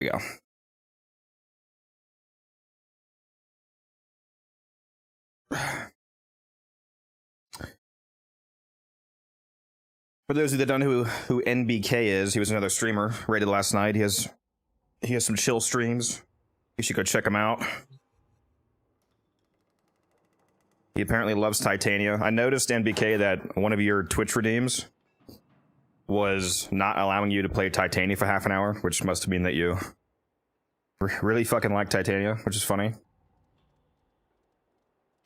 we go. For those of you that don't know who NBK is, he was another streamer rated last night. He has some chill streams. You should go check him out. He apparently loves Titania. I noticed, NBK, that one of your Twitch redeems was not allowing you to play Titania for half an hour, which must mean that you really fucking like Titania, which is funny. It's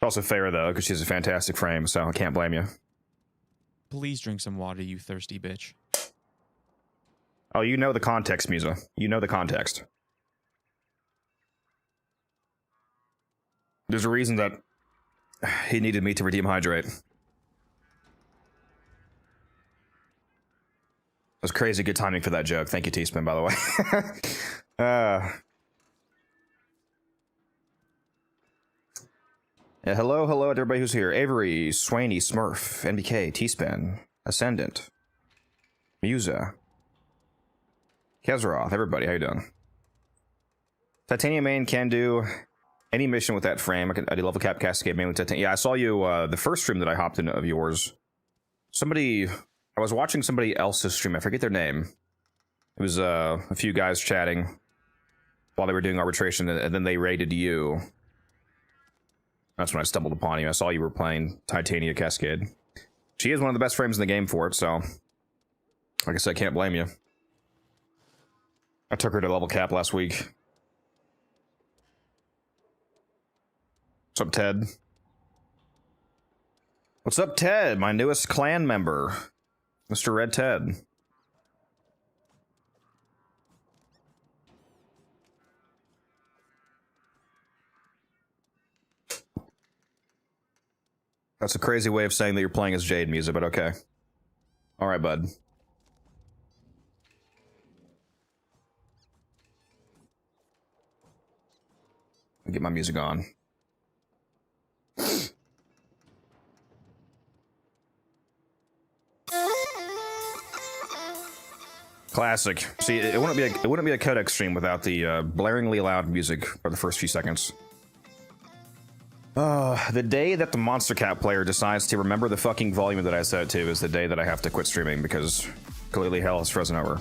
also fair, though, because she has a fantastic frame, so I can't blame you. Please drink some water, you thirsty bitch. Oh, you know the context, Musa. You know the context. There's a reason that he needed me to redeem Hydrate. It was crazy good timing for that joke. Thank you, T-Spin, by the way. Yeah, hello to everybody who's here. Avery, Swaney, Smurf, NBK, T-Spin, Ascendant, Musa, Kezeroth, everybody, how you doing? Titania main can do any mission with that frame. I do level cap cascade mainly Titania. Yeah, I saw you, the first stream that I hopped in of yours. I was watching somebody else's stream, I forget their name. It was a few guys chatting while they were doing arbitration, and then they raided you. That's when I stumbled upon you. I saw you were playing Titania Cascade. She is one of the best frames in the game for it, so I guess I can't blame you. I took her to level cap last week. What's up, Ted? What's up, Ted? My newest clan member, Mr. Red Ted. That's a crazy way of saying that you're playing as Jade, Musa, but okay. Alright, bud. Get my music on. Classic. See, it wouldn't be a codec stream without the blaringly loud music for the first few seconds. The day that the Monster Cat player decides to remember the fucking volume that I set it to is the day that I have to quit streaming, because clearly hell has frozen over.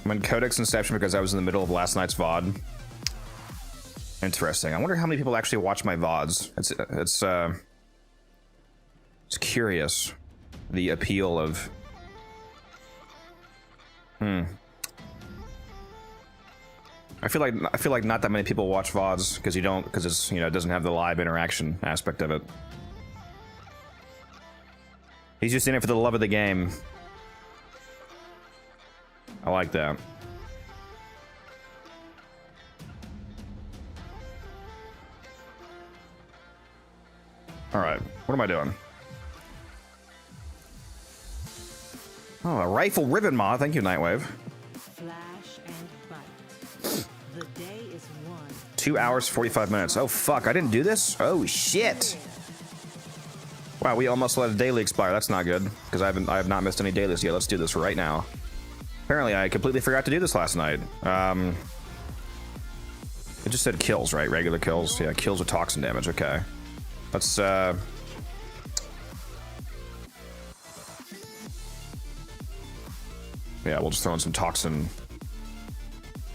I'm in Codex Inception because I was in the middle of last night's VOD. Interesting. I wonder how many people actually watch my VODs. It's curious, the appeal of... I feel like not that many people watch VODs because it's, you know, it doesn't have the live interaction aspect of it. He's just in it for the love of the game. I like that. All right, what am I doing? Oh, a rifle ribbon mod. Thank you, Nightwave. Flash and bite. The day is won. 2 hours, 45 minutes. Oh, fuck. I didn't do this? Oh, shit. Wow, we almost let a daily expire. That's not good, because I have not missed any dailies yet. Let's do this right now. Apparently, I completely forgot to do this last night. It just said kills, right? Regular kills. Yeah, kills with toxin damage. Okay. Let's, yeah, we'll just throw in some toxin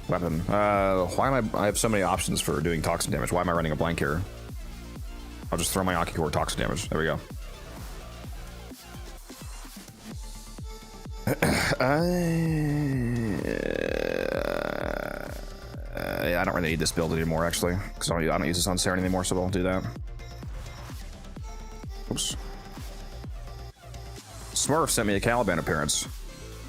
weapon. Why am I have so many options for doing toxin damage. Why am I running a blank here? I'll just throw my Akicore toxin damage. There we go. Yeah, I don't really need this build anymore, actually, because I don't use this on Saren anymore, so we'll do that. Oops. Smurf sent me a Caliban appearance.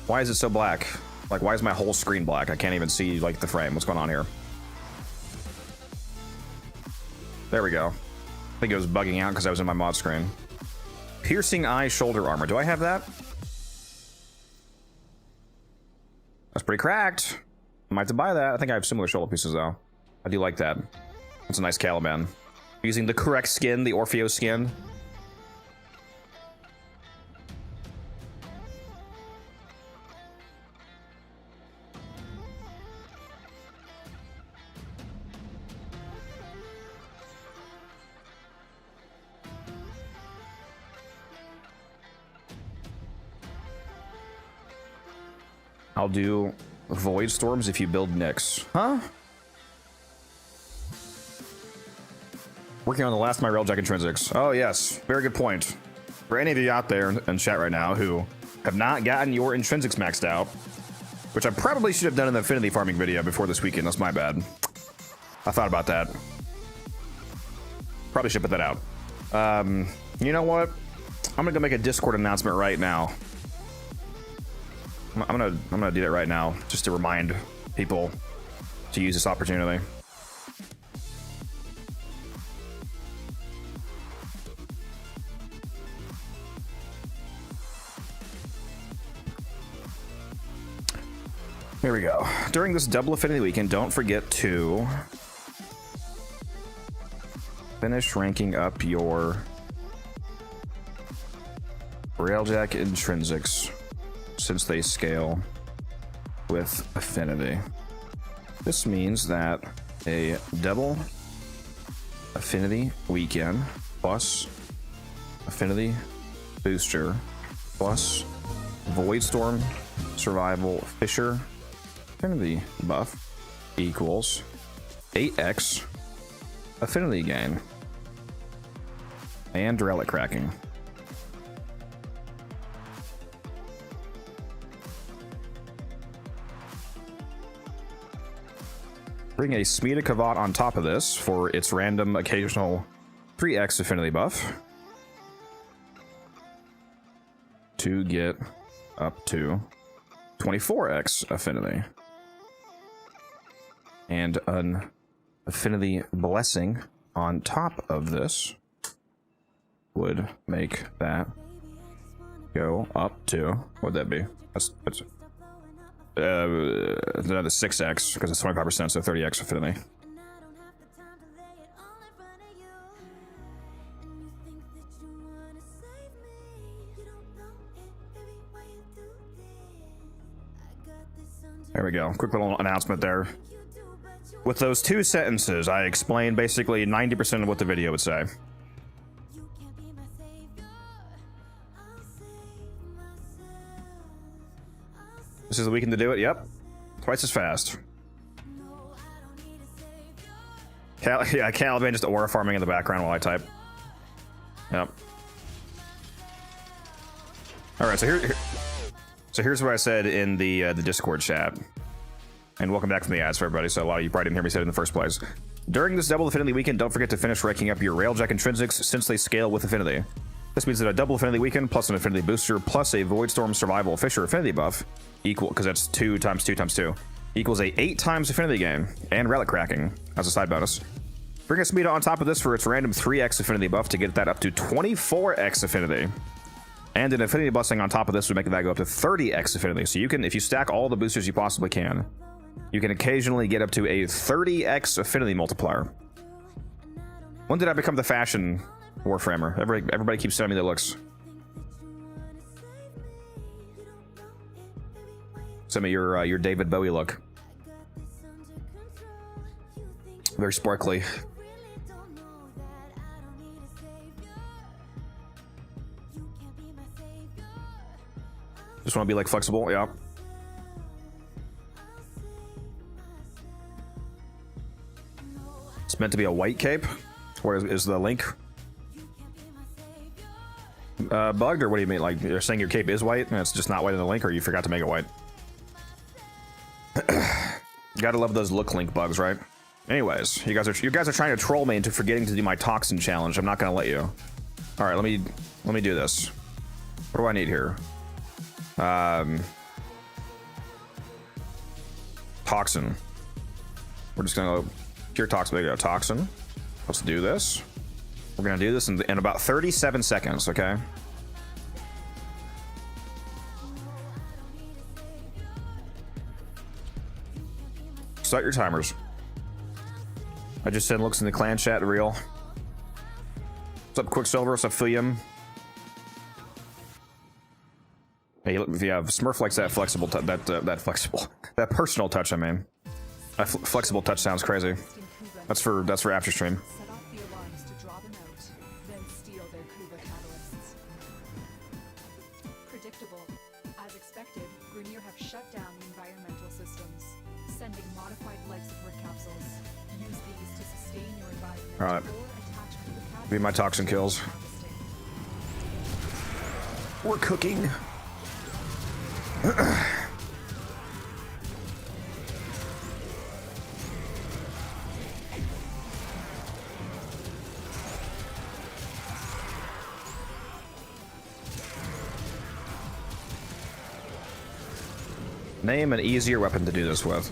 Why is it so black? Like, why is my whole screen black? I can't even see, like, the frame. What's going on here? There we go. I think it was bugging out because I was in my mod screen. Piercing eye shoulder armor. Do I have that? That's pretty cracked. I might have to buy that. I think I have similar shoulder pieces, though. I do like that. It's a nice Caliban. Using the correct skin, the Orfeo skin. I'll do Void Storms if you build Nyx. Huh? Working on the last of my Railjack intrinsics. Oh yes, very good point. For any of you out there in chat right now who have not gotten your intrinsics maxed out, which I probably should have done in the affinity farming video before this weekend. That's my bad. I thought about that. Probably should put that out. You know what? I'm gonna go make a Discord announcement right now. I'm gonna do that right now, just to remind people to use this opportunity. Here we go. During this double affinity weekend, don't forget to finish ranking up your Railjack intrinsics since they scale with affinity. This means that a double affinity weekend plus affinity booster plus Void Storm survival Fisher affinity buff equals 8x affinity gain and relic cracking. Bring a Smita Kavat on top of this for its random occasional 3x affinity buff to get up to 24x affinity. And an affinity blessing on top of this would make that go up to, what would that be? That's another 6x because it's 25%, so 30x affinity. There we go. Quick little announcement there. With those two sentences, I explained basically 90% of what the video would say. This is the weekend to do it? Yep. Twice as fast. Yeah, Caliban just aura farming in the background while I type. Yep. Alright, so here's what I said in the Discord chat. And welcome back from the ads for everybody, so a lot of you probably didn't hear me say it in the first place. During this double affinity weekend, don't forget to finish ranking up your Railjack intrinsics since they scale with affinity. This means that a double affinity weekend plus an affinity booster plus a Void Storm survival Fisher affinity buff equal, because that's 2 times 2 times 2, equals a 8 times affinity gain and relic cracking as a side bonus. Bring a Smita on top of this for its random 3x affinity buff to get that up to 24x affinity. And an affinity blessing on top of this would make that go up to 30x affinity. So you can, if you stack all the boosters you possibly can, you can occasionally get up to a 30x affinity multiplier. When did I become the fashion Warframer? Everybody keeps telling me that looks. Send me your David Bowie look. Very sparkly. Just want to be like flexible, yeah. It's meant to be a white cape. Where is the link? Bugged, or what do you mean? Like you're saying your cape is white and it's just not white in the link, or you forgot to make it white? Gotta love those look link bugs, right? Anyways, you guys are trying to troll me into forgetting to do my toxin challenge. I'm not gonna let you. All right, let me do this. What do I need here? Toxin. We're just gonna pure toxin. There you go, toxin. Let's do this. We're gonna do this in about 37 seconds, okay? Start your timers. I just said looks in the clan chat real. What's up, Quicksilver? What's up, Philium? Hey, yeah, Smurf likes that flexible, that personal touch. I mean, that flexible touch sounds crazy. That's for after stream. Set off the alarms to draw them out, then steal their Kuva catalysts. Predictable. As expected, Grenier have shut down the sending modified life support capsules. Use these to sustain your environment Alright. or attach Kuva Be my toxin kills. harvesting. We're cooking. Name an easier weapon to do this with.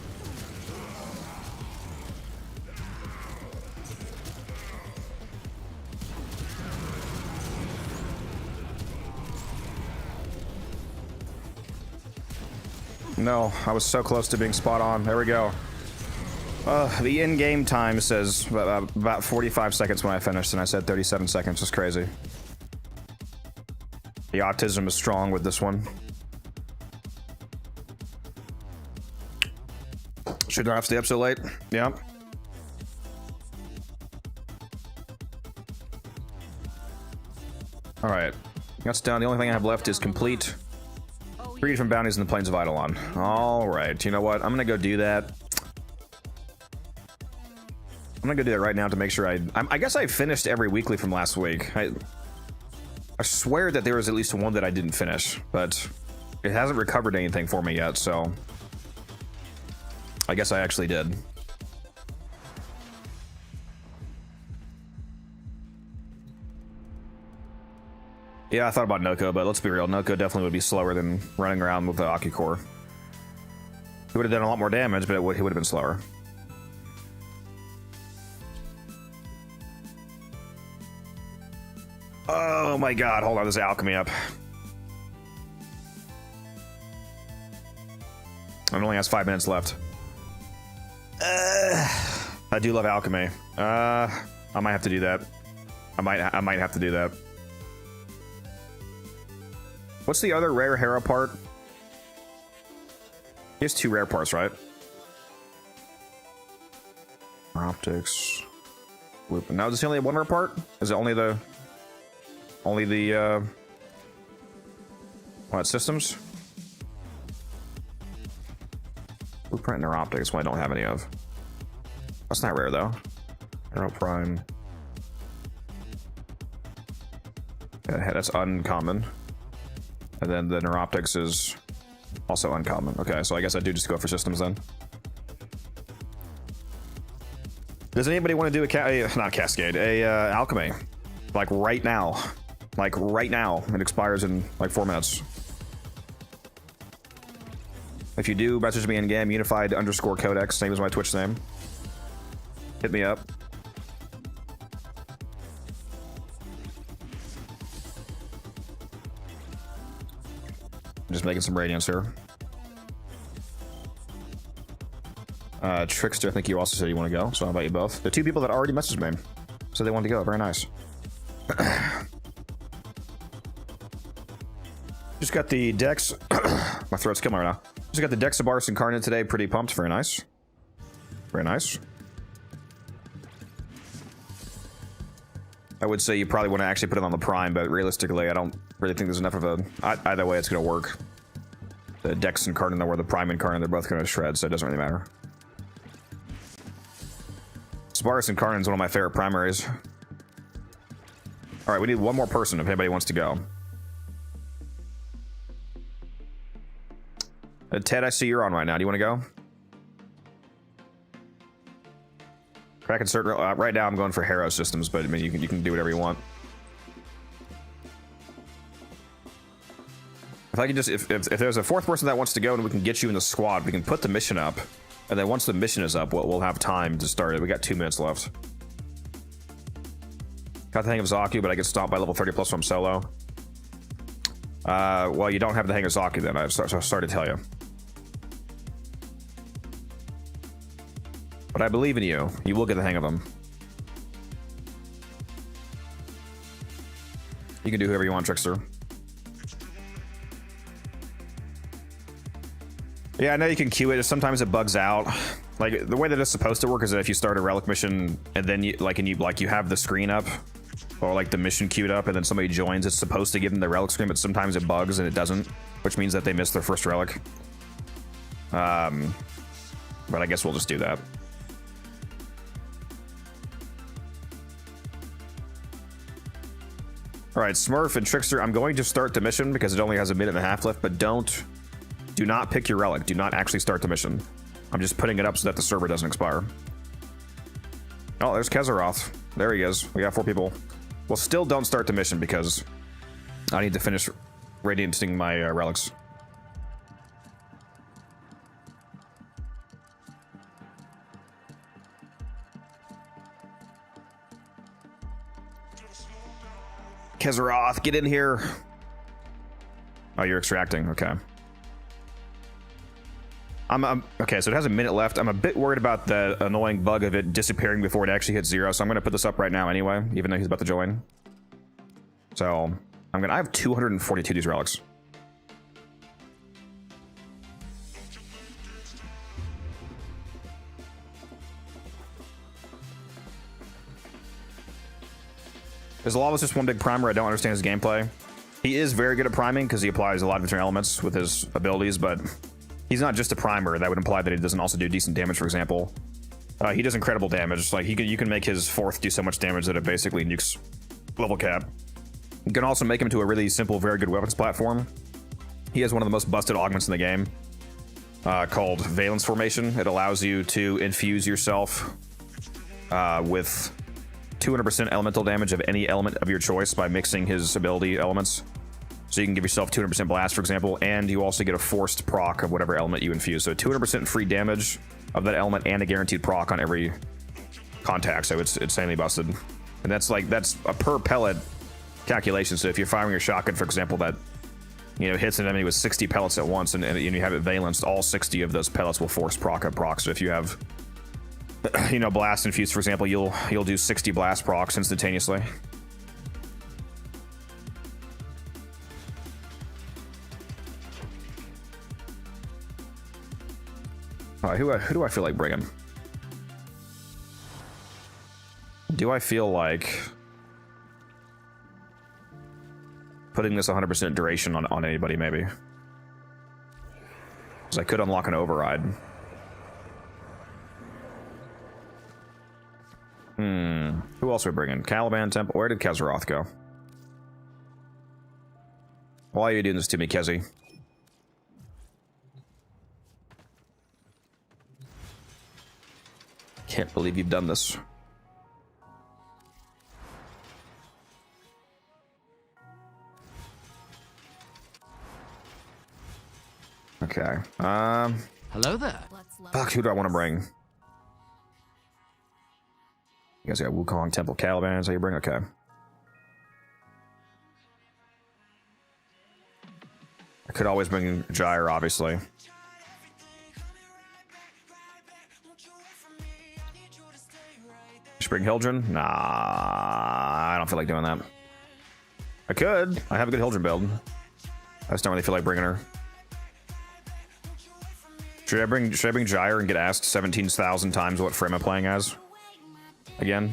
No, I was so close to being spot on. There we go. The in-game time says about 45 seconds when I finished, and I said 37 seconds. It's crazy. The autism is strong with this one. Shouldn't have to stay up so late. Yep. Alright. That's done. The only thing I have left is complete 3 different bounties in the Plains of Eidolon. Alright, you know what? I'm gonna go do that. I'm gonna go do that right now to make sure I guess I finished every weekly from last week. I swear that there was at least one that I didn't finish, but it hasn't recovered anything for me yet, so I guess I actually did. Yeah, I thought about Noko, but let's be real. Noko definitely would be slower than running around with the Aki core. He would have done a lot more damage, but he would have been slower. Oh my god, hold on, there's alchemy up. It only has 5 minutes left. I do love alchemy. I might have to do that. I might have to do that. What's the other rare Hera part? He has 2 rare parts, right? Optics. Loop. Now, does he only have 1 rare part? Is it only the what, systems? Blueprint and optics, one I don't have any of. That's not rare though. Arrow Prime. Yeah, that's uncommon. And then the Neuroptics is also uncommon. Okay, so I guess I do just go for systems then. Does anybody want to do not Cascade, alchemy? Like right now. Like right now. It expires in like 4 minutes. If you do, message me in game, unified_codex, same as my Twitch name. Hit me up. I'm just making some radiance here. Trickster, I think you also said you want to go, so I'll invite you both. The 2 people that already messaged me, so they wanted to go. Very nice. Just got the Dex. My throat's killing me right now. Just got the Dex Sabaris Incarnate today. Pretty pumped. Very nice. Very nice. I would say you probably want to actually put it on the Prime, but realistically, I don't really think there's enough of a... Either way, it's going to work. The Dex Incarnate or the Prime Incarnate, they're both going to shred, so it doesn't really matter. Sabaris Incarnate is one of my favorite primaries. Alright, we need 1 more person if anybody wants to go. Ted, I see you're on right now. Do you want to go? Crack insert. Right now, I'm going for Hero systems, but I mean, you can do whatever you want. If I can just, if there's a 4th person that wants to go and we can get you in the squad, we can put the mission up, and then once the mission is up, we'll have time to start it. We got 2 minutes left. Got the hang of Zaku, but I get stopped by level 30 plus from solo. Well, you don't have the hang of Zaku then. I'm sorry to tell you. But I believe in you. You will get the hang of them. You can do whoever you want, Trickster. Yeah, I know you can queue it. Sometimes it bugs out. Like the way that it's supposed to work is that if you start a relic mission and then you have the screen up, or like the mission queued up, and then somebody joins, it's supposed to give them the relic screen, but sometimes it bugs and it doesn't, which means that they missed their first relic. But I guess we'll just do that. Alright, Smurf and Trickster, I'm going to start the mission because it only has a minute and a half left, but do not pick your relic. Do not actually start the mission. I'm just putting it up so that the server doesn't expire. Oh, there's Kezaroth. There he is. We got 4 people. Well, still don't start the mission because I need to finish radiating my relics. Kezaroth, get in here. Oh, you're extracting. Okay. Okay, so it has a minute left. I'm a bit worried about the annoying bug of it disappearing before it actually hits 0, so I'm going to put this up right now anyway, even though he's about to join. So, I have 242 of these relics. Is Lava's just one big primer? I don't understand his gameplay. He is very good at priming because he applies a lot of different elements with his abilities, but he's not just a primer. That would imply that he doesn't also do decent damage, for example. He does incredible damage. Like, you can make his 4th do so much damage that it basically nukes level cap. You can also make him to a really simple, very good weapons platform. He has one of the most busted augments in the game, called Valence Formation. It allows you to infuse yourself with 200% elemental damage of any element of your choice by mixing his ability elements. So you can give yourself 200% blast, for example, and you also get a forced proc of whatever element you infuse. So 200% free damage of that element and a guaranteed proc on every contact. So it's insanely busted. And that's a per pellet calculation. So if you're firing your shotgun, for example, that hits an enemy with 60 pellets at once, and you have it valenced, all 60 of those pellets will force proc up proc. So if you have blast infused, for example, you'll do 60 blast procs instantaneously. All right, who do I feel like bringing? Do I feel like putting this 100% duration on anybody, maybe? Because I could unlock an override. Who else are we bringing? Caliban Temple. Where did Kezaroth go? Why are you doing this to me, Kezi? Can't believe you've done this. Okay. Hello there. Fuck, who do I want to bring? You guys got Wukong Temple Caliban, so you bring? Okay. I could always bring Gyre, obviously. Should bring Hildren? Nah, I don't feel like doing that. I could. I have a good Hildren build. I just don't really feel like bringing her. Should I bring Gyre and get asked 17,000 times what frame I'm playing as? Again?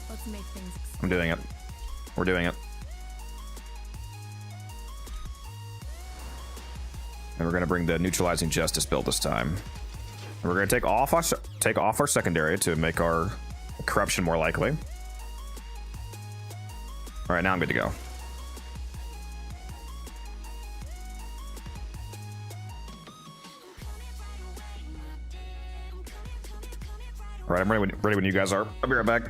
Let's make things I'm doing it. We're doing it. And we're gonna bring the Neutralizing Justice build this time. And we're gonna take off our secondary to make our corruption more likely. All right, now I'm good to go. All right, I'm ready when you guys are. I'll be right back.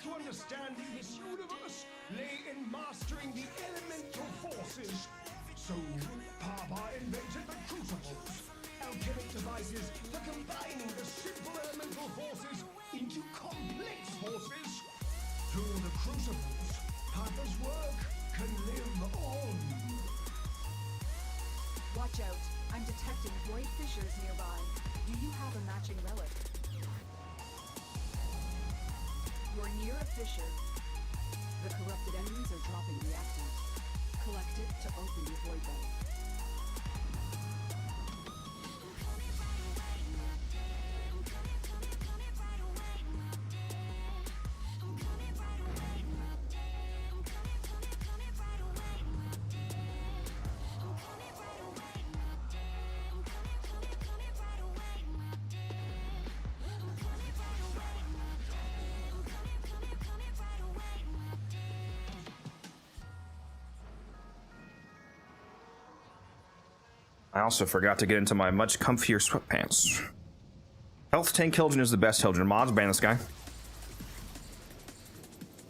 To understanding this universe lay in mastering the elemental forces. So, Papa invented the crucibles, alchemic devices for combining the simple elemental forces into complex forces. Through the crucibles, Papa's work can live on. Watch out. I'm detecting void fissures nearby. Do you have a matching relic? You're near a fissure. The corrupted enemies are dropping reactant. Collect it to open the void belt. I also forgot to get into my much comfier sweatpants. Health tank Hildren is the best Hildren. Mods, ban this guy.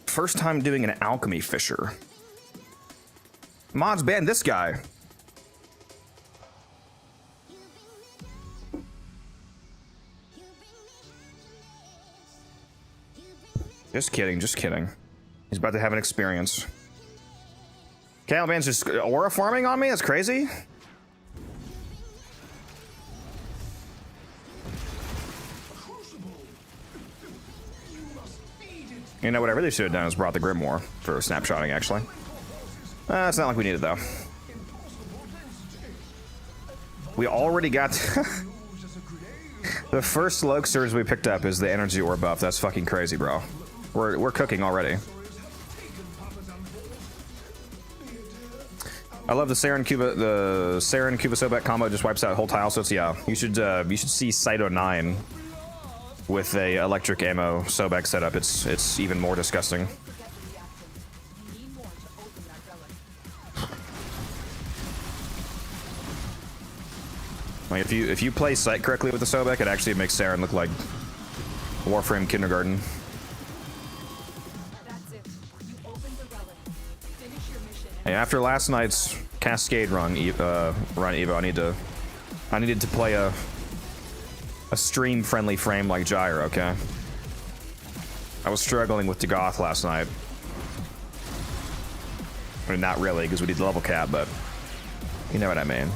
First time doing an alchemy fissure. Mods, ban this guy. Just kidding, just kidding. He's about to have an experience. Caliban's just aura farming on me? That's crazy. You know what I really should have done is brought the Grimoire for snapshotting, actually. It's not like we need it, though. We already got... The first Loke Surge we picked up is the energy ore buff. That's fucking crazy, bro. We're cooking already. I love the Saren Cuba Sobek combo just wipes out whole tile, so it's, yeah. You should see Cyto 9 with a electric ammo Sobek setup. It's even more disgusting. Like if you play sight correctly with the Sobek, it actually makes Saren look like Warframe kindergarten. Hey, after last night's Cascade run, Evo, I needed to play a stream-friendly frame like Gyre, okay? I was struggling with Dagoth last night. I mean, not really, because we did level cap, but you know what I mean.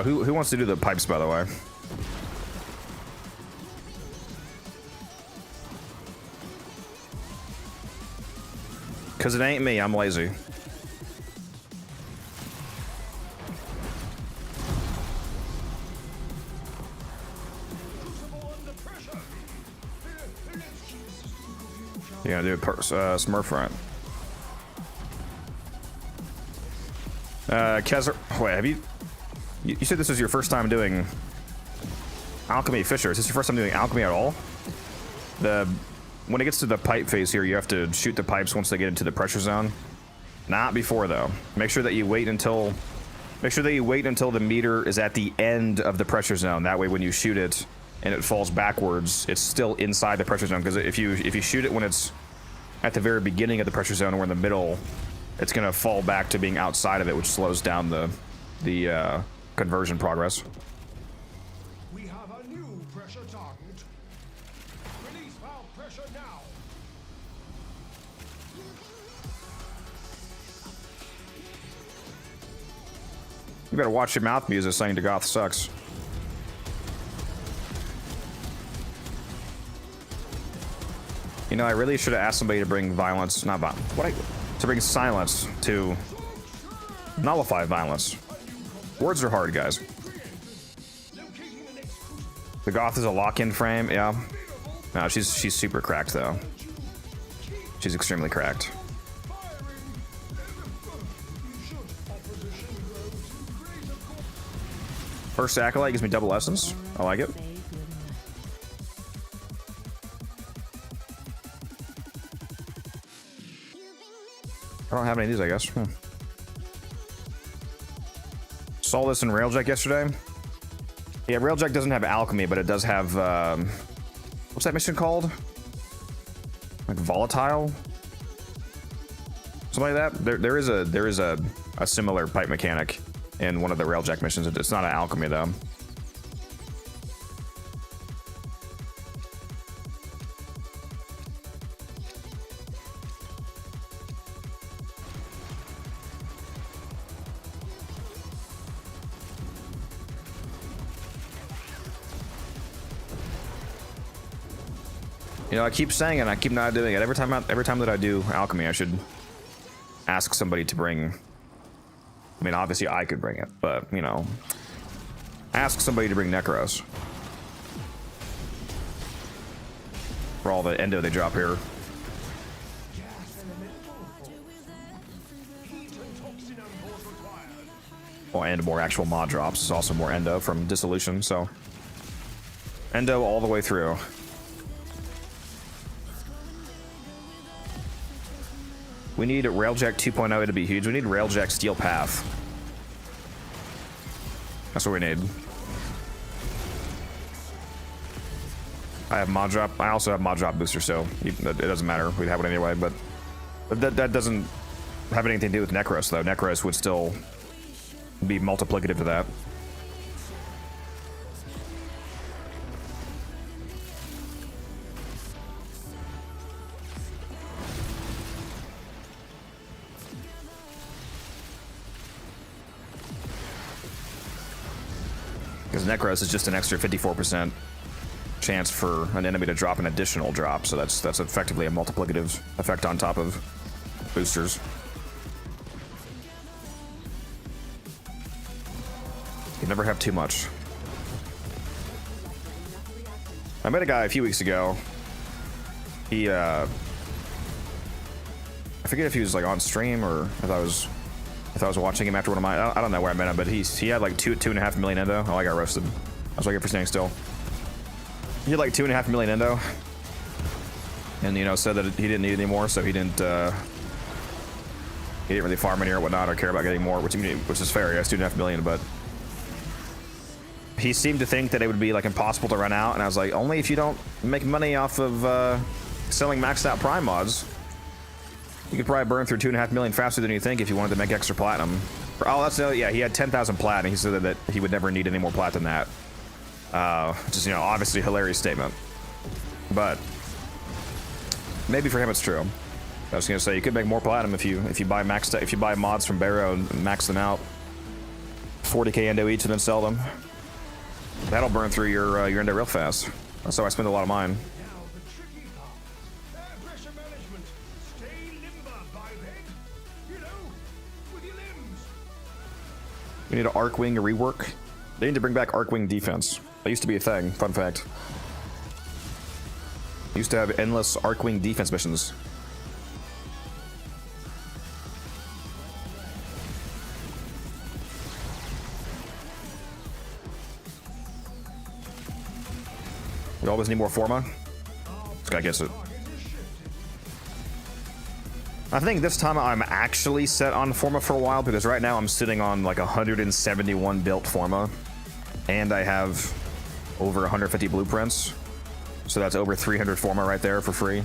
Who wants to do the pipes, by the way? Because it ain't me, I'm lazy. You're gonna do a Smurf run. Kezer, wait, have you said this was your first time doing alchemy fissure? Is this your first time doing alchemy at all? When it gets to the pipe phase here, you have to shoot the pipes once they get into the pressure zone. Not before, though. Make sure that you wait until the meter is at the end of the pressure zone. That way, when you shoot it and it falls backwards, it's still inside the pressure zone. Because if you shoot it when it's at the very beginning of the pressure zone or in the middle, it's gonna fall back to being outside of it, which slows down the conversion progress. We have a new pressure target. Release valve pressure now. You better watch your mouth music saying Dagoth sucks. You know, I really should have asked somebody to bring violence, not violence, to bring silence to nullify violence. Words are hard, guys. The Goth is a lock-in frame, yeah. No, she's super cracked, though. She's extremely cracked. First Acolyte gives me double essence. I like it. I don't have any of these, I guess. Saw this in Railjack yesterday. Yeah, Railjack doesn't have alchemy, but it does have what's that mission called? Like volatile? something like that. There is a similar pipe mechanic in one of the railjack missions. It's not an alchemy though. You know, I keep saying it, and I keep not doing it. Every time that I do alchemy, I should ask somebody to bring. I mean, obviously I could bring it, but you know, ask somebody to bring Necros for all the endo they drop here. Well, and more actual mod drops. It's also more endo from dissolution, so endo all the way through. We need Railjack 2.0 to be huge. We need Railjack Steel Path. That's what we need. I have mod drop. I also have mod drop booster, so it doesn't matter. We'd have it anyway, but that doesn't have anything to do with Necros, though. Necros would still be multiplicative to that. Because Necros is just an extra 54% chance for an enemy to drop an additional drop, so that's effectively a multiplicative effect on top of boosters. You never have too much. I met a guy a few weeks ago. He I forget if he was like on stream or if I was watching him after one of my, I don't know where I met him, but he had like 2.5 million endo. Oh, I got roasted. I was like, for staying still. He had like 2.5 million endo, and you know, said that he didn't need it anymore, so he didn't really farm any or whatnot or care about getting more, which is fair. He has 2.5 million, but he seemed to think that it would be like impossible to run out, and I was like, only if you don't make money off of selling maxed out prime mods. You could probably burn through 2.5 million faster than you think if you wanted to make extra platinum. Oh, that's yeah. He had 10,000 plat, and he said that he would never need any more plat than that. Which is, you know, obviously a hilarious statement, but maybe for him it's true. I was gonna say you could make more platinum if you buy mods from Barrow and max them out, 40k endo each, and then sell them. That'll burn through your endo real fast. That's how I spend a lot of mine. We need an Arcwing rework. They need to bring back Arcwing defense. That used to be a thing. Fun fact. Used to have endless Arcwing defense missions. You always need more Forma? This guy gets it. I think this time I'm actually set on Forma for a while, because right now I'm sitting on like 171 built Forma, and I have over 150 blueprints, so that's over 300 Forma right there for free.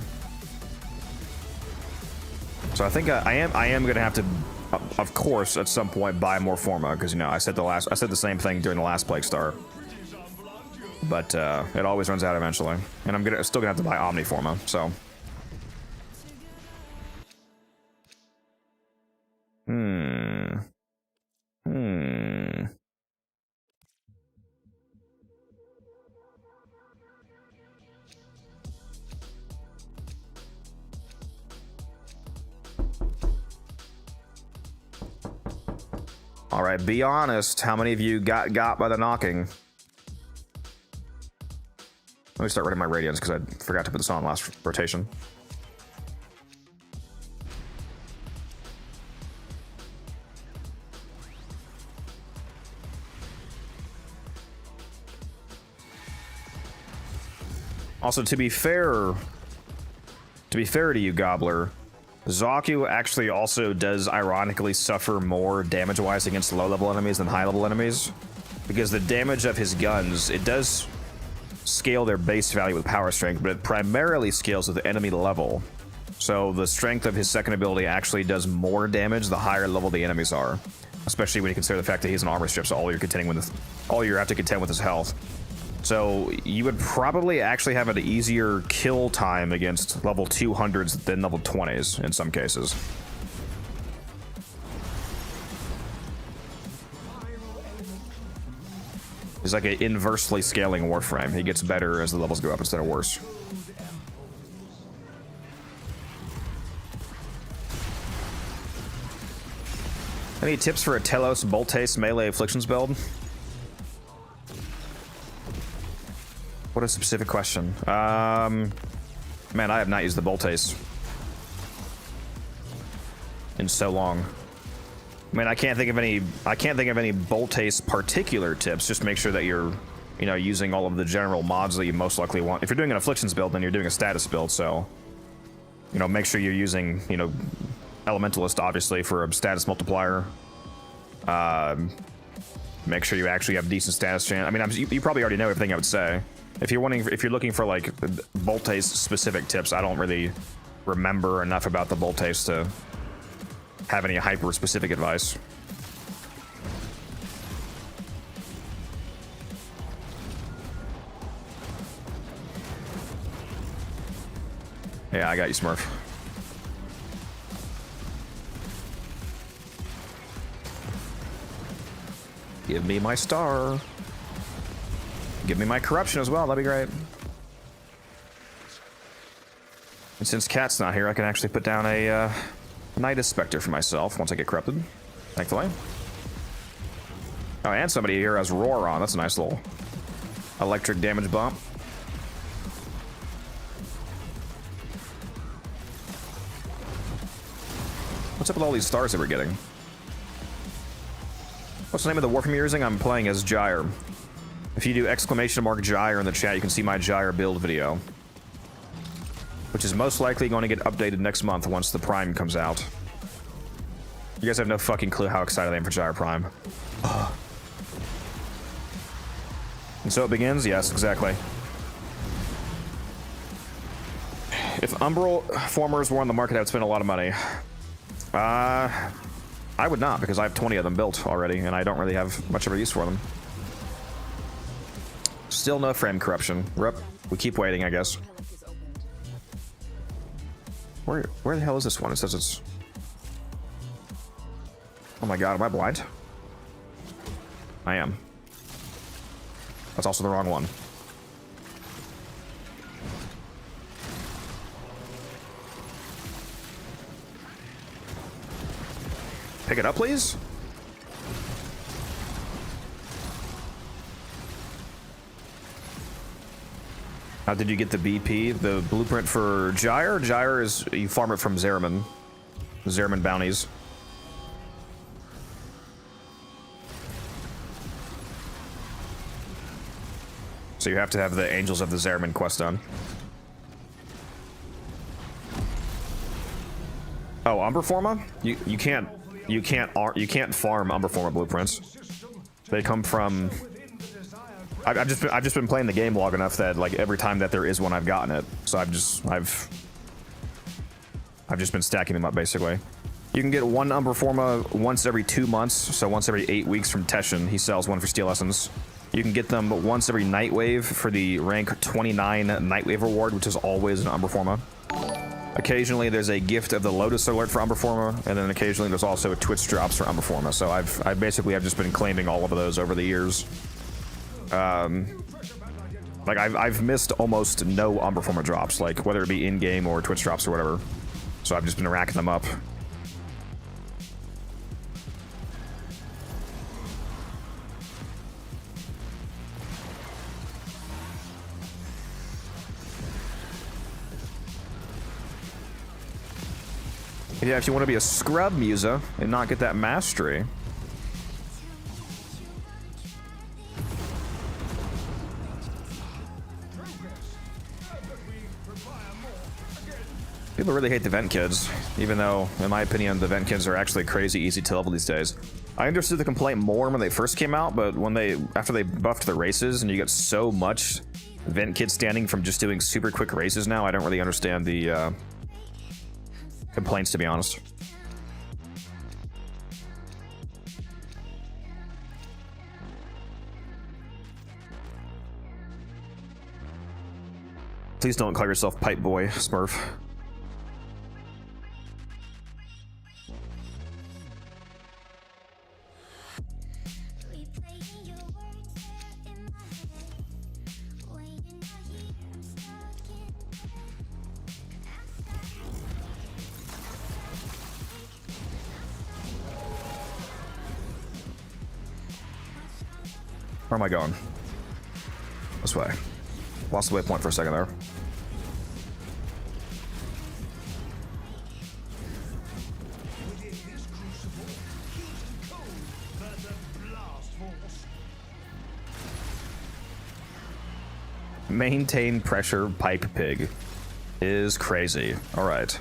So I think I am gonna have to, of course, at some point buy more Forma, because you know I said the same thing during the last Plague Star, but it always runs out eventually, and I'm still gonna have to buy Omni Forma. So. All right, be honest. How many of you got by the knocking? Let me start running my radiance because I forgot to put this on last rotation. Also, to be fair to you, Gobbler, Zaku actually also does ironically suffer more damage-wise against low-level enemies than high-level enemies, because the damage of his guns, it does scale their base value with power strength, but it primarily scales with the enemy level. So the strength of his second ability actually does more damage the higher level the enemies are. Especially when you consider the fact that he's an armor strip, so all you have to contend with is health. So you would probably actually have an easier kill time against level 200s than level 20s in some cases. He's like an inversely scaling Warframe. He gets better as the levels go up instead of worse. Any tips for a Telos Boltace melee afflictions build? What a specific question. Man, I have not used the Boltace in so long. I mean, I can't think of any Boltace particular tips. Just make sure that you're, you know, using all of the general mods that you most likely want. If you're doing an afflictions build, then you're doing a status build. So, you know, make sure you're using, you know, Elementalist obviously for a status multiplier. Make sure you actually have decent status chance. I mean, you probably already know everything I would say. If you're looking for like Boltace specific tips, I don't really remember enough about the Boltace to have any hyper specific advice. Yeah, I got you, Smurf. Give me my star. Give me my corruption as well, that'd be great. And since Cat's not here, I can actually put down a Nidus Spectre for myself once I get corrupted, thankfully. Oh, and somebody here has Roar on. That's a nice little electric damage bump. What's up with all these stars that we're getting? What's the name of the Warframe you're using? I'm playing as Gyre. If you do !Gyre in the chat, you can see my Gyre build video, which is most likely going to get updated next month once the Prime comes out. You guys have no fucking clue how excited I am for Gyre Prime. And so it begins? Yes, exactly. If Umbral Formers were on the market, I would spend a lot of money. I would not, because I have 20 of them built already, and I don't really have much of a use for them. Still no frame corruption. Rip. We keep waiting, I guess. Where the hell is this one? It says it's... Oh my god, am I blind? I am. That's also the wrong one. Pick it up, please? How did you get the BP? The blueprint for Gyre? Gyre is, you farm it from Zeraman. Zeraman bounties. So you have to have the Angels of the Zeraman quest done. Oh, Umberforma? You can't farm Umberforma blueprints. They come from... I've just been playing the game long enough that like every time that there is one, I've gotten it. So I've just been stacking them up basically. You can get one Umberforma once every 2 months, so once every 8 weeks from Teshin. He sells one for Steel Essence. You can get them once every Nightwave for the rank 29 Nightwave reward, which is always an Umberforma. Occasionally there's a gift of the Lotus Alert for Umberforma, and then occasionally there's also a Twitch drops for Umberforma. So I basically have just been claiming all of those over the years. Like I've missed almost no Umberforma drops, like whether it be in-game or Twitch drops or whatever. So I've just been racking them up. Yeah, if you want to be a scrub musa and not get that mastery. People really hate the vent kids, even though, in my opinion, the vent kids are actually crazy easy to level these days. I understood the complaint more when they first came out, but after they buffed the races and you get so much vent kid standing from just doing super quick races now, I don't really understand the complaints, to be honest. Please don't call yourself Pipe Boy, Smurf. Where am I going? This way. Lost the waypoint for a second there. Within this crucible, heat and cold burn the blast force. Maintain pressure pipe pig is crazy. All right.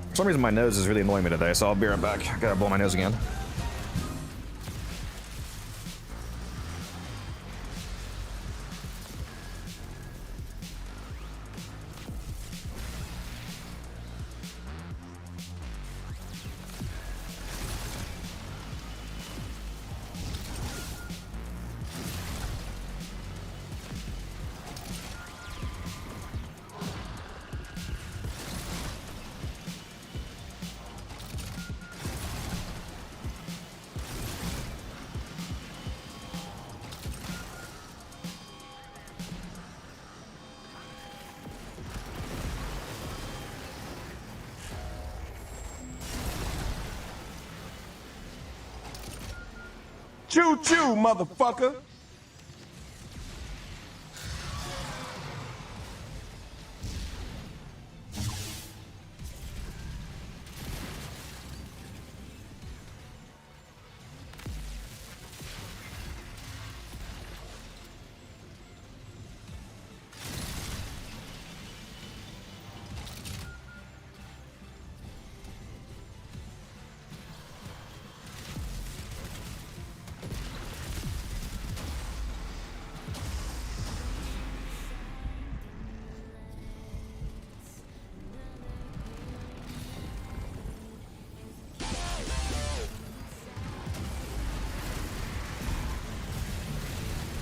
For some reason my nose is really annoying me today, so I'll be right back. I gotta blow my nose again. Choo choo, motherfucker!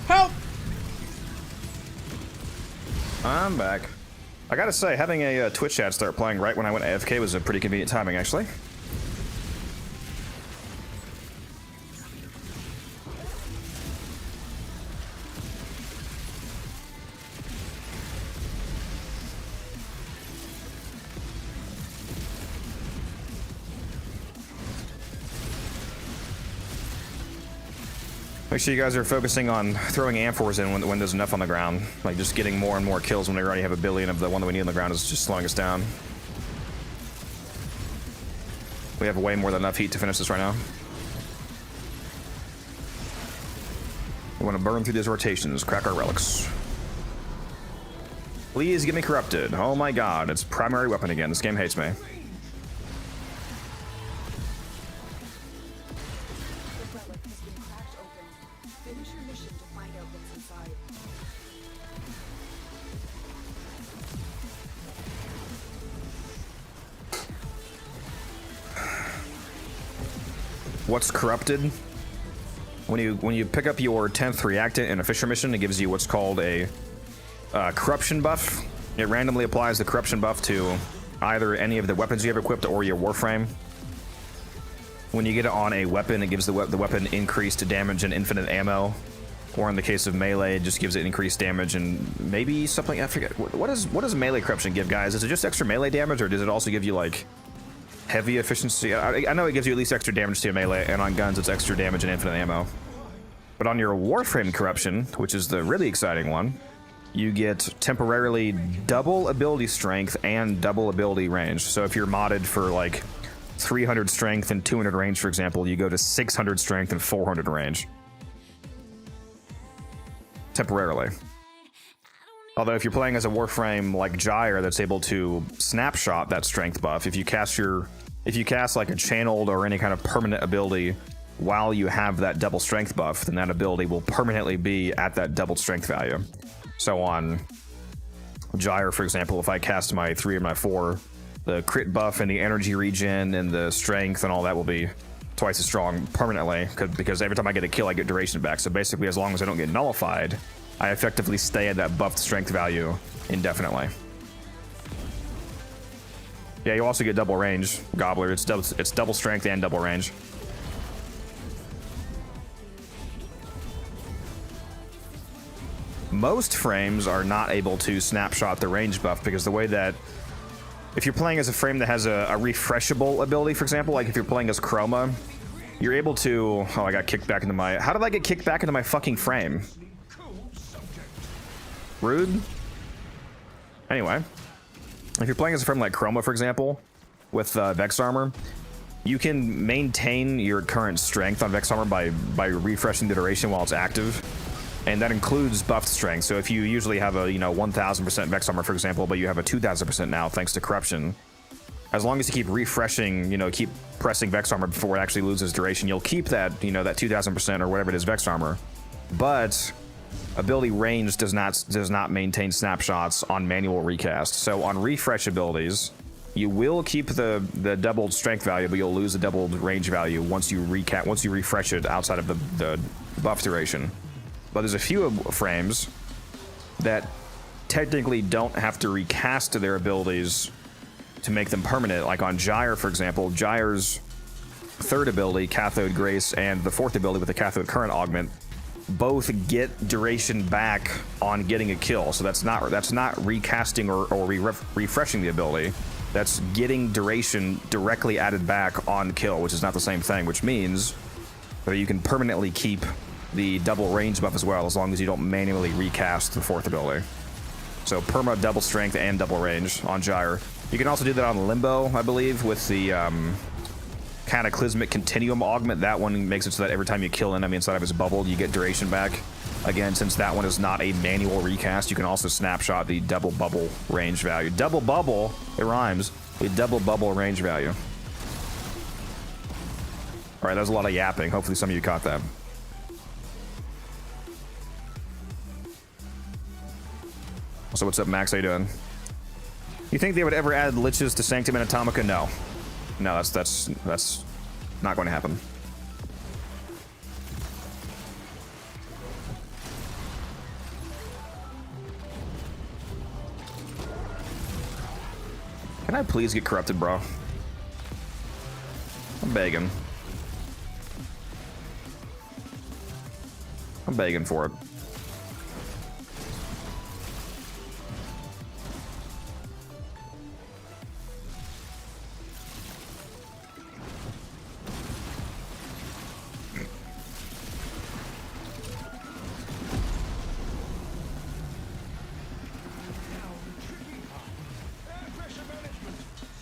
Help! I'm back. I gotta say, having a Twitch ad start playing right when I went AFK was a pretty convenient timing, actually. Make sure you guys are focusing on throwing amphors in when there's enough on the ground. Like, just getting more and more kills when we already have a billion of the one that we need on the ground is just slowing us down. We have way more than enough heat to finish this right now. We want to burn through these rotations, crack our relics. Please get me corrupted. Oh my god, it's primary weapon again. This game hates me. What's corrupted? When you pick up your 10th reactant in a Fisher mission, it gives you what's called a corruption buff. It randomly applies the corruption buff to either any of the weapons you have equipped or your Warframe. When you get it on a weapon, it gives the weapon increased damage and infinite ammo. Or in the case of melee, it just gives it increased damage and maybe something, I forget. What does melee corruption give, guys? Is it just extra melee damage, or does it also give you, like, heavy efficiency? I know it gives you at least extra damage to your melee, and on guns it's extra damage and infinite ammo. But on your Warframe corruption, which is the really exciting one, you get temporarily double ability strength and double ability range. So if you're modded for like 300 strength and 200 range, for example, you go to 600 strength and 400 range. Temporarily. Although if you're playing as a Warframe like Gyre that's able to snapshot that strength buff, if you cast your if you cast like a channeled or any kind of permanent ability while you have that double strength buff, then that ability will permanently be at that double strength value. So on Gyre, for example, if I cast my 3 or my 4, the crit buff and the energy regen and the strength and all that will be twice as strong permanently, because every time I get a kill, I get duration back. So basically, as long as I don't get nullified, I effectively stay at that buffed strength value indefinitely. Yeah, you also get double range, Gobbler. It's double strength and double range. Most frames are not able to snapshot the range buff because the way that, if you're playing as a frame that has a refreshable ability, for example, like if you're playing as Chroma, you're able to... Oh, I got kicked back into my... How did I get kicked back into my fucking frame? Rude. Anyway, if you're playing as a frame like Chroma, for example, with Vex Armor, you can maintain your current strength on Vex Armor by refreshing the duration while it's active. And that includes buffed strength. So if you usually have a 1000% Vex Armor, for example, but you have a 2000% now thanks to corruption, as long as you keep refreshing, keep pressing Vex Armor before it actually loses duration, you'll keep that, that 2000% or whatever it is Vex Armor. But ability range does not maintain snapshots on manual recast. So on refresh abilities, you will keep the doubled strength value, but you'll lose the doubled range value once you refresh it outside of the buff duration. But there's a few frames that technically don't have to recast their abilities to make them permanent. Like on Gyre, for example, Gyre's 3rd ability, Cathode Grace, and the 4th ability with the Cathode Current Augment both get duration back on getting a kill. So that's not recasting or refreshing the ability. That's getting duration directly added back on kill, which is not the same thing, which means that you can permanently keep the double range buff as well, as long as you don't manually recast the 4th ability. So perma, double strength, and double range on Gyre. You can also do that on Limbo, I believe, with the Cataclysmic Continuum Augment. That one makes it so that every time you kill an enemy inside of his bubble, you get duration back. Again, since that one is not a manual recast, you can also snapshot the double bubble range value. Double bubble, it rhymes, with double bubble range value. All right, that was a lot of yapping. Hopefully some of you caught that. So what's up, Max? How you doing? You think they would ever add liches to Sanctum and Atomica? No. No, that's not going to happen. Can I please get corrupted, bro? I'm begging. I'm begging for it.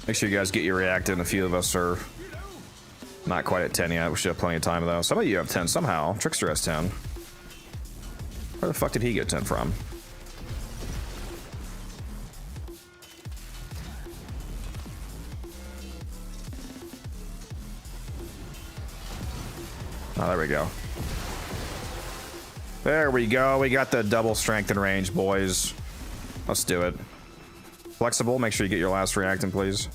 Make sure you guys get your react in. A few of us are not quite at 10 yet. We should have plenty of time, though. Some of you have 10 somehow. Trickster has 10. Where the fuck did he get 10 from? Oh, there we go. There we go. We got the double strength and range, boys. Let's do it. Flexible, make sure you get your last react in, please.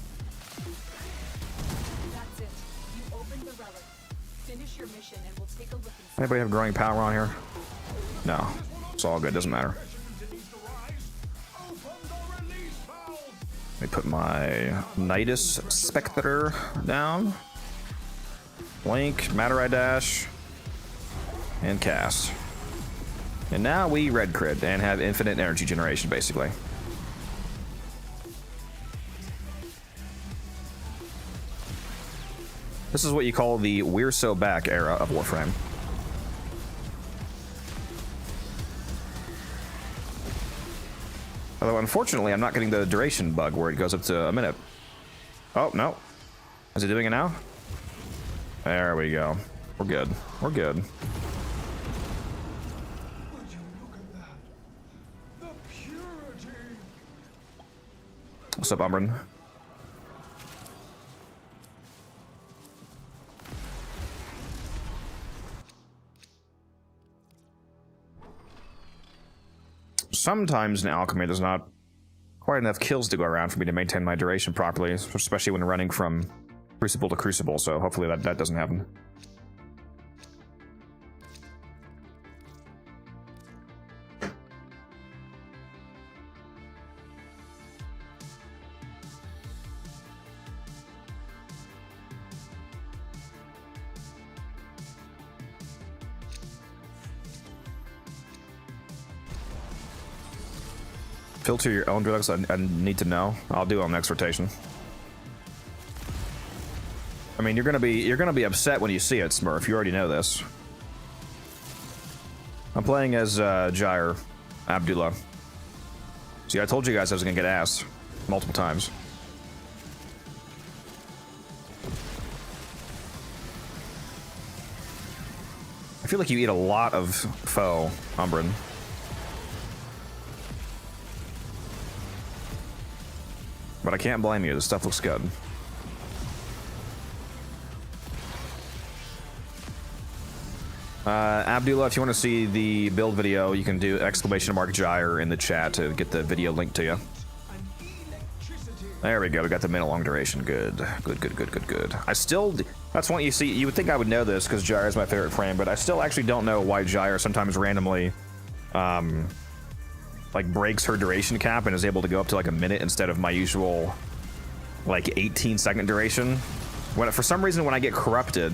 That's it. You opened the relic. Finish your mission and we'll take a look inside. Anybody have growing power on here? No. It's all good, doesn't matter. Let me put my Nidus Spectre down. Blink, Matter Eye Dash, and cast. And now we red crit and have infinite energy generation, basically. This is what you call the "we're so back" era of Warframe. Although, unfortunately, I'm not getting the duration bug where it goes up to a minute. Oh, no. Is it doing it now? There we go. We're good. We're good. Would you look at that? The purity! What's up, Umbrin? sometimes in alchemy there's not quite enough kills to go around for me to maintain my duration properly, especially when running from crucible to crucible, so hopefully that doesn't happen. Filter your own drugs. I need to know. I'll do it on next rotation. I mean, you're gonna be upset when you see it, Smurf. You already know this. I'm playing as Jair Abdullah. See, I told you guys I was gonna get ass multiple times. I feel like you eat a lot of foe, Umbran. But I can't blame you, this stuff looks good. Abdullah, if you want to see the build video, you can do !Jair in the chat to get the video linked to you. There we go, we got the minute long duration. Good. Good. I still, that's one you see, you would think I would know this because Jair is my favorite frame, but I still actually don't know why Jair sometimes randomly, like breaks her duration cap and is able to go up to like a minute instead of my usual like 18-second duration. When for some reason when I get corrupted,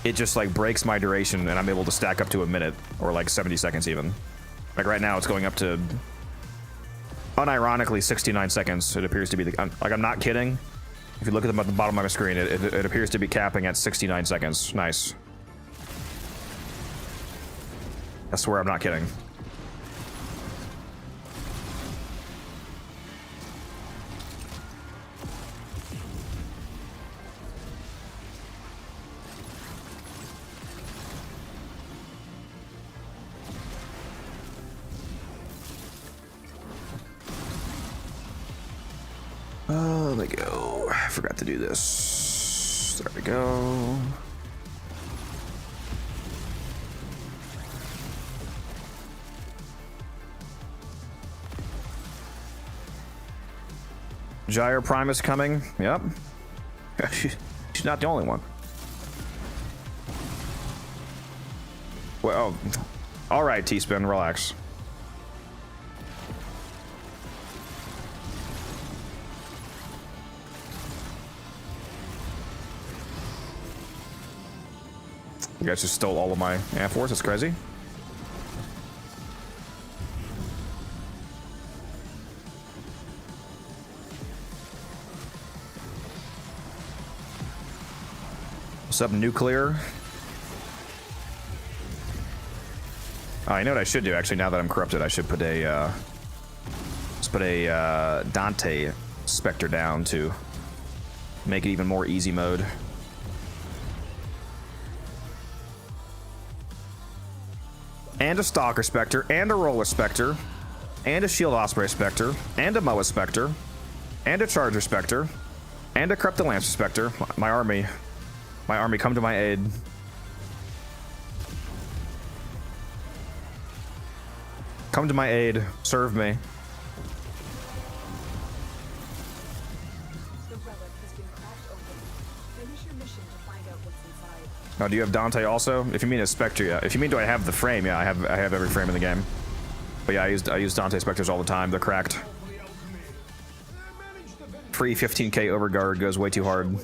it just like breaks my duration and I'm able to stack up to a minute or like 70 seconds even. Like right now it's going up to unironically 69 seconds. It appears to be the, I'm not kidding. If you look at them at the bottom of my screen, it appears to be capping at 69 seconds. Nice. I swear I'm not kidding. Let me go. I forgot to do this. There we go. Jair Prime is coming. Yep. She's not the only one. Well, all right, T-Spin, relax. You guys just stole all of my Amphors. That's crazy. What's up, Nuclear? Oh, you know what I should do, actually, now that I'm corrupted, I should put a, let's put a, Dante Spectre down to make it even more easy mode. And a Stalker Spectre, and a Roller Spectre, and a Shield Osprey Spectre, and a Moa Spectre, and a Charger Spectre, and a Corrupted Lancer Spectre. My army, come to my aid. Come to my aid, serve me. The relic has been cracked open. Finish your mission to find out what's inside. Oh, do you have Dante also? If you mean a Spectre, yeah. If you mean do I have the frame, yeah, I have every frame in the game. But yeah, I use Dante Spectres all the time. They're cracked. Free 15k overguard goes way too hard.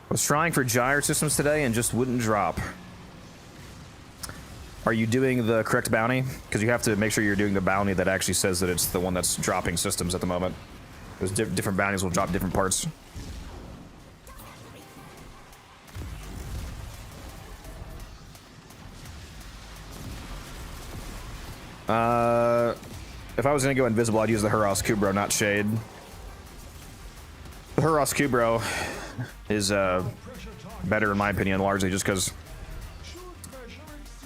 Was trying for Jair systems today and just wouldn't drop. Are you doing the correct bounty? Because you have to make sure you're doing the bounty that actually says that it's the one that's dropping systems at the moment. Because different bounties will drop different parts. If I was gonna go invisible, I'd use the Huros Kubro, not Shade. The Huros Kubro is better in my opinion, largely just because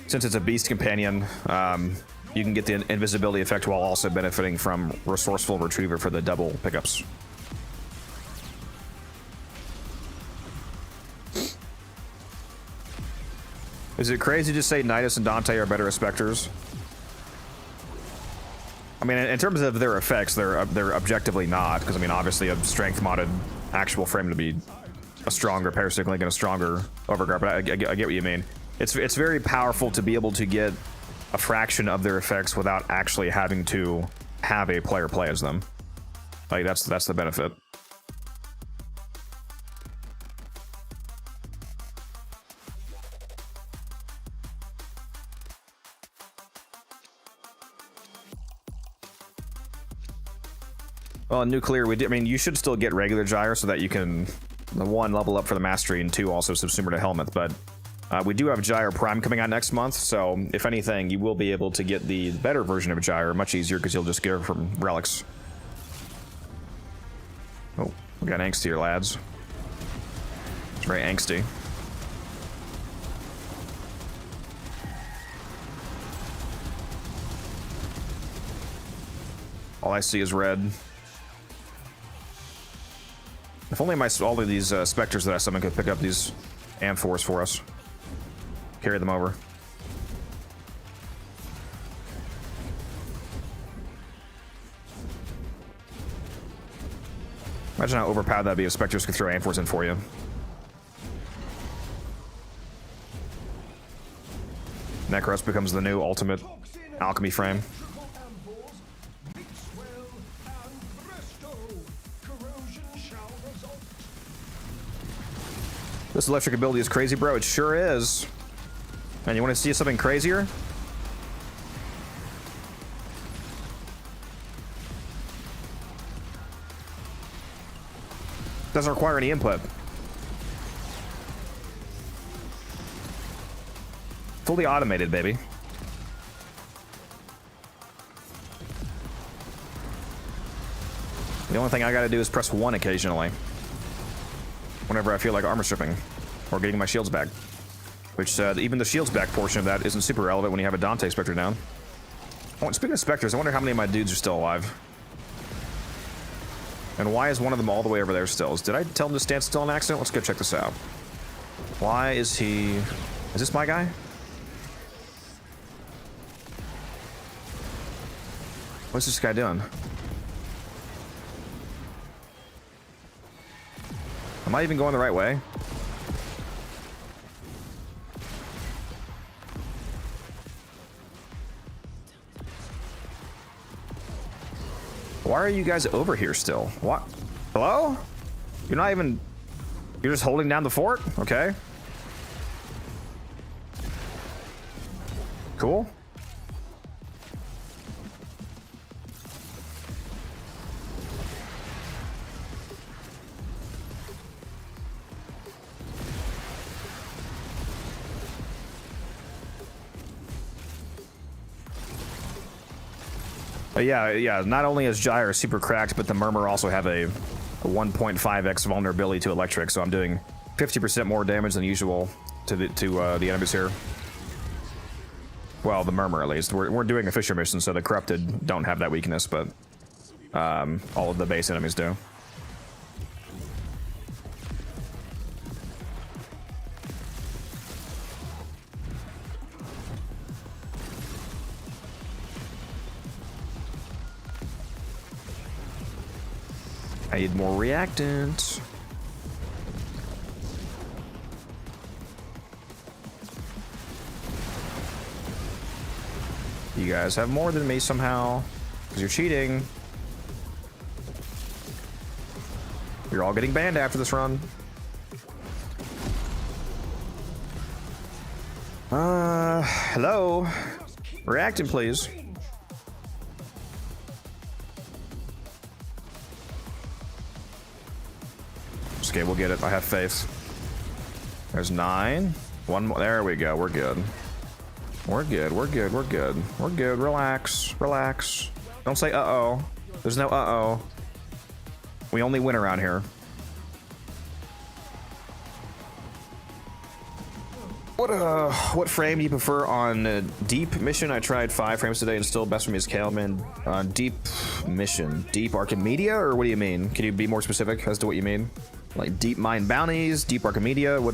since it's a beast companion, you can get the invisibility effect while also benefiting from Resourceful Retriever for the double pickups. Is it crazy to say Nidus and Dante are better as Spectres? I mean, in terms of their effects, they're objectively not, because I mean, obviously a strength modded actual frame to be a stronger parasitic link and a stronger overguard, but I get what you mean. It's very powerful to be able to get a fraction of their effects without actually having to have a player play as them. Like that's the benefit. Well, nuclear, I mean, you should still get regular gyre so that you can, one, level up for the mastery, and two, also subsumer to helmet. But we do have gyre prime coming out next month, so if anything, you will be able to get the better version of gyre much easier because you'll just get it from relics. Oh, we got angsty here, lads. It's very angsty. All I see is red. If only all of these specters that I summon could pick up these amphors for us. Carry them over. Imagine how overpowered that'd be if specters could throw amphors in for you. Necros becomes the new ultimate alchemy frame. This electric ability is crazy, bro. It sure is. And you want to see something crazier? Doesn't require any input. Fully automated, baby. The only thing I gotta do is press 1 occasionally. Whenever I feel like armor stripping or getting my shields back. Which, even the shields back portion of that isn't super relevant when you have a Dante Spectre down. Oh, speaking of Spectres, I wonder how many of my dudes are still alive. And why is one of them all the way over there still? Did I tell him to stand still on accident? Let's go check this out. Why is he... Is this my guy? What's this guy doing? Am I even going the right way? Why are you guys over here still? What? Hello? You're not even... You're just holding down the fort? Okay. Cool. Yeah, not only is Gyre super cracked, but the Murmur also have a 1.5x vulnerability to electric, so I'm doing 50% more damage than usual to the enemies here. Well, the Murmur at least. We're doing a Fisher mission, so the Corrupted don't have that weakness, but all of the base enemies do. I need more reactant. You guys have more than me somehow, because you're cheating. You're all getting banned after this run. Hello? Reactant, please. Okay, we'll get it. I have faith. There's 9. One more. There we go. We're good. We're good. We're good. We're good. We're good. Relax. Relax. Don't say uh-oh. There's no uh-oh. We only win around here. What frame do you prefer on Deep Mission? I tried 5 frames today and still best for me is Kaleman. Deep Mission. Deep Archimedia, or what do you mean? Can you be more specific as to what you mean? Like Deep Mine Bounties, Deep Archimedia, what?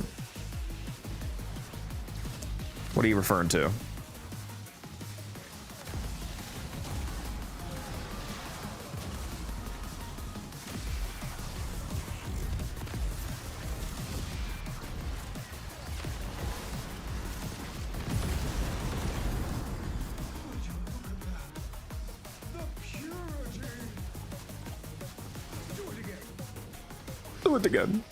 What are you referring to? Do it again.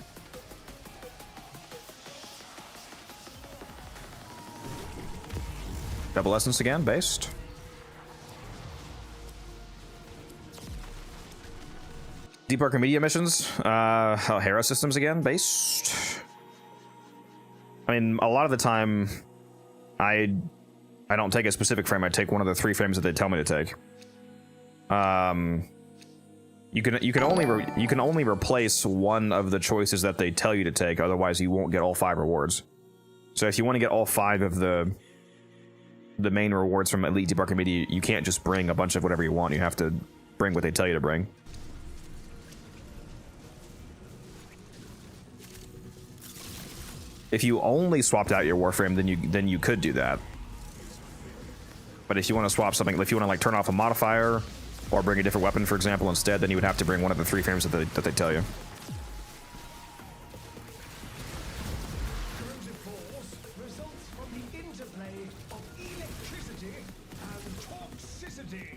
Double essence again, based. Deep Arc Media missions. Hera systems again, based. I mean, a lot of the time, I don't take a specific frame. I take one of the 3 frames that they tell me to take. You can only replace one of the choices that they tell you to take. Otherwise, you won't get all 5 rewards. So if you want to get all 5 of the main rewards from Elite Deep Arc Media, you can't just bring a bunch of whatever you want. You have to bring what they tell you to bring. If you only swapped out your Warframe, then you could do that. But if you want to swap something, if you want to like turn off a modifier or bring a different weapon, for example, instead, then you would have to bring one of the 3 frames that they tell you. Corrosive force results from the interplay of electricity and toxicity.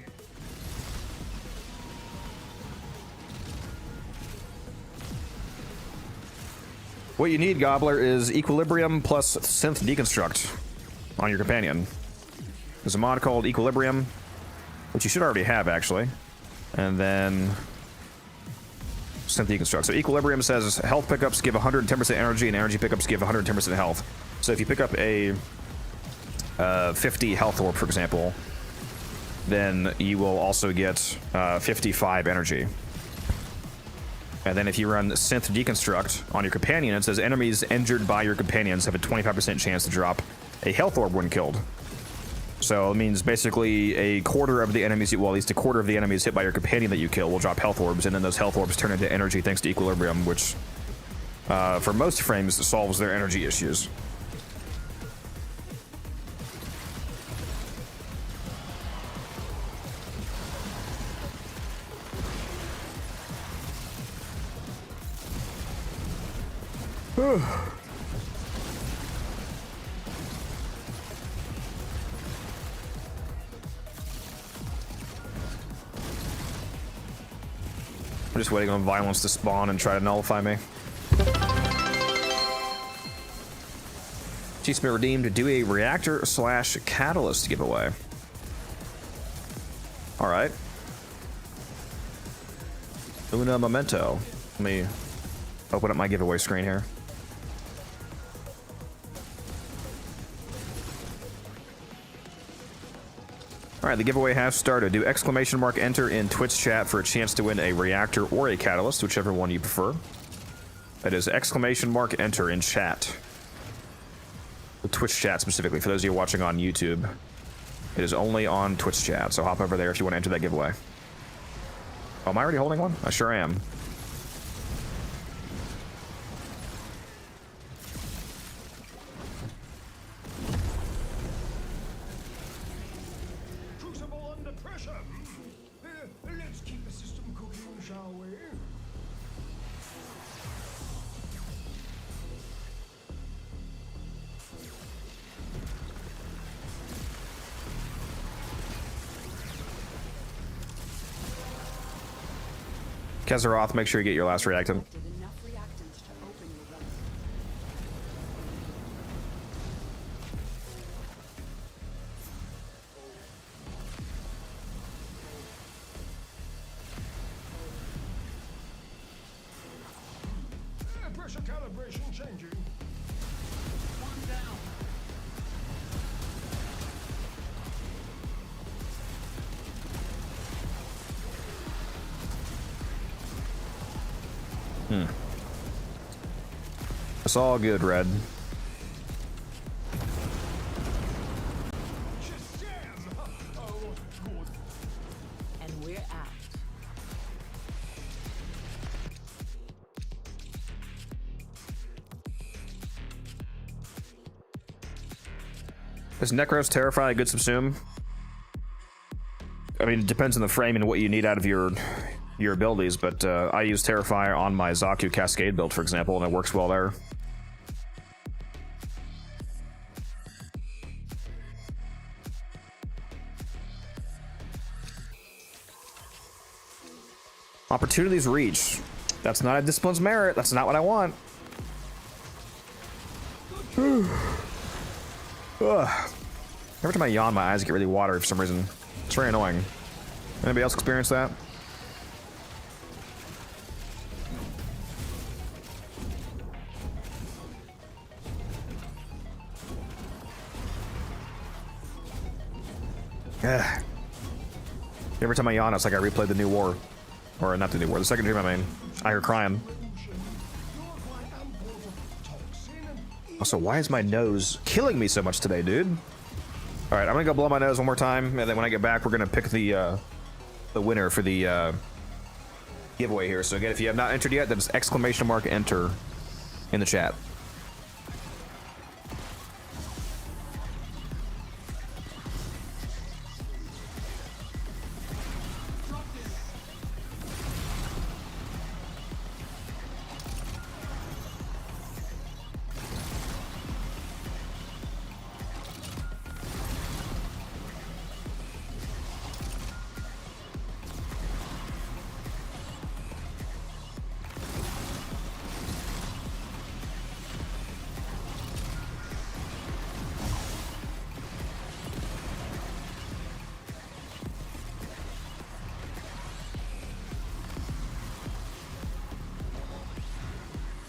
What you need, Gobbler, is Equilibrium plus Synth Deconstruct on your companion. There's a mod called Equilibrium, which you should already have, actually. And then Synth Deconstruct. So Equilibrium says health pickups give 110% energy, and energy pickups give 110% health. So if you pick up a 50 health orb, for example, then you will also get 55 energy. And then if you run Synth Deconstruct on your companion, it says enemies injured by your companions have a 25% chance to drop a health orb when killed. So it means basically a quarter of the enemies, well, at least a quarter of the enemies hit by your companion that you kill will drop health orbs, and then those health orbs turn into energy thanks to Equilibrium, which for most frames solves their energy issues. I'm just waiting on violence to spawn and try to nullify me. Chief's been redeemed to do a reactor/catalyst giveaway. Alright. Una memento. Let me open up my giveaway screen here. Alright, the giveaway has started. Do !enter in Twitch chat for a chance to win a reactor or a catalyst, whichever one you prefer. That is !enter in chat. The Twitch chat specifically, for those of you watching on YouTube. It is only on Twitch chat, so hop over there if you want to enter that giveaway. Oh, am I already holding one? I sure am. Let's keep the system cooking, shall we? Kezeroth, make sure you get your last reactant. Enough reactants to open your weapon. Pressure calibration changing. One down. It's all good, Red. And we're out. Is Necros Terrify a good subsume? I mean, it depends on the frame and what you need out of your abilities, but I use Terrify on my Zaku Cascade build, for example, and it works well there. Opportunities reach. That's not a discipline's merit. That's not what I want. Ugh. Every time I yawn, my eyes get really watery for some reason. It's very annoying. Anybody else experience that? Ugh. Every time I yawn, it's like I replayed the new war. Or not the new war, the second dream I mean. I hear crying. Also, why is my nose killing me so much today, dude? Alright, I'm gonna go blow my nose one more time, and then when I get back, we're gonna pick the winner for the giveaway here. So again, if you have not entered yet, that's !enter in the chat.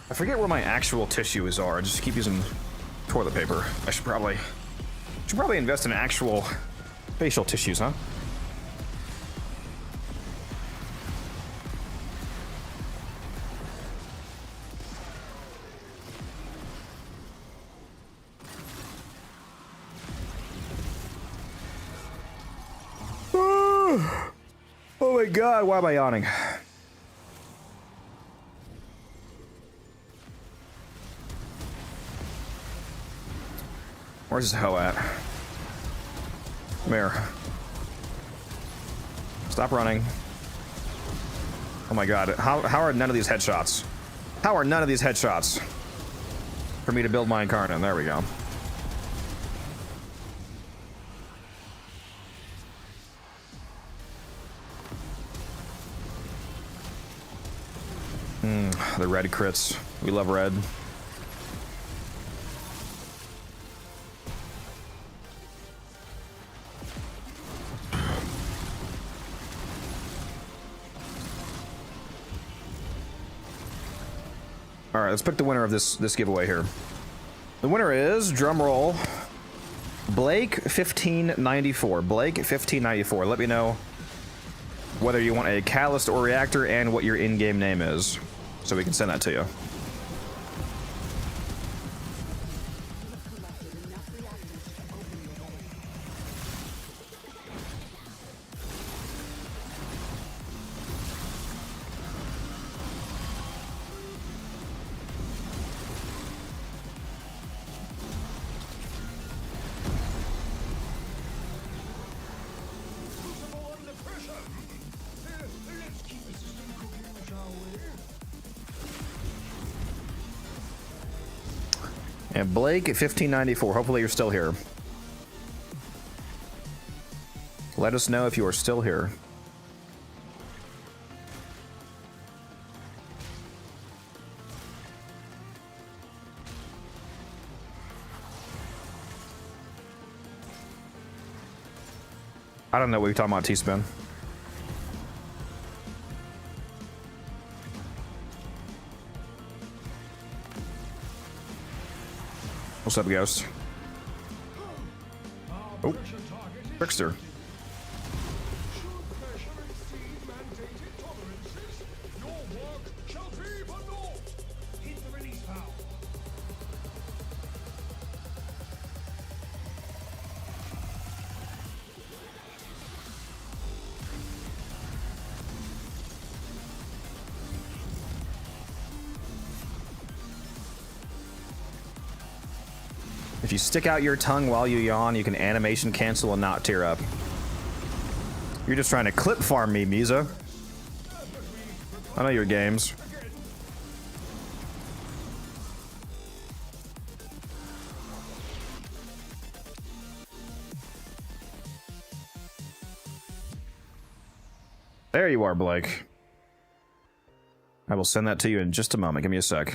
I forget where my actual tissues are. I just keep using toilet paper. I should probably invest in actual facial tissues, huh? Oh my god, why am I yawning? Where's this hoe at? Come here. Stop running. Oh my god, how are none of these headshots? How are none of these headshots? For me to build my Incarnate, there we go. The red crits. We love red. All right, let's pick the winner of this giveaway here. The winner is, drum roll, Blake 1594. Blake 1594. Let me know whether you want a Catalyst or Reactor and what your in-game name is, so we can send that to you. And Blake 1594, hopefully you're still here. Let us know if you are still here. I don't know what you're talking about, T-Spin. What's up, Ghost? Oh, Trickster. If you stick out your tongue while you yawn, you can animation cancel and not tear up. You're just trying to clip farm me, Misa. I know your games. There you are, Blake. I will send that to you in just a moment. Give me a sec.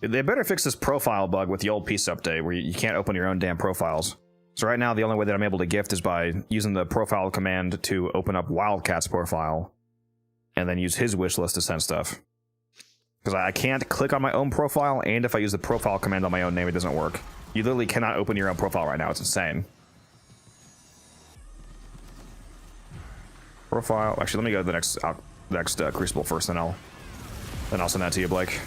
They better fix this profile bug with the old piece update where you can't open your own damn profiles. So right now, the only way that I'm able to gift is by using the profile command to open up Wildcat's profile and then use his wish list to send stuff. Because I can't click on my own profile, and if I use the profile command on my own name, it doesn't work. You literally cannot open your own profile right now. It's insane. Profile. Actually, let me go to the next Crucible first, then I'll send that to you, Blake.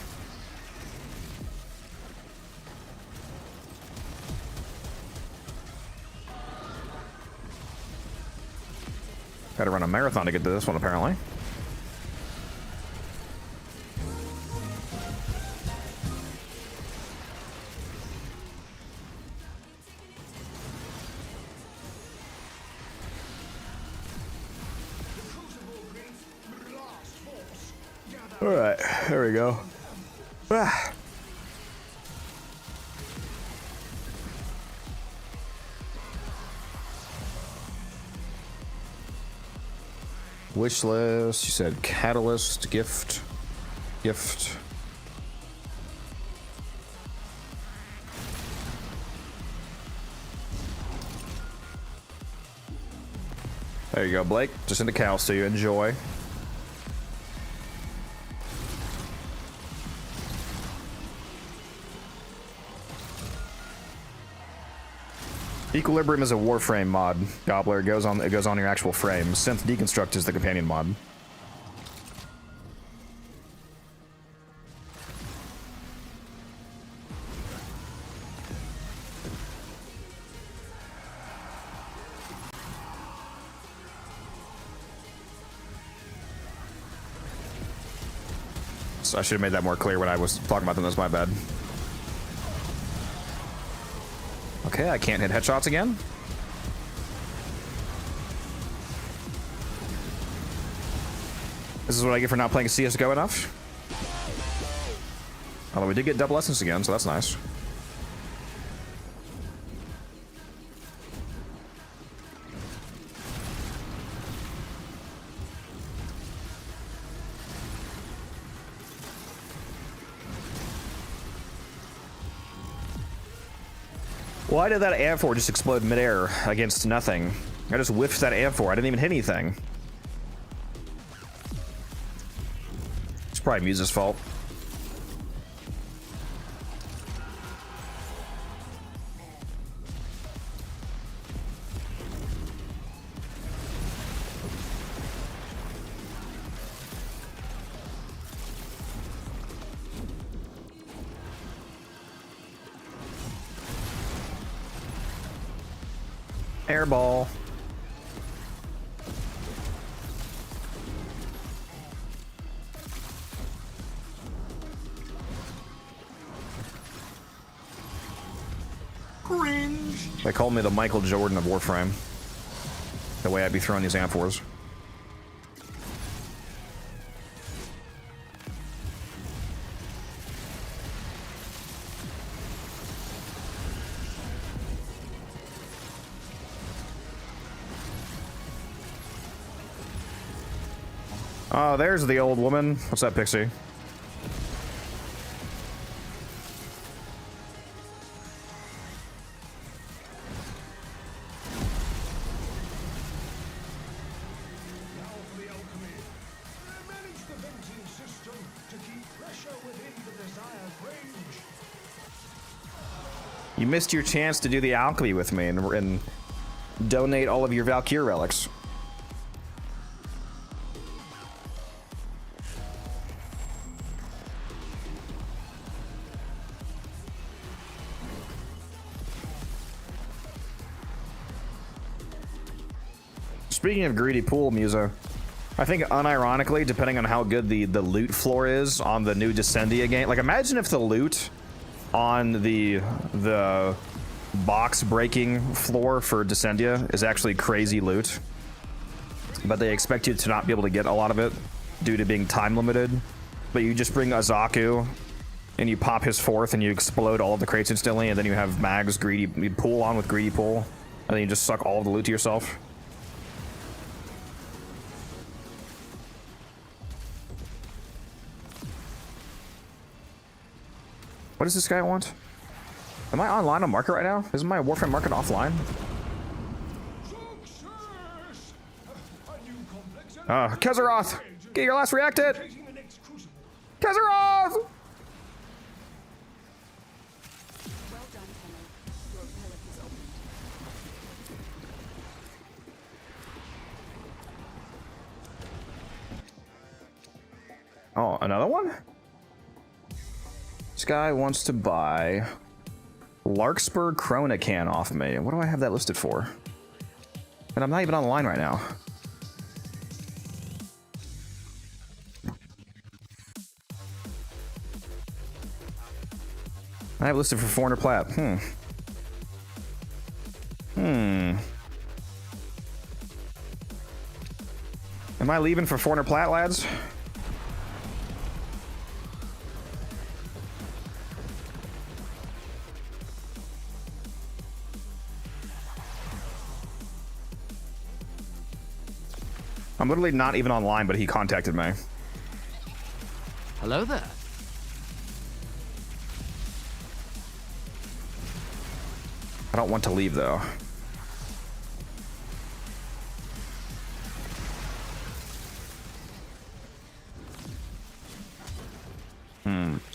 Got to run a marathon to get to this one, apparently. All right, there we go. Ah. Wish list, you said catalyst, gift. There you go, Blake. Just in the cows to you. Enjoy. Equilibrium is a Warframe mod, Gobbler. It goes on your actual frame. Synth Deconstruct is the companion mod. So I should have made that more clear when I was talking about them. That's my bad. Okay, I can't hit headshots again. This is what I get for not playing CSGO enough. Although we did get double essence again, so that's nice. Why did that Amphor just explode midair against nothing? I just whiffed that Amphor. I didn't even hit anything. It's probably Muse's fault. Airball. Cringe. They called me the Michael Jordan of Warframe. The way I'd be throwing these Amphors. Oh, there's the old woman. What's up, Pixie? You missed your chance to do the alchemy with me and donate all of your Valkyrie relics. Speaking of greedy pool, Musa, I think unironically, depending on how good the loot floor is on the new Descendia game, like imagine if the loot on the box breaking floor for Descendia is actually crazy loot, but they expect you to not be able to get a lot of it due to being time limited. But you just bring Azaku and you pop his fourth and you explode all of the crates instantly, and then you have Mag's greedy, you pull on with greedy pull, and then you just suck all of the loot to yourself. What does this guy want? Am I online on market right now? Isn't my Warframe market offline? Kezeroth! Get your last reacted! Kezeroth! Well done, Tenno. Your pellet is opened. Oh, another one? This guy wants to buy Larkspur Chronican off me. What do I have that listed for? And I'm not even on the line right now. I have it listed for 400 plat. Am I leaving for 400 plat, lads? I'm literally not even online, but he contacted me. Hello there. I don't want to leave, though.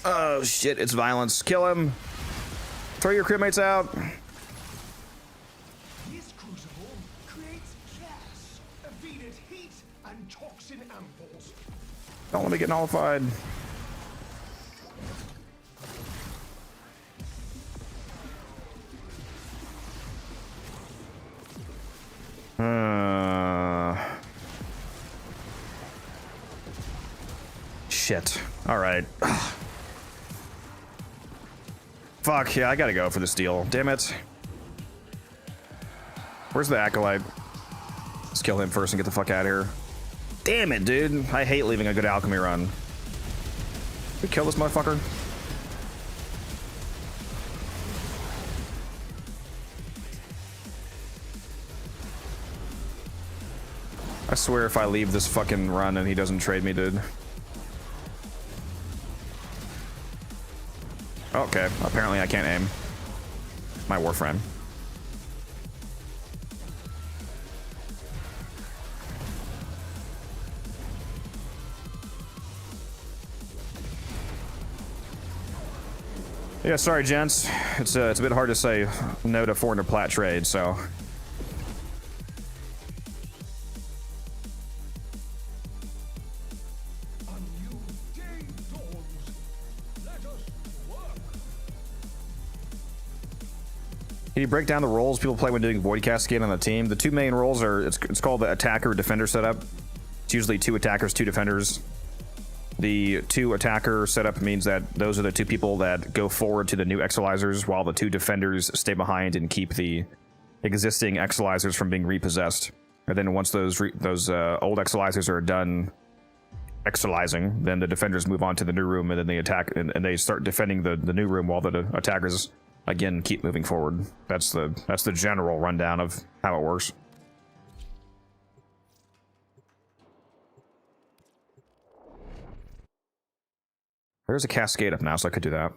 Oh, shit, it's violence. Kill him. Throw your crewmates out. This crucible creates gas, evaded heat, and toxin ampoules. Don't let me get nullified. Shit. Alright. Fuck, yeah, I gotta go for this deal. Damn it. Where's the Acolyte? Let's kill him first and get the fuck out of here. Damn it, dude. I hate leaving a good alchemy run. Can we kill this motherfucker? I swear if I leave this fucking run and he doesn't trade me, dude. Okay, apparently I can't aim. My Warframe. Yeah, sorry, gents. It's a bit hard to say no to 400 plat trade, so. A new day dawns. Let us work. Can you break down the roles people play when doing Void Cascade on the team? The two main roles are, it's called the attacker-defender setup. It's usually 2 attackers, 2 defenders. The 2 attacker setup means that those are the 2 people that go forward to the new exilizers, while the 2 defenders stay behind and keep the existing exilizers from being repossessed. And then once those old exilizers are done exilizing, then the defenders move on to the new room, and then they attack and they start defending the new room while the attackers again keep moving forward. That's the general rundown of how it works. There's a cascade up now, so I could do that.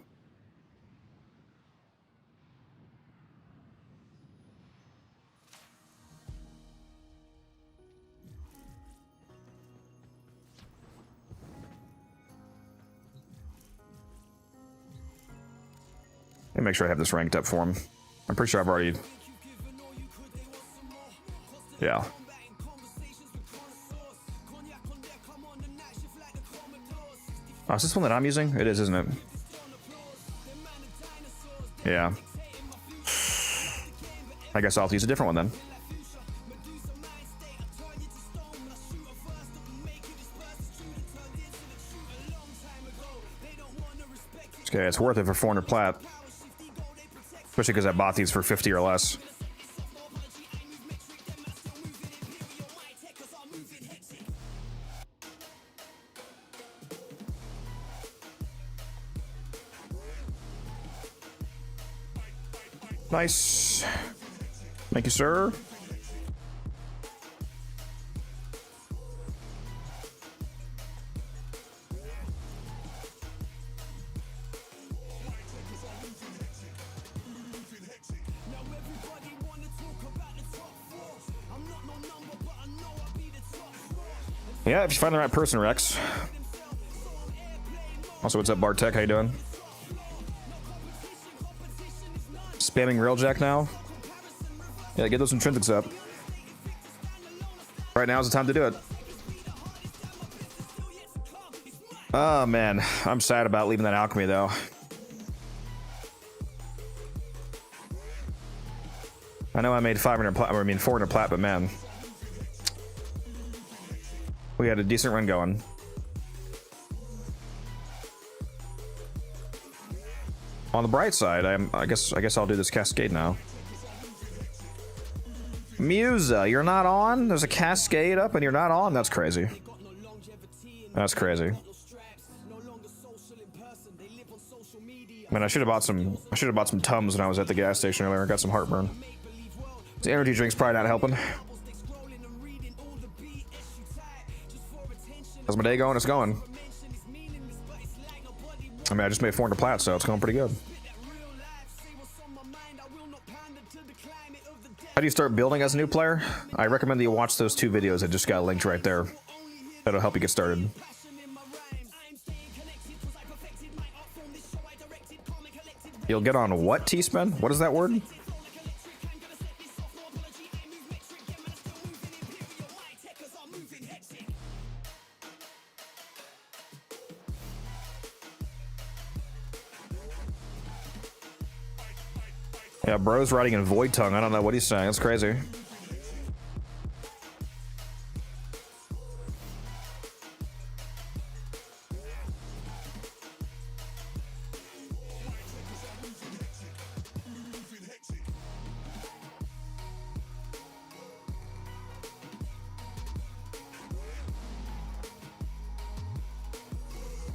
Let me make sure I have this ranked up for him. I'm pretty sure I've already... Yeah. Oh, is this one that I'm using? It is, isn't it? Yeah. I guess I'll have to use a different one then. Okay, it's worth it for 400 plat. Especially because I bought these for 50 or less. Nice. Thank you, sir. Yeah, if you find the right person, Rex. Also, what's up, Bartek? How you doing? Spamming Railjack now? Yeah, get those intrinsics up. Right now is the time to do it. Oh, man. I'm sad about leaving that alchemy, though. I know I made 500 plat, I mean 400 plat, but man. We had a decent run going. On the bright side, I guess I'll do this cascade now. Musa, you're not on? There's a cascade up and you're not on? That's crazy. That's crazy. Man, I should have bought some Tums when I was at the gas station earlier. I got some heartburn. The energy drink's probably not helping. How's my day going? It's going. I mean, I just made 400 plat, so it's going pretty good. How do you start building as a new player? I recommend that you watch those 2 videos that just got linked right there. That'll help you get started. You'll get on what, T-Spin? What is that word? Yeah, bro's writing in void tongue. I don't know what he's saying. That's crazy.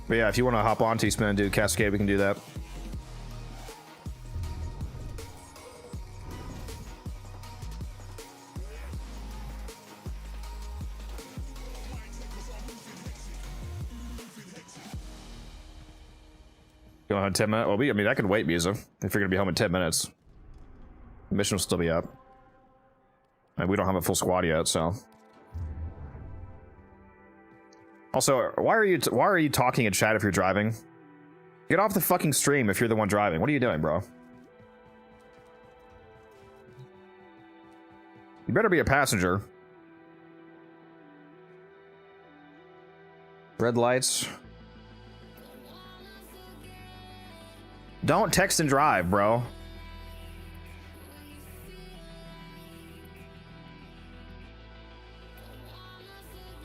But yeah, if you want to hop on T-Spin and do Cascade, we can do that. Going on 10 minutes? Well, I mean, I can wait, Musa. If you're gonna be home in 10 minutes, the mission will still be up. And we don't have a full squad yet, so. Also, why are you talking in chat if you're driving? Get off the fucking stream if you're the one driving. What are you doing, bro? You better be a passenger. Red lights. Don't text and drive, bro.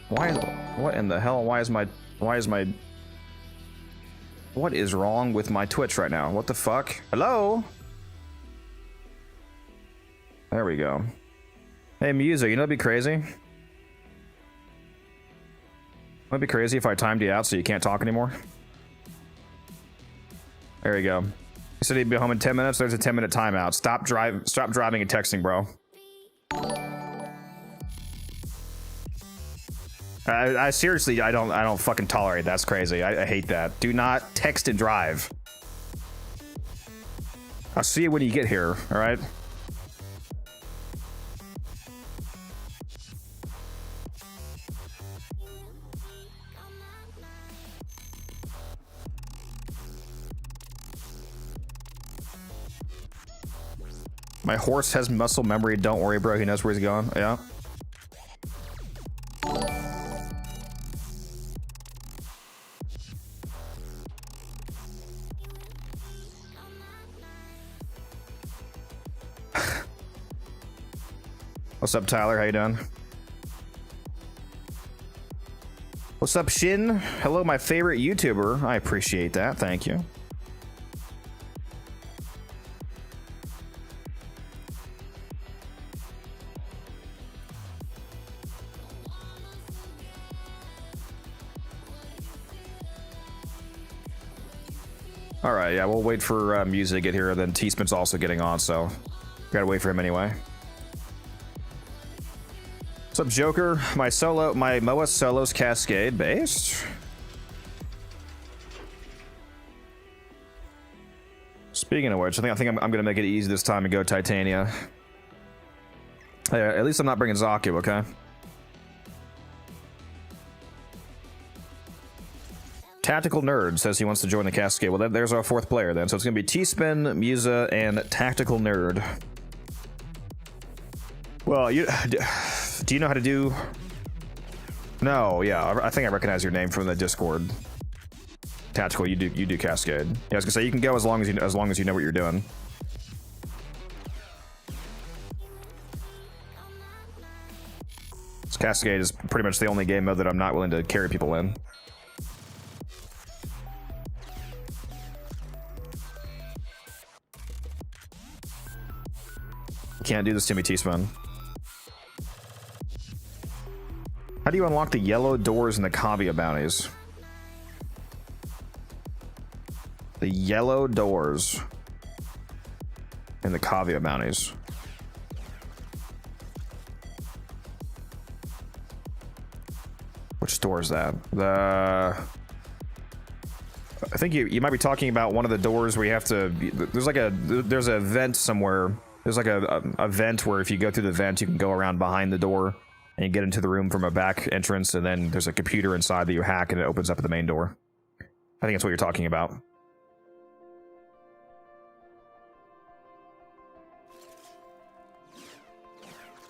What in the hell? What is wrong with my Twitch right now? What the fuck? Hello? There we go. Hey, Musa, you know it'd be crazy? It'd be crazy if I timed you out so you can't talk anymore. There you go. You said he'd be home in 10 minutes. There's a 10-minute timeout. Stop driving and texting, bro. I seriously, I don't fucking tolerate that. That's crazy. I hate that. Do not text and drive. I'll see you when you get here, all right? My horse has muscle memory. Don't worry, bro. He knows where he's going. Yeah. What's up, Tyler? How you doing? What's up, Shin? Hello, my favorite YouTuber. I appreciate that. Thank you. All right, yeah, we'll wait for Musa to get here. Then T-Spin's also getting on, so gotta wait for him anyway. What's up, Joker? My MOA solo's Cascade based. Speaking of which, I think I'm gonna make it easy this time and go Titania. At least I'm not bringing Zaku, okay? Tactical Nerd says he wants to join the Cascade. Well, there's our fourth player then. So it's gonna be T-Spin, Musa, and Tactical Nerd. Well, do you know how to do? No, yeah, I think I recognize your name from the Discord. Tactical, you do Cascade. Yeah, I was gonna say you can go as long as you know what you're doing. This Cascade is pretty much the only game mode that I'm not willing to carry people in. You can't do this to me, T-Spin. How do you unlock the yellow doors and the Kavia bounties? The yellow doors and the Kavia bounties. Which door is that? I think you might be talking about one of the doors where you have to. There's a vent somewhere. There's like a vent where if you go through the vent, you can go around behind the door and you get into the room from a back entrance, and then there's a computer inside that you hack and it opens up at the main door. I think that's what you're talking about.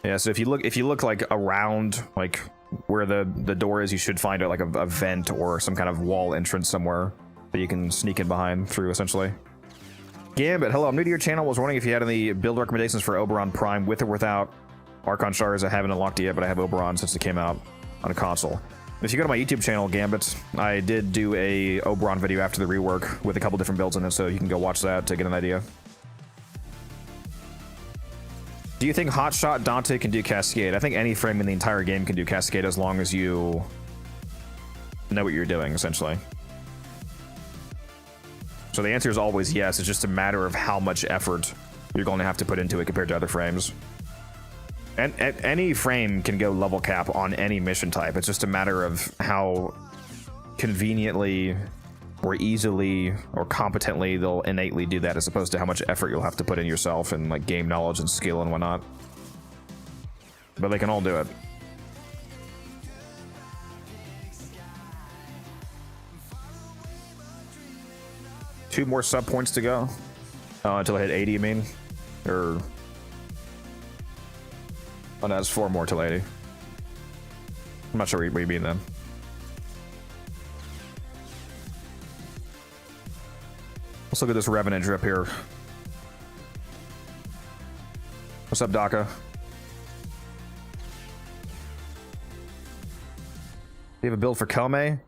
Yeah, so if you look like around like where the door is, you should find like a vent or some kind of wall entrance somewhere that you can sneak in behind through, essentially. Gambit, hello, I'm new to your channel. Was wondering if you had any build recommendations for Oberon Prime with or without Archon Shards. I haven't unlocked it yet, but I have Oberon since it came out on a console. If you go to my YouTube channel, Gambit, I did do a Oberon video after the rework with a couple different builds in it, so you can go watch that to get an idea. Do you think Hotshot Dante can do Cascade? I think any frame in the entire game can do Cascade as long as you know what you're doing, essentially. So the answer is always yes. It's just a matter of how much effort you're going to have to put into it compared to other frames. And any frame can go level cap on any mission type. It's just a matter of how conveniently or easily or competently they'll innately do that, as opposed to how much effort you'll have to put in yourself and like game knowledge and skill and whatnot. But they can all do it. Two more sub points to go. Until I hit 80, you mean? Or... oh, no, it's 4 more till 80. I'm not sure what you mean then. Let's look at this Revenant drip here. What's up, Daka? You have a build for Kome?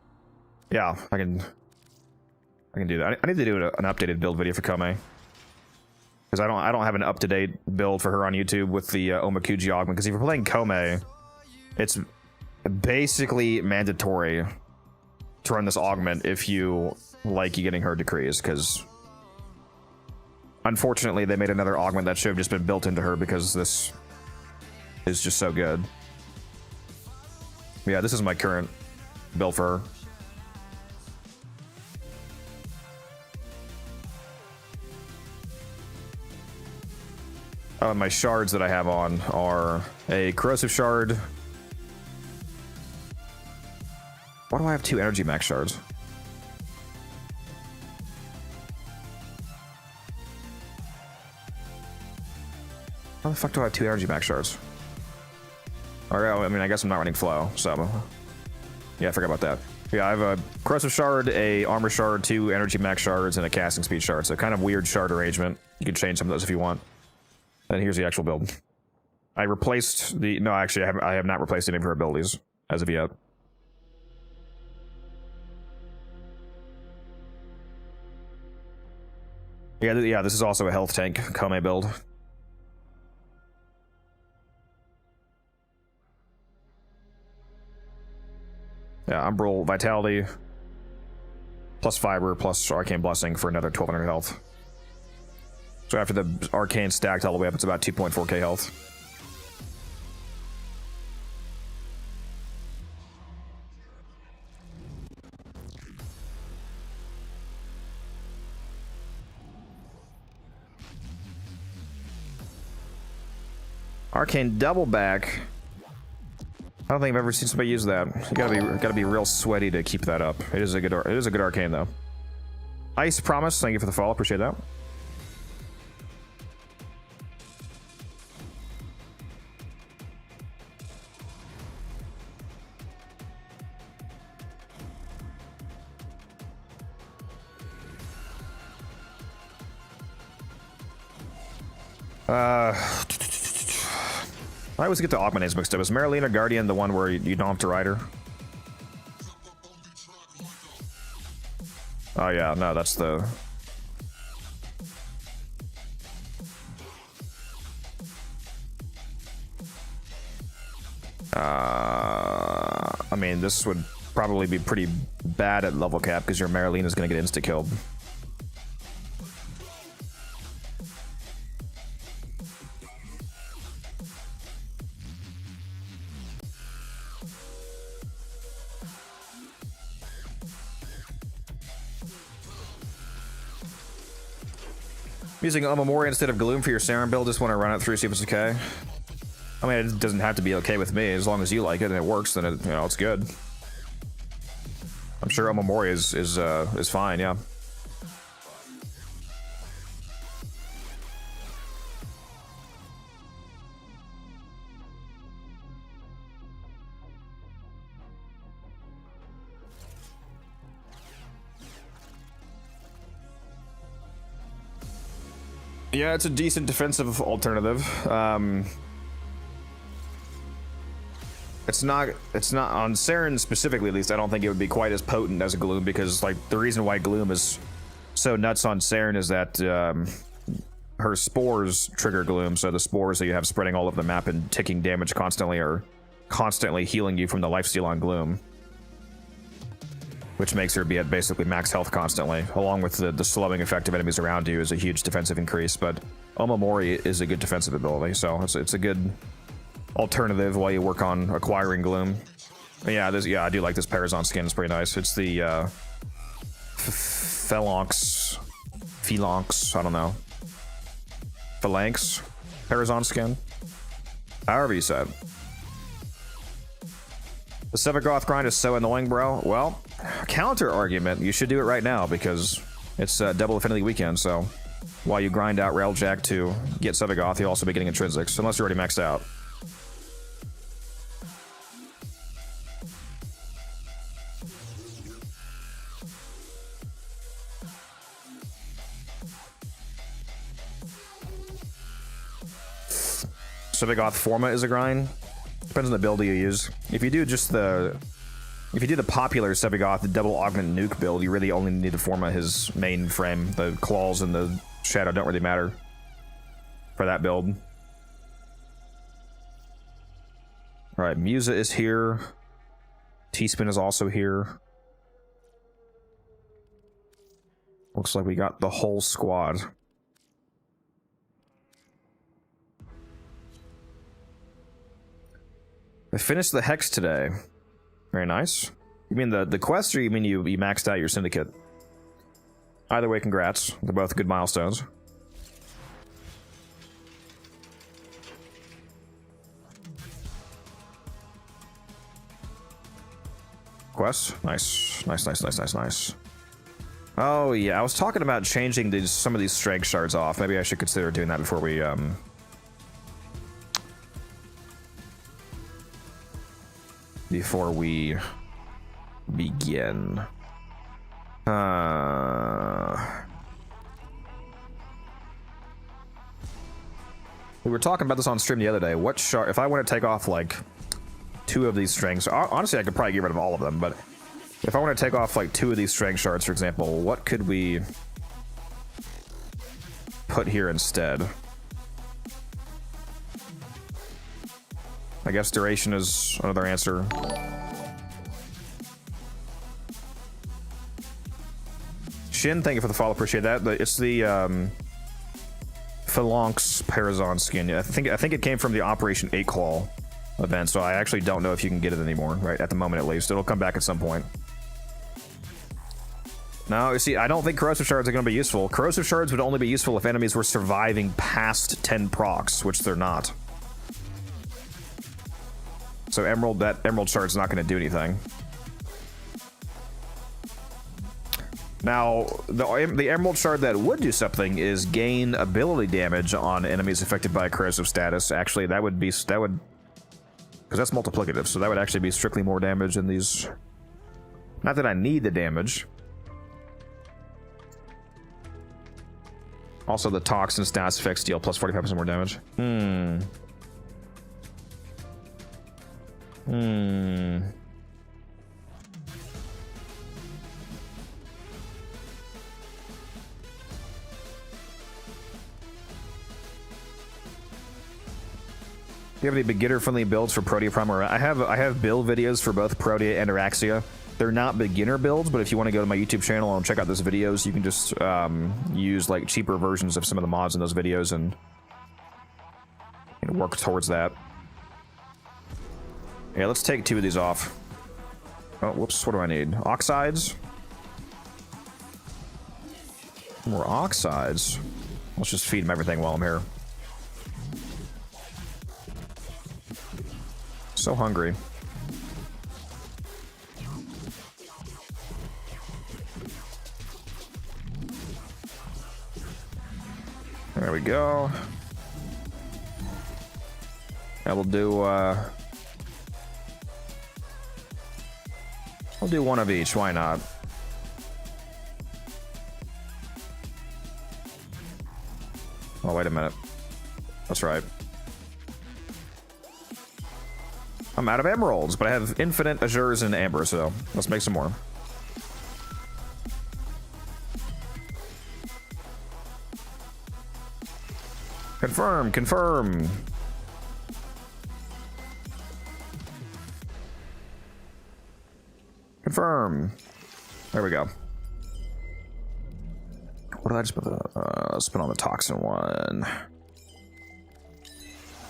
Yeah, I can do that. I need to do an updated build video for Kome, because I don't have an up-to-date build for her on YouTube with the Omakuji augment. Because if you're playing Kome, it's basically mandatory to run this augment if you like getting her decrees. Because unfortunately, they made another augment that should have just been built into her because this is just so good. Yeah, this is my current build for her. My shards that I have on are a corrosive shard. Why do I have 2 energy max shards? How the fuck do I have 2 energy max shards? Alright, I mean, I guess I'm not running flow, so yeah, I forgot about that. Yeah, I have a corrosive shard, a armor shard, 2 energy max shards, and a casting speed shard. So kind of weird shard arrangement. You can change some of those if you want. And here's the actual build. I replaced the... no, actually, I have not replaced any of her abilities as of yet. Yeah, this is also a health tank Kome build. Yeah, Umbral Vitality plus fiber plus arcane blessing for another 1200 health. So after the arcane stacked all the way up, it's about 2.4k health. Arcane double back. I don't think I've ever seen somebody use that. You gotta be real sweaty to keep that up. It is a good arcane though. Ice Promise, thank you for the follow, appreciate that. I always get the Augmentates mixed up. Is Marilena Guardian the one where you don't have to ride her? Oh yeah, no, that's the... I mean, this would probably be pretty bad at level cap because your Marilena's gonna get insta-killed. Using Omamori instead of Gloom for your Serum build, just want to run it through, see if it's okay. I mean, it doesn't have to be okay with me. As long as you like it and it works, then it, you know, it's good. I'm sure Omamori is fine, yeah. Yeah, it's a decent defensive alternative. It's not on Saren specifically, at least. I don't think it would be quite as potent as a Gloom, because like the reason why Gloom is so nuts on Saren is that her spores trigger Gloom. So the spores that you have spreading all over the map and ticking damage constantly are constantly healing you from the lifesteal on Gloom, which makes her be at basically max health constantly, along with the slowing effect of enemies around you is a huge defensive increase. But Omamori is a good defensive ability, so it's a good alternative while you work on acquiring Gloom. Yeah, I do like this Parazon skin. It's pretty nice. It's the Phalanx, I don't know, Phalanx Parazon skin, however you said. The Sevagoth grind is so annoying, bro. Well, counter argument, you should do it right now because it's double affinity weekend. So while you grind out Railjack to get Sevagoth, you'll also be getting intrinsics, unless you're already maxed out. Sevagoth Forma is a grind. Depends on the build you use. If you do the popular Sevagoth, the double augment nuke build, you really only need to Forma his main frame. The claws and the shadow don't really matter for that build. Alright, Musa is here. T-Spin is also here. Looks like we got the whole squad. I finished the Hex today. Very nice. You mean the quest, or you mean you maxed out your syndicate? Either way, congrats. They're both good milestones. Quest? Nice. Nice. Oh yeah, I was talking about changing some of these strength shards off. Maybe I should consider doing that before we begin. We were talking about this on stream the other day. What shard, if I want to take off like 2 of these strings, honestly I could probably get rid of all of them, but if I want to take off like 2 of these strength shards, for example, what could we put here instead? I guess duration is another answer. Shin, thank you for the follow. Appreciate that. It's the Phalanx Parazon skin. I think it came from the Operation 8 Claw event, so I actually don't know if you can get it anymore, right? At the moment, at least. It'll come back at some point. No, you see, I don't think Corrosive Shards are going to be useful. Corrosive Shards would only be useful if enemies were surviving past 10 procs, which they're not. So that Emerald Shard's not going to do anything. Now, the Emerald Shard that would do something is gain ability damage on enemies affected by corrosive status. Actually, that would because that's multiplicative, so that would actually be strictly more damage than these. Not that I need the damage. Also, the Toxin status effects deal plus 45% more damage. Do you have any beginner-friendly builds for Protea Prime? I have build videos for both Protea and Araxia. They're not beginner builds, but if you want to go to my YouTube channel and check out those videos, you can just use like cheaper versions of some of the mods in those videos and work towards that. Yeah, let's take 2 of these off. Oh, whoops, what do I need? Oxides? More oxides? Let's just feed them everything while I'm here. So hungry. There we go. I will do I'll do 1 of each, why not? Oh, wait a minute. That's right. I'm out of emeralds, but I have infinite azures and amber, so let's make some more. Confirm, confirm. Confirm. There we go. What did I just spin on the toxin one?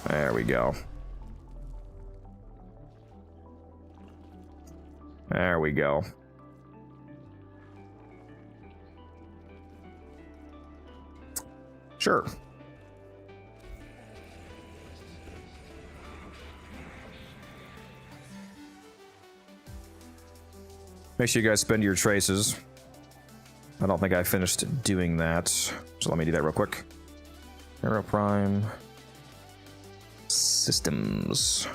There we go. There we go. Sure. Make sure you guys spend your traces. I don't think I finished doing that, so let me do that real quick. Arrow Prime. Systems.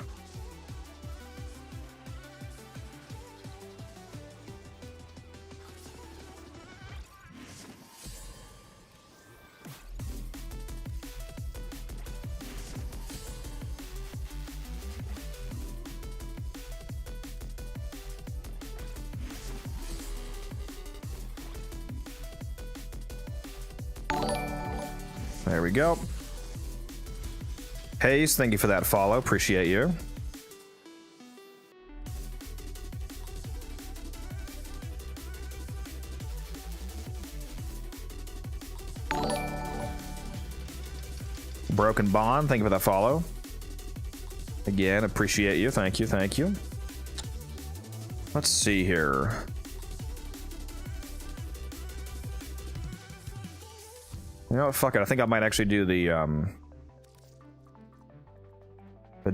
There we go. Hayes, thank you for that follow. Appreciate you. Broken Bond, thank you for that follow. Again, appreciate you. Thank you, thank you. Let's see here. You know what, fuck it. I think I might actually do the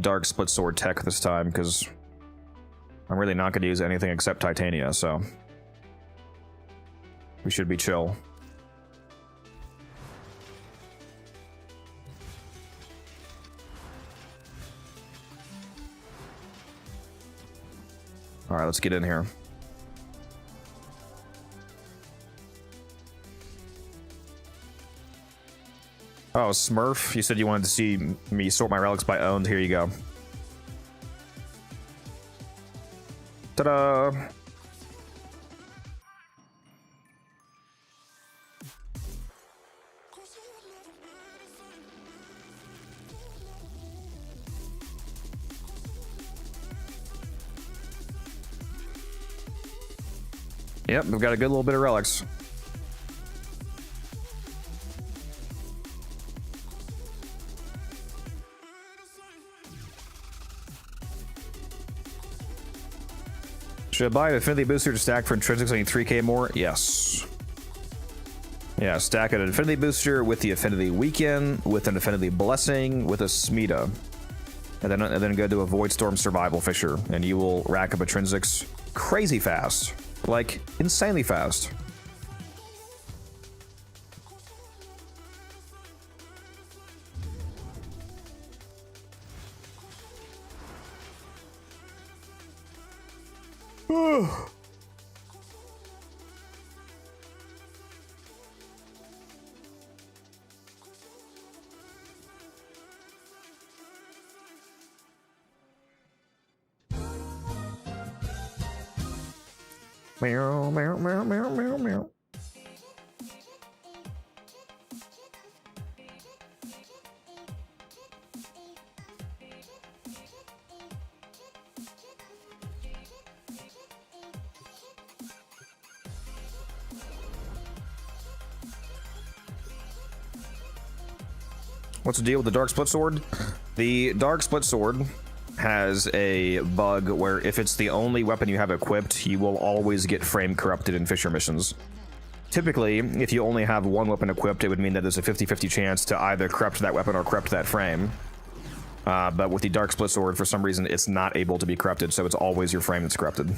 dark split sword tech this time, because I'm really not going to use anything except Titania, so we should be chill. Alright, let's get in here. Oh, Smurf, you said you wanted to see me sort my relics by owned. Here you go. Ta-da! Yep, we've got a good little bit of relics. Should I buy an affinity booster to stack for intrinsics? I need 3k more? Yes. Yeah, stack an affinity booster with the affinity weaken, with an affinity blessing, with a Smita. And then go to a Void Storm Survival Fisher, and you will rack up intrinsics crazy fast. Like, insanely fast. Meow, meow, meow, meow, meow, meow. What's the deal with the Dark Split Sword? The Dark Split Sword has a bug where if it's the only weapon you have equipped, you will always get frame corrupted in Fisher missions. Typically, if you only have one weapon equipped, it would mean that there's a 50-50 chance to either corrupt that weapon or corrupt that frame. But with the Dark Split Sword, for some reason, it's not able to be corrupted, so it's always your frame that's corrupted.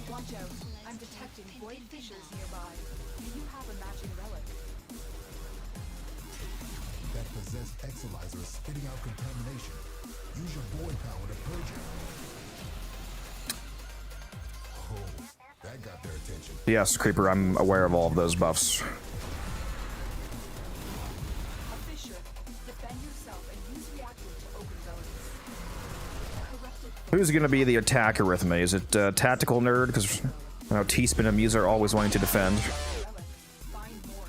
Watch out. I'm detecting void fissures nearby. Do you have a matching relic? That possessed Exilizer is spitting out contamination. Use your void power to purge it. Oh, that got their attention. Yes, Creeper, I'm aware of all of those buffs. A fissure. Defend yourself and use reactive to open those. Corrupted. Who's going to be the attacker with me? Is it Tactical Nerd? Because you know, T-Spin and Muse are always wanting to defend. Find more.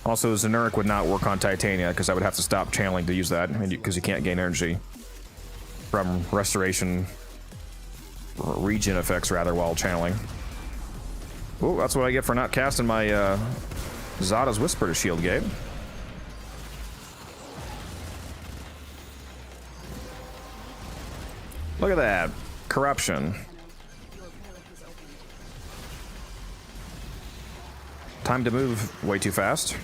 Also, Xenuric would not work on Titania because I would have to stop channeling to use that because you can't gain energy from restoration regen effects rather while channeling. Oh, that's what I get for not casting my Zada's Whisper to shield gate. Look at that. Corruption. Time to move way too fast.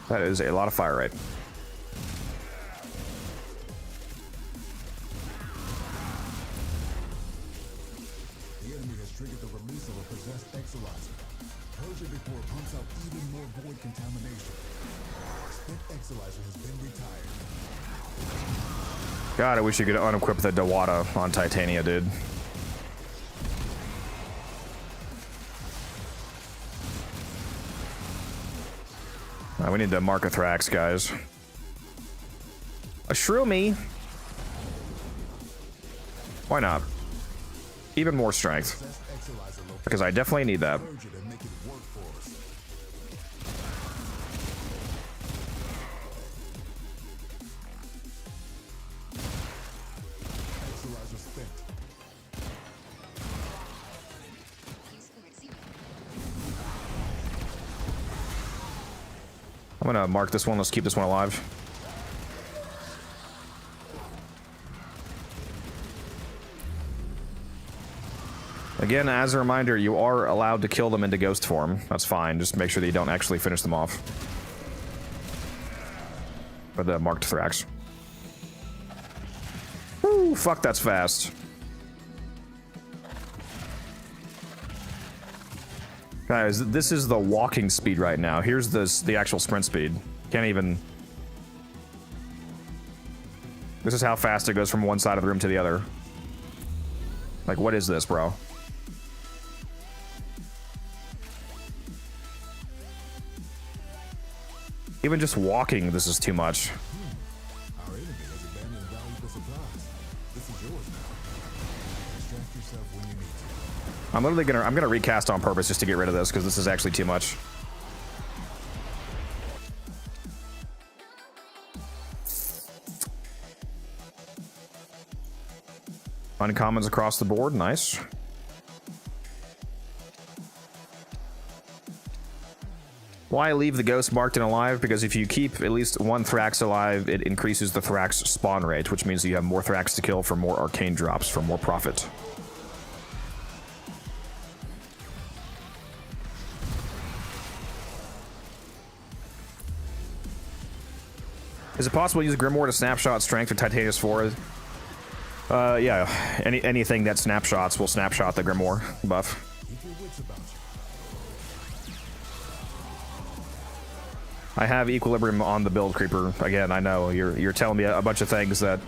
That is a lot of fire rate. The enemy has triggered the release of a possessed Exilizer. Purge it before it pumps out even more void contamination. Spit Exilizer has been retired. God, I wish you could unequip the Dewata on Titania, dude. We need to mark a Thrax, guys. A Shroomy. Why not? Even more strength. Because I definitely need that. Purge it and make it work for us. Exilizer spent. I'm gonna mark this one. Let's keep this one alive. Again, as a reminder, you are allowed to kill them into ghost form. That's fine. Just make sure that you don't actually finish them off. For the marked Thrax. Woo, fuck, that's fast. Guys, this is the walking speed right now. Here's the actual sprint speed. Can't even... This is how fast it goes from one side of the room to the other. Like, what is this, bro? Even just walking, this is too much. Our enemy has abandoned valuable supplies. This is yours now. Distract yourself when you need I'm gonna recast on purpose just to get rid of this because this is actually too much. Uncommons across the board, nice. Why leave the ghost marked and alive? Because if you keep at least one Thrax alive, it increases the Thrax spawn rate, which means you have more Thrax to kill for more arcane drops, for more profit. Is it possible to use Grimoire to snapshot strength or Titanius 4? Yeah, anything that snapshots will snapshot the Grimoire buff. I have Equilibrium on the build creeper. Again, I know you're telling me a bunch of things that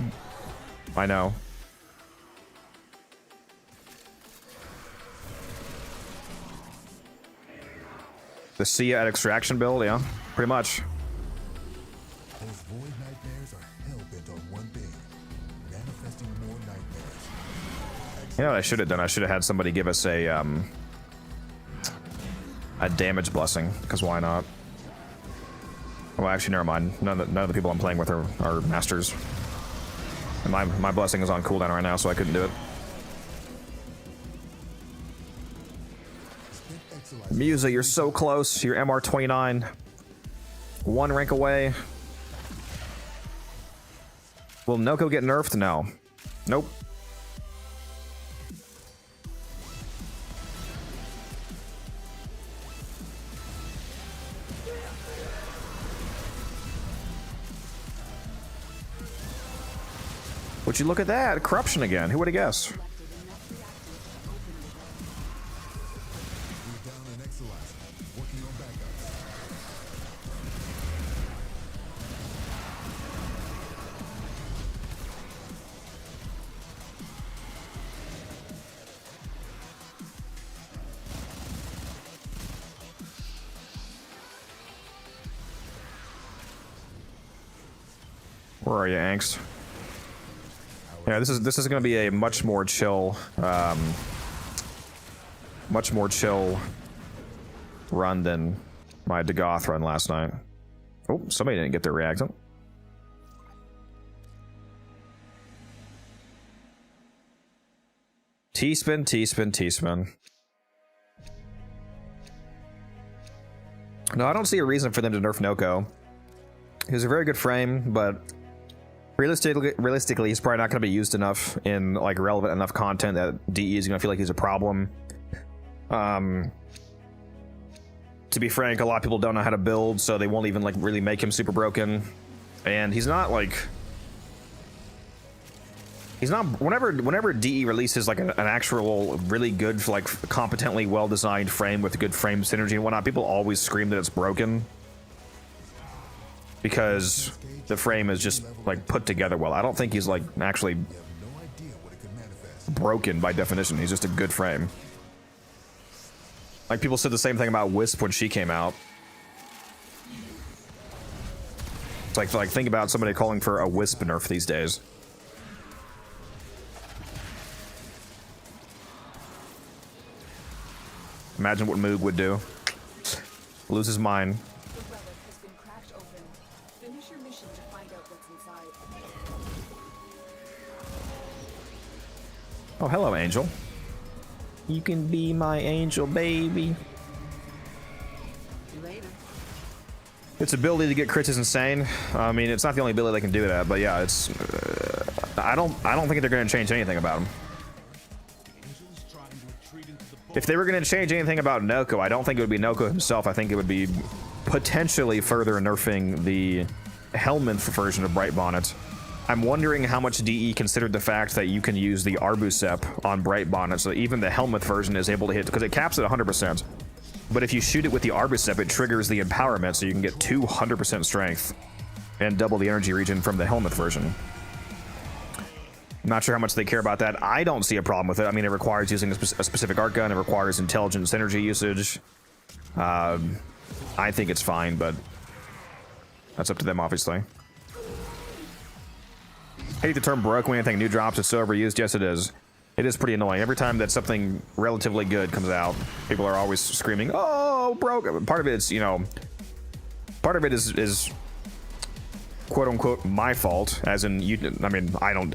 I know. The Sia at extraction build, yeah, pretty much. Those void nightmares are hell-bent on one thing: manifesting more nightmares. You know what I should have done? I should have had somebody give us a damage blessing, because why not? Well, actually, never mind. None of the people I'm playing with are masters. And my blessing is on cooldown right now, so I couldn't do it. Musa, you're so close. You're MR29. One rank away. Will Noko get nerfed? No. Nope. Would you look at that? Corruption again. Who would have guessed? Where are you, Angst? Yeah, this is going to be a much more chill run than my Dagoth run last night. Oh, somebody didn't get their reactant. T-spin, T-spin, T-spin. No, I don't see a reason for them to nerf Noko. He's a very good frame, but realistically, he's probably not going to be used enough in like relevant enough content that DE is going to feel like he's a problem. To be frank, a lot of people don't know how to build, so they won't even like really make him super broken. And he's not like whenever DE releases like an actual really good, like competently well designed frame with good frame synergy and whatnot, people always scream that it's broken. Because the frame is just like put together well. I don't think he's like actually broken by definition. He's just a good frame. Like people said the same thing about Wisp when she came out. It's like think about somebody calling for a Wisp nerf these days. Imagine what Moog would do. Lose his mind. Oh, hello, Angel. You can be my angel, baby. Later. Its ability to get crits is insane. I mean, it's not the only ability that can do that, but yeah, it's. I don't think they're going to change anything about him. If they were going to change anything about Noko, I don't think it would be Noko himself. I think it would be potentially further nerfing the Helminth version of Bright Bonnet. I'm wondering how much DE considered the fact that you can use the Arbusep on Bright Bonnet, so even the Helminth version is able to hit, because it caps at 100%. But if you shoot it with the Arbusep, it triggers the empowerment, so you can get 200% strength and double the energy regen from the Helminth version. I'm not sure how much they care about that. I don't see a problem with it. I mean, it requires using a specific art gun. It requires intelligent synergy usage. I think it's fine, but that's up to them, obviously. Hate the term broke when anything new drops. It's so overused. Yes, it is. It is pretty annoying. Every time that something relatively good comes out, people are always screaming, "Oh, broke!" Part of it is, you know, part of it is quote unquote my fault, as in you. I mean, I don't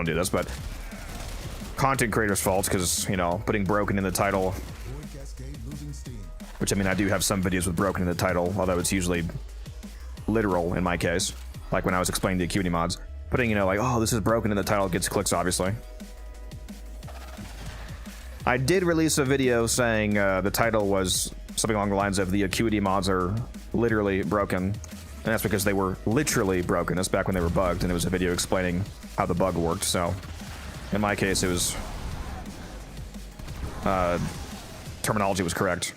do this, but content creators' faults because, you know, putting broken in the title. Void Cascade losing steam. Which, I mean, I do have some videos with broken in the title, although it's usually literal in my case. Like when I was explaining the Acuity mods, putting, you know, like, oh, this is broken in the title gets clicks, obviously. I did release a video saying the title was something along the lines of the Acuity mods are literally broken. And that's because they were literally broken. That's back when they were bugged, and it was a video explaining how the bug worked. So, in my case, it was... terminology was correct.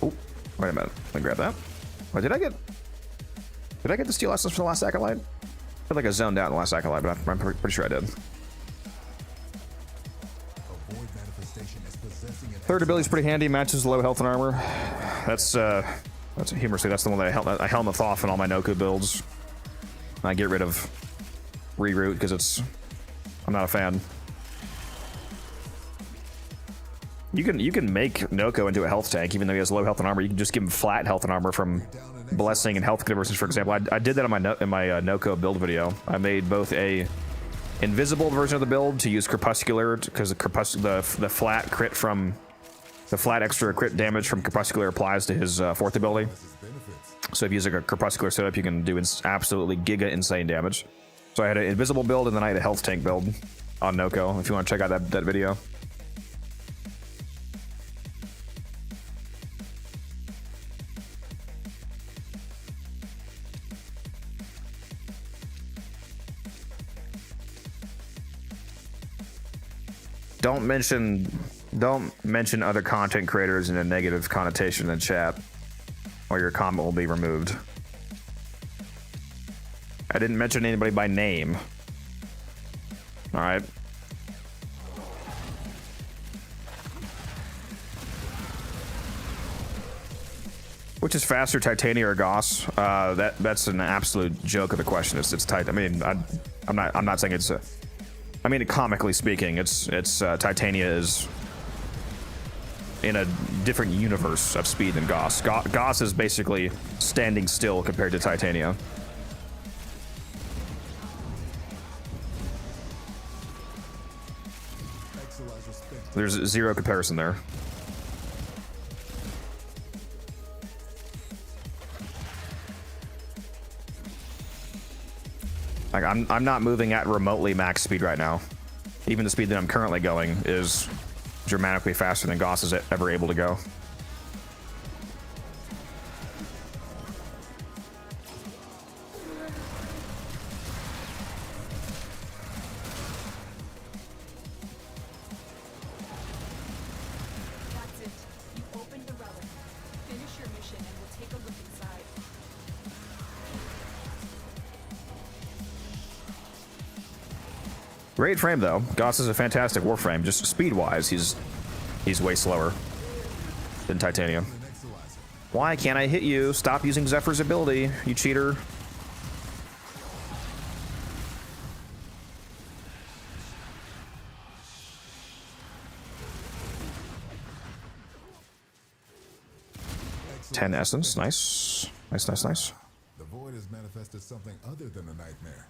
Oh, wait a minute. Let me grab that. Wait, did I get the steel essence from the last acolyte? I feel like I zoned out in the last acolyte, but I'm pretty sure I did. A void manifestation is possessing an Third ability is pretty handy. Matches low health and armor. That's humorously. That's the one that I helmet off in all my Noku builds. I get rid of reroute because I'm not a fan. You can make Noko into a health tank even though he has low health and armor. You can just give him flat health and armor from blessing and health conversions, for example. I did that in my Noko build video. I made both a invisible version of the build to use Crepuscular because the flat crit from the flat extra crit damage from Crepuscular applies to his fourth ability. So if you use a Crepuscular setup, you can do absolutely giga insane damage. So I had an invisible build and then I had a health tank build on Noko. If you want to check out that video. Don't mention other content creators in a negative connotation in chat, or your comment will be removed. I didn't mention anybody by name. All right. Which is faster, Titania or Goss? That's an absolute joke of a question. It's tight. I mean, I'm not saying it's a. I mean, comically speaking, it's Titania is in a different universe of speed than Goss. Goss is basically standing still compared to Titania. There's zero comparison there. Like I'm not moving at remotely max speed right now. Even the speed that I'm currently going is dramatically faster than Goss is ever able to go. That's it. You opened the relic. Finish your mission and we'll take a look inside. Great frame though. Goss is a fantastic Warframe. Just speed-wise, he's way slower than Titanium. Why can't I hit you? Stop using Zephyr's ability, you cheater. Ten essence, nice. Nice. The void has manifested something other than a nightmare.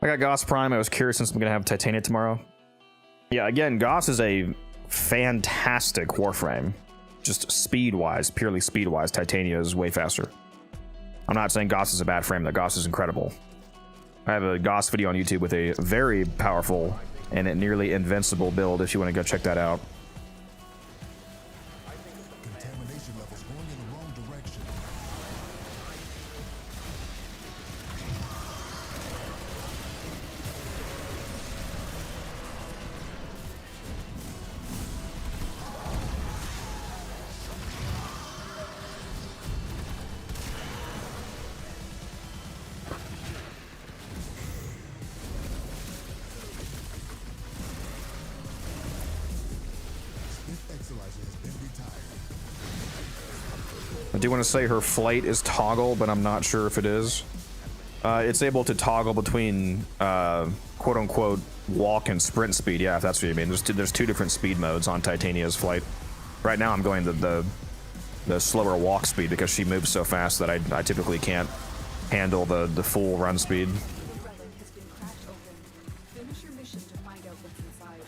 I got Goss Prime. I was curious since I'm going to have Titania tomorrow. Yeah, again, Goss is a fantastic Warframe. Just speed-wise, purely speed-wise, Titania is way faster. I'm not saying Goss is a bad frame, though. Goss is incredible. I have a Goss video on YouTube with a very powerful and a nearly invincible build if you want to go check that out. Contamination levels going in the wrong direction. do want to say her flight is toggle, but I'm not sure if it is. It's able to toggle between quote-unquote walk and sprint speed. Yeah, if that's what you mean. There's two different speed modes on Titania's flight. Right now I'm going the slower walk speed because she moves so fast that I typically can't handle the full run speed. The relic has been cracked open. Finish your mission to find out what's inside.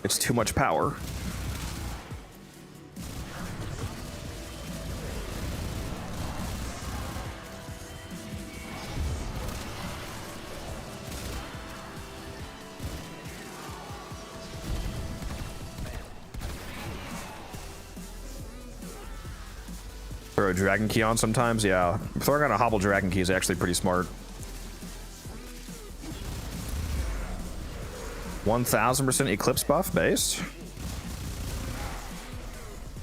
It's too much power. Throw a dragon key on sometimes, yeah. Throwing on a hobble dragon key is actually pretty smart. 1000% eclipse buff base.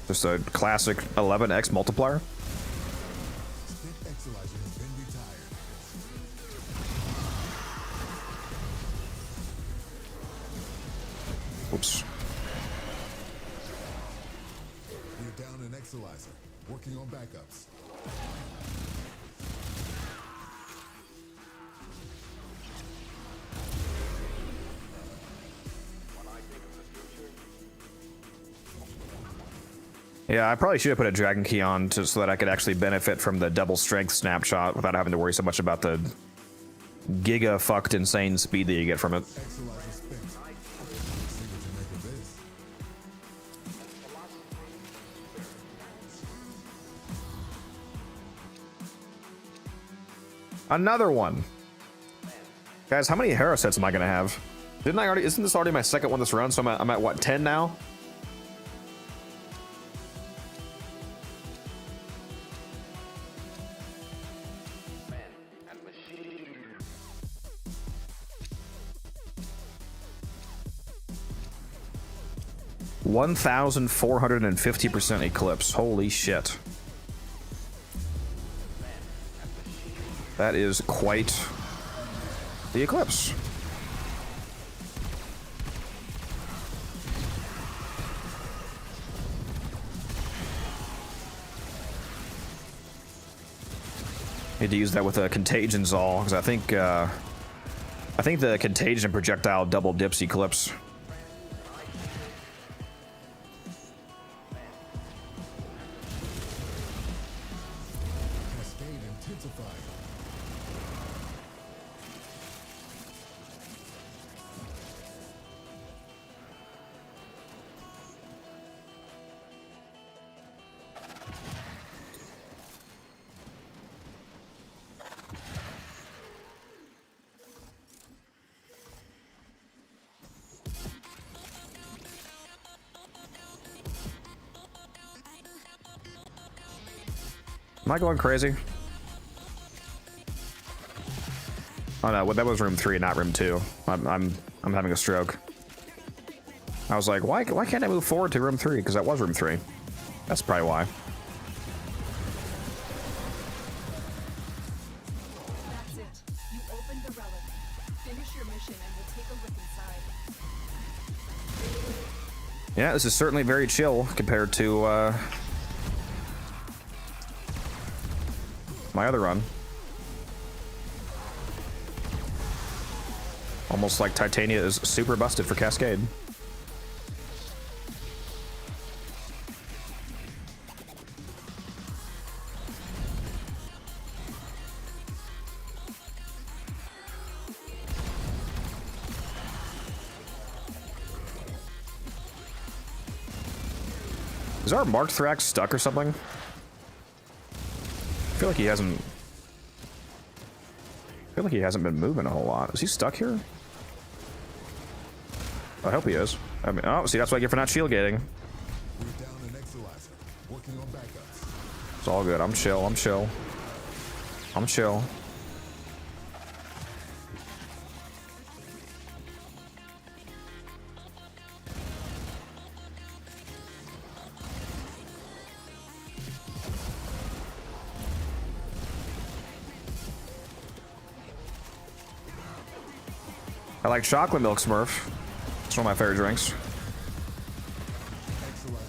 Just a classic 11x multiplier. Stick Exolizer has been retired. Oops. We're down an Exolizer. Working on backups. Yeah, I probably should have put a dragon key on so that I could actually benefit from the double strength snapshot without having to worry so much about the giga fucked insane speed that you get from it. Exolizer spent. See what you make of this. Another one. Guys, how many hero sets am I gonna have? Didn't I already? Isn't this already my second one this run? So I'm at what, 10 now? $1,450% eclipse. Holy shit. That is quite the eclipse. Need to use that with a contagion Zal because I think the contagion projectile double dips eclipse. Cascade intensified. Am I going crazy? Oh no, that was room 3, not room 2. I'm having a stroke. I was like, why can't I move forward to room 3? Because that was room 3. That's probably why. That's it. You opened the relic. Finish your mission and we'll take a look inside. Yeah, this is certainly very chill compared to my other run. Almost like Titania is super busted for Cascade. Is our Mark Thrax stuck or something? I feel like he hasn't been moving a whole lot. Is he stuck here? I hope he is. I mean, oh, see, that's what I get for not shield gating. We're down an Exolizer. Working on backups. It's all good. I'm chill. I'm chill. I'm chill. I like chocolate milk Smurf. It's one of my favorite drinks. Exolizer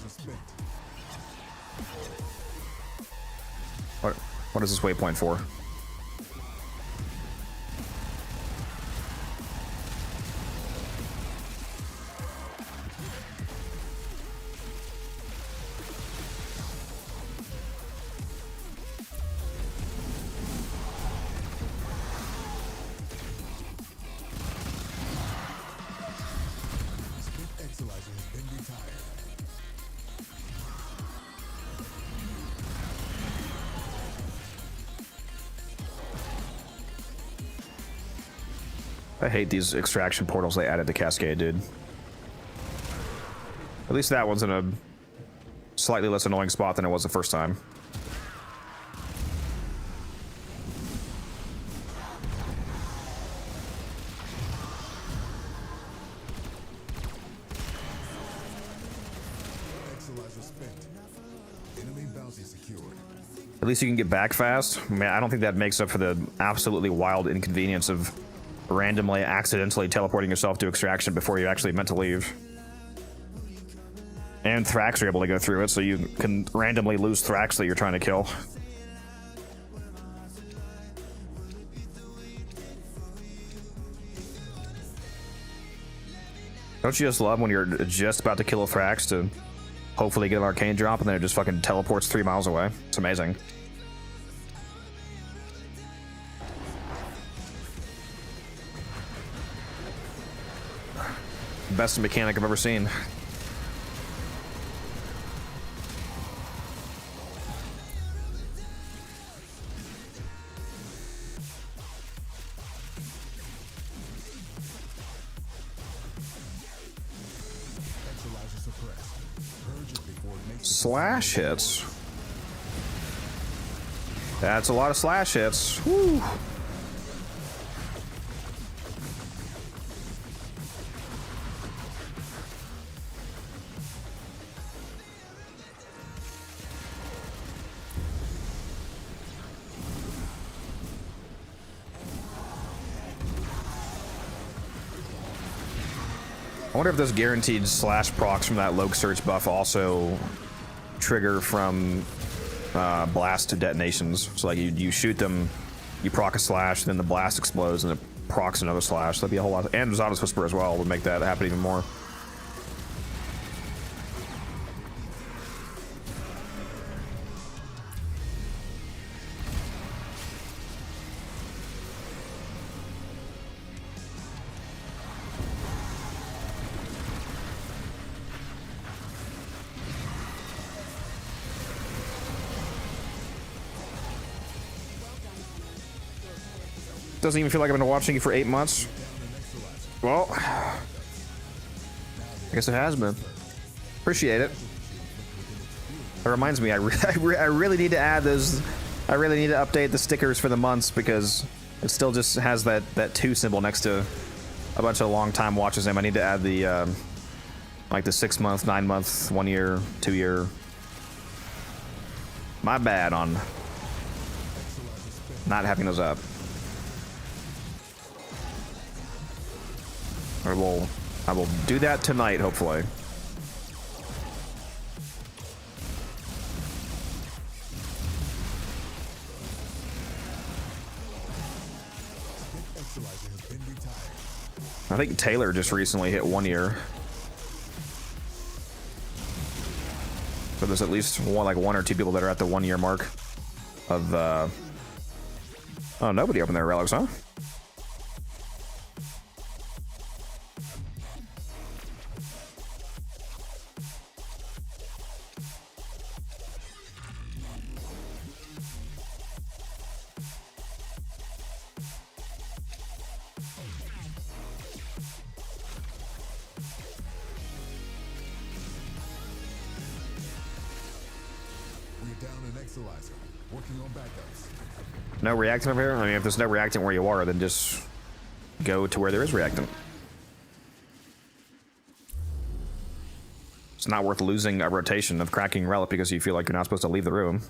What is this waypoint for? Exilizer has been retired. I hate these extraction portals they added to Cascade, dude. At least that one's in a slightly less annoying spot than it was the first time. Exilizer spent. Enemy bounty secured. At least you can get back fast. Man, I don't think that makes up for the absolutely wild inconvenience of randomly, accidentally teleporting yourself to extraction before you actually meant to leave. And Thrax are able to go through it, so you can randomly lose Thrax that you're trying to kill. Don't you just love when you're just about to kill a Thrax to hopefully get an arcane drop and then it just fucking teleports 3 miles away? It's amazing. Best mechanic I've ever seen. Exilizer suppressed. Purge it before it makes Slash hits. That's a lot of slash hits. Woo. I wonder if those guaranteed slash procs from that Loke Search buff also trigger from blast to detonations. So like you shoot them, you proc a slash, then the blast explodes and it procs another slash. That'd be a whole lot. And Zada's Whisper as well would make that happen even more. Doesn't even feel like I've been watching you for 8 months. Well, I guess it has been. Appreciate it. That reminds me, I really need to add those. I really need to update the stickers for the months because it still just has that 2 symbol next to a bunch of long time watches. I need to add the like the 6 month, 9 month, 1 year, 2 year. My bad on not having those up. I will do that tonight, hopefully. Exilizer has been retired. I think Taylor just recently hit 1 year. So there's at least one or two people that are at the 1 year mark of oh, nobody opened their relics, huh? We're down an Exilizer. Working on backups. No reactant over here? I mean, if there's no reactant where you are, then just go to where there is reactant. It's not worth losing a rotation of cracking relic because you feel like you're not supposed to leave the room.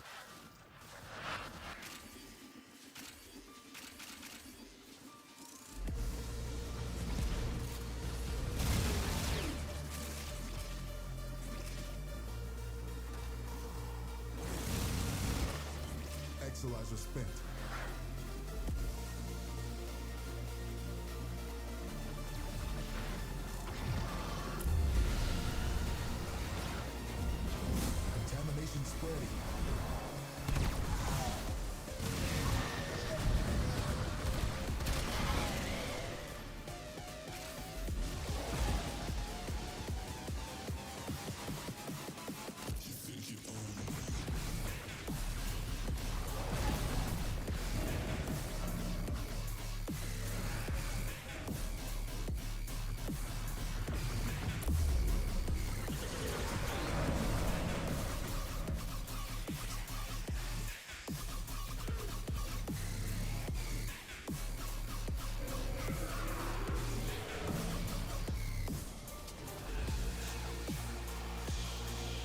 Exalizer spent. Contamination spreading.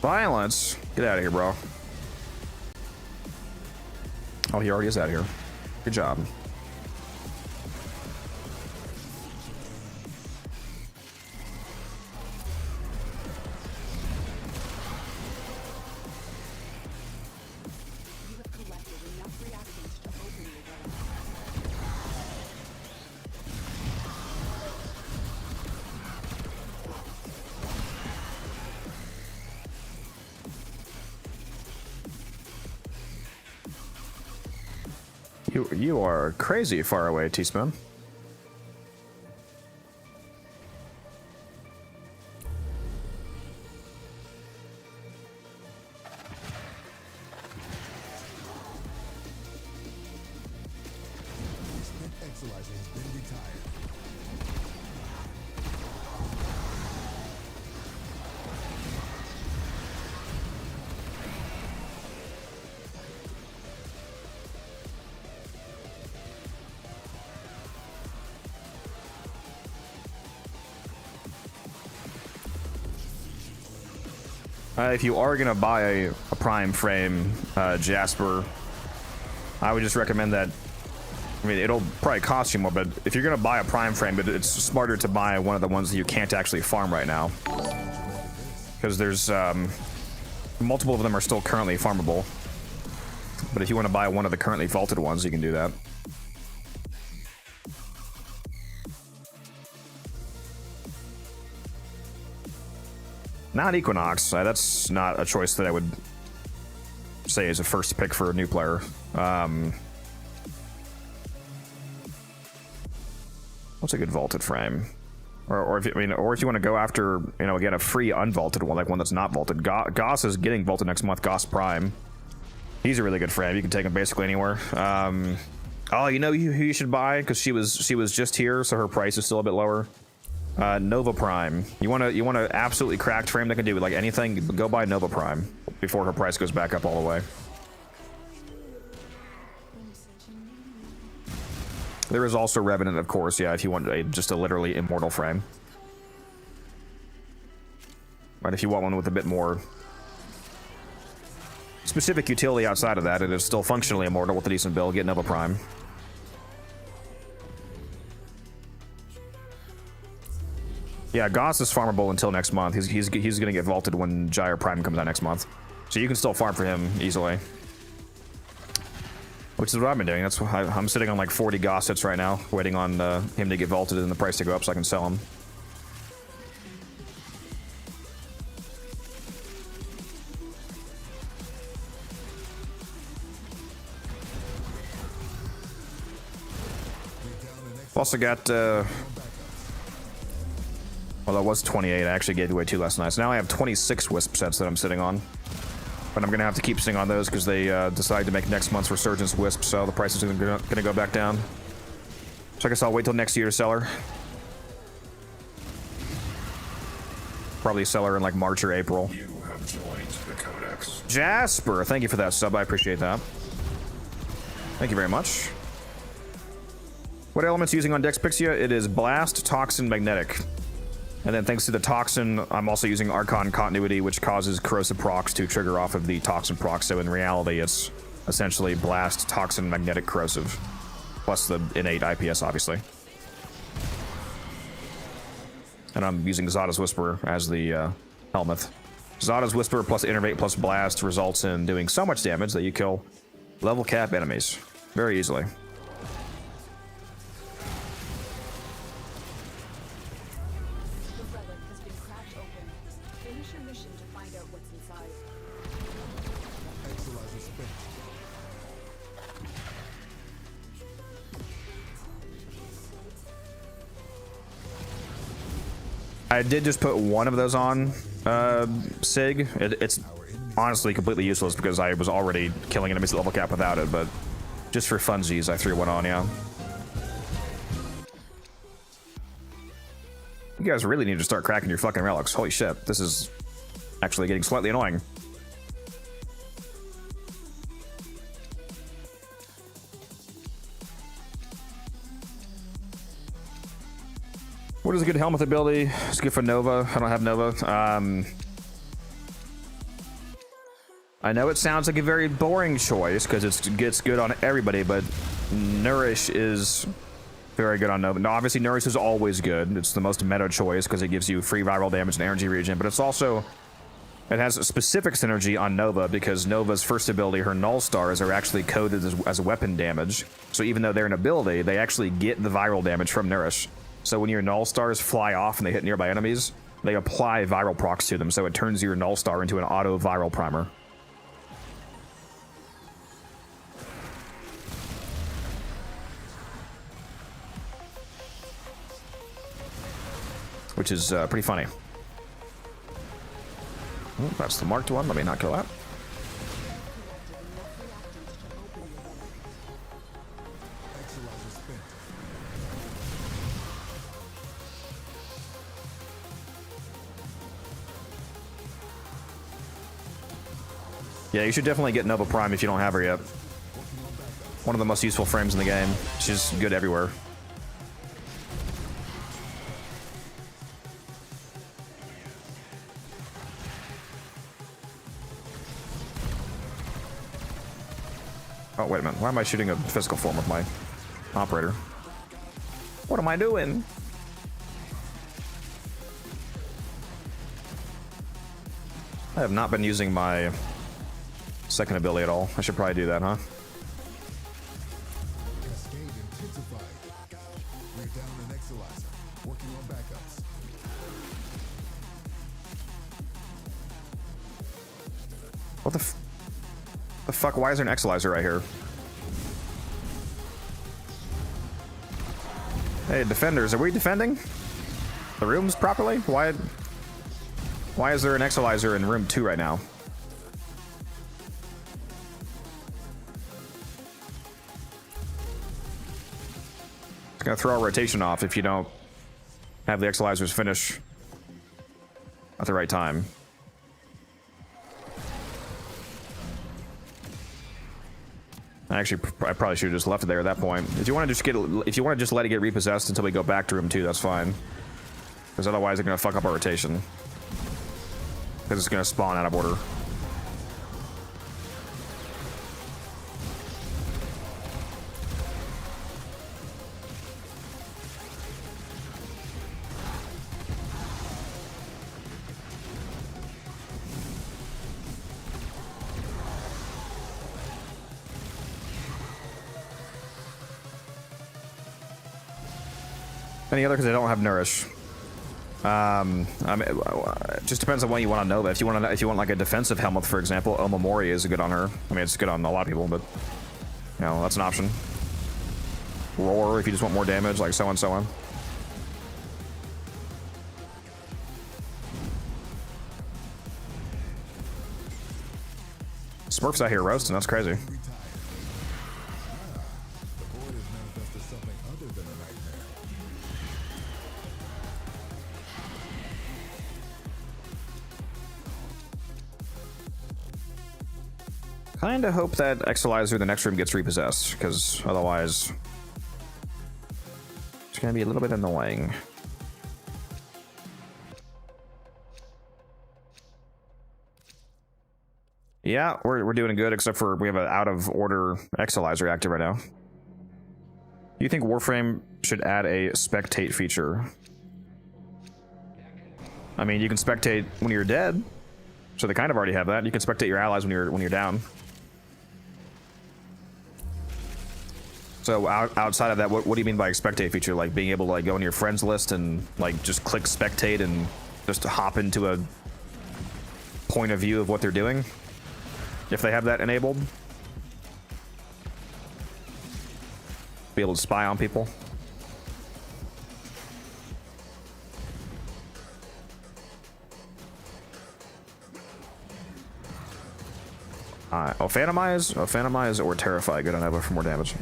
Violence. Get out of here, bro. Oh, he already is out of here. Good job. You have collected enough reactions to open the weapon. You are crazy far away, Teaspoon. Spent Exalizer has been retired. If you are gonna buy a prime frame, Jasper, I would just recommend that. I mean, it'll probably cost you more, but if you're gonna buy a prime frame, but it's smarter to buy one of the ones that you can't actually farm right now, because there's multiple of them are still currently farmable. But if you want to buy one of the currently vaulted ones, you can do that. Not Equinox. That's not a choice that I would say is a first pick for a new player. What's a good vaulted frame? Or if you, or if you want to go after, again, a free unvaulted one, like one that's not vaulted. Goss is getting vaulted next month. Goss Prime. He's a really good frame. You can take him basically anywhere. Oh, who you should buy, because she was just here, so her price is still a bit lower. Nova Prime. You want to absolutely cracked frame that can do like anything. Go buy Nova Prime before her price goes back up all the way. There is also Revenant, of course. Yeah, if you want just a literally immortal frame. But if you want one with a bit more specific utility outside of that, it is still functionally immortal with a decent build. Get Nova Prime. Yeah, Goss is farmable until next month. He's gonna get vaulted when Gyre Prime comes out next month, so you can still farm for him easily. Which is what I've been doing. That's why I'm sitting on like 40 Gossets right now, waiting on him to get vaulted and the price to go up so I can sell him. Also got well, that was 28. I actually gave away 2 last night. So now I have 26 Wisp sets that I'm sitting on. But I'm going to have to keep sitting on those because they decided to make next month's Resurgence Wisp, so the price is going to go back down. So I guess I'll wait till next year to sell her. Probably sell her in like March or April. You have joined the Codex. Jasper, thank you for that sub. I appreciate that. Thank you very much. What elements using on Dexpixia? It is Blast, Toxin, Magnetic. And then thanks to the Toxin, I'm also using Archon Continuity, which causes corrosive procs to trigger off of the Toxin proc. So in reality, it's essentially Blast, Toxin, Magnetic, Corrosive. Plus the innate IPS, obviously. And I'm using Zada's Whisper as the Helmuth. Zada's Whisper plus Innervate plus Blast results in doing so much damage that you kill Level cap enemies. Very easily. The relic has been cracked open. Finish your mission to find out what's inside. Exolizer spent. I did just put one of those on, Sig. It's honestly completely useless because I was already killing enemies at level cap without it, but just for funsies, I threw one on, yeah. You guys really need to start cracking your fucking relics. Holy shit, this is actually getting slightly annoying. What is a good helmet ability? It's good for Nova. I don't have Nova. I know it sounds like a very boring choice because it's good on everybody, but Nourish is very good on Nova. Now, obviously, Nourish is always good. It's the most meta choice because it gives you free viral damage and energy regen, but it's also... It has a specific synergy on Nova because Nova's first ability, her Null Stars, are actually coded as weapon damage. So even though they're an ability, they actually get the viral damage from Nourish. So when your Null Stars fly off and they hit nearby enemies, they apply viral procs to them, so it turns your Null Star into an auto viral primer. Which is pretty funny. Oh, that's the marked one. Let me not kill that. Exolizer spent. Yeah, you should definitely get Nova Prime if you don't have her yet. One of the most useful frames in the game. She's good everywhere. Oh, wait a minute. Why am I shooting a physical form with my operator? What am I doing? I have not been using my second ability at all. I should probably do that, huh? Cascade intensified. We're down an Exolizer. Working on backups. What the fuck? Why is there an Exolizer right here? Hey, defenders, are we defending the rooms properly? Why is there an Exolizer in room 2 right now? It's gonna throw our rotation off if you don't have the Exolizers finish at the right time. Actually, I probably should have just left it there at that point. If you want to just let it get repossessed until we go back to room 2, that's fine. Because otherwise, they're gonna fuck up our rotation. Because it's gonna spawn out of order. Any other? Because I don't have Nourish. I mean, it just depends on what you want on Nova. If you want like a defensive helmet, for example, Omamori is good on her. I mean, it's good on a lot of people, but you know, that's an option. Roar if you just want more damage, like so on, so on. Smurf's out here roasting. That's crazy. The void has manifested something other than a nightmare. Kinda hope that Exolizer in the next room gets repossessed, because otherwise it's gonna be a little bit annoying. Yeah, we're doing good, except for we have an out of order Exolizer active right now. Do you think Warframe should add a spectate feature? I mean, you can spectate when you're dead, so they kind of already have that. You can spectate your allies when you're down. So outside of that, what do you mean by spectate feature? Like being able to like go in your friends list and like just click spectate and just hop into a point of view of what they're doing? If they have that enabled? Be able to spy on people? Phantomize or Terrify. Good on Evo for more damage.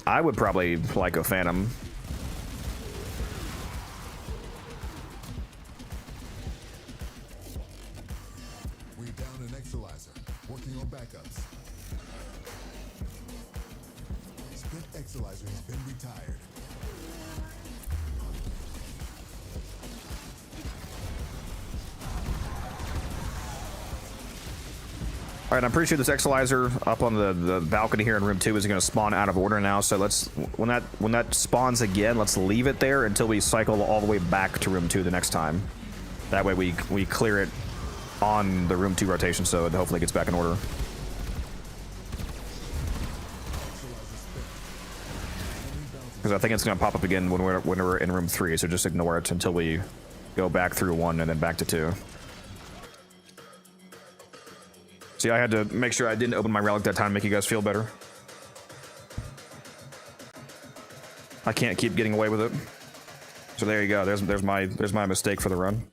I would probably like a Phantom. We're down an Exalizer, working on backups. Spent Exalizer has been retired. All right, I'm pretty sure this Exalizer up on the balcony here in room 2 is going to spawn out of order now. So let's when that spawns again, let's leave it there until we cycle all the way back to room 2 the next time. That way we clear it on the room 2 rotation, so it hopefully gets back in order. Because I think it's going to pop up again when we're in room 3, so just ignore it until we go back through 1 and then back to 2. See, I had to make sure I didn't open my relic that time to make you guys feel better. I can't keep getting away with it. So there you go. There's my mistake for the run.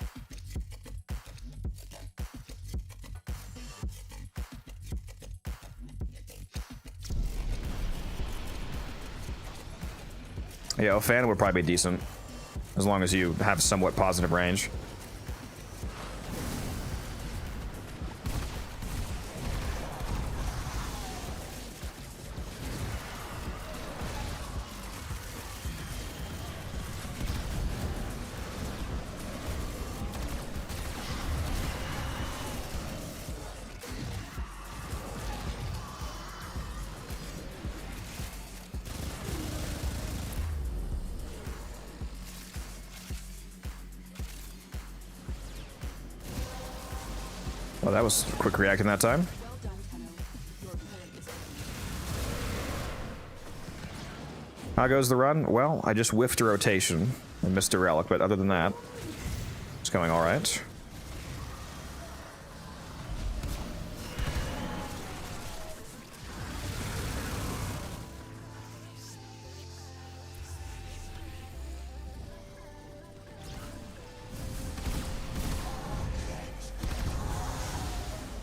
Yeah, a fan would probably be decent, as long as you have somewhat positive range. Well, that was quick reacting that time. Well done, Tenno. Your opponent is How goes the run? Well, I just whiffed a rotation and missed a relic, but other than that, it's going all right.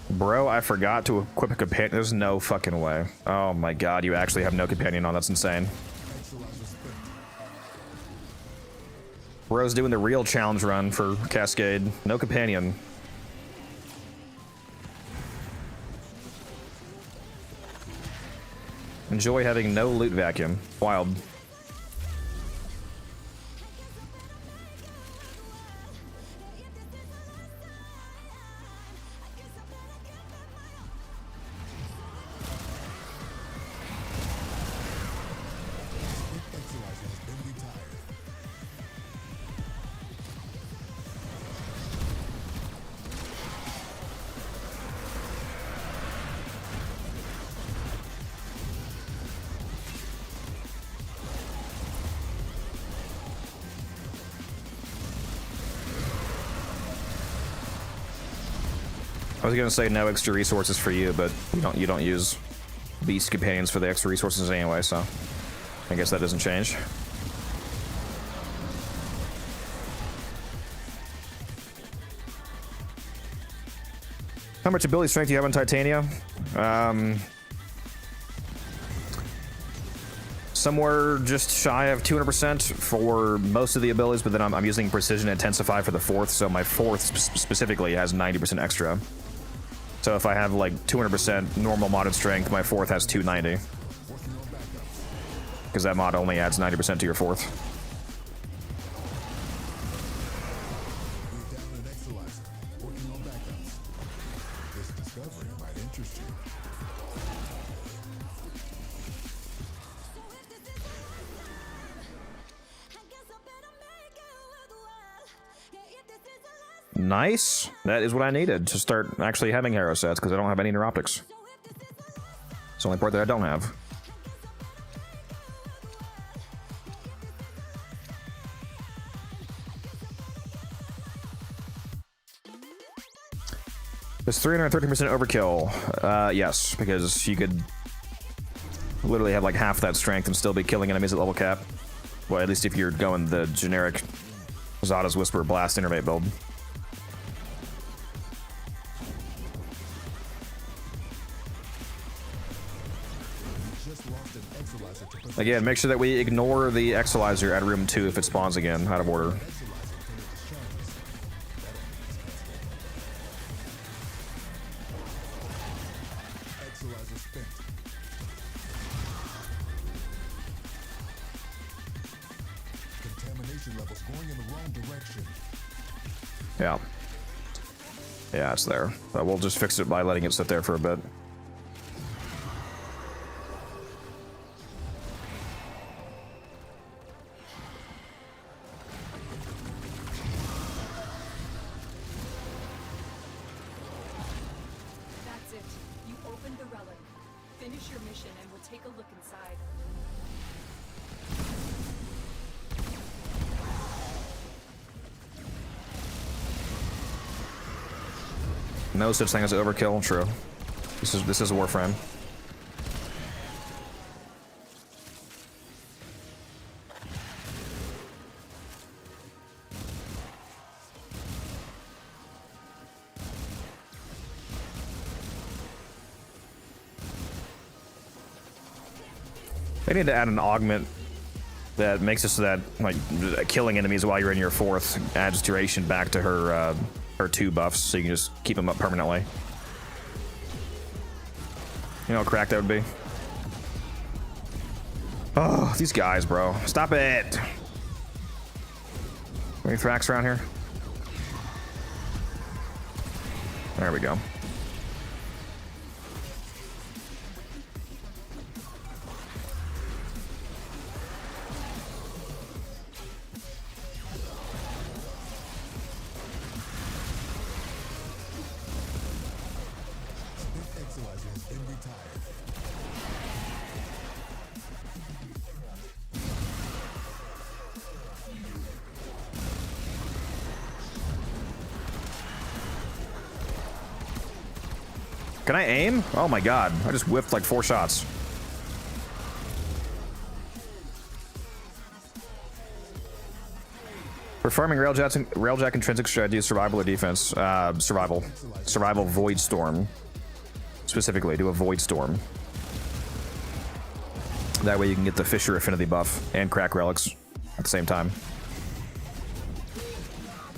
Bro, I forgot to equip a companion. There's no fucking way. Oh my god, you actually have no companion on. That's insane. Bro's doing the real challenge run for Cascade. No companion. Enjoy having no loot vacuum. Wild. I was gonna say no extra resources for you, but you don't use beast companions for the extra resources anyway, so I guess that doesn't change. How much ability strength do you have on Titania? Somewhere just shy of 200% for most of the abilities, but then I'm using Precision Intensify for the 4th, so my 4th specifically has 90% extra. So if I have like 200% normal modded strength, my 4th has 290. Because that mod only adds 90% to your 4th. Nice. That is what I needed to start actually having hero sets, because I don't have any neuroptics. It's the only part that I don't have. It's 313% overkill. Yes, because you could literally have like half that strength and still be killing enemies at level cap. Well, at least if you're going the generic Zada's Whisper Blast Innervate build. Again, make sure that we ignore the Exilizer at room 2 if it spawns again, out of order. Yeah. Yeah, it's there. But we'll just fix it by letting it sit there for a bit. That's it. You opened the relic. Finish your mission and we'll take a look inside. No such thing as overkill. True. This is Warframe. They need to add an augment that makes it so that like killing enemies while you're in your 4th adds duration back to her 2 buffs, so you can just keep them up permanently. You know how cracked that would be? Oh, these guys, bro. Stop it! Any Thrax around here? There we go. Can I aim? Oh my god, I just whiffed like 4 shots. Performing Railjack intrinsic strategy is survival or defense? Survival. Survival Void Storm. Specifically, do a Void Storm. That way you can get the Fisher Affinity buff and crack relics at the same time.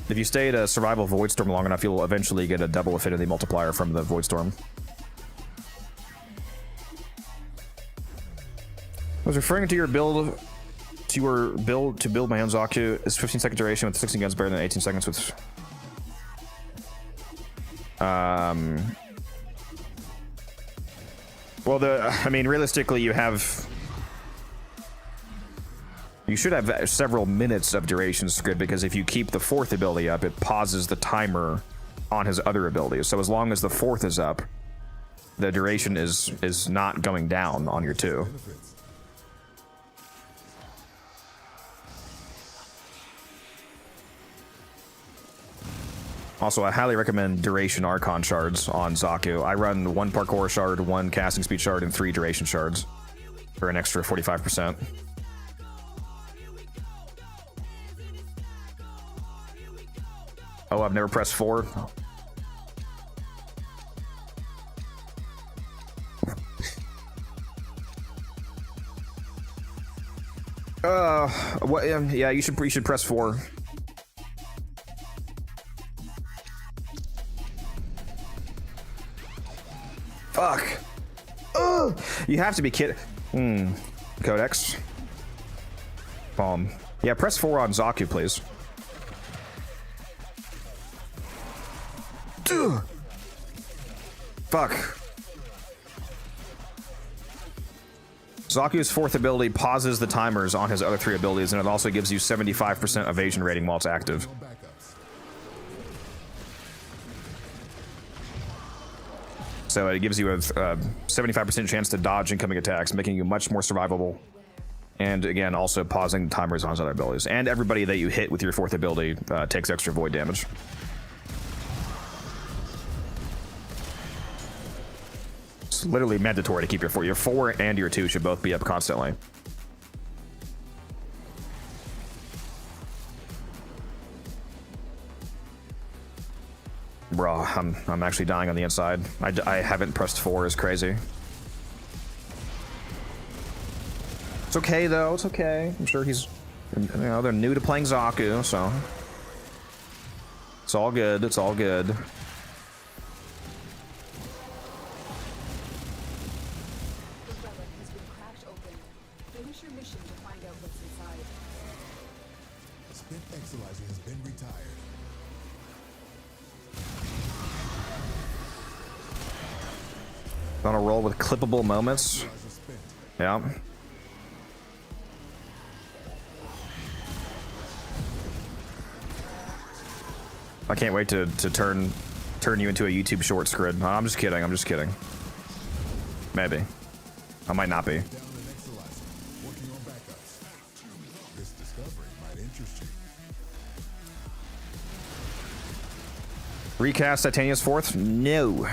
If you stay at a Survival Void Storm long enough, you'll eventually get a double affinity multiplier from the Void Storm. I was referring to your build, to build my own Zaku. It's 15-second duration with 16 guns better than 18 seconds with... Well, I mean, realistically, you should have several minutes of duration script, because if you keep the 4th ability up, it pauses the timer on his other abilities. So as long as the 4th is up, the duration is not going down on your 2. Also, I highly recommend duration Archon shards on Zaku. I run 1 parkour shard, 1 casting speed shard, and 3 duration shards for an extra 45%. Oh, I've never pressed 4. What? Yeah, you should press 4. Fuck. Ugh. You have to be kidding. Codex. Bomb. Yeah, press 4 on Zaku, please. Ugh. Fuck. Zaku's 4th ability pauses the timers on his other 3 abilities, and it also gives you 75% evasion rating while it's active. So it gives you a 75% chance to dodge incoming attacks, making you much more survivable. And again, also pausing the timers on his other abilities. And everybody that you hit with your fourth ability takes extra void damage. It's literally mandatory to keep your 4. Your 4 and your 2 should both be up constantly. Bro, I'm actually dying on the inside. I haven't pressed 4 is crazy. It's okay though, it's okay. I'm sure he's, you know, they're new to playing Zaku, so it's all good, it's all good. The relic has been cracked open. Finish your mission to find out what's inside. Spent Exilizer has been retired. On a roll with clippable moments. Exilizer spent. Yeah. I can't wait to turn you into a YouTube short squid. No, I'm just kidding. I'm just kidding. Maybe. I might not be. Down an Exilizer. Working on backups. This discovery might interest you. Recast Titania's 4th? No.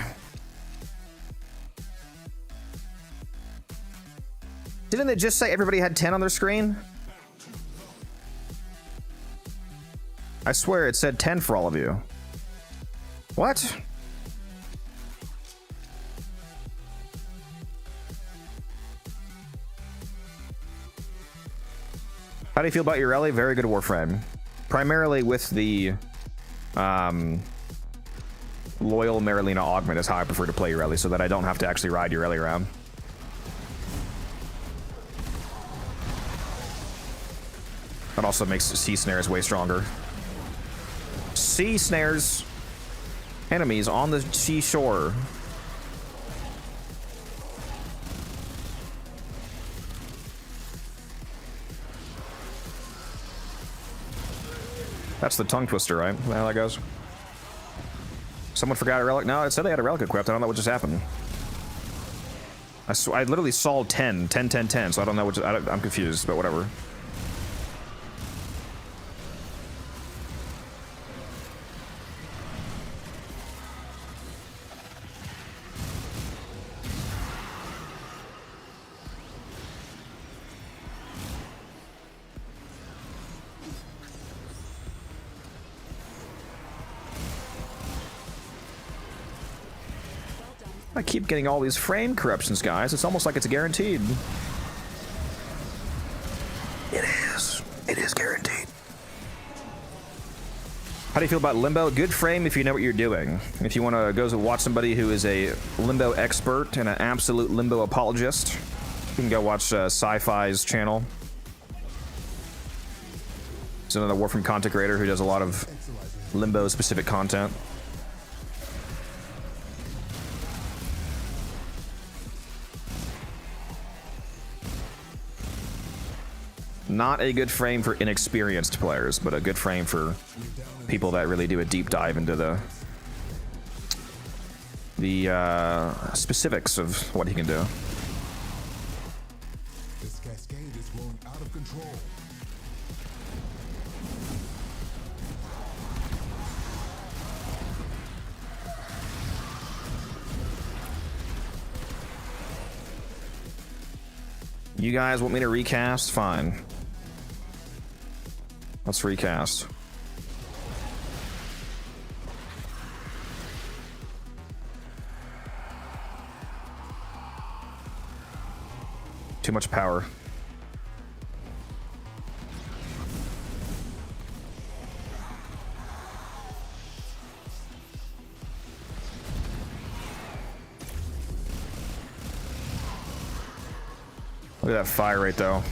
Didn't they just say everybody had 10 on their screen? I swear it said 10 for all of you. What? How do you feel about your rally? Very good Warframe. Primarily with the loyal Marilina augment is how I prefer to play your rally, so that I don't have to actually ride your rally around. That also makes sea snares way stronger. Sea snares enemies on the seashore. That's the tongue twister, right? How that goes. Someone forgot a relic? No, it said they had a relic equipped. I don't know what just happened. I literally saw 10, so I don't know what I'm confused, but whatever. I keep getting all these frame corruptions, guys. It's almost like it's guaranteed. It is. It is guaranteed. How do you feel about Limbo? Good frame if you know what you're doing. If you want to go watch somebody who is a Limbo expert and an absolute Limbo apologist, you can go watch Sci-Fi's channel. He's another Warframe content creator who does a lot of Limbo-specific content. Not a good frame for inexperienced players, but a good frame for people that really do a deep dive into the specifics of what he can do. This cascade is growing out of control. You guys want me to recast? Fine. Let's recast. Too much power. Look at that fire rate, though.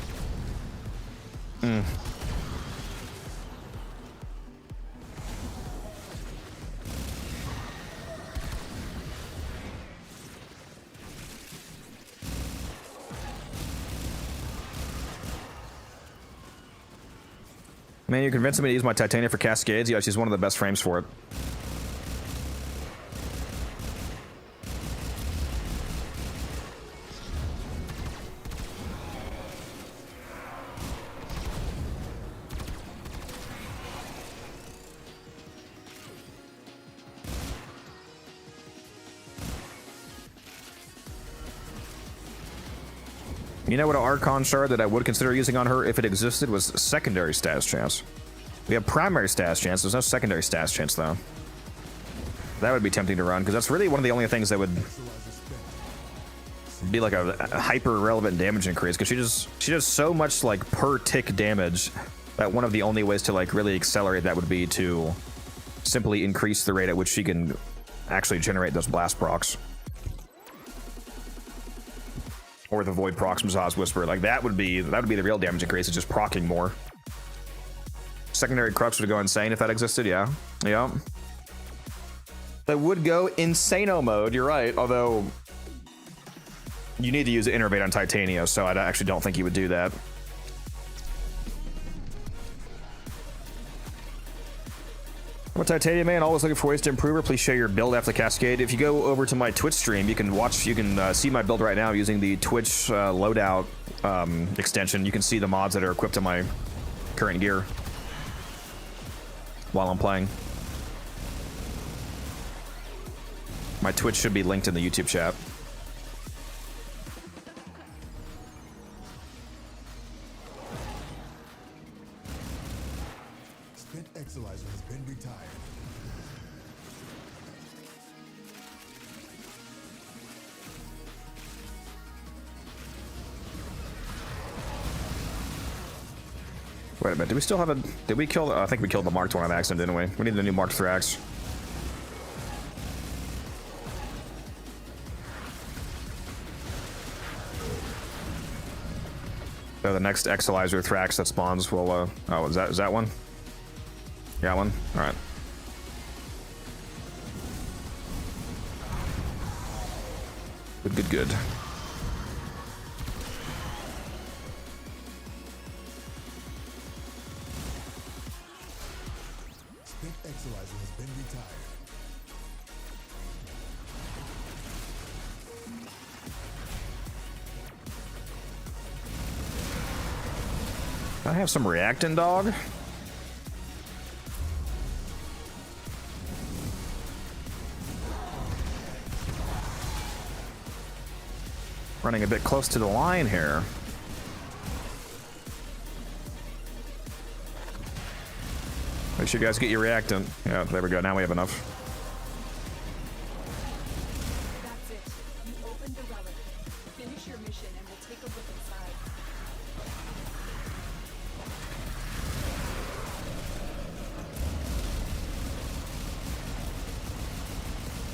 Man, you're convincing me to use my Titania for Cascades? Yeah, she's one of the best frames for it. You know what an Archon shard that I would consider using on her if it existed was secondary status chance. We have primary status chance, there's no secondary status chance though. That would be tempting to run, because that's really one of the only things that would be like a hyper relevant damage increase, because she does so much like per tick damage that one of the only ways to like really accelerate that would be to simply increase the rate at which she can actually generate those blast procs. Or the void procs from Zaz Whisper. Like that would be the real damage increase, it's just procking more. Secondary Crux would go insane if that existed, yeah. Yeah. That would go insano mode, you're right, although you need to use Innervate on Titania, so I actually don't think you would do that. I'm a Titania man, always looking for ways to improve her. Please share your build after Cascade. If you go over to my Twitch stream, you can see my build right now using the Twitch loadout extension. You can see the mods that are equipped to my current gear while I'm playing. My Twitch should be linked in the YouTube chat. Spent Exilizer has been retired. Wait a minute, do we still have a... Did we kill... I think we killed the Marked one on accident, didn't we? We need the new Marked Thrax. So the next Exilizer Thrax that spawns will... oh, is that one? Yeah, one? Alright. Good, good, good. Spent Exilizer has been retired. I have some reactant, dog. Running a bit close to the line here. Make sure you guys get your reactant. Yeah, there we go. Now we have enough. That's it. You opened the relic. Finish your mission and we'll take a look inside.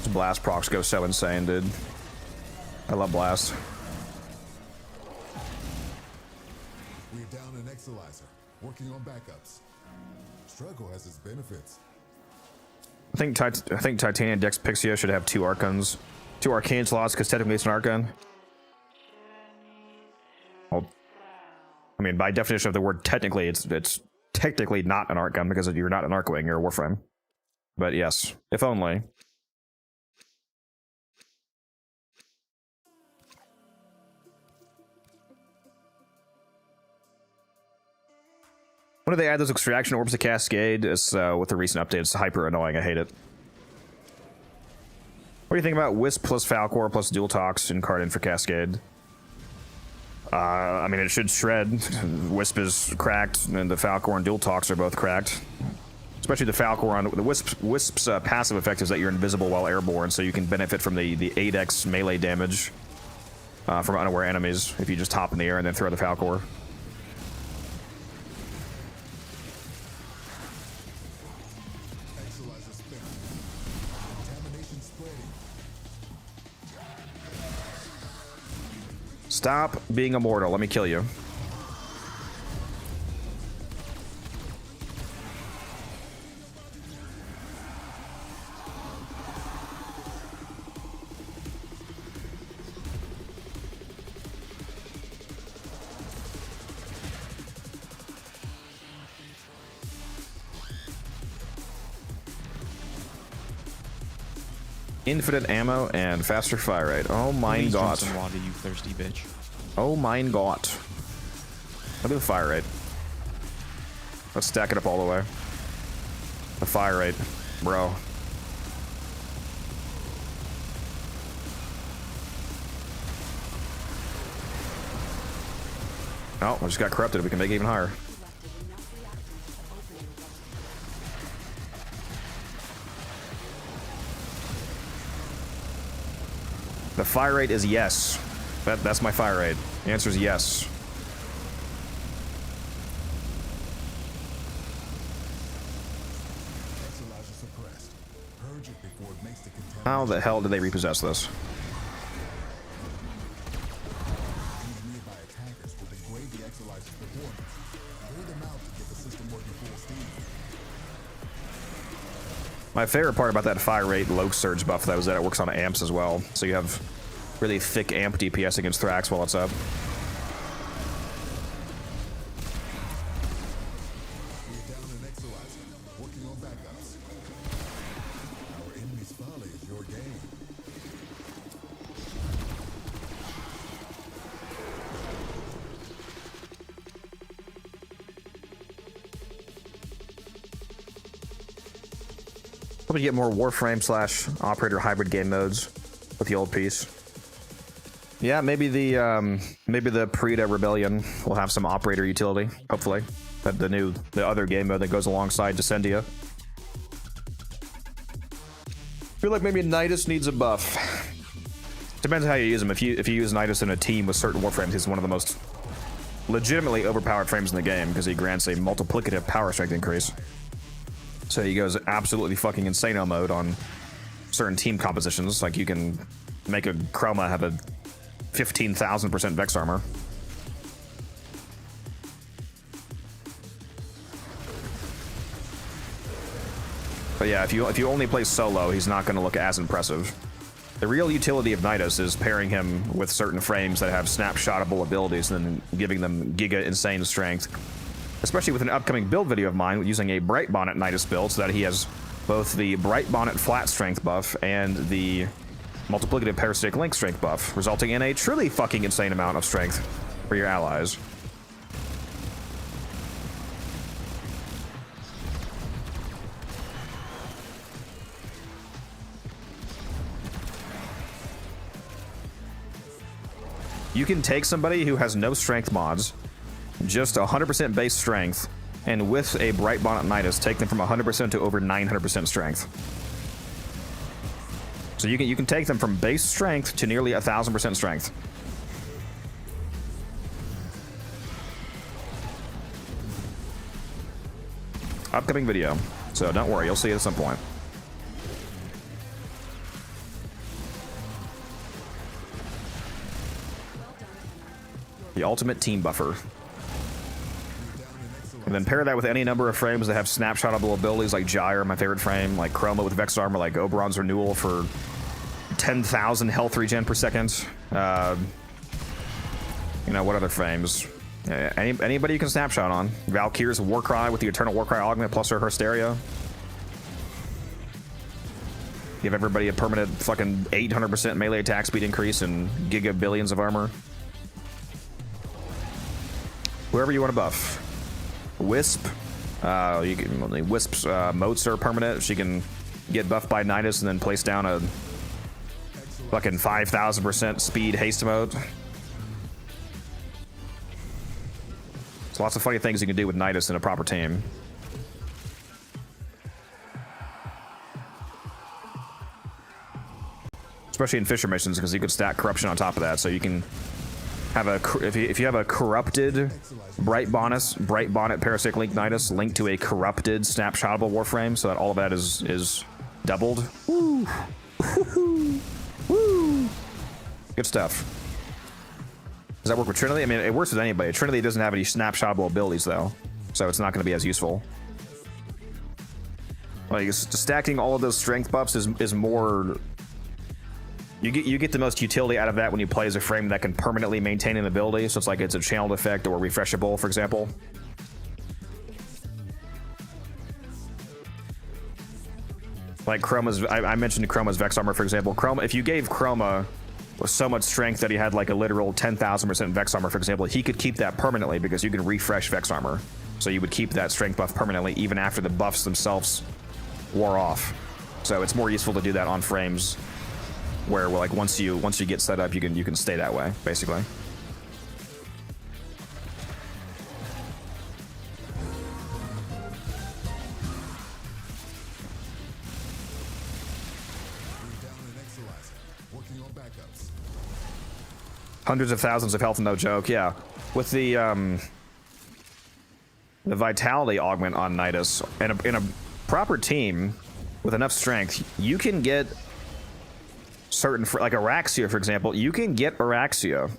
These blast procs go so insane, dude. I love blast. We're down an Exilizer, working on backups. Struggle has its benefits. I think Titania Dex Pixia should have two Archons, two Arcane slots, because technically it's an Archon. Well, I mean, by definition of the word technically, it's technically not an Archon because you're not an Archwing, you're a Warframe. But yes, if only. When do they add those extraction orbs to Cascade? It's, with the recent update, it's hyper annoying. I hate it. What do you think about Wisp plus Falcor plus Dual Tox in card in for Cascade? I mean, it should shred. Wisp is cracked, and the Falcor and Dual Tox are both cracked. Especially the Falcor on the Wisp's passive effect is that you're invisible while airborne, so you can benefit from the 8x melee damage from unaware enemies if you just hop in the air and then throw the Falcor. Exilizer spent. Contamination spreading. Stop being immortal. Let me kill you. Infinite ammo and faster fire rate. Oh my Please god. drink some water, you thirsty bitch. Oh my god. Look at the fire rate. Let's stack it up all the way. The fire rate, bro. Oh, I just got corrupted. We can make it even higher. The fire rate is yes. That's my fire rate. The answer is yes. How the hell did they repossess this? My favorite part about that fire rate low surge buff though is that it works on amps as well. So you have really thick amp DPS against Thrax while it's up. Hoping to get more Warframe / operator hybrid game modes with the old piece. Yeah, maybe the Preda Rebellion will have some operator utility. Hopefully, the other game mode that goes alongside Descendia. Feel like maybe Nidus needs a buff. Depends on how you use him. If you use Nidus in a team with certain Warframes, he's one of the most legitimately overpowered frames in the game because he grants a multiplicative power strength increase. So he goes absolutely fucking insano mode on certain team compositions. Like you can make a Chroma have a 15,000% Vex armor. But yeah, if you only play solo, he's not going to look as impressive. The real utility of Nidus is pairing him with certain frames that have snapshotable abilities and then giving them giga insane strength. Especially with an upcoming build video of mine using a Bright Bonnet Nidus build so that he has both the Bright Bonnet flat strength buff and the multiplicative parasitic link strength buff, resulting in a truly fucking insane amount of strength for your allies. You can take somebody who has no strength mods, just 100% base strength, and with a Bright Bonnet Nidus, take them from 100% to over 900% strength. So you can take them from base strength to nearly 1,000% strength. Upcoming video, so don't worry, you'll see it at some point. The ultimate team buffer. And then pair that with any number of frames that have snapshotable abilities like Gyre, my favorite frame, like Chroma with Vex Armor, like Oberon's Renewal for 10,000 health regen per second. You know, what other frames? Anybody you can snapshot on. Valkyr's Warcry with the Eternal Warcry Augment plus her Hysteria. Give everybody a permanent fucking 800% melee attack speed increase and giga billions of armor. Whoever you want to buff. Wisp, Wisp's motes are permanent. She can get buffed by Nidus and then place down a fucking 5,000% speed haste mode. There's lots of funny things you can do with Nidus in a proper team. Especially in Fisher missions, because you could stack corruption on top of that, so you can have a if you have a corrupted Bright Bonnet Parasitic Link Nidus linked to a corrupted snapshotable Warframe, so that all of that is doubled. Woo! Woo! Good stuff. Does that work with Trinity? I mean, it works with anybody. Trinity doesn't have any snapshotable abilities though, so it's not going to be as useful. Like stacking all of those strength buffs is more. You get the most utility out of that when you play as a frame that can permanently maintain an ability, so it's like it's a channeled effect or refreshable, for example. Like Chroma's, I mentioned Chroma's Vex Armor, for example. Chroma, if you gave Chroma with so much strength that he had like a literal 10,000% Vex Armor, for example, he could keep that permanently because you can refresh Vex Armor. So you would keep that strength buff permanently even after the buffs themselves wore off. So it's more useful to do that on frames where like once you get set up, you can stay that way, basically. Working on backups. Hundreds of thousands of health, no joke. Yeah, with the vitality augment on Nidus in a proper team with enough strength, you can get certain, like Araxia, for example. You can get Araxia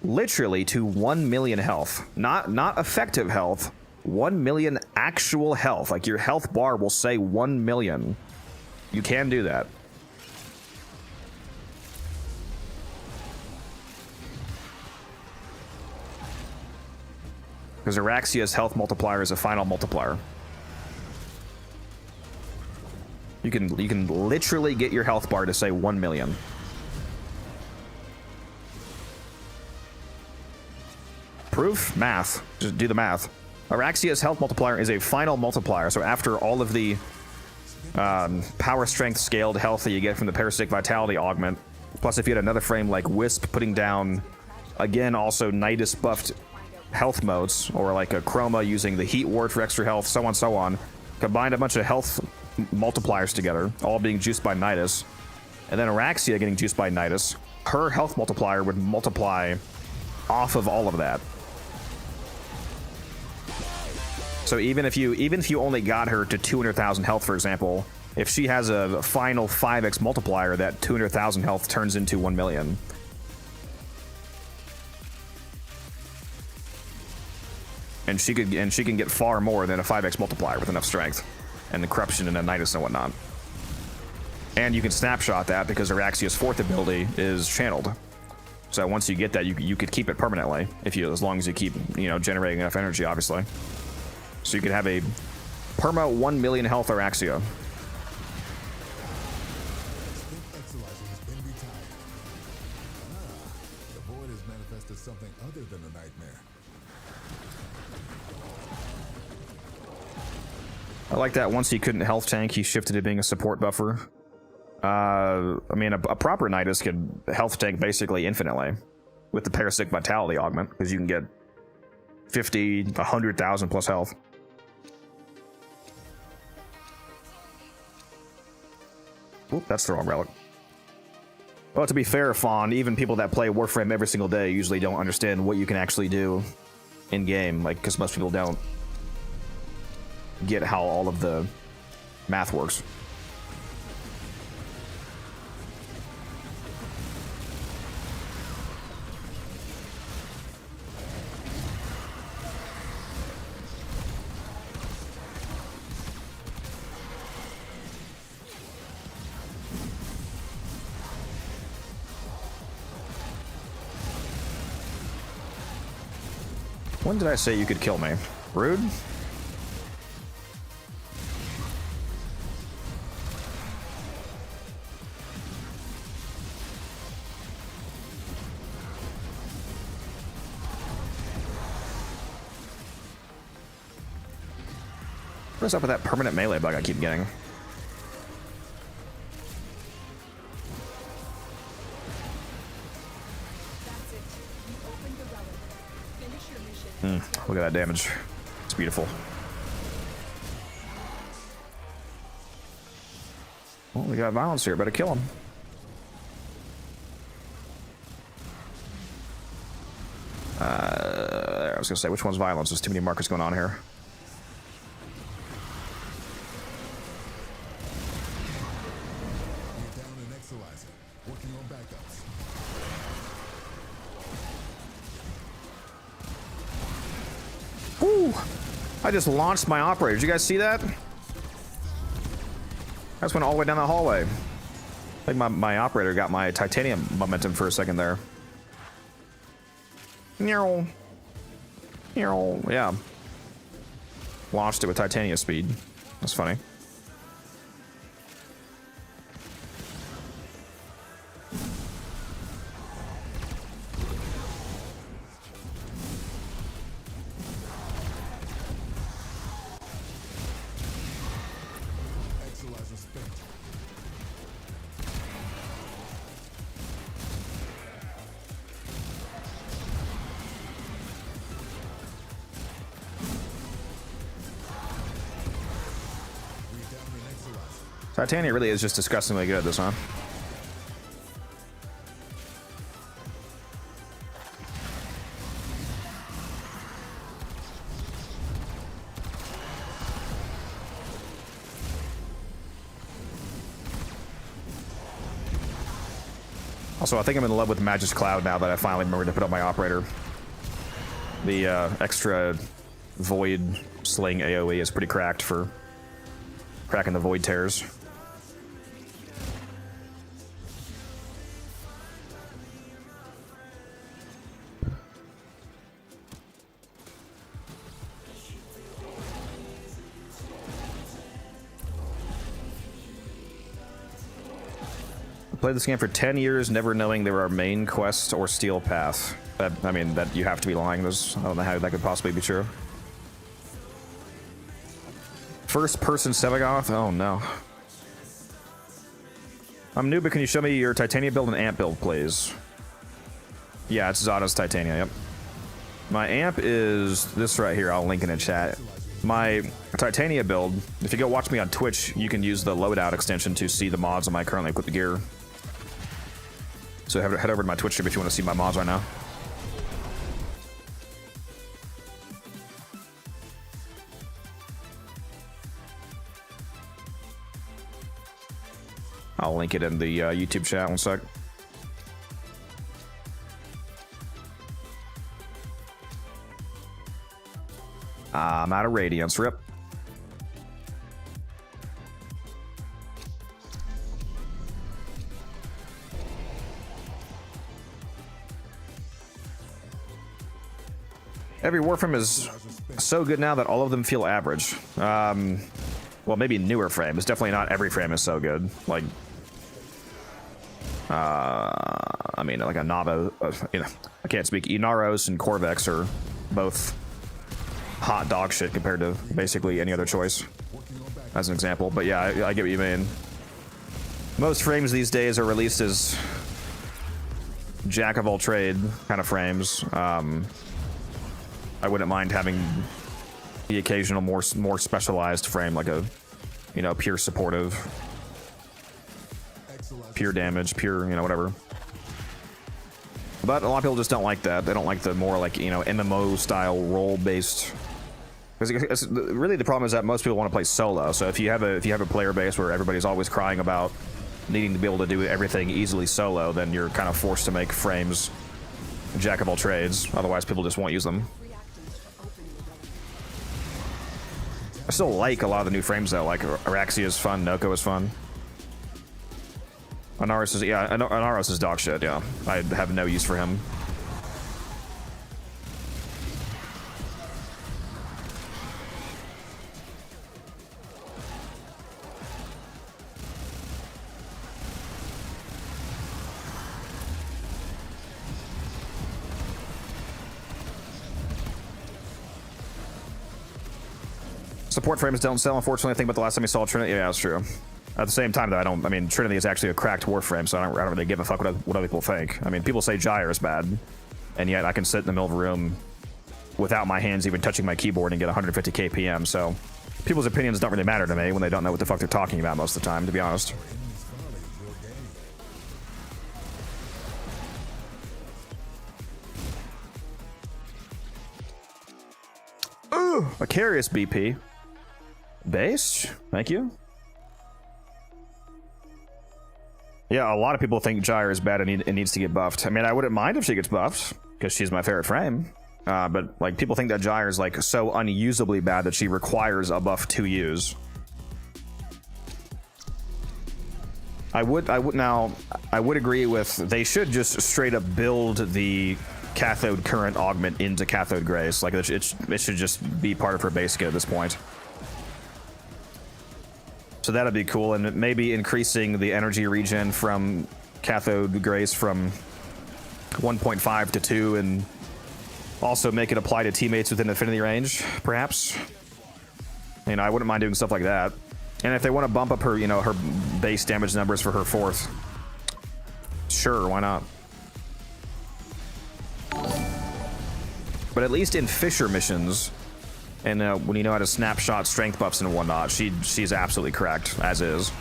literally to 1 million health, not effective health. 1 million actual health. Like your health bar will say 1 million. You can do that. Because Araxia's health multiplier is a final multiplier. You can literally get your health bar to say 1 million. Proof? Math. Just do the math. Araxia's health multiplier is a final multiplier, so after all of the power strength scaled health that you get from the parasitic vitality augment, plus if you had another frame like Wisp putting down, again, also Nidus buffed health modes, or like a Chroma using the heat ward for extra health, so on, combined a bunch of health multipliers together, all being juiced by Nidus, and then Araxia getting juiced by Nidus, her health multiplier would multiply off of all of that. So even if you only got her to 200,000 health, for example, if she has a final 5x multiplier, that 200,000 health turns into 1 million. And she can get far more than a 5x multiplier with enough strength and the corruption and a Nidus and whatnot. And you can snapshot that because Araxia's fourth ability is channeled. So once you get that, you could keep it permanently as long as you keep generating enough energy, obviously. So you could have a perma 1 million health Araxia. Exilizer has been retired. The void has manifested something other than a nightmare. I like that once he couldn't health tank, he shifted to being a support buffer. I mean, a proper Nidus could health tank basically infinitely with the parasitic vitality augment, because you can get 50, 100,000 plus health. Oop, that's the wrong relic. Well, to be fair, Fawn, even people that play Warframe every single day usually don't understand what you can actually do in-game, like, because most people don't get how all of the math works. When did I say you could kill me? Rude? What's up with that permanent melee bug I keep getting? Look at that damage. It's beautiful. Well, we got violence here. Better kill him. I was gonna say, which one's violence? There's too many markers going on here. You're down an Exilizer. Working on backups. Ooh! I just launched my operator. Did you guys see that? I just went all the way down that hallway. I think my operator got my titanium momentum for a second there. Yeah. Launched it with titanium speed. That's funny. Exilizer spent. Titania really is just disgustingly good at this, huh? Also, I think I'm in love with Magic's Cloud now that I finally remembered to put up my operator. The extra Void Sling AoE is pretty cracked for cracking the Void Tears. Played this game for 10 years, never knowing there are main quests or steel paths. I mean, that you have to be lying. I don't know how that could possibly be true. First person Sevagoth? Oh no. I'm new, but can you show me your Titania build and amp build, please? Yeah, it's Zada's Titania, yep. My amp is this right here. I'll link it in chat. My Titania build, if you go watch me on Twitch, you can use the loadout extension to see the mods on my currently equipped gear. So head over to my Twitch stream if you want to see my mods right now. I'll link it in the YouTube chat. One sec. I'm out of Radiance. Rip. Every Warframe is so good now that all of them feel average. Well, maybe newer frames. Definitely not every frame is so good. Like, I mean, like a Nava, you know, I can't speak. Inaros and Corvex are both hot dog shit compared to basically any other choice, as an example. But yeah, I get what you mean. Most frames these days are released as jack of all trade kind of frames. I wouldn't mind having the occasional more specialized frame, like a, you know, pure supportive, pure damage, pure, you know, whatever. But a lot of people just don't like that. They don't like the more, like, you know, MMO style role based. Because really the problem is that most people want to play solo. So if you have a player base where everybody's always crying about needing to be able to do everything easily solo, then you're kind of forced to make frames jack of all trades. Otherwise, people just won't use them. I still like a lot of the new frames though. Like Araxia is fun, Noko is fun. Anaros is, yeah, Anaros is dog shit. Yeah, I have no use for him. Support frames don't sell, unfortunately. I think about the last time we saw Trinity. Yeah, that's true. At the same time, though, I mean, Trinity is actually a cracked Warframe, so I don't really give a fuck what other people think. I mean, people say Gyre is bad, and yet I can sit in the middle of a room without my hands even touching my keyboard and get 150 kpm, so people's opinions don't really matter to me when they don't know what the fuck they're talking about most of the time, to be honest. Ooh, Acarius BP. Base? Thank you. Yeah, a lot of people think Gyre is bad and it needs to get buffed. I mean, I wouldn't mind if she gets buffed, because she's my favorite frame. But, like, people think that Gyre is, like, so unusably bad that she requires a buff to use. I would agree with, they should just straight up build the cathode current augment into cathode grace. Like, it should just be part of her base kit at this point. So that'd be cool, and maybe increasing the energy regen from cathode grace from 1.5 to 2, and also make it apply to teammates within affinity range, perhaps. You know, I wouldn't mind doing stuff like that. And if they want to bump up her, you know, her base damage numbers for her fourth, sure, why not? But at least in Fisher missions, and when you know how to snapshot strength buffs and whatnot, she's absolutely cracked, as is.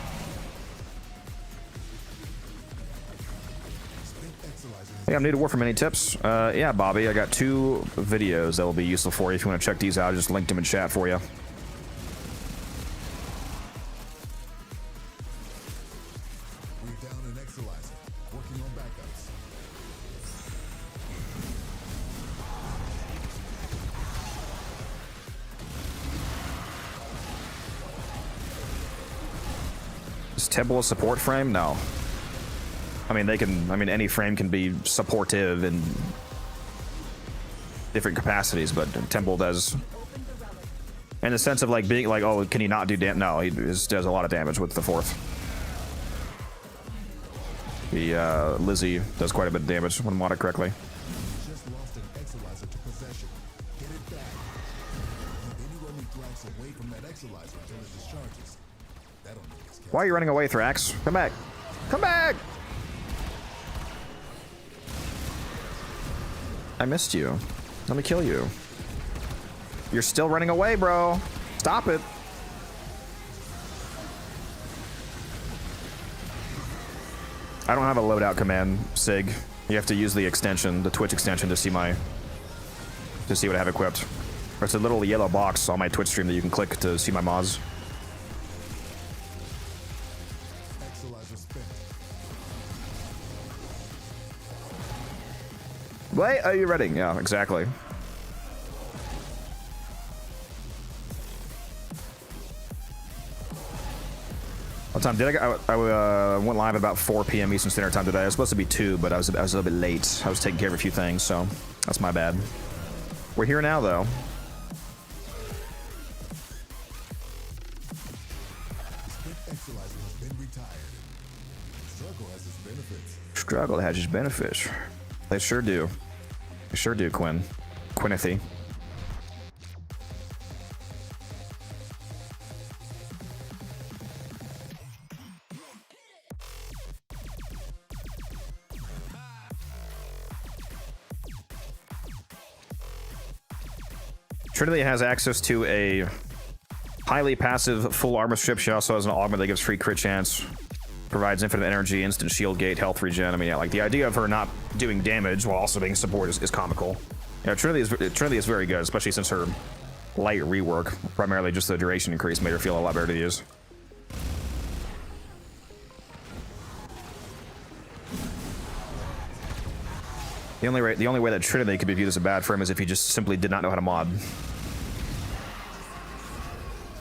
Hey, I'm new to Warframe. Any tips? Yeah, Bobby, I got 2 videos that will be useful for you. If you want to check these out, I just linked them in chat for you. Working on backups. Is Temple a support frame? No. I mean, they can. I mean, any frame can be supportive in different capacities, but Temple does. In the sense of like being like, oh, can he not do damage? No, he does a lot of damage with the fourth. The Lizzie does quite a bit of damage when modded correctly. Just lost an Exolizer to possession. Get it back. Keep any roaming Thrax away from that Exolizer until it discharges. That'll make us Why are you running away, Thrax? Come back. Come back! I missed you. Let me kill you. You're still running away, bro. Stop it. I don't have a loadout command, Sig. You have to use the extension, the Twitch extension, to see what I have equipped. There's a little yellow box on my Twitch stream that you can click to see my mods. Exolizer spent. Wait, are you ready? Yeah, exactly. What time did I went live about 4 p.m. Eastern Standard Time today. I was supposed to be 2, but I was a little bit late. I was taking care of a few things, so that's my bad. We're here now, though. Exolizer has been retired. Struggle has its benefits. Struggle has its benefits. They sure do. They sure do, Quinn. Quinethy. Trinity has access to a highly passive full armor strip. She also has an augment that gives free crit chance, provides infinite energy, instant shield gate, health regen. I mean, yeah, like the idea of her not doing damage while also being support is comical. Yeah, Trinity is very good, especially since her light rework, primarily just the duration increase, made her feel a lot better to use. The only way that Trinity could be viewed as a bad frame is if he just simply did not know how to mod.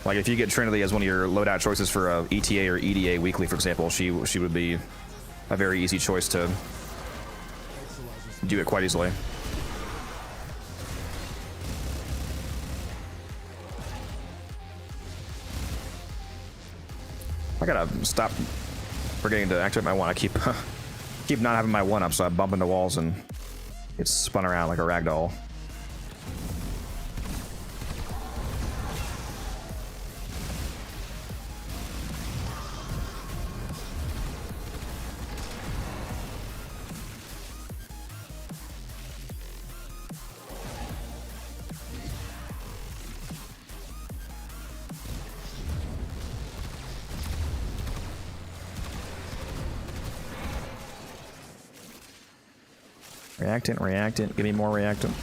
Like if you get Trinity as one of your loadout choices for ETA or EDA weekly, for example, she would be a very easy choice to do it quite easily. I gotta stop forgetting to activate my one. I keep not having my one up, so I bump into walls and it's spun around like a ragdoll. Reactant, give me more reactant.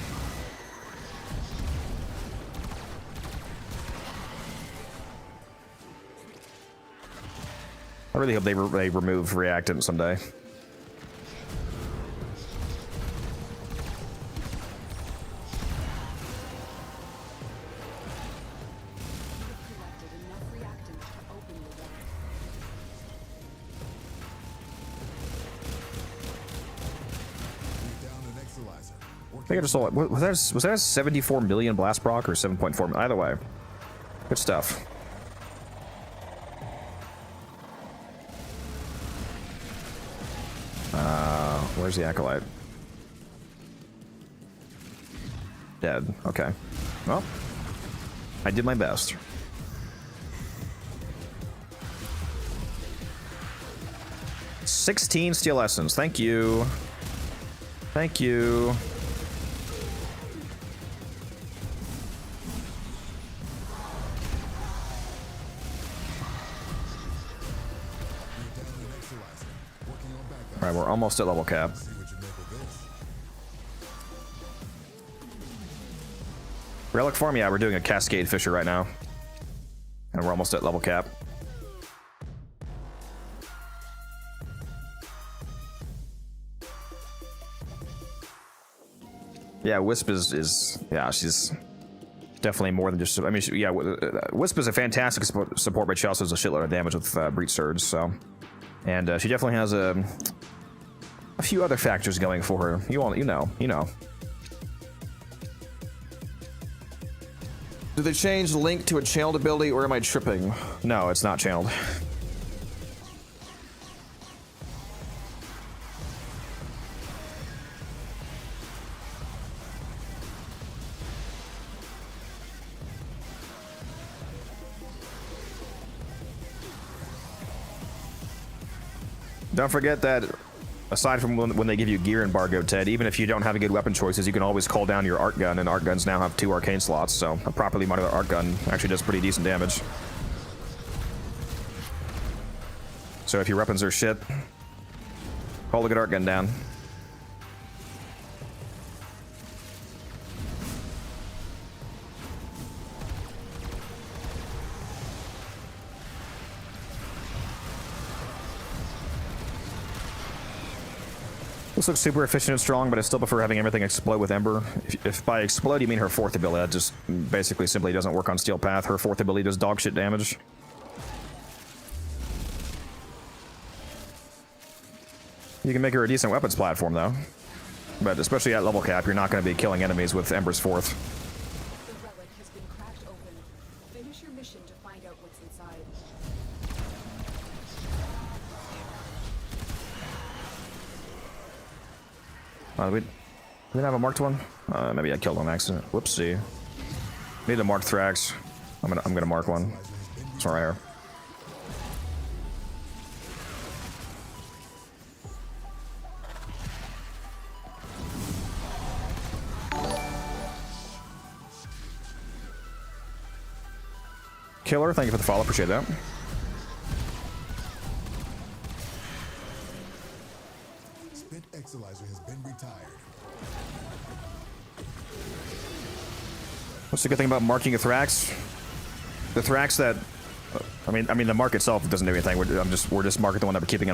I really hope they remove reactant someday. I think I just saw it. Was that 74 million blast proc or 7.4? Either way, good stuff. Where's the acolyte? Dead. Okay. Well, I did my best. $16 steel essence. Thank you. Thank you. Alright, we're almost at level cap. Relic farm? Yeah, we're doing a Cascade Fisher right now. And we're almost at level cap. Yeah, Wisp is yeah, she's definitely more than just. I mean, yeah, Wisp is a fantastic support, but she also does a shitload of damage with Breach Surge. So, and she definitely has a few other factors going for her. You know. Did they change Link to a channeled ability, or am I tripping? No, it's not channeled. Don't forget that, aside from when they give you gear embargo, Ted, even if you don't have a good weapon choices, you can always call down your Arc Gun, and Arc Guns now have 2 arcane slots, so a properly modular Arc Gun actually does pretty decent damage. So if your weapons are shit, call a good Arc Gun down. This looks super efficient and strong, but I still prefer having everything explode with Ember. If by explode you mean her 4th ability, that just basically simply doesn't work on Steel Path. Her 4th ability does dog shit damage. You can make her a decent weapons platform, though. But especially at level cap, you're not going to be killing enemies with Ember's 4th. The relic has been cracked open. Finish your mission to find out what's inside. We didn't have a marked one? Maybe I killed one on accident. Whoopsie. Need to mark Thrax. I'm gonna mark one. It's right here. Killer, thank you for the follow. Appreciate that. Exolizer has been retired. What's the good thing about marking a Thrax? The Thrax that, I mean, the mark itself doesn't do anything. We're just marking the one that we're keeping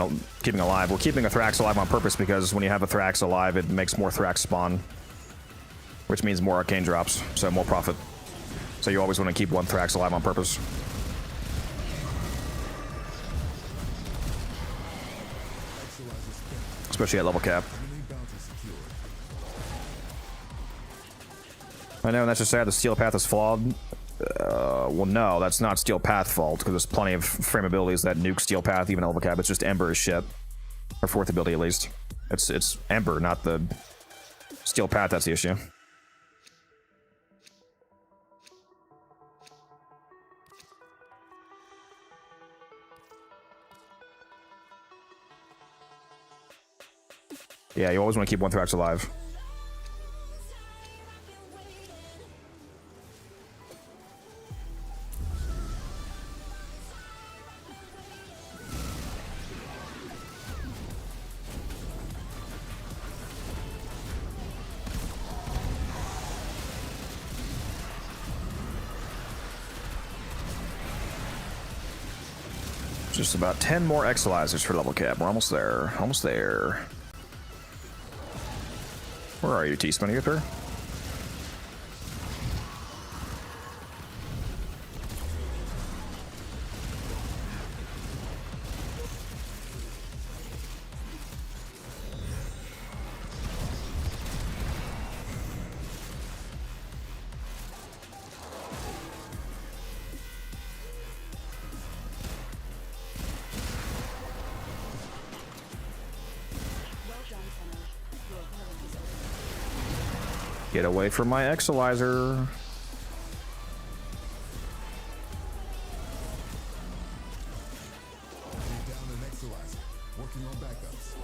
alive. We're keeping a Thrax alive on purpose because when you have a Thrax alive, it makes more Thrax spawn, which means more arcane drops, so more profit. So you always want to keep one Thrax alive on purpose. Especially at level cap. I know, and that's just sad. The Steel Path is flawed. Well, no, that's not Steel Path fault, because there's plenty of frame abilities that nuke Steel Path, even at level cap. It's just Ember is shit. Her 4th ability, at least. It's Ember, not the Steel Path that's the issue. Yeah, you always want to keep one Thrax alive. Just about 10 more Exolizers for level cap. We're almost there. Almost there. Where are you, T-Spin? Are you through? Get away from my Exolizer. Down an Exolizer. Working on backups.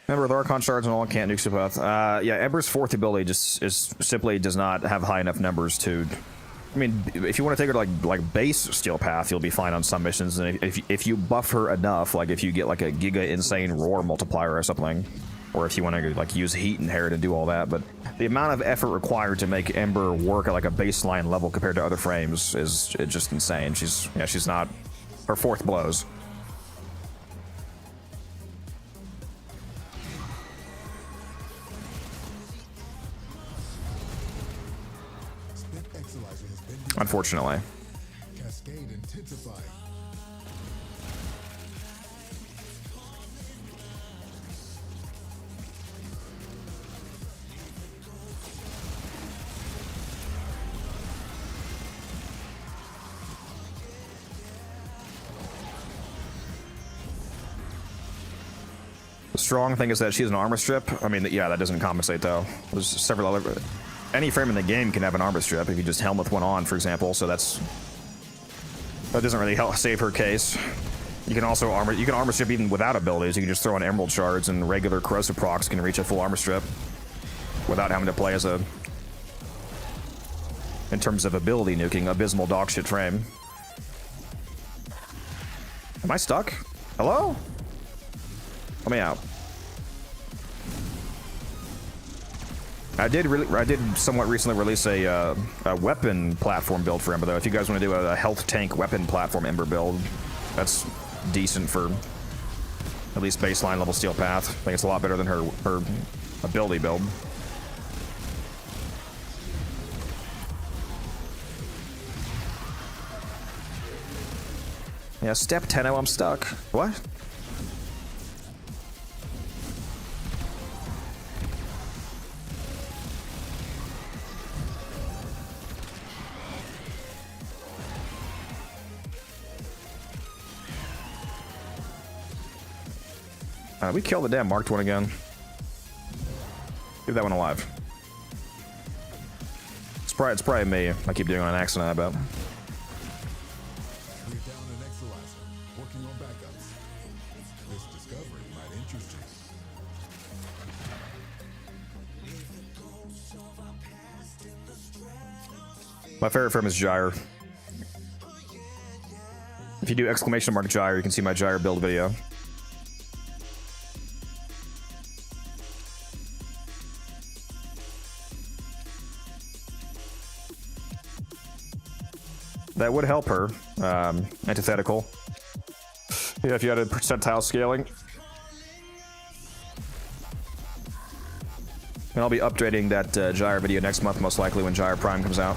Remember, with Archon shards and all, can't nuke Steel Path. Yeah, Ember's 4th ability just simply does not have high enough numbers to. I mean, if you want to take her to like base Steel Path, you'll be fine on some missions. And if you buff her enough, like if you get like a Giga Insane Roar multiplier or something, or if you want to like use Heat Inherit and do all that, but the amount of effort required to make Ember work at like a baseline level compared to other frames is just insane. She's not. Her 4th blows. unfortunately. Cascade intensified. The strong thing is that she has an armor strip. I mean, yeah, that doesn't compensate though. There's several other. Any frame in the game can have an armor strip if you just helmet one on, for example. So that doesn't really help save her case. You can also armor strip even without abilities. You can just throw in emerald shards, and regular corrosive procs can reach a full armor strip without having to play as a, in terms of ability nuking, abysmal dogshit frame. Am I stuck? Hello? Let me out. I did somewhat recently release a weapon platform build for Ember, though. If you guys want to do a health tank weapon platform Ember build, that's decent for at least baseline level Steel Path. I think it's a lot better than her ability build. Yeah, step Tenno, I'm stuck. What? We killed the damn marked one again. Leave that one alive. It's probably me. I keep doing it on accident, I bet. We're down an Exolizer, working on backups. This discovery might interest you. My favorite frame is Gyre. If you do exclamation mark Gyre, you can see my Gyre build video. That would help her. Antithetical. Yeah, if you had a percentile scaling. And I'll be updating that Gyre video next month, most likely when Gyre Prime comes out.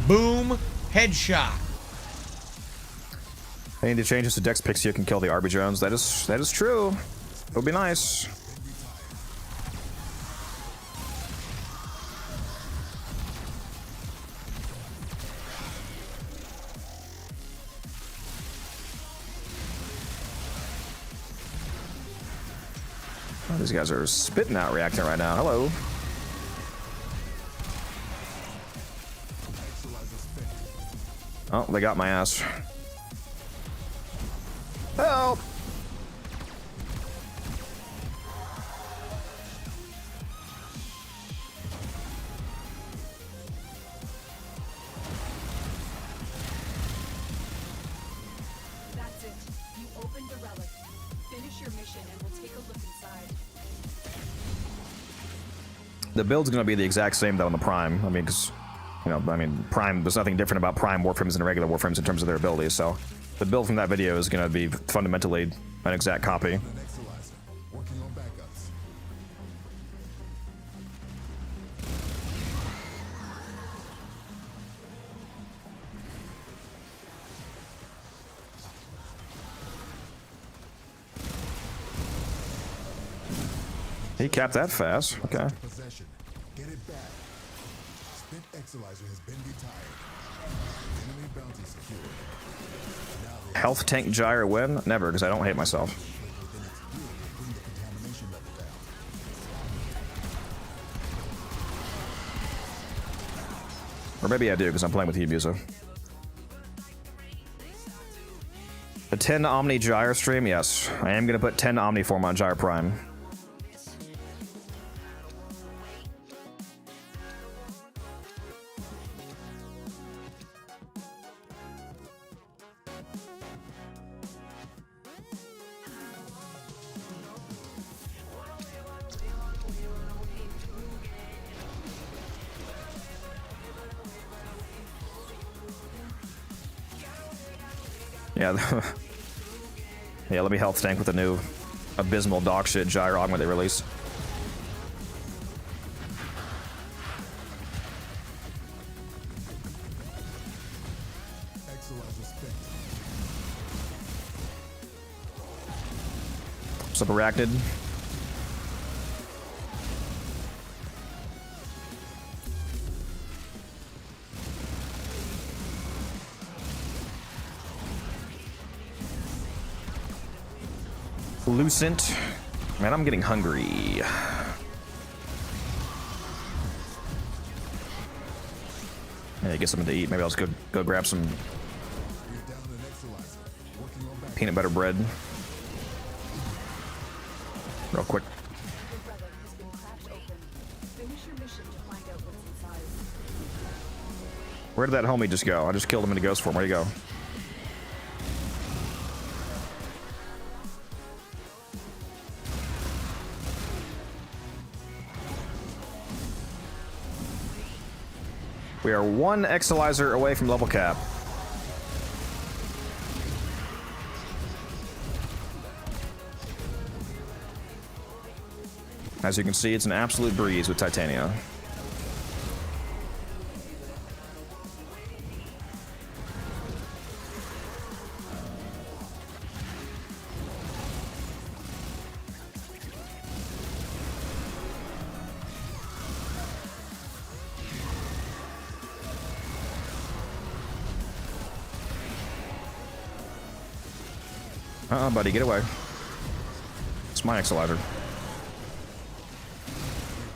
Boom. Headshot. I need to change this to Dex Pixie can kill the RB drones. That is true. It would be nice. Oh, these guys are spitting out reacting right now. Hello. Oh, they got my ass. Help! That's it. You opened the relic. Finish your mission and we'll take a look inside. The build's gonna be the exact same though in the Prime. I mean, because, you know, Prime, there's nothing different about Prime Warframes than regular Warframes in terms of their abilities, so the build from that video is gonna be fundamentally an exact copy. An Exolizer, working on backups. He capped that fast. Okay. Possession. Get it back. Spent Exolizer has been retired. Enemy bounty secured. Now the Health tank Gyre win? Never, because I don't hate myself. within its field will bring the contamination level down. Or maybe I do, because I'm playing with Abusa. A 10 Omni Gyre stream? Yes. I am going to put 10 Omni form on Gyre Prime. Yeah. Yeah, let me health tank with a new abysmal dog shit gyro when they release. Exolizer spent. What's up, Arachnid? Lucent. Man, I'm getting hungry. Hey, get something to eat. Maybe I'll just go grab some We're down an Exolizer. Working on back. peanut butter bread. Real quick. Your brother has been cracked open. Finish your mission to find out what's inside. Where did that homie just go? I just killed him in a ghost form. Where'd he go? We are one Exolizer away from level cap. As you can see, it's an absolute breeze with Titania. Buddy, get away. It's my Exolizer. We're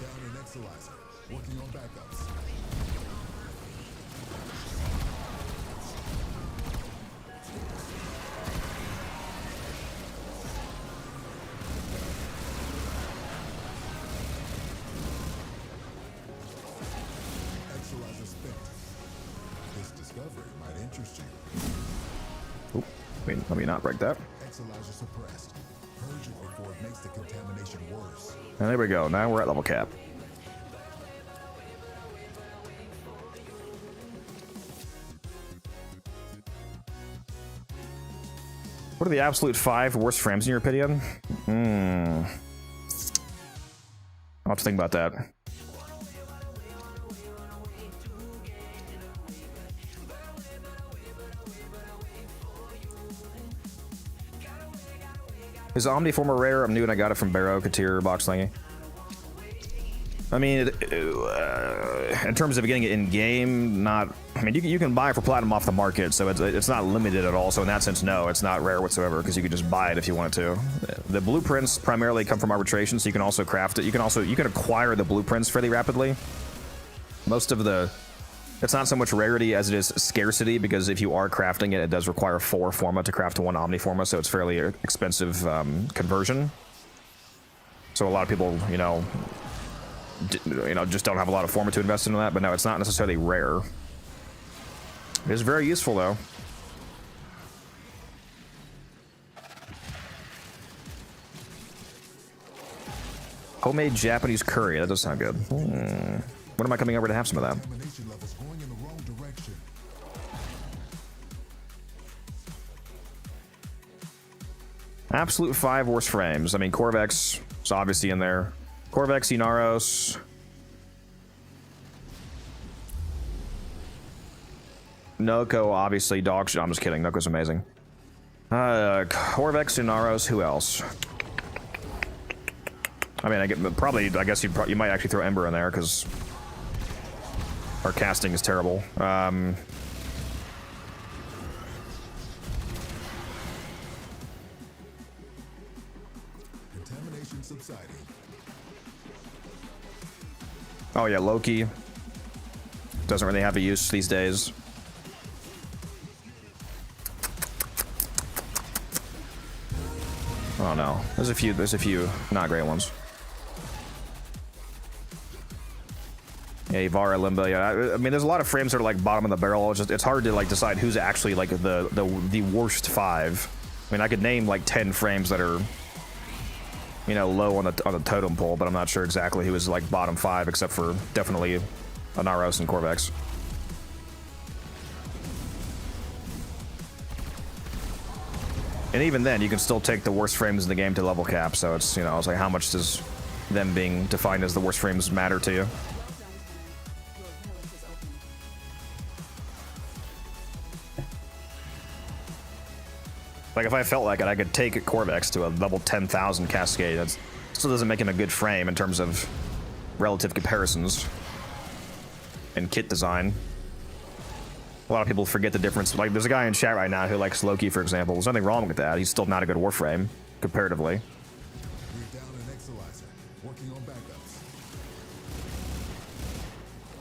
down an Exolizer. Working on backups. Exolizer spent. This discovery might interest you. Oop, wait, let me not break that. Exolizer suppressed. Purge it before it makes the contamination worse. And there we go. Now we're at level cap. What are the absolute 5 worst frames in your opinion? I'll have to think about that. Is Omniformer rare? I'm new and I got it from Barrow, Katir, Box Thingy. I mean, in terms of getting it in game, not. I mean, you can buy it for platinum off the market, so it's not limited at all. So in that sense, no, it's not rare whatsoever because you can just buy it if you wanted to. The blueprints primarily come from arbitration, so you can also craft it. You can acquire the blueprints fairly rapidly. Most of the. It's not so much rarity as it is scarcity, because if you are crafting it, it does require 4 forma to craft 1 Omniforma, so it's fairly expensive conversion. So a lot of people, just don't have a lot of forma to invest into that. But no, it's not necessarily rare. It is very useful though. Homemade Japanese curry. That does sound good. When am I coming over to have some of that? Contamination levels going in the wrong direction. Absolute 5 worst frames. I mean, Corvex is obviously in there. Corvex, Inaros. Noko, obviously. Dog shit. I'm just kidding. Noko's amazing. Corvex, Inaros. Who else? I mean, I guess you might actually throw Ember in there because our casting is terrible. Contamination subsiding. Oh yeah, Loki doesn't really have a use these days. Oh no, there's a few not great ones. Yeah, Ivara, Limba, yeah. I mean, there's a lot of frames that are like bottom of the barrel. It's hard to like decide who's actually like the worst 5. I mean, I could name like 10 frames that are, low on the totem pole, but I'm not sure exactly who is like bottom 5, except for definitely Anaros and Corvex. And even then, you can still take the worst frames in the game to level cap. So it's, you know, it's like how much does them being defined as the worst frames matter to you? Like if I felt like it, I could take Corvex to a level 10,000 Cascade. That still doesn't make him a good frame in terms of relative comparisons and kit design. A lot of people forget the difference. Like, there's a guy in chat right now who likes Loki, for example. There's nothing wrong with that. He's still not a good Warframe, comparatively. We're down an Exalizer, working on backups.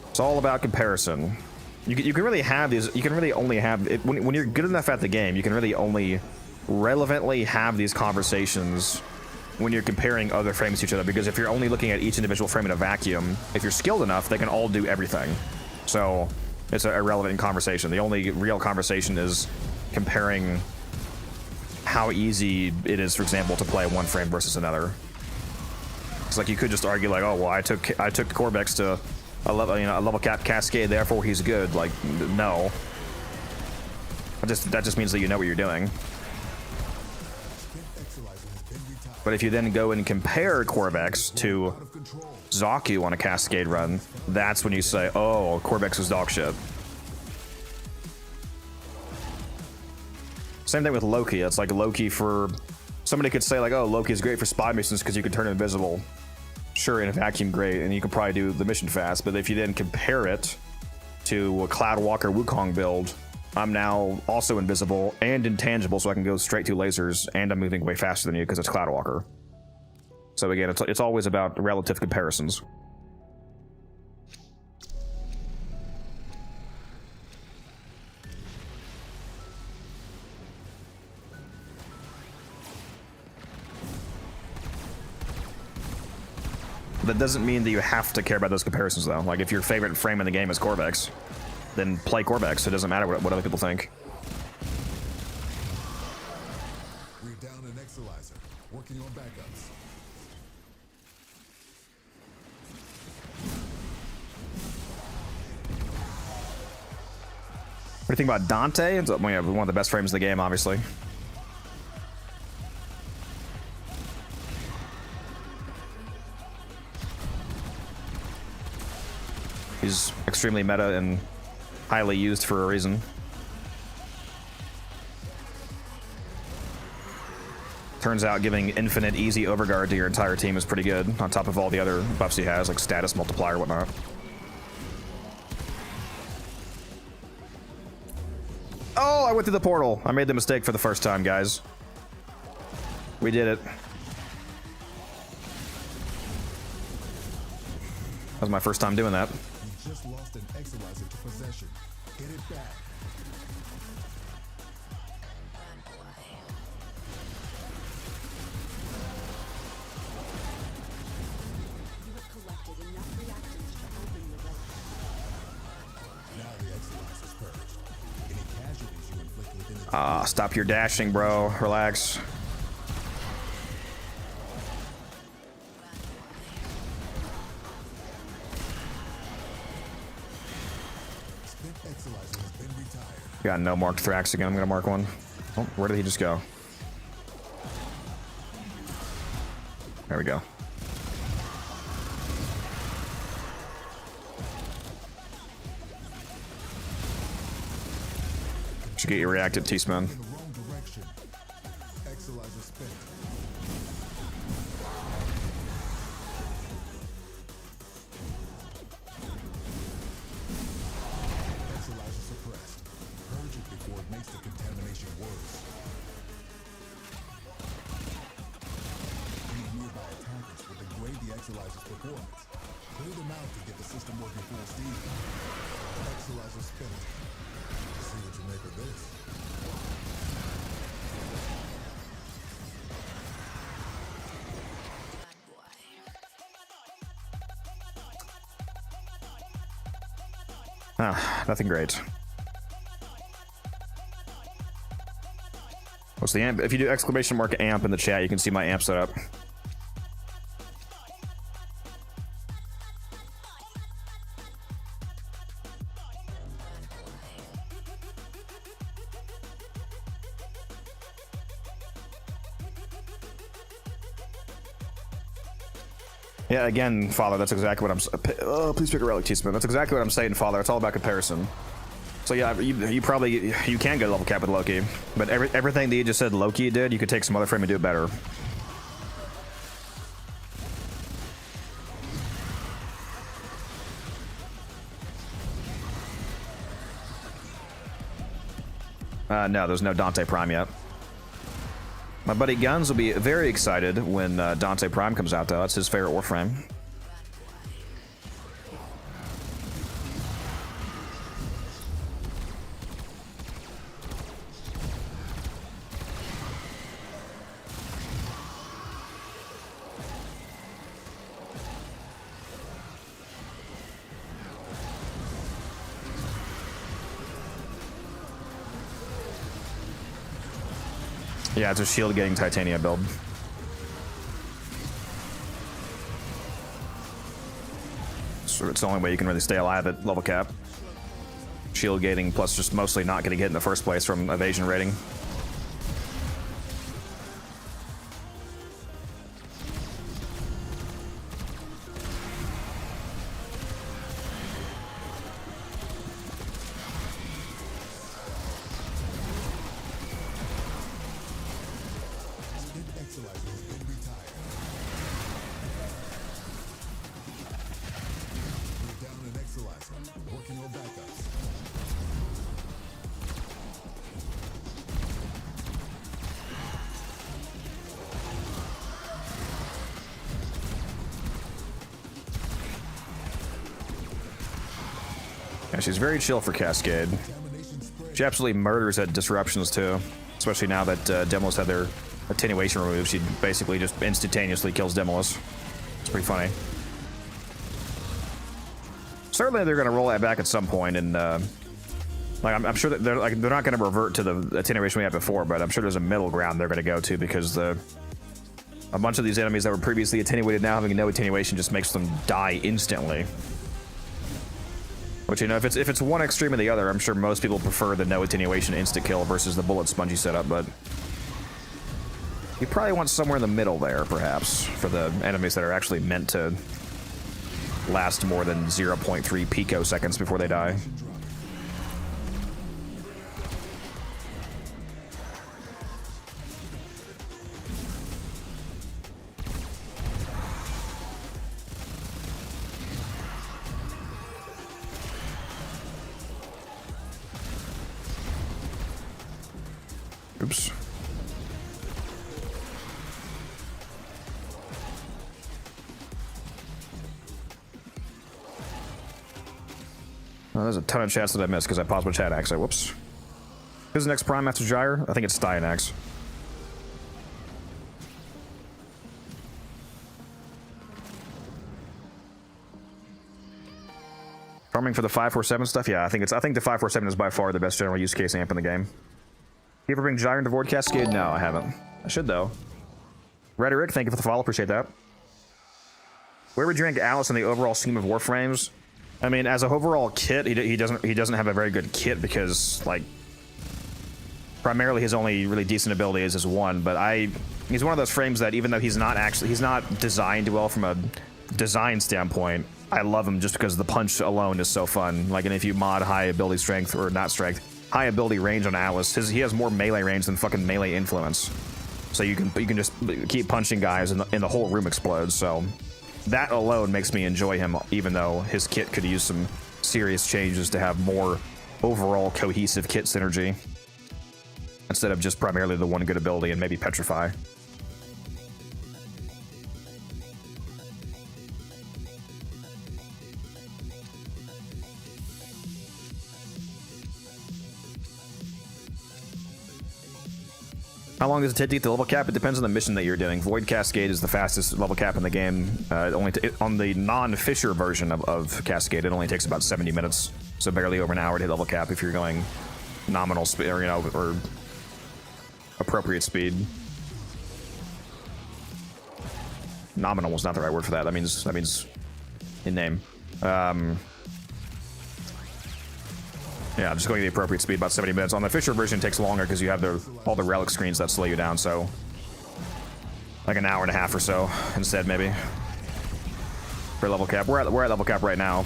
It's all about comparison. You can really have these. You can really only have it when you're good enough at the game. You can really only relevantly have these conversations when you're comparing other frames to each other. Because if you're only looking at each individual frame in a vacuum, if you're skilled enough, they can all do everything. So it's an irrelevant conversation. The only real conversation is comparing how easy it is, for example, to play one frame versus another. It's like you could just argue like, oh well, I took Corvex to a level cap Cascade, therefore he's good. Like, no. That just means that you know what you're doing. But if you then go and compare Corvex to Zaku on a Cascade run, that's when you say, oh, Corvex is dog shit. Same thing with Loki. It's like Loki for... Somebody could say like, oh, Loki is great for spy missions because you can turn invisible. Sure, in a vacuum, great, and you can probably do the mission fast, but if you then compare it to a Cloud Walker Wukong build, I'm now also invisible and intangible, so I can go straight to lasers, and I'm moving way faster than you because it's Cloud Walker. So again, it's always about relative comparisons. That doesn't mean that you have to care about those comparisons, though. Like, if your favorite frame in the game is Corvex, then play Corvex. It doesn't matter what other people think. We're down an Exalizer, working on backups. What do you think about Dante? It's one of the best frames in the game, obviously. He's extremely meta and highly used for a reason. Turns out giving infinite easy overguard to your entire team is pretty good, on top of all the other buffs he has, like status multiplier and whatnot. Oh, I went through the portal. I made the mistake for the first time, guys. We did it. That was my first time doing that. You just lost an Exalizer to possession. Get it back. You have collected enough reactants to open the relic. Now the Exalizer's purged. Any casualties you inflict within the Stop your dashing, bro. Relax. Exalizer has been retired. Got no marked Thrax again. I'm gonna mark one. Oh, where did he just go? There we go. Should get you reacted, T-Sman. In the wrong direction. Exalizer spent. Exalizer suppressed. Purge it before it makes the contamination worse. These nearby attackers will degrade the Exalizer's performance. Clear them out to get the system working full steam. Exalizer spent. See what you make of this. Ah, nothing great. What's the amp? If you do exclamation mark amp in the chat, you can see my amp setup. Yeah, again, Father, that's exactly what I'm please pick a relic, teaspoon. That's exactly what I'm saying, Father. It's all about comparison. So yeah, you probably, you can get a level cap with Loki, but everything that you just said Loki did, you could take some other frame and do it better. No, there's no Dante Prime yet. My buddy Guns will be very excited when Dante Prime comes out, though. That's his favorite Warframe. Yeah, it's a shield getting Titania build. So it's the only way you can really stay alive at level cap. Shield gating plus just mostly not getting hit in the first place from evasion rating. Yeah, she's very chill for Cascade. She absolutely murders at disruptions too, especially now that Demolis had their attenuation removed. She basically just instantaneously kills Demolis. It's pretty funny. Certainly, they're going to roll that back at some point, and like I'm sure that they're not going to revert to the attenuation we had before, but I'm sure there's a middle ground they're going to go to because a bunch of these enemies that were previously attenuated now having no attenuation just makes them die instantly. Which, you know, if it's one extreme or the other, I'm sure most people prefer the no attenuation instant kill versus the bullet spongy setup, but you probably want somewhere in the middle there, perhaps, for the enemies that are actually meant to last more than 0.3 picoseconds before they die. Oops. Oh, there's a ton of chats that I missed because I paused my chat actually. Whoops. Who's the next Prime Master Gyre? I think it's Styanax. Farming for the 547 stuff? Yeah, I think the 547 is by far the best general use case amp in the game. You ever bring Gyre into Void Cascade? No, I haven't. I should, though. Rhetoric, thank you for the follow. Appreciate that. Where would you rank Alice in the overall scheme of Warframes? I mean, as a overall kit, he doesn't have a very good kit because, like, primarily his only really decent ability is his one. But he's one of those frames that even though he's not designed well from a design standpoint, I love him just because the punch alone is so fun. Like, and if you mod high ability strength or not strength. High ability range on Alice. He has more melee range than fucking melee influence. So you can just keep punching guys and the whole room explodes. So that alone makes me enjoy him, even though his kit could use some serious changes to have more overall cohesive kit synergy instead of just primarily the one good ability and maybe Petrify. How long does it take to get the level cap? It depends on the mission that you're doing. Void Cascade is the fastest level cap in the game. On the non-Fisher version of Cascade, it only takes about 70 minutes, so barely over an hour to hit level cap if you're going nominal speed or appropriate speed. Nominal was not the right word for that. That means in name. Yeah, just going the appropriate speed, about 70 minutes. On the Fisher version, it takes longer because you have all the relic screens that slow you down, so like an hour and a half or so instead, maybe. for level cap. We're at level cap right now.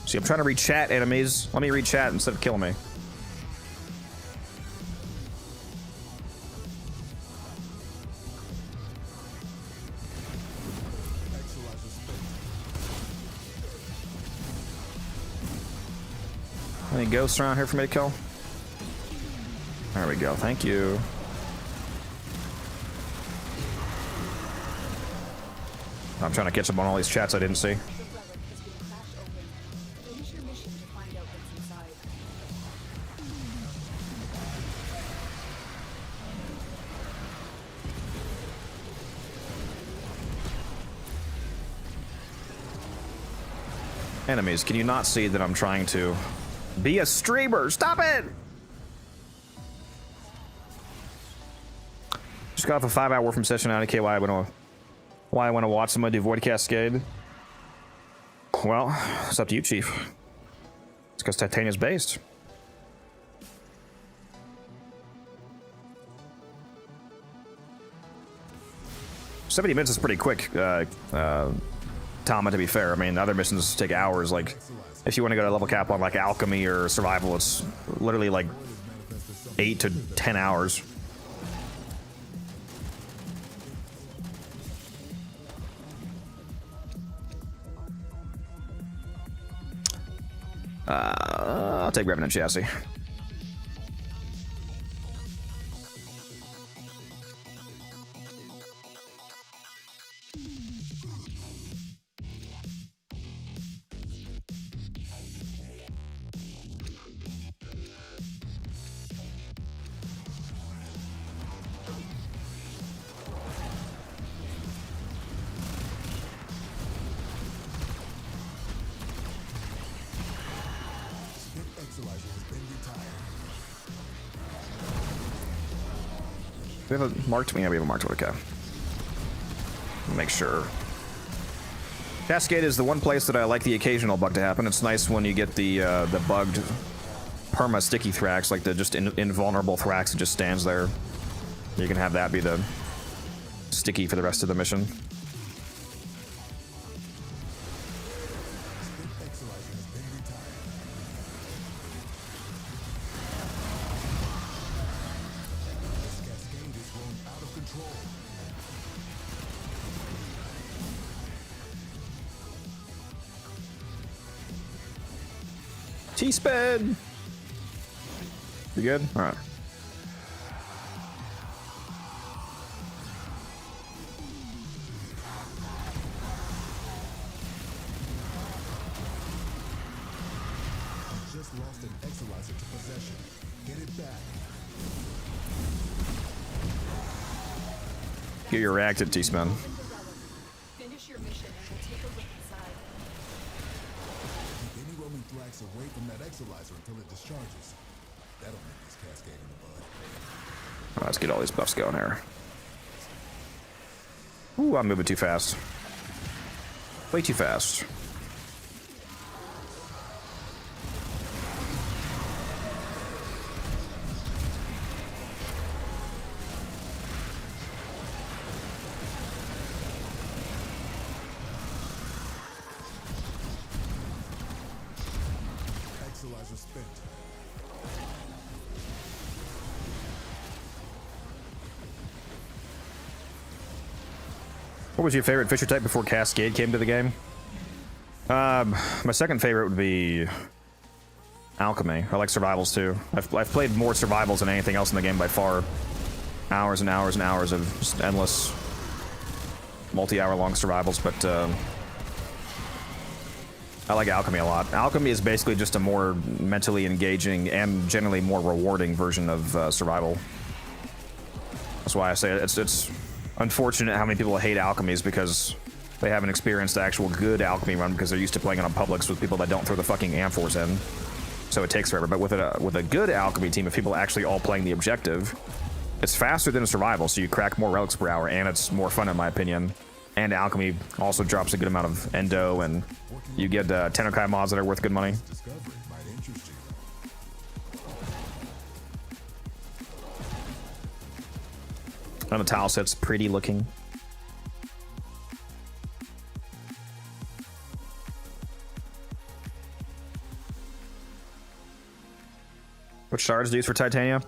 See, I'm trying to read chat, enemies. Let me read chat instead of killing me. Any ghosts around here for me to kill? There we go, thank you. I'm trying to catch up on all these chats I didn't see. Enemies, can you not see that I'm trying to be a streamer? Stop it! Just got off a 5-hour Warframe session. I don't know why I want to watch somebody do Void Cascade. Well, it's up to you, Chief. It's because Titania's based. "70 minutes is pretty quick, Tama, to be fair. I mean, other missions take hours. Like, if you want to go to level cap on, like, Alchemy or Survival, it's literally, like, 8 to 10 hours. I'll take Revenant Chassis. Do we have a marked? Yeah, we have a marked one. Okay. Make sure. Cascade is the one place that I like the occasional bug to happen. It's nice when you get the bugged perma sticky Thrax, like the just invulnerable Thrax that just stands there. You can have that be the sticky for the rest of the mission. T-Spin! You good? Alright. Just lost an Exolizer to possession. Get it back. Get your reacted, T-Spin. Finish your mission and we'll take a look inside. Keep any roaming Thrax away from that Exolizer until it discharges. That'll make this cascade in the bud. Alright, let's get all these buffs going here. Ooh, I'm moving too fast. Way too fast. Exolizer spent. What was your favorite Fisher type before Cascade came to the game? My second favorite would be Alchemy. I like survivals too. I've played more survivals than anything else in the game by far. Hours and hours and hours of just endless multi-hour long survivals, but I like Alchemy a lot. Alchemy is basically just a more mentally engaging and generally more rewarding version of survival. That's why I say it's unfortunate how many people hate alchemies because they haven't experienced the actual good alchemy run because they're used to playing it on Publix with people that don't throw the fucking amphors in. So it takes forever. But with a good alchemy team, if people are actually all playing the objective, it's faster than a survival, so you crack more relics per hour, and it's more fun in my opinion. and alchemy also drops a good amount of endo, and you get TennoCreate mods that are worth good money. Discovery might interest you. And the tile set's pretty looking. What shards do you use for Titania?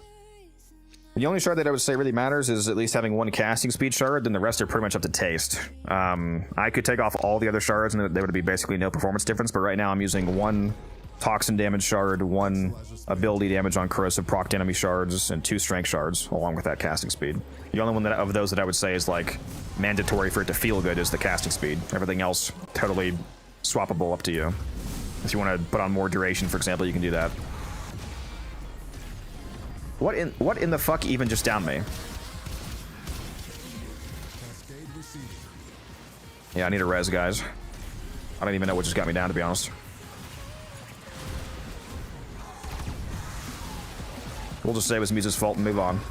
The only shard that I would say really matters is at least having one casting speed shard, then the rest are pretty much up to taste. I could take off all the other shards and there would be basically no performance difference, but right now I'm using one toxin damage shard, one ability damage on corrosive proc enemy shards, and 2 strength shards, along with that casting speed. The only one of those that I would say is like mandatory for it to feel good is the casting speed. Everything else, totally swappable, up to you. If you want to put on more duration, for example, you can do that. What in the fuck even just downed me? Yeah, I need a res, guys. I don't even know what just got me down, to be honest. We'll just say it was Muse's fault and move on.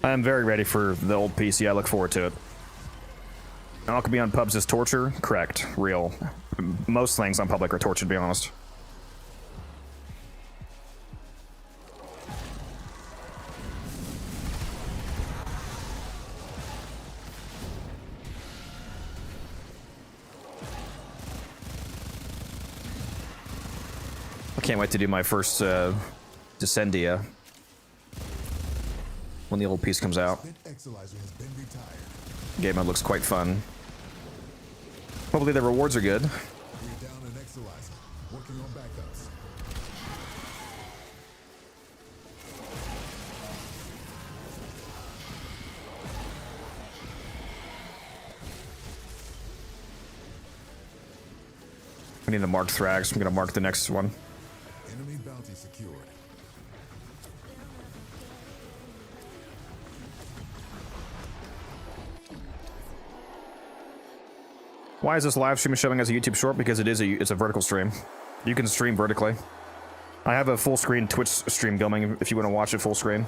I'm very ready for the old PC. I look forward to it. Alchemy on pubs is torture? Correct. Real. Most things on public are torture, to be honest. I can't wait to do my first Descendia when the old piece comes out. Game mode looks quite fun. Hopefully the rewards are good. We need to mark Thrax. I'm gonna mark the next one. Enemy bounty secured. Why is this live stream showing as a YouTube short? Because it's a vertical stream. You can stream vertically. I have a full screen Twitch stream going if you want to watch it full screen.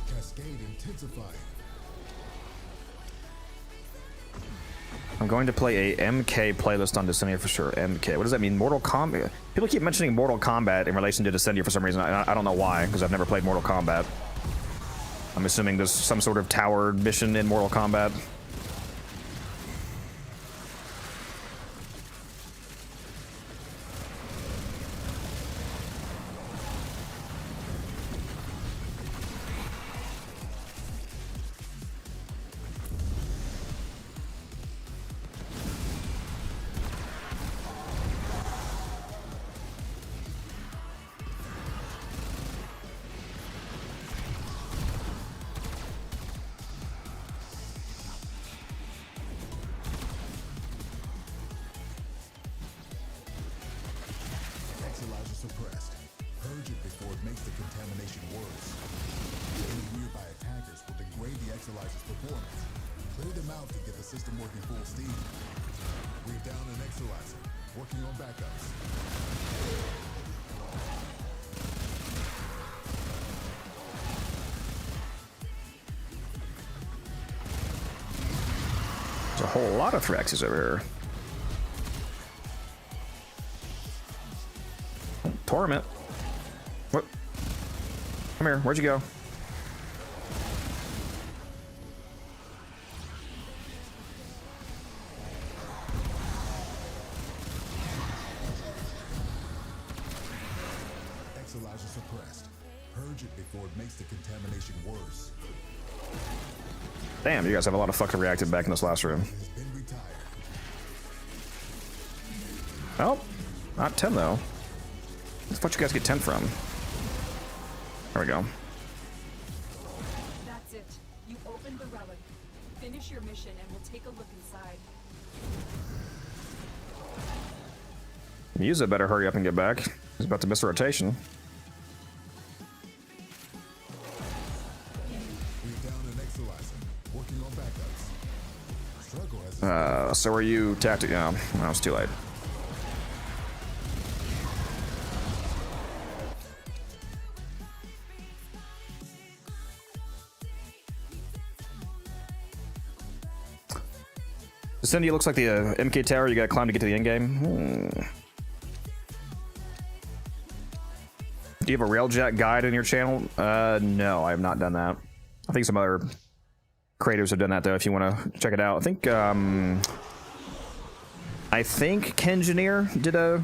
Cascade intensified. I'm going to play a MK playlist on Descendia for sure. MK. What does that mean? Mortal Kombat? People keep mentioning Mortal Kombat in relation to Descendia for some reason. I don't know why, because I've never played Mortal Kombat. I'm assuming there's some sort of tower mission in Mortal Kombat. Suppressed. Purge it before it makes the contamination worse. Any nearby attackers will degrade the Exolyzer's performance. Clear them out to get the system working full steam. We're down an Exolyzer. Working on backups. There's a whole lot of Thraxes over here. Torment. What? Come here. Where'd you go? Exolyzer suppressed. Purge it before it makes the contamination worse. Damn, you guys have a lot of fucking reactive back in this last room. Oh, not 10 though. Where the fuck you guys get 10 from? There we go. That's it. You opened the relic. Finish your mission and we'll take a look inside. Yuza better hurry up and get back. He's about to miss a rotation. So are you tactic? No, no, it's too late. Cindy, it looks like the MK tower you gotta climb to get to the end game. Do you have a Railjack guide on your channel? No, I have not done that. I think some other creators have done that though. If you want to check it out, I think Kengineer did a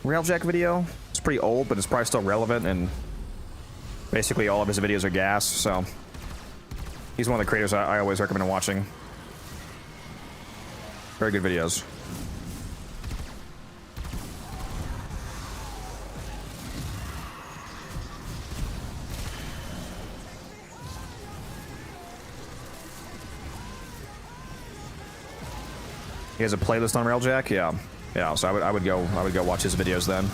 Railjack video. It's pretty old, but it's probably still relevant, and basically all of his videos are gas. So he's one of the creators I always recommend watching. Very good videos. He has a playlist on Railjack? Yeah. Yeah, so I would go watch his videos then.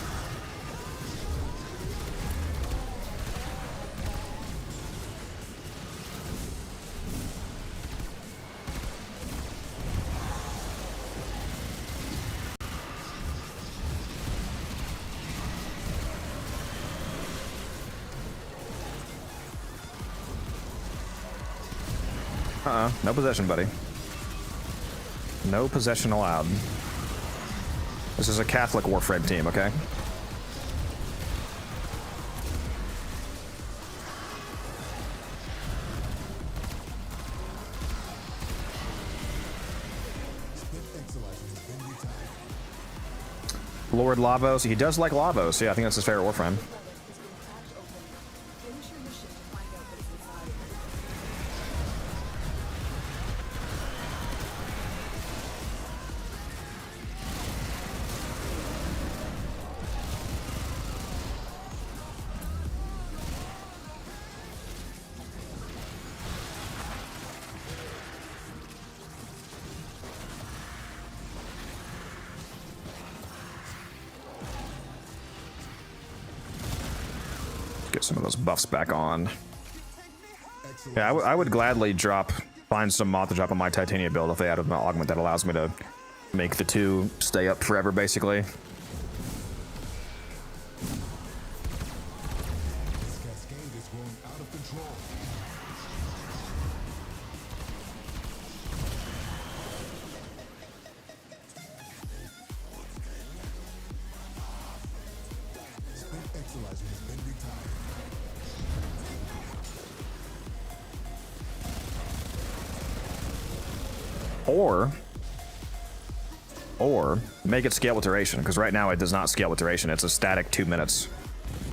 No possession, buddy. No possession allowed. This is a Catholic Warframe team, okay? Lord Lavos, he does like Lavos. Yeah, I think that's his favorite Warframe. Finish your mission to find out what's inside. Get some of those buffs back on. Yeah, I would gladly find some mod to drop on my Titania build if they added an augment that allows me to make the two stay up forever, basically. This cascade is growing out of control. Spent Exolizer has been retired. Or make it scale with duration, because right now it does not scale with duration. It's a static 2 minutes.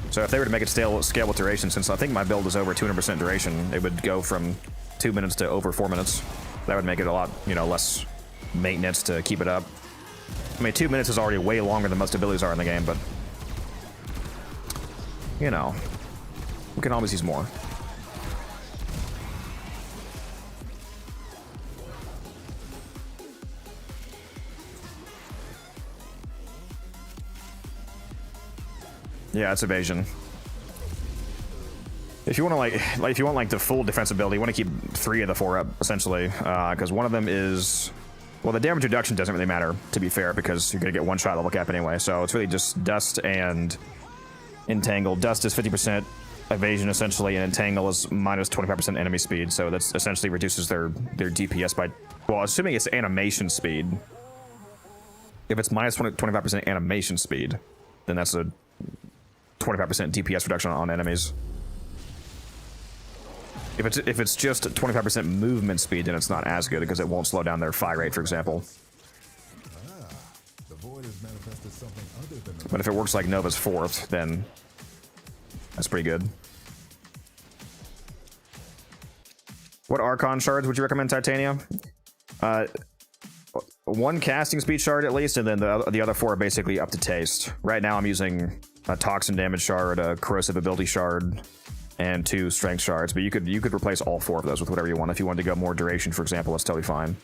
So if they were to make it scale with duration, since I think my build is over 200% duration, it would go from 2 minutes to over 4 minutes. That would make it a lot, less maintenance to keep it up. I mean, 2 minutes is already way longer than most abilities are in the game, but we can always use more. Yeah, it's evasion. If you want to if you want the full defense ability, you want to keep 3 of the 4 up essentially, because one of them is, well, the damage reduction doesn't really matter, to be fair, because you're gonna get 1 shot level cap anyway. So it's really just dust and entangle. Dust is 50% evasion essentially, and entangle is minus 25% enemy speed. So that's essentially reduces their DPS by, well, assuming it's animation speed. If it's minus 25% animation speed, then that's a 25% DPS reduction on enemies. If it's just 25% movement speed, then it's not as good because it won't slow down their fire rate, for example. The void has manifested something other than the But if it works like Nova's 4th, then that's pretty good. What Archon shards would you recommend, Titania? One casting speed shard at least, and then the other 4 are basically up to taste. Right now I'm using a toxin damage shard, a corrosive ability shard, and 2 strength shards, but you could replace all 4 of those with whatever you want. If you wanted to go more duration, for example, that's totally fine.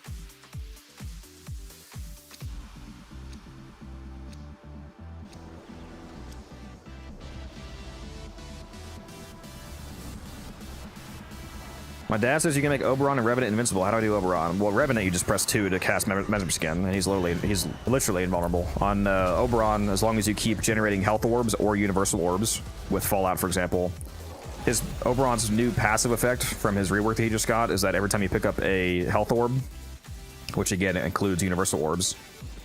My dad says you can make Oberon and Revenant invincible. How do I do Oberon? Well, Revenant, you just press 2 to cast Mesmer Skin, and he's literally invulnerable. On Oberon, as long as you keep generating health orbs or universal orbs, with Fallout, for example, Oberon's new passive effect from his rework that he just got is that every time you pick up a health orb, which again includes universal orbs,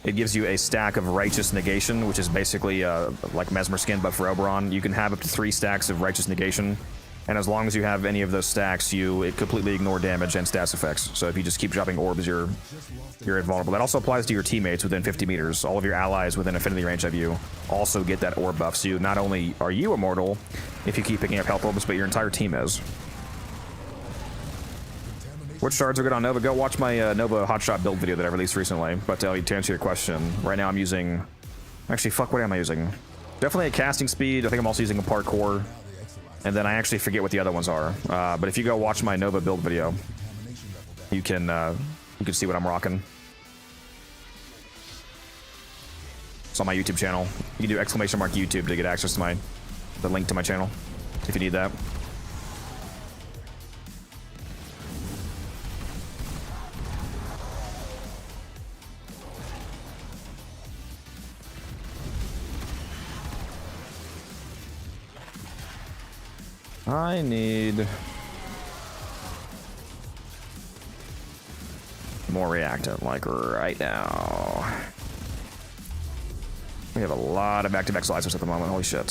it gives you a stack of Righteous Negation, which is basically like Mesmer Skin, but for Oberon. You can have up to 3 stacks of Righteous Negation. And as long as you have any of those stacks, it completely ignore damage and stats effects. So if you just keep dropping orbs, you're invulnerable. That also applies to your teammates within 50 meters. All of your allies within affinity range of you also get that orb buff. So not only are you immortal if you keep picking up health orbs, but your entire team is. Which shards are good on Nova? Go watch my Nova hotshot build video that I released recently. But to answer your question, right now I'm using... Actually, fuck, what am I using? Definitely a casting speed. I think I'm also using a parkour. And then I actually forget what the other ones are. But if you go watch my Nova build video, you can see what I'm rocking. It's on my YouTube channel. You can do !YouTube to get access to the link to my channel if you need that. I need more reactant, like right now. We have a lot of active exolizers at the moment. Holy shit.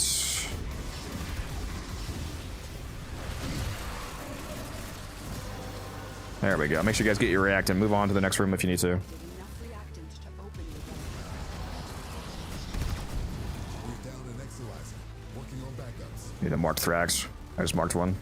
There we go. Make sure you guys get your reactant. Move on to the next room if you need to. Need to mark Thrax. I just marked one.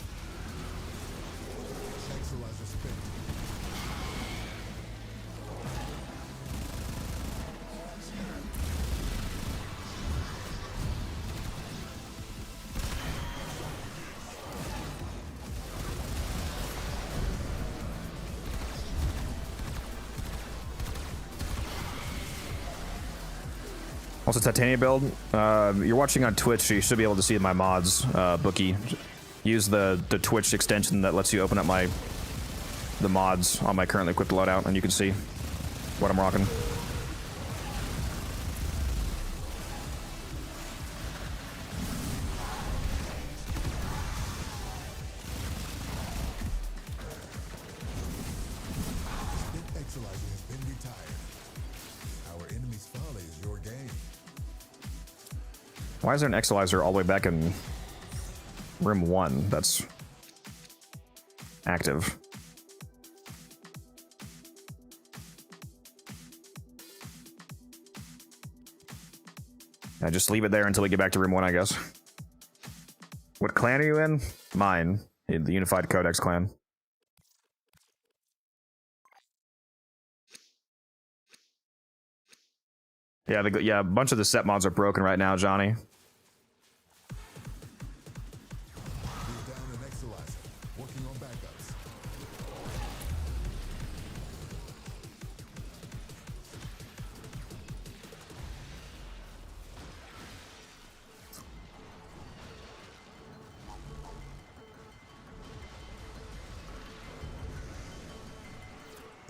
Also, Titania build. You're watching on Twitch, so you should be able to see my mods, Bookie. Use the Twitch extension that lets you open up the mods on my currently equipped loadout, and you can see what I'm rocking. Why is there an Exolizer all the way back in room 1 that's active? Yeah, just leave it there until we get back to room 1, I guess. What clan are you in? Mine. The Unified Codex clan. Yeah, a bunch of the set mods are broken right now, Johnny.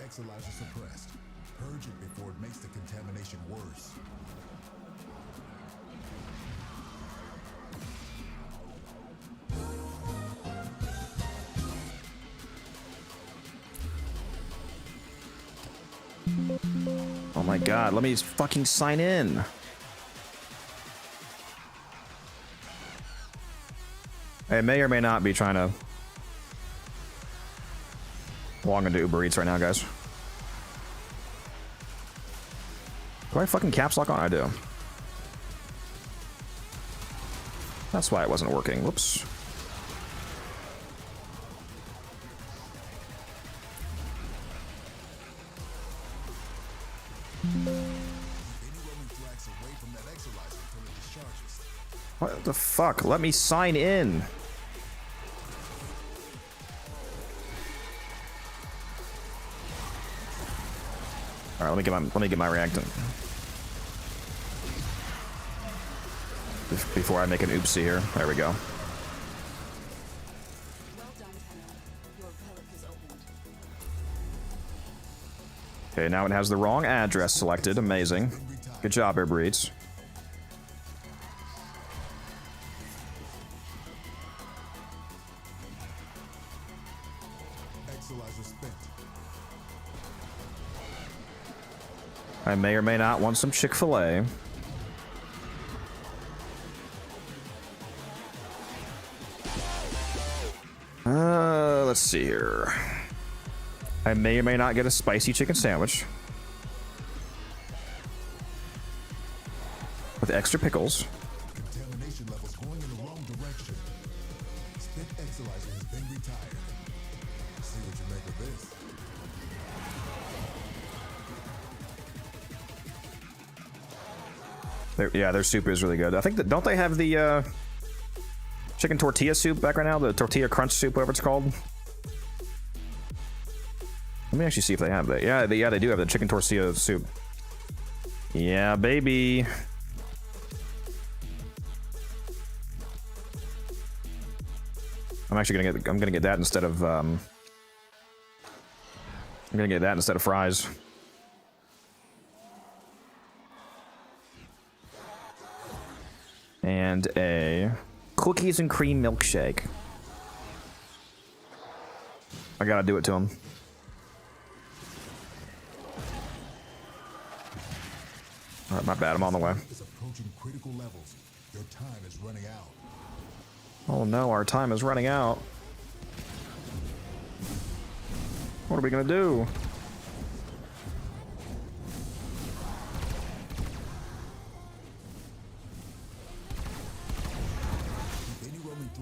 Exolizer suppressed. Purge it before it makes the contamination worse. Oh my god, let me just fucking sign in. I may or may not be trying to log into Uber Eats right now, guys. Do I fucking caps lock on? I do. That's why it wasn't working. Whoops. away from that exolyzer until it discharges. What the fuck? Let me sign in. All right, let me get my reactant before I make an oopsie here. There we go. Well done, Tenno. Your relic is opened. Okay, now it has the wrong address selected. Amazing. Good job, Uber Eats. Exolyzer spent. I may or may not want some Chick-fil-A. Let's see here. I may or may not get a spicy chicken sandwich with extra pickles. Contamination levels going in the wrong direction. Spent exolyzer has been retired. See what you make of this. Their soup is really good. I think that, don't they have the chicken tortilla soup back right now? The tortilla crunch soup, whatever it's called. Let me actually see if they have that. Yeah, they do have the chicken tortilla soup. Yeah, baby. I'm gonna get that instead of fries. And a cookies and cream milkshake. I gotta do it to him. All right, my bad. I'm on the way. It's approaching critical levels. Your time is running out. Oh no, our time is running out. What are we gonna do?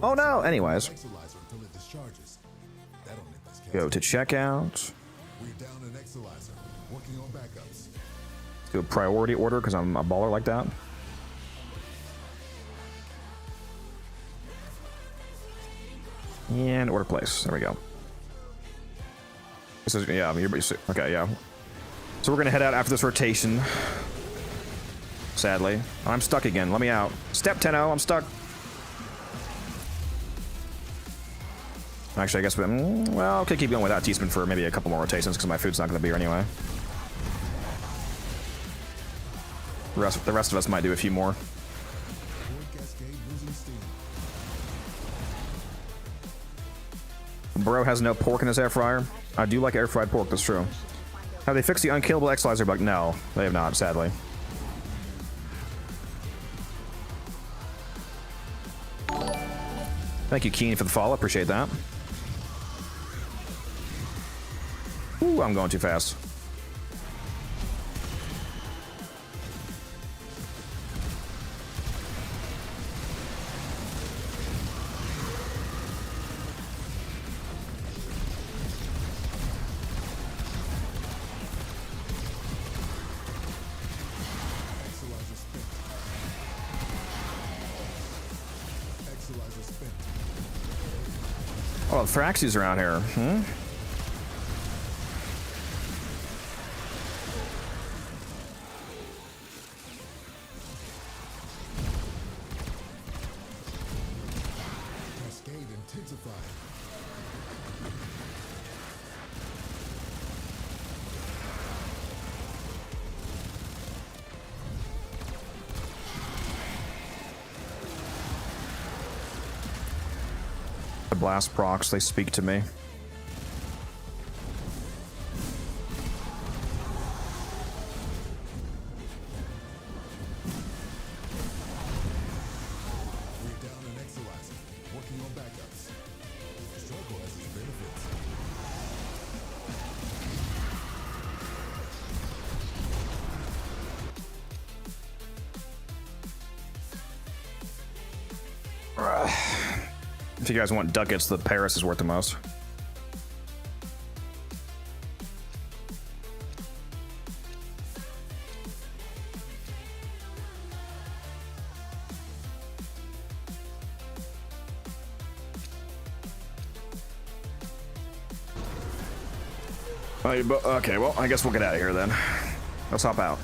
Oh no! Anyways, Exolyzer until it discharges. That'll nip this case. go to checkout. We're down an exolyzer. Working on backups. Do a priority order because I'm a baller like that. And order place. There we go. This is, yeah, okay, yeah. So we're gonna head out after this rotation. Sadly. I'm stuck again. Let me out. Step 10-0, I'm stuck. Actually, I guess well, I could keep going without Teaspoon for maybe a couple more rotations because my food's not gonna be here anyway. The rest of us might do a few more. Bro has no pork in his air fryer. I do like air fried pork, that's true. Have they fixed the unkillable exolyzer bug? No, they have not, sadly. Thank you, Keen, for the follow. Appreciate that. Ooh, I'm going too fast. Oh, Thraxy's around here. Cascade intensified. The blast procs, they speak to me. We're down an exolyzer. Working on backups. Struggle has its benefits. If you guys want ducats, the Paris is worth the most. Okay, well, I guess we'll get out of here then. Let's hop out.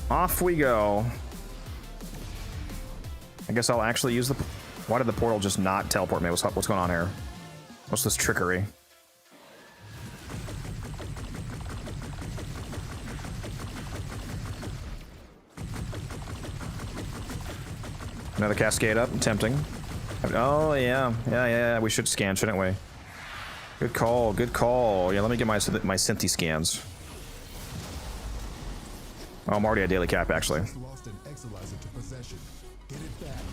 Off we go. I guess I'll actually use the... Why did the portal just not teleport me? What's going on here? What's this trickery? Another cascade up. Tempting. Oh, yeah. Yeah. We should scan, shouldn't we? Good call. Good call. Yeah, let me get my Synthi scans. Oh, I'm already at daily cap, actually. Lost an Exilizer to possession. Get it back.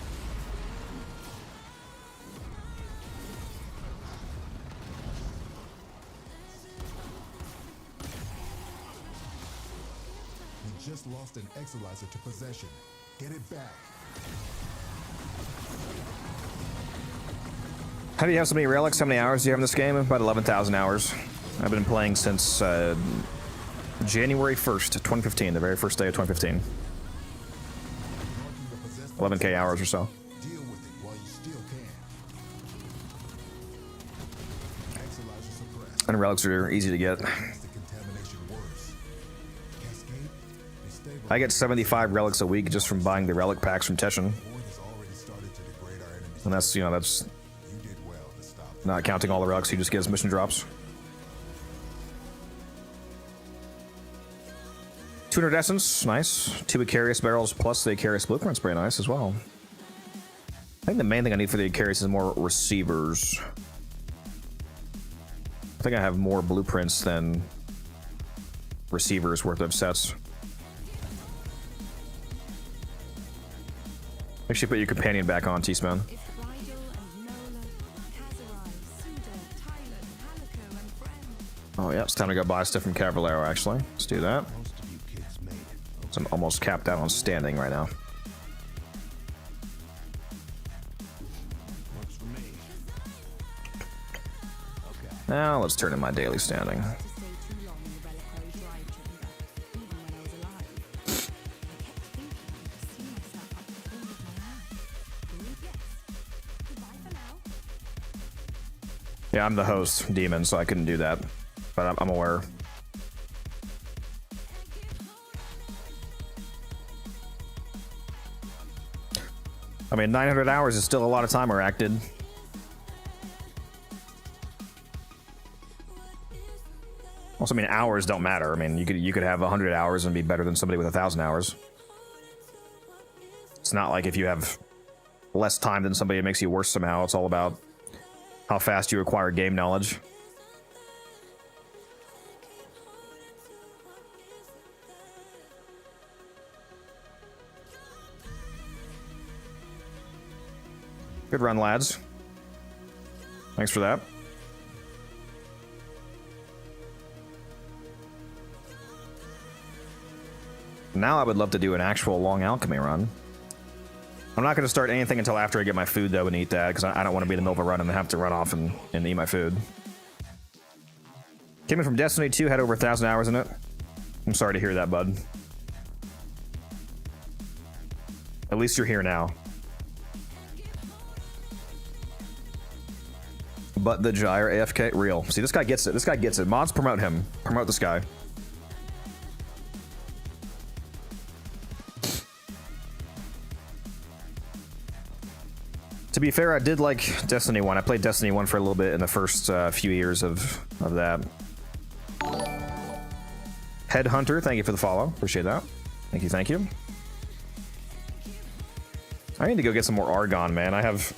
We just lost an Exilizer to possession. Get it back. How do you have so many relics? How many hours do you have in this game? About 11,000 hours. I've been playing since January 1st, 2015, the very first day of 2015. 11k hours or so. Deal with it while you still can. Exilizer suppressed. And relics are easy to get. Makes the contamination worse. Cascade is stable. I get 75 relics a week just from buying the relic packs from Teshin. Horde has already started to degrade our enemies. And that's, that's You did well to stop. not counting all the relics you just get as mission drops. 200 essence, nice. 2 Icarius barrels plus the Icarius blueprints, pretty nice as well. I think the main thing I need for the Icarius is more receivers. I think I have more blueprints than receivers worth of sets. Make sure you put your companion back on, T-Span. It's Rigel and Nola, Kazurai, Suda, Tyler, Halico, and friends. Oh yeah, it's time to go buy stuff from Cavallero, actually. Let's do that. Most of you kids made it. So I'm almost capped out on standing right now. Works for me. Okay. Now let's turn in my daily standing. To stay too long in the Reliquary drive chamber, even when I was alive. I kept thinking I'd see myself up the corner of my eye. Yes. Goodbye for now. Yeah, I'm the host, Demon, so I couldn't do that. But I'm aware. I mean, 900 hours is still a lot of time reacted. Also, I mean, hours don't matter. I mean, you could have 100 hours and be better than somebody with 1,000 hours. It's not like if you have less time than somebody, it makes you worse somehow. It's all about how fast you acquire game knowledge. Good run, lads. Thanks for that. Now I would love to do an actual long alchemy run. I'm not going to start anything until after I get my food, though, and eat that, because I don't want to be in the middle of a run and have to run off and eat my food. Came in from Destiny 2, had over 1,000 hours in it. I'm sorry to hear that, bud. At least you're here now. But the Gyre AFK, real. See, this guy gets it. This guy gets it. Mods, promote him. Promote this guy. To be fair, I did like Destiny 1. I played Destiny 1 for a little bit in the first few years of that. Headhunter, thank you for the follow. Appreciate that. Thank you, thank you. I need to go get some more Argon, man. I have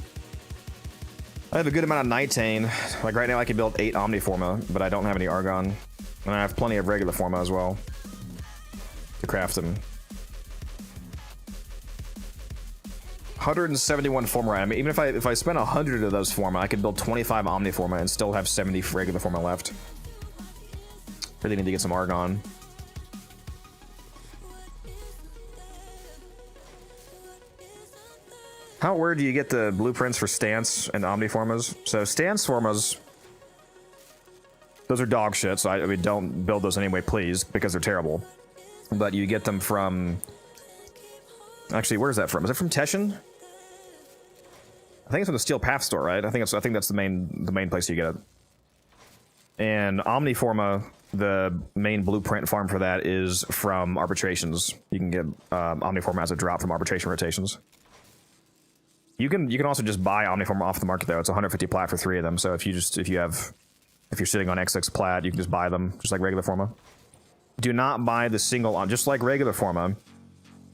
a good amount of Nitane. Like right now I can build 8 Omniforma, but I don't have any Argon. And I have plenty of regular Forma as well to craft them. 171 Forma. I mean, even if I spent 100 of those Forma, I could build 25 Omniforma and still have 70 regular Forma left. Really need to get some Argon. How where do you get the blueprints for Stance and Omniformas? So Stance Formas, those are dog shit, so I mean, don't build those anyway, please, because they're terrible. But you get them from... Actually, where's that from? Is it from Teshin? I think it's from the Steel Path store, right? I think that's the main place you get it. And Omniforma, the main blueprint farm for that is from arbitrations. You can get Omniforma as a drop from arbitration rotations. You can also just buy Omniforma off the market though. It's 150 plat for 3 of them. So if you're sitting on XX plat, you can just buy them just like regular Forma. Do not buy the single, just like regular Forma.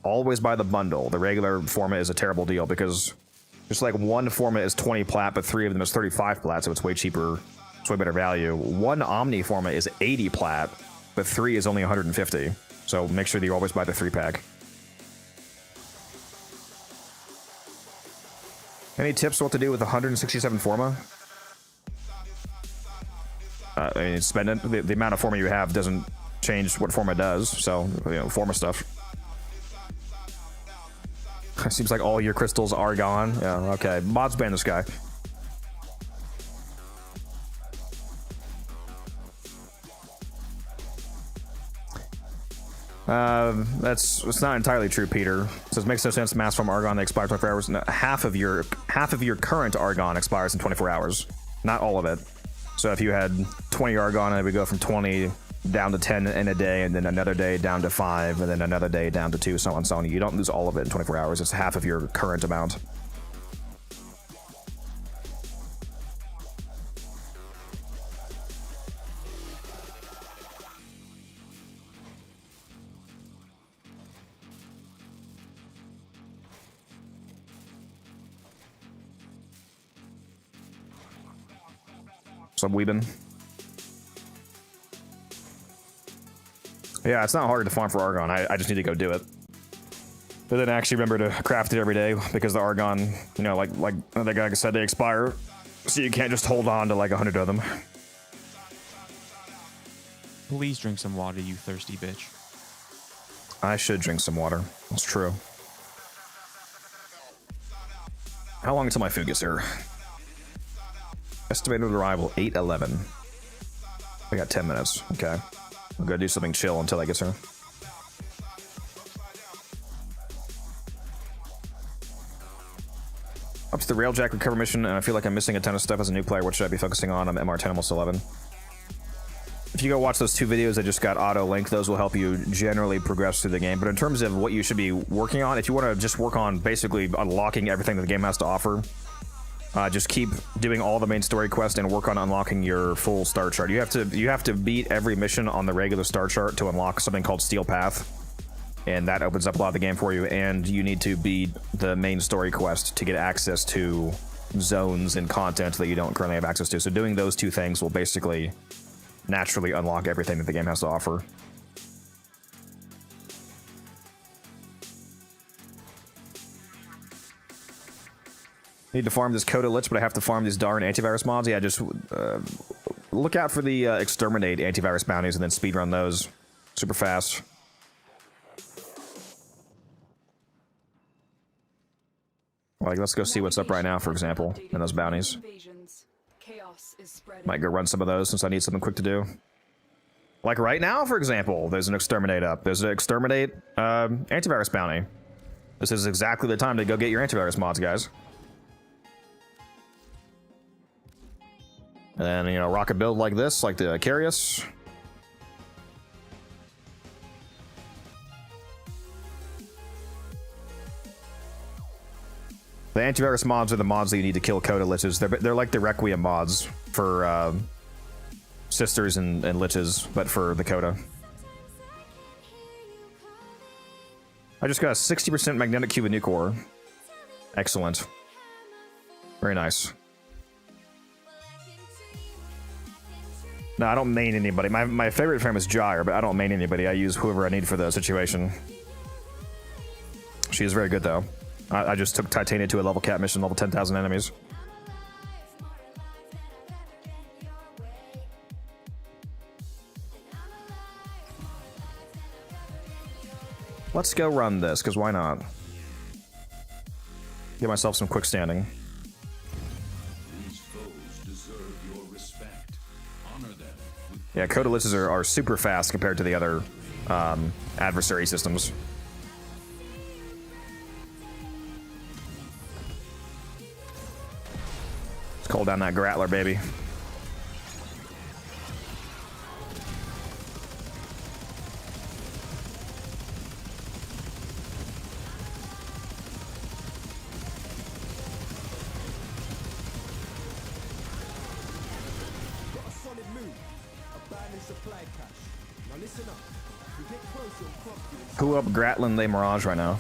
Always buy the bundle. The regular Forma is a terrible deal because just like one Forma is 20 plat, but 3 of them is 35 plat, so it's way cheaper. It's way better value. One Omni Forma is 80 plat, but 3 is only 150. So make sure that you always buy the 3-pack. Any tips what to do with 167 Forma? I mean, spend it. The amount of Forma you have doesn't change what Forma does, so, you know, Forma stuff. Seems like all your crystals are gone. Yeah, okay. Mods ban this guy. It's not entirely true, Peter. So it makes no sense to mass farm Argon that expires 24 hours. No, half of your current Argon expires in 24 hours. Not all of it. So if you had 20 Argon, it would go from 20 down to 10 in a day, and then another day down to 5, and then another day down to 2, so on and so on. You don't lose all of it in 24 hours. It's half of your current amount. Some weebin. Yeah, it's not hard to farm for Argon. I just need to go do it. But then actually remember to craft it every day because the Argon, you know, like the guy said, they expire. So you can't just hold on to like 100 of them. Please drink some water, you thirsty bitch. I should drink some water. That's true. How long until my food gets here? Estimated arrival 8:11. I got 10 minutes. Okay. I'm gonna do something chill until that gets here. Up to the Railjack recover mission, and I feel like I'm missing a ton of stuff as a new player. What should I be focusing on? I'm MR10 almost 11. If you go watch those 2 videos that just got auto-linked, those will help you generally progress through the game. But in terms of what you should be working on, if you want to just work on basically unlocking everything that the game has to offer, just keep doing all the main story quests and work on unlocking your full star chart. You have to beat every mission on the regular star chart to unlock something called Steel Path, and that opens up a lot of the game for you. And you need to beat the main story quest to get access to zones and content that you don't currently have access to. So doing those 2 things will basically naturally unlock everything that the game has to offer. Need to farm this Coda Lich, but I have to farm these darn antivirus mods. Yeah, just look out for the exterminate antivirus bounties and then speedrun those super fast. Like, let's go see what's up right now, for example, in those bounties. Might go run some of those since I need something quick to do. Like right now, for example, there's an exterminate up. There's an exterminate antivirus bounty. This is exactly the time to go get your antivirus mods, guys. And then, you know, rock a build like this, like the Carius. The antivirus mods are the mods that you need to kill Coda Liches. They're like the Requiem mods for Sisters and Liches, but for the Coda. I just got a 60% magnetic cube of nuke ore. Excellent. Very nice. No, I don't main anybody. My favorite frame is Gyre, but I don't main anybody. I use whoever I need for the situation. She is very good, though. I just took Titania to a level cap mission, level 10,000 enemies. Let's go run this, because why not? Get myself some quick standing. These foes deserve your respect. Honor them. Yeah, Coda Liches are super fast compared to the other adversary systems. Let's call down that Grattler, baby. Who up Gratlin they Mirage right now?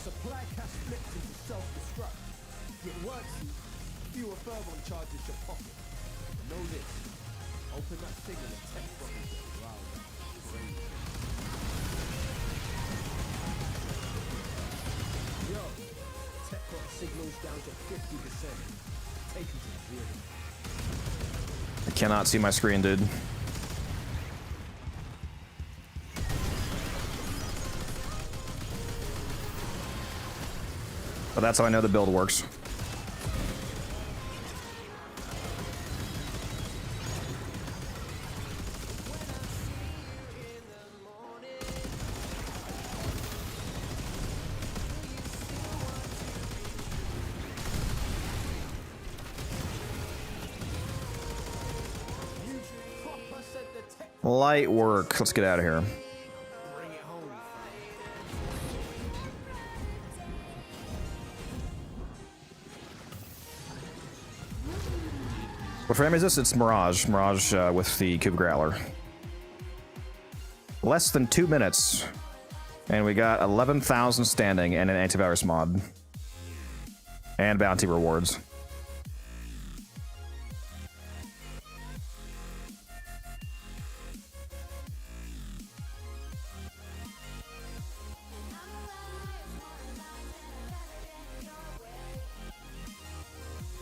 Supply cash flips into self-destruct. It works you. Fewer thermal charges your pocket. Know this. Open that thing and the tech bubble get riled up. Crazy. Yo, tech got signals down to 50%. Take it to zero. I cannot see my screen, dude. But that's how I know the build works. Light work. Let's get out of here. What frame is this? It's Mirage. Mirage with the Cube Growler. Less than 2 minutes. And we got 11,000 standing and an antivirus mod. And bounty rewards.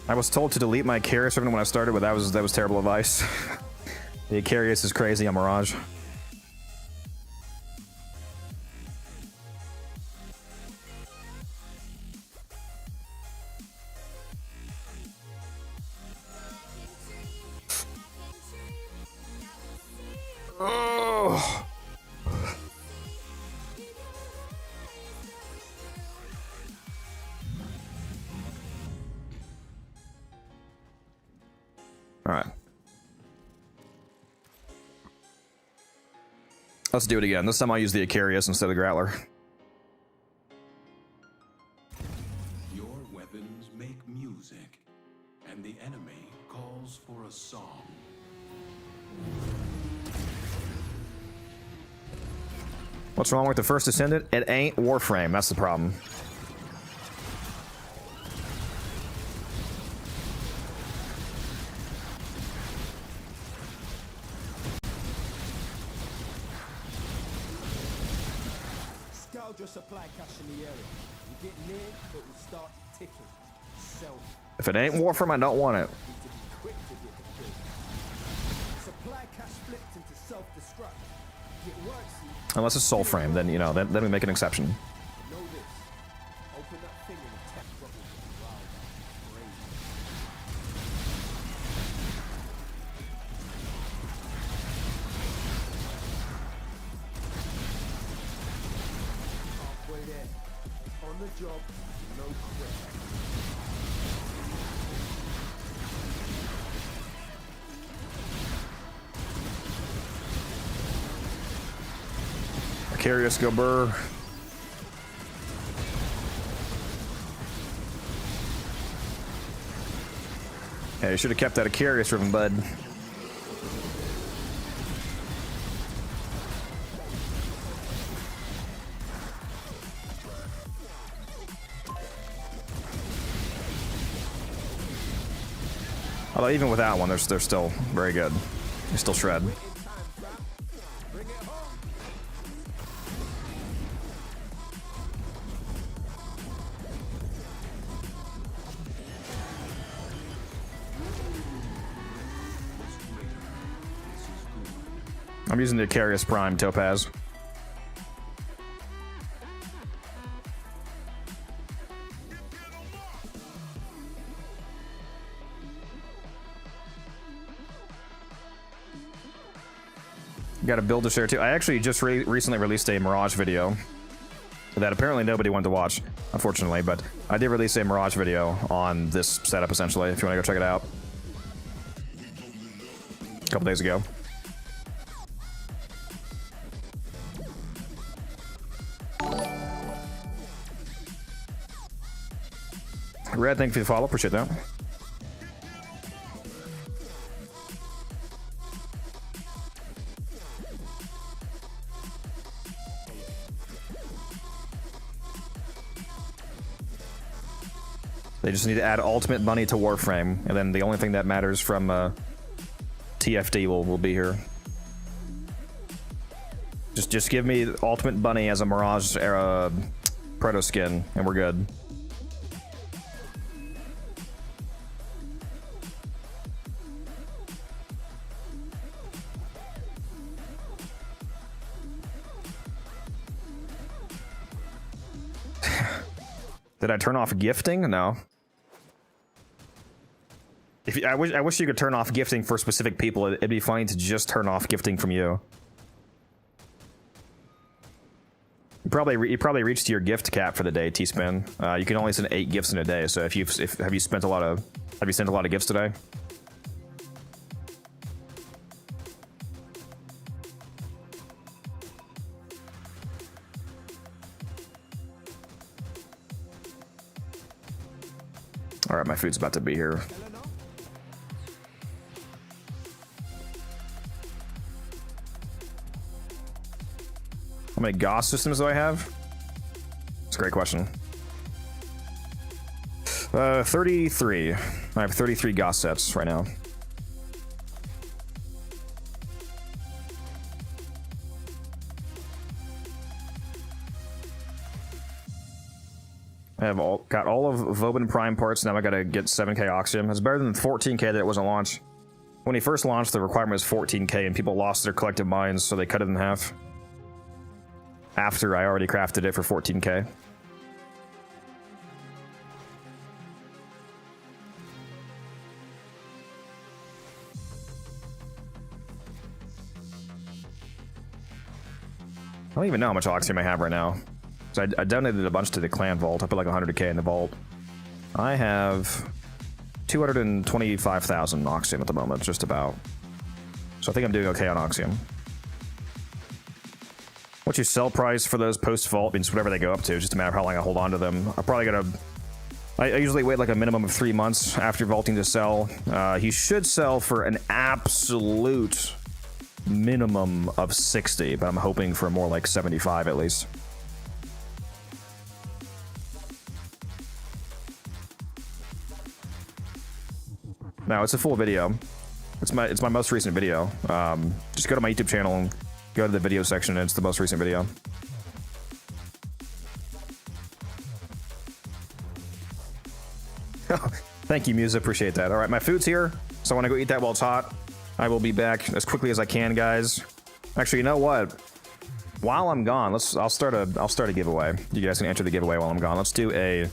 I was told to delete my Carius servant when I started, but that was terrible advice. The Carius is crazy on Mirage. Oh. All right. Let's do it again. This time I'll use the Icarius instead of the Growler. Your weapons make music, and the enemy calls for a song. What's wrong with the first Descendant? It ain't Warframe. That's the problem. Your supply cache in the area. You get near, it will start ticking. Sell. If it ain't Warframe, I don't want it. Need to be quick to get the kill. Supply cache flipped into self-destruct. It works. Unless it's Soulframe, then, you know, then we make an exception. Know this. Open that thing and the tech bubble get riled up. Crazy. Halfway there. On the job, no quit. Icarius, go burr. Hey, you should have kept that Icarius from bud. Although even without one, they're still very good. They still shred. I'm using the Icarius Prime Topaz. Got a build to share too. I actually just recently released a Mirage video that apparently nobody wanted to watch, unfortunately, but I did release a Mirage video on this setup essentially, if you want to go check it out. A couple days ago. Red, thank you for the follow. Appreciate that. They just need to add ultimate money to Warframe, and then the only thing that matters from TFD will be here. Just give me ultimate bunny as a Mirage era proto skin, and we're good. Did I turn off gifting? No. I wish you could turn off gifting for specific people. It'd be funny to just turn off gifting from you. You probably reached your gift cap for the day, T-Spin. You can only send 8 gifts in a day. So have you sent a lot of gifts today? All right, my food's about to be here. How many GOS systems do I have? It's a great question. 33. I have 33 GOS sets right now. I have got all of Vobin Prime parts. Now I gotta get 7k Oxium. It's better than 14k that it wasn't launched. When he first launched, the requirement was 14k, and people lost their collective minds, so they cut it in half. After I already crafted it for 14k. I don't even know how much Oxium I have right now. So I donated a bunch to the clan vault. I put like 100k in the vault. I have 225,000 Oxium at the moment, just about. So I think I'm doing okay on Oxium. What's your sell price for those post-vault? Means whatever they go up to, just a matter of how long I hold on to them. I'm probably gonna... I usually wait like a minimum of 3 months after vaulting to sell. He should sell for an absolute minimum of 60, but I'm hoping for more like 75 at least. No, it's a full video. It's my most recent video. Just go to my YouTube channel and go to the video section, and it's the most recent video. Thank you, Musa. Appreciate that. All right, my food's here, so I want to go eat that while it's hot. I will be back as quickly as I can, guys. Actually, you know what? While I'm gone, I'll start a giveaway. You guys can enter the giveaway while I'm gone. Let's do a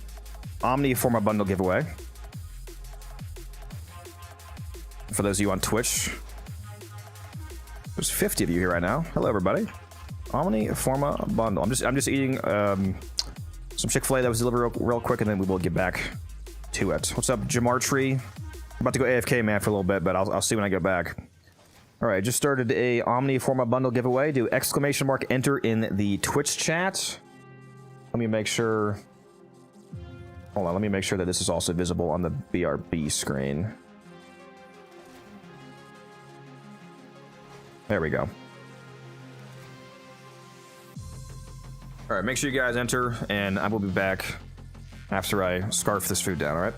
Omni Forma bundle giveaway. For those of you on Twitch, there's 50 of you here right now. Hello, everybody. Omni Forma bundle. I'm just eating some Chick-fil-A that was delivered real quick, and then we will get back to it. What's up, Jamar Tree? I'm about to go AFK, man, for a little bit, but I'll see when I get back. All right, just started a Omni Forma bundle giveaway. Do exclamation mark enter in the Twitch chat. Let me make sure. Hold on, let me make sure that this is also visible on the BRB screen. There we go. All right, make sure you guys enter, and I will be back after I scarf this food down, all right?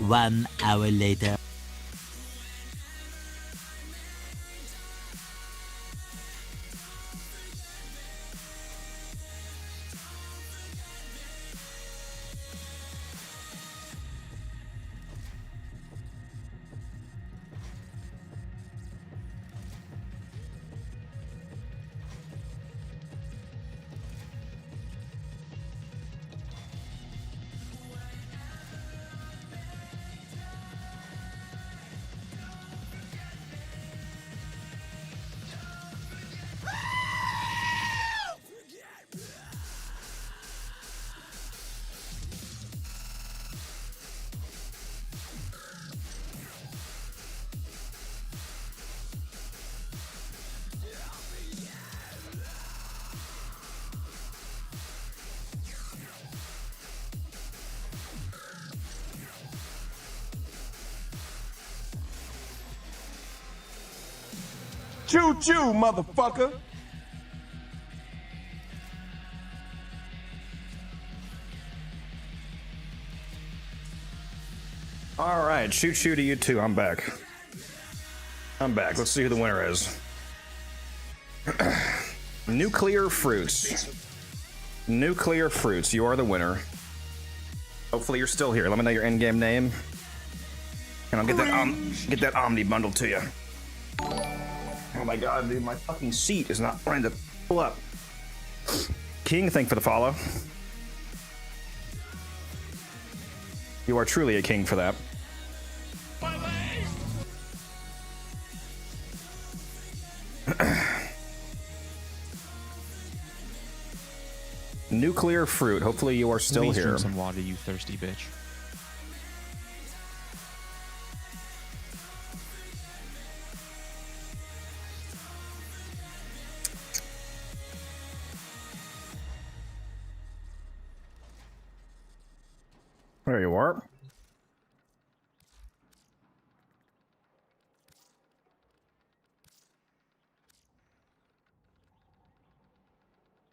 1 hour later. Choo choo, motherfucker. All right, shoot to you too. I'm back. Let's see who the winner is. Nuclear Fruits. Nuclear Fruits, you are the winner. Hopefully you're still here. Let me know your in-game name, and I'll get that Omni bundle to you. Oh my god, dude, my fucking seat is not trying to pull up. King, thank you for the follow. You are truly a king for that. Nuclear Fruit, hopefully you are still Please here. drink some water, you thirsty bitch. There you are.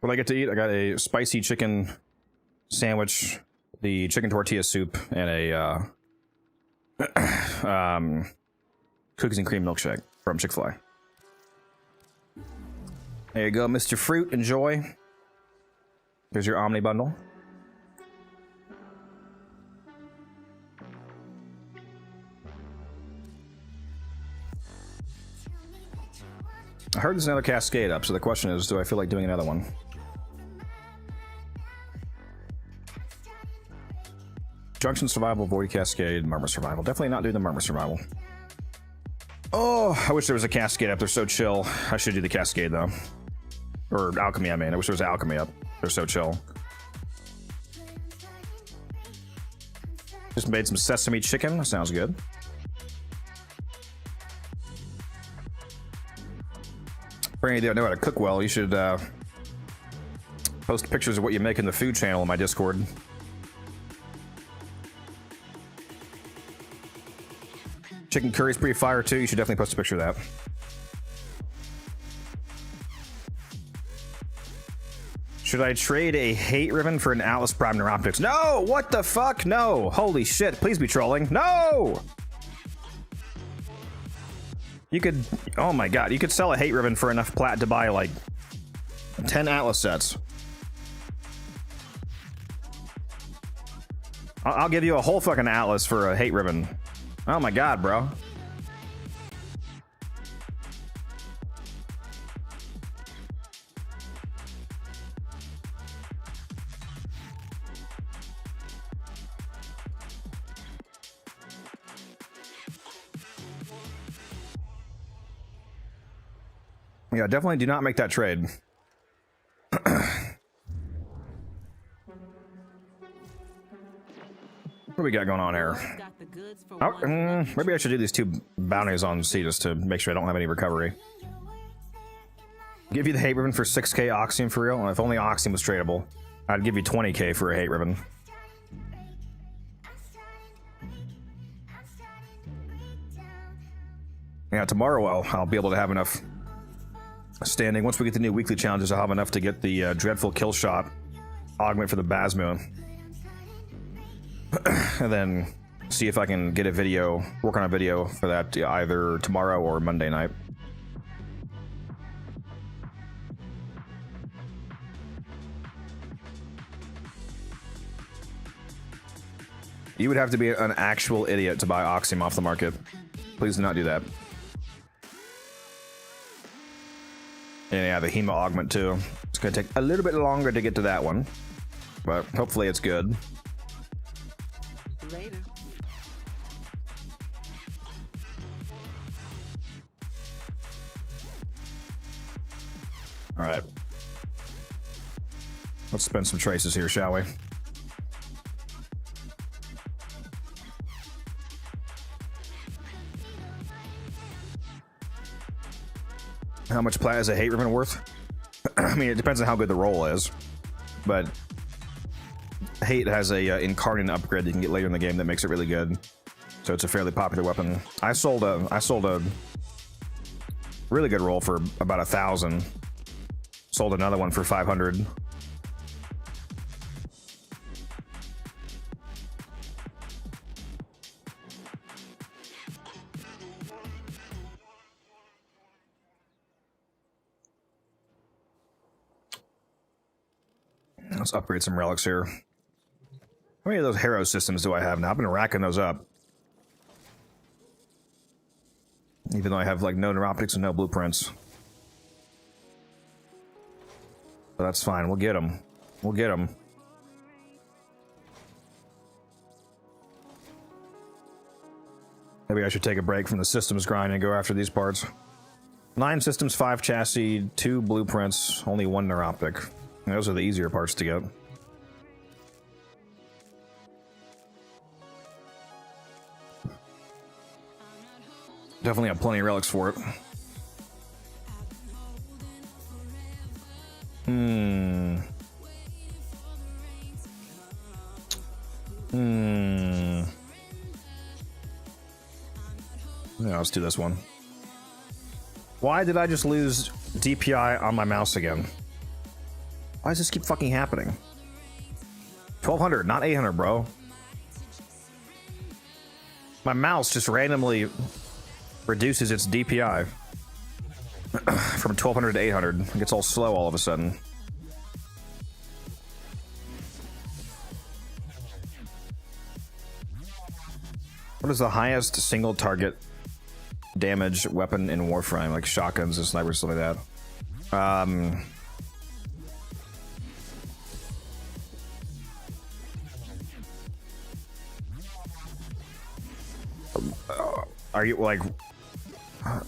What do I get to eat? I got a spicy chicken sandwich, the chicken tortilla soup, and a cookies and cream milkshake from Chick-fil-A. There you go, Mr. Fruit. Enjoy. Here's your Omni bundle. I heard there's another cascade up, so the question is, do I feel like doing another one? Junction Survival, Void Cascade, Murmur Survival. Definitely not do the Murmur Survival. Oh, I wish there was a Cascade up. They're so chill. I should do the Cascade, though. Or Alchemy, I mean. I wish there was Alchemy up. They're so chill. Just made some sesame chicken. That sounds good. For any of you that know how to cook well, you should post pictures of what you make in the food channel on my Discord. Chicken curry's pretty fire too. You should definitely post a picture of that. Should I trade a hate ribbon for an Atlas Prime Neuroptics? No! What the fuck? No! Holy shit! Please be trolling. No! You could, oh my god, you could sell a hate ribbon for enough plat to buy like 10 Atlas sets. I'll give you a whole fucking Atlas for a hate ribbon. Oh my god, bro. Yeah, definitely do not make that trade. What do we got going on here? Got the goods for Oh, one. maybe I should do these 2 bounties on Cetus to make sure I don't have any recovery. Give you the hate ribbon for 6k Oxium for real. If only Oxium was tradable, I'd give you 20k for a hate ribbon. Yeah, tomorrow I'll be able to have enough standing. Once we get the new weekly challenges, I'll have enough to get the Dreadful Kill Shot augment for the Basmo. And then see if I can get a video, work on a video for that either tomorrow or Monday night. You would have to be an actual idiot to buy Oxym off the market. Please do not do that. And yeah, the Hema Augment too. It's gonna take a little bit longer to get to that one, but hopefully it's good. Later. All right. Let's spend some traces here, shall we? How much plat is a hate ribbon worth? I mean, it depends on how good the roll is, but hate has a incarnate upgrade you can get later in the game that makes it really good. So it's a fairly popular weapon. I sold a really good roll for about 1,000. Sold another one for 500. Let's upgrade some relics here. How many of those Harrow systems do I have now? I've been racking those up. Even though I have like no neuroptics and no blueprints. But that's fine, we'll get them. We'll get them. Maybe I should take a break from the systems grind and go after these parts. 9 systems, 5 chassis, 2 blueprints, only 1 neuroptic. Those are the easier parts to get. Definitely have plenty of relics for it. Yeah, let's do this one. Why did I just lose DPI on my mouse again? Why does this keep fucking happening? 1200, not 800, bro. My mouse just randomly reduces its DPI from 1200 to 800. It gets all slow all of a sudden. What is the highest single target damage weapon in Warframe? Like shotguns and snipers, stuff like that. Are you like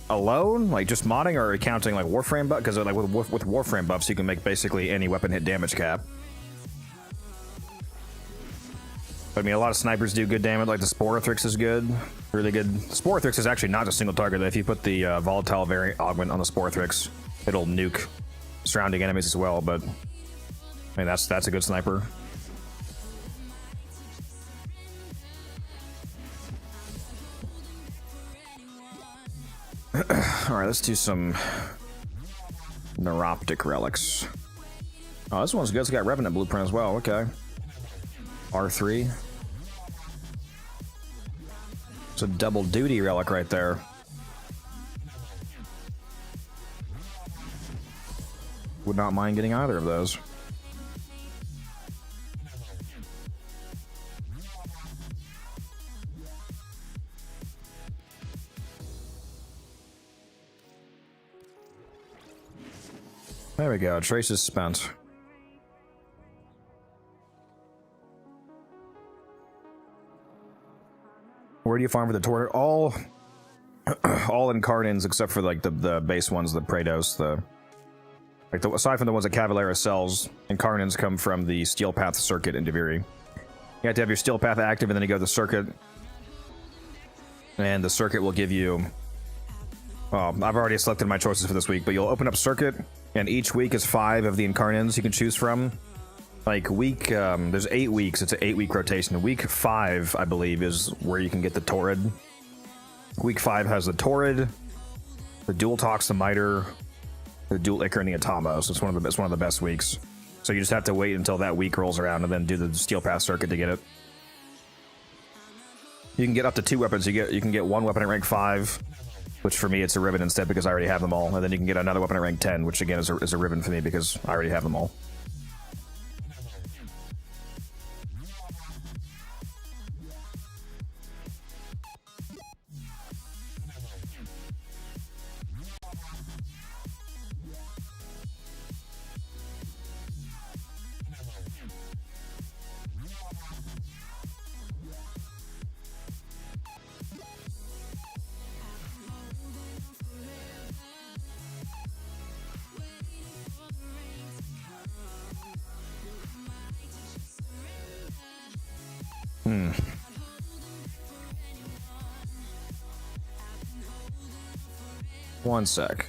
alone, like just modding, or counting like Warframe buff? Because like with Warframe buffs, you can make basically any weapon hit damage cap. But, I mean, a lot of snipers do good damage. Like the Sporothrix is good, really good. Sporothrix is actually not a single target. If you put the volatile variant augment on the Sporothrix, it'll nuke surrounding enemies as well. But I mean, that's a good sniper. All right, let's do some neuroptic relics. Oh, this one's good. It's got Revenant blueprint as well. Okay. R3. It's a double duty relic right there. Would not mind getting either of those. There we go. Trace is spent. Where do you farm for the Torrid? All Incarnins except for like the base ones, the Praetos, aside from the ones that Cavalera sells. Incarnins come from the Steel Path circuit in Deviri. You have to have your Steel Path active, and then you go to the circuit, and the circuit will give you. I've already selected my choices for this week, but you'll open up circuit, and each week is 5 of the Incarnins you can choose from. Like week, there's 8 weeks. It's an 8-week rotation. Week 5, I believe, is where you can get the Torrid. Week 5 has the Torrid, the Dual Tox, the Miter, the Dual Ichor, and the Atamos. It's one of the best weeks. So you just have to wait until that week rolls around and then do the Steel Path circuit to get it. You can get up to 2 weapons. You can get 1 weapon at rank 5, which for me it's a ribbon instead because I already have them all, and then you can get another weapon at rank 10, which again is a ribbon for me because I already have them all. One sec.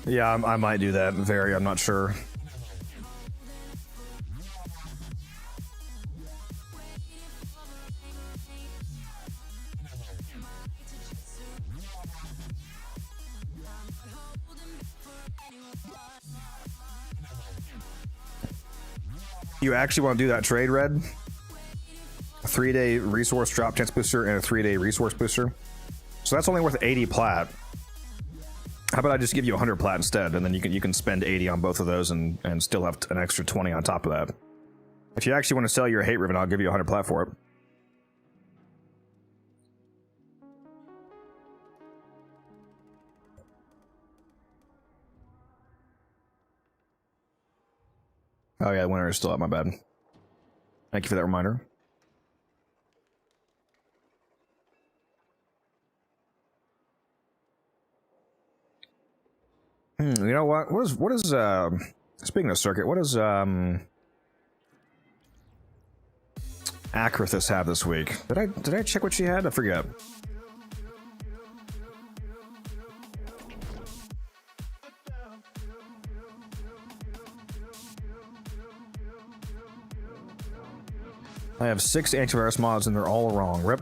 Yeah, I might do that. I'm not sure. You actually want to do that trade, Red? A 3-day resource drop chance booster and a 3-day resource booster. So that's only worth 80 plat. How about I just give you 100 plat instead, and then you can spend 80 on both of those and still have an extra 20 on top of that. If you actually want to sell your hate ribbon, I'll give you 100 plat for it. Oh yeah, winter is still up, my bad. Thank you for that reminder. You know what? What is speaking of circuit, what does Acrithis have this week? Did I check what she had? I forget. I have 6 antivirus mods and they're all wrong. Rip.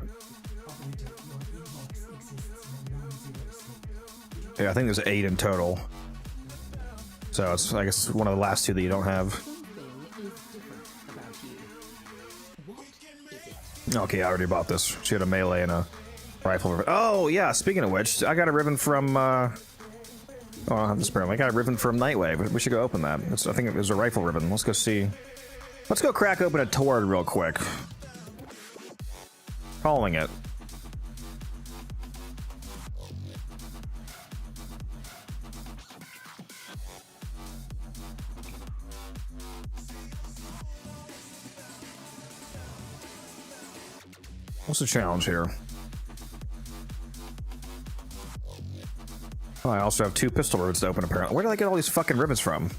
Yeah, I think there's 8 in total. So it's, I guess, one of the last 2 that you don't have. Okay, I already bought this. She had a melee and a rifle. Oh, yeah, speaking of which, I got a ribbon from, oh, I don't have this apparently. I got a ribbon from Nightwave. We should go open that. I think it was a rifle ribbon. Let's go see. Let's go crack open a Tord real quick. Calling it. What's the challenge here? Oh, I also have 2 pistol ribbons to open apparently. Where did I get all these fucking ribbons from?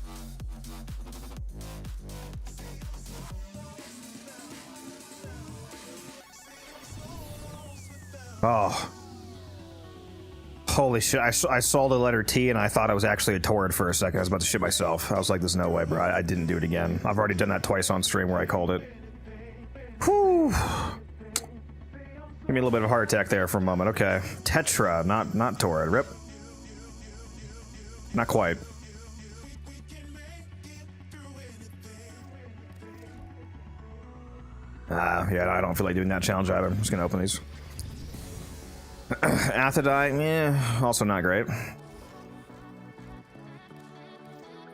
Oh. Holy shit, I saw the letter T and I thought I was actually a Tord for a second. I was about to shit myself. I was like, there's no way, bro. I didn't do it again. I've already done that twice on stream where I called it. Whew. Give me a little bit of a heart attack there for a moment. Okay. Tetra, not Tord. Rip. Not quite. Yeah, I don't feel like doing that challenge either. I'm just gonna open these. Athadite, yeah, also not great.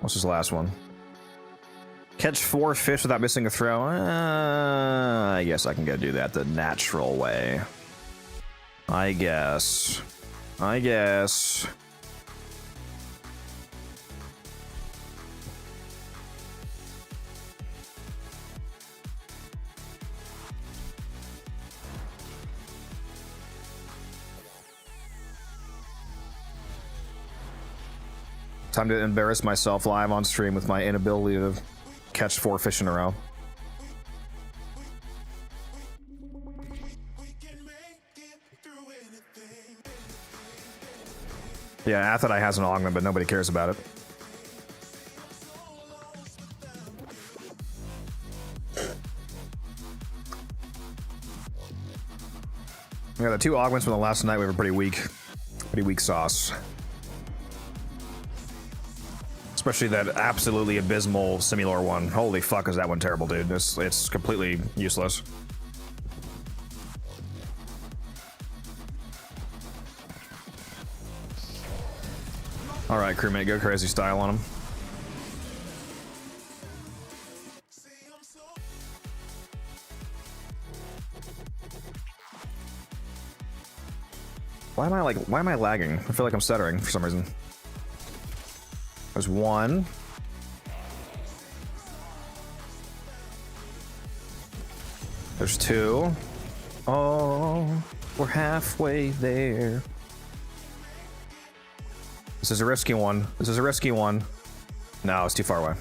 What's this last one? Catch 4 fish without missing a throw. I guess I can go do that the natural way. I guess. Time to embarrass myself live on stream with my inability to catch 4 fish in a row. Yeah, Athadite has an augment, but nobody cares about it. Yeah, the 2 augments from the last night we were pretty weak. Pretty weak sauce. Especially that absolutely abysmal Simulor one. Holy fuck, is that one terrible, dude. It's completely useless. Alright, crewmate, go crazy style on him. Why am I lagging? I feel like I'm stuttering for some reason. There's one. There's two. Oh, we're halfway there. This is a risky one. This is a risky one. No, it's too far away.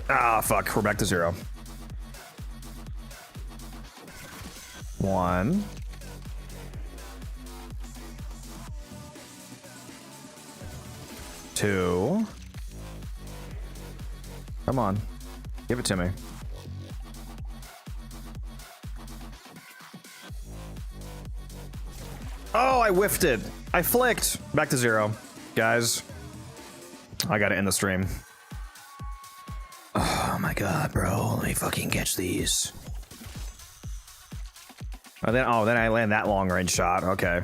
Ah, fuck. We're back to 0. 1. Two. Come on. Give it to me. Oh, I whiffed it. I flicked. Back to 0. Guys, I gotta end the stream. Oh my god, bro. Let me fucking catch these. Then I land that long range shot. Okay.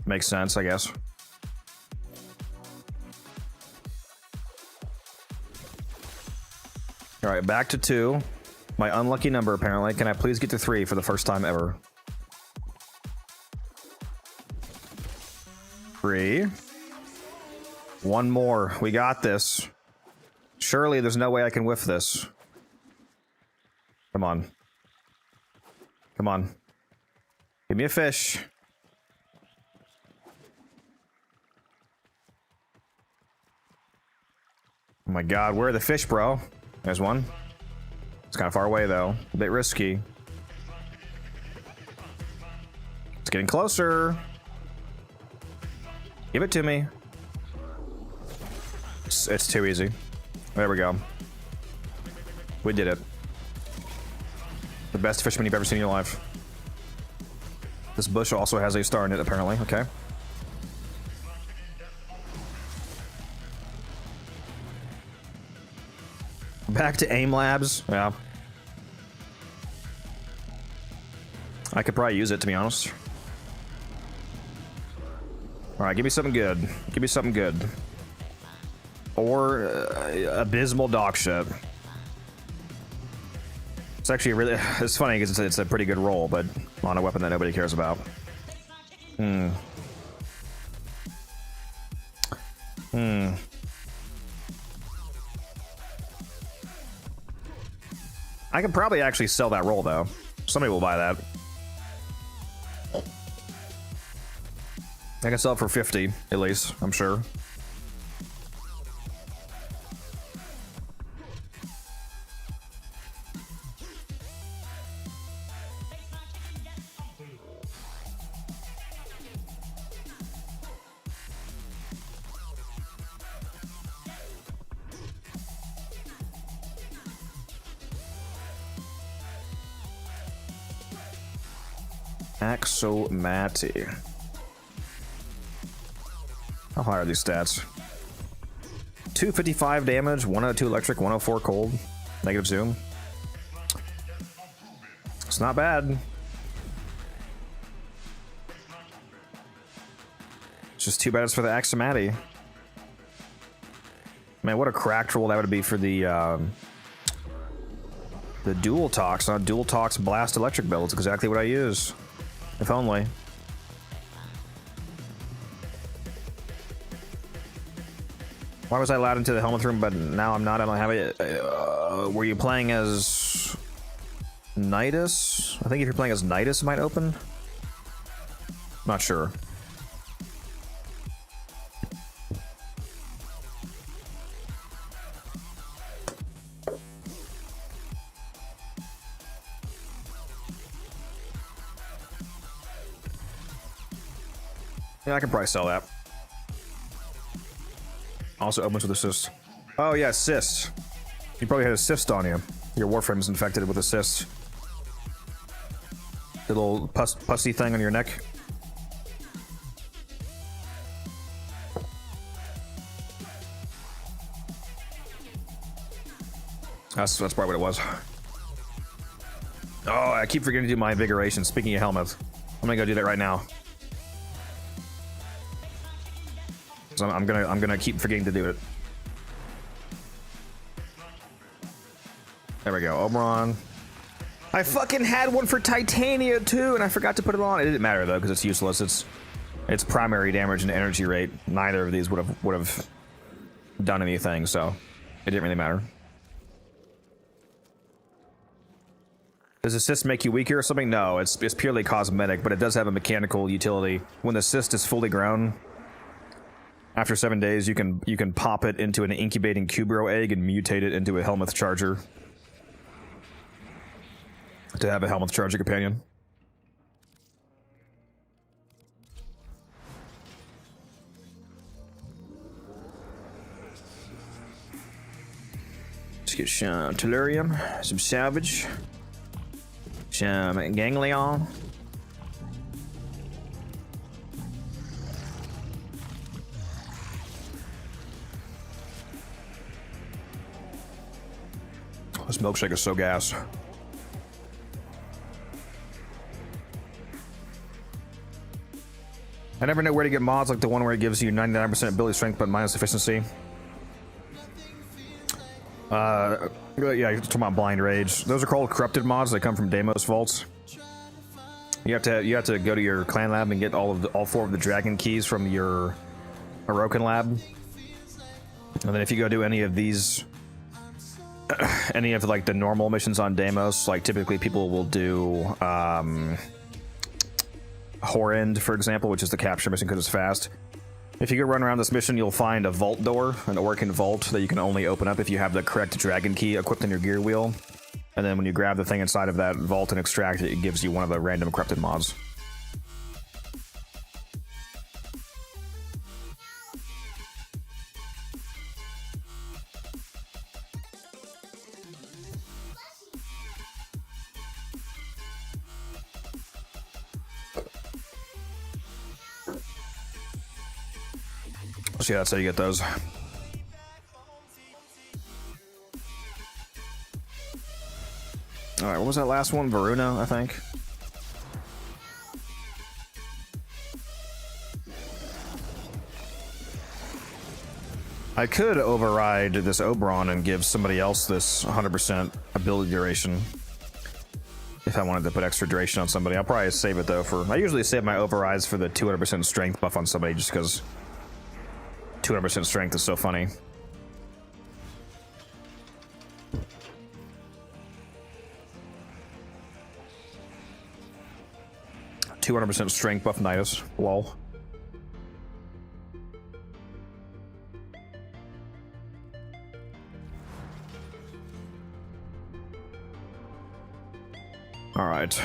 Makes sense, I guess. All right, back to 2. My unlucky number, apparently. Can I please get to 3 for the first time ever? 3. One more. We got this. Surely there's no way I can whiff this. Come on. Come on. Give me a fish. Oh my god, where are the fish, bro? There's one. It's kind of far away, though. A bit risky. It's getting closer. Give it to me. It's too easy. There we go. We did it. The best fisherman you've ever seen in your life. This bush also has a star in it, apparently. Okay. Back to aim labs. Yeah. I could probably use it, to be honest. Alright, give me something good. Give me something good. Or abysmal dog shit. It's actually really... It's funny because it's a pretty good roll, but on a weapon that nobody cares about. I could probably actually sell that roll, though. Somebody will buy that. I can sell it for 50, at least, I'm sure. Axomati. How high are these stats? 255 damage, 102 electric, 104 cold, negative zoom. It's not bad. It's just too bad it's for the Axomati. Man, what a cracked roll that would be for the dual tox, dual tox blast electric build. It's exactly what I use. If only. Why was I allowed into the helmet room, but now I'm not? I don't have it. Were you playing as Nidus? I think if you're playing as Nidus, it might open. Not sure. Yeah, I can probably sell that. Also opens with assist. Oh yeah, assist. You probably had assist on you. Your Warframe is infected with assist. The little pussy thing on your neck. That's probably what it was. Oh, I keep forgetting to do my invigoration. Speaking of helmets, I'm gonna go do that right now. So I'm gonna keep forgetting to do it. There we go, Oberon. I fucking had one for Titania too, and I forgot to put it on. It didn't matter though, because it's useless. It's primary damage and energy rate. Neither of these would have done anything, so it didn't really matter. Does assist make you weaker or something? No, it's purely cosmetic, but it does have a mechanical utility. When the assist is fully grown, after 7 days, you can pop it into an incubating Cubero egg and mutate it into a Helmuth Charger to have a Helmuth Charger companion. Let's get some Tellurium, some Salvage, some Ganglion. This milkshake is so gas. I never know where to get mods like the one where it gives you 99% ability strength but minus efficiency. Yeah, you're talking about Blind Rage. Those are called corrupted mods. They come from Deimos vaults. You have to go to your clan lab and get all 4 of the dragon keys from your Orokin lab. And then if you go do any of these, any of like the normal missions on Deimos, like typically people will do Horrend, for example, which is the capture mission because it's fast. If you go run around this mission, you'll find a vault door, an Orokin vault, that you can only open up if you have the correct dragon key equipped in your gear wheel. And then when you grab the thing inside of that vault and extract it, it gives you one of the random corrupted mods. So yeah, that's how you get those. Alright, what was that last one? Varuna, I think. I could override this Oberon and give somebody else this 100% ability duration. If I wanted to put extra duration on somebody. I'll probably save it though for... I usually save my overrides for the 200% strength buff on somebody just because 200% strength is so funny. .200% strength buff Nidus. Lol. Alright.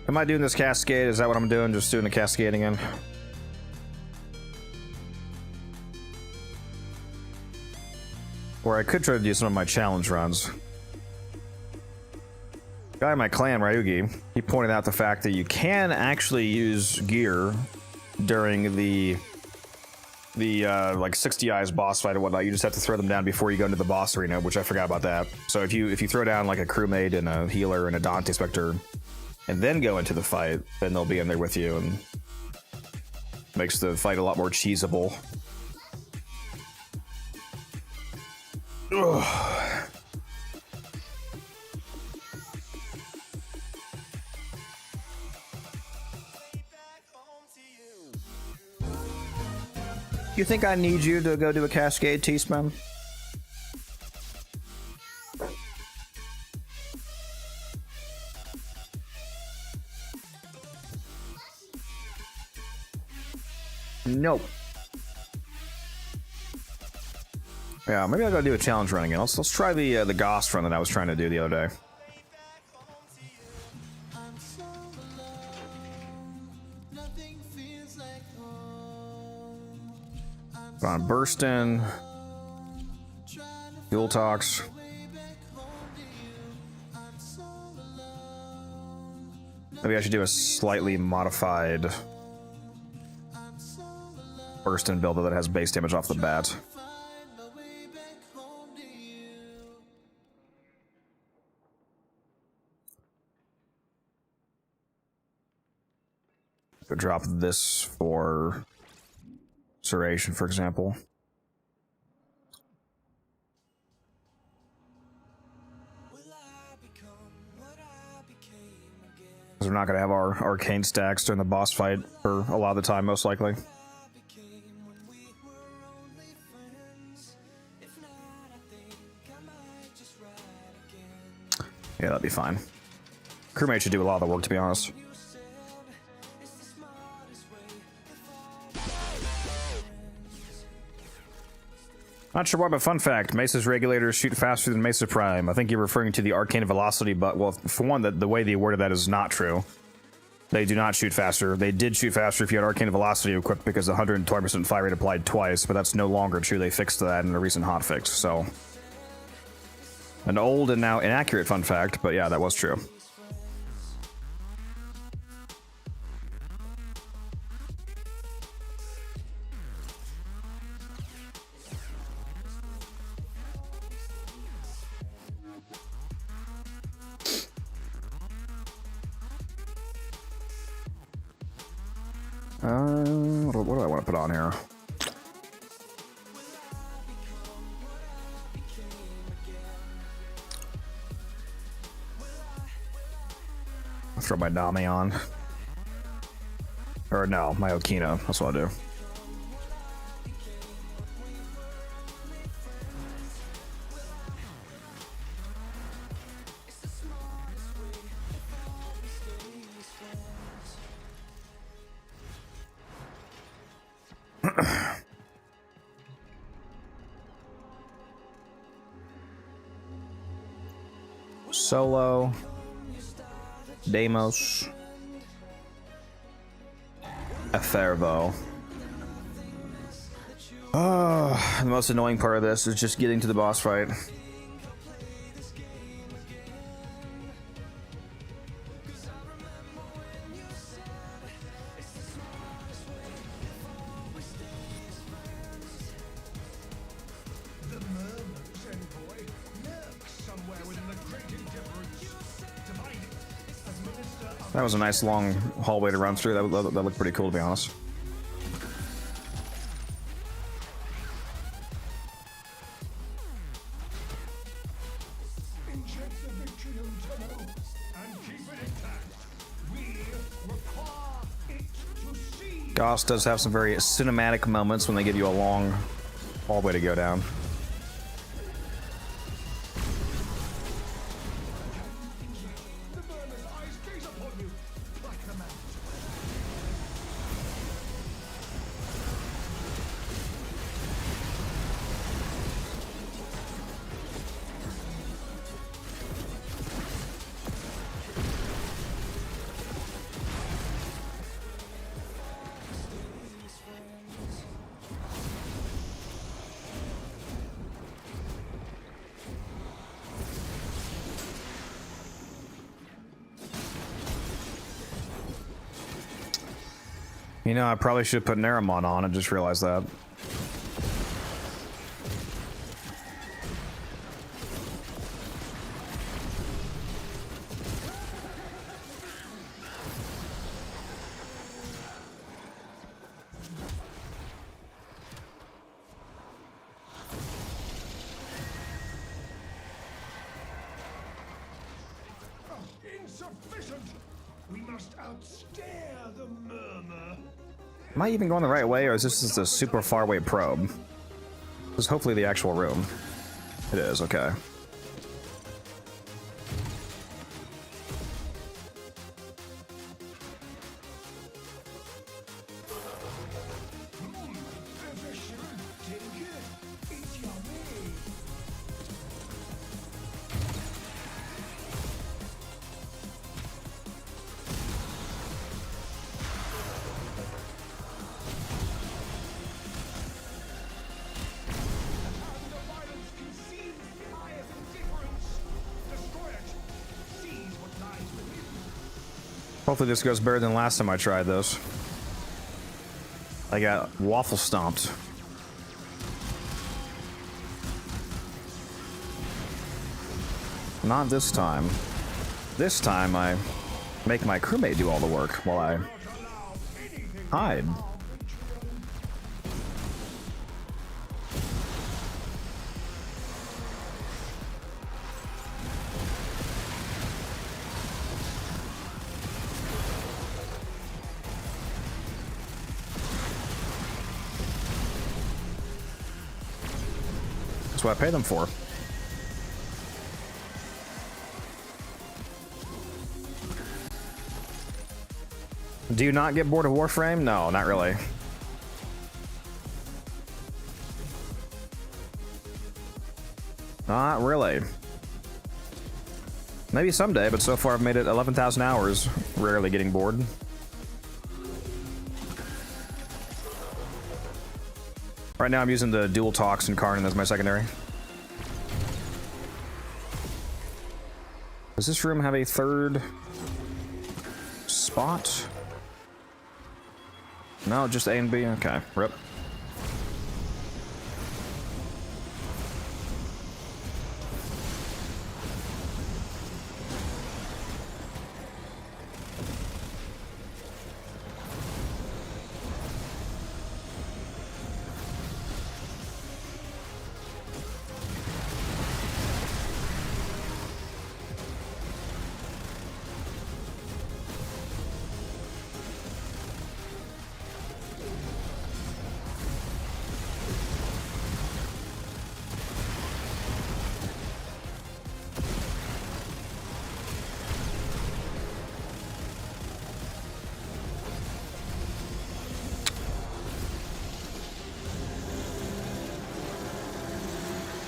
Am I doing this cascade? Is that what I'm doing? Just doing the cascade again? Or I could try to do some of my challenge runs. Guy in my clan, Ryugi, he pointed out the fact that you can actually use gear during the like 60 eyes boss fight or whatnot. You just have to throw them down before you go into the boss arena, which I forgot about that. So if you throw down like a crewmate and a healer and a Dante Spectre and then go into the fight, then they'll be in there with you and makes the fight a lot more cheesable. Ugh. You think I need you to go do a cascade, T-Spam? Nope. Yeah, maybe I'll go do a challenge run again. Let's try the Ghost run that I was trying to do the other day. On Burstin, Fuel Tox. Maybe I should do a slightly modified burst and builder that has base damage off the bat. Could drop this for Serration, for example. Because we're not going to have our arcane stacks during the boss fight for a lot of the time, most likely. Yeah, that'd be fine. Crewmate should do a lot of the work, to be honest. Not sure why, but fun fact, Mesa's regulators shoot faster than Mesa Prime. I think you're referring to the arcane velocity, but, well, for one, the way they worded that is not true. They do not shoot faster. They did shoot faster if you had arcane velocity equipped because the 120% fire rate applied twice, but that's no longer true. They fixed that in a recent hotfix, so... An old and now inaccurate fun fact, but yeah, that was true. What do I want to put on here? I'll throw my Nami on. Or no, my Okina. That's what I'll do. Solo, Deimos, Afervo. Oh, the most annoying part of this is just getting to the boss fight. That was a nice long hallway to run through. That looked pretty cool, to be honest. Goss does have some very cinematic moments when they give you a long hallway to go down. You know, I probably should put Naramon on. I just realized that. Insufficient! We must outstare the murmur. Am I even going the right way, or is this just a super far away probe? This is hopefully the actual room. It is, okay. Hopefully this goes better than last time I tried this. I got waffle stomped. Not this time. This time I make my crewmate do all the work while I hide. That's what I pay them for. Do you not get bored of Warframe? No, not really. Not really. Maybe someday, but so far I've made it 11,000 hours, rarely getting bored. Right now I'm using the dual tox and Karnan as my secondary. Does this room have a third spot? No, just A and B? Okay, rip.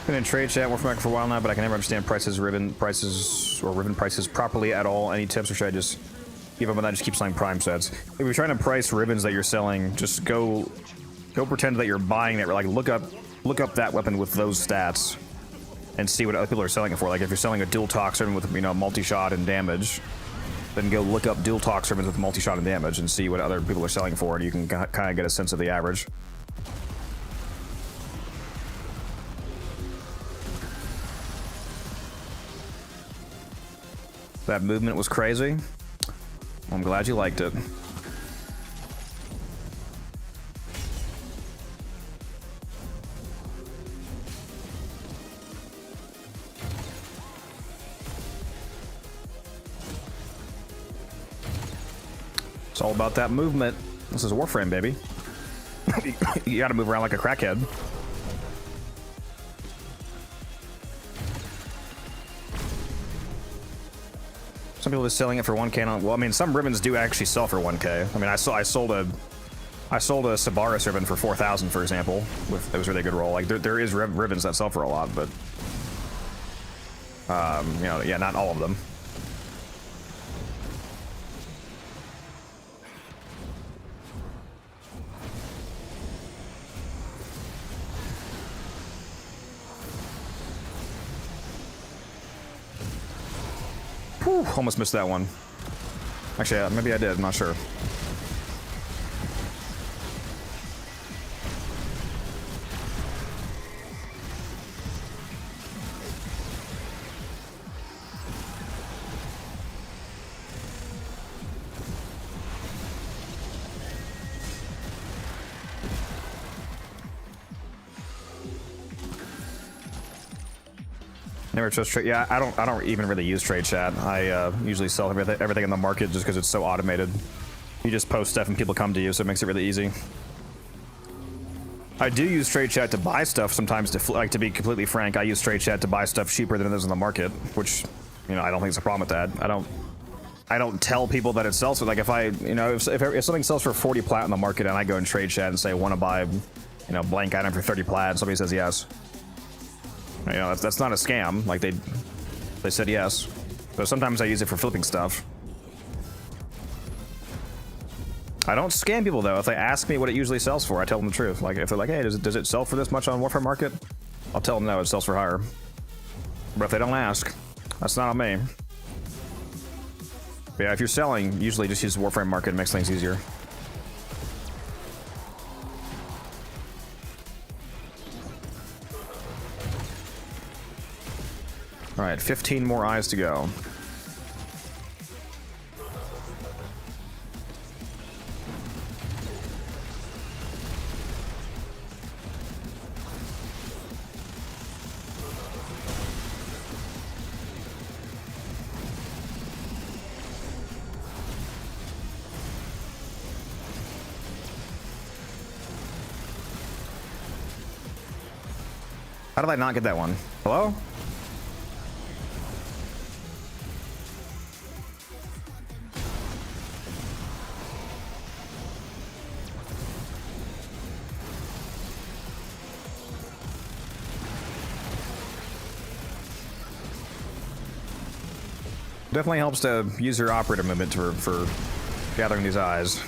Been in trade chat Warframe for a while now, but I can never understand ribbon prices properly at all. Any tips, or should I just give up on that? Just keep selling prime sets. If you're trying to price ribbons that you're selling, just go pretend that you're buying that. Like look up that weapon with those stats, and see what other people are selling it for. Like if you're selling a dual tox ribbon with multi-shot and damage, then go look up dual tox ribbons with multi-shot and damage and see what other people are selling for, and you can kind of get a sense of the average. That movement was crazy. I'm glad you liked it. It's all about that movement. This is Warframe, baby. You gotta move around like a crackhead. Some people are selling it for 1K. Well, I mean, some ribbons do actually sell for 1K. I mean, I sold a Sabaris ribbon for 4,000, for example. It was a really good roll. Like there is ribbons that sell for a lot, but yeah, not all of them. Whew, almost missed that one. Actually, maybe I did. I'm not sure. Never trust trade. Yeah, I don't even really use trade chat. I usually sell everything in the market just because it's so automated. You just post stuff and people come to you, so it makes it really easy. I do use trade chat to buy stuff sometimes. To be completely frank, I use trade chat to buy stuff cheaper than it is in the market, which I don't think it's a problem with that. I don't tell people that it sells for, like, if I if something sells for 40 plat in the market and I go in trade chat and say I want to buy blank item for 30 plat, and somebody says yes. That's not a scam. Like they said yes. So sometimes I use it for flipping stuff. I don't scam people though. If they ask me what it usually sells for, I tell them the truth. Like if they're like, hey, does it sell for this much on Warframe Market? I'll tell them no, it sells for higher. But if they don't ask, that's not on me. But yeah, if you're selling, usually just use Warframe Market, it makes things easier. Alright, 15 more eyes to go. How did I not get that one? Hello? Definitely helps to use your operator movement for gathering these eyes.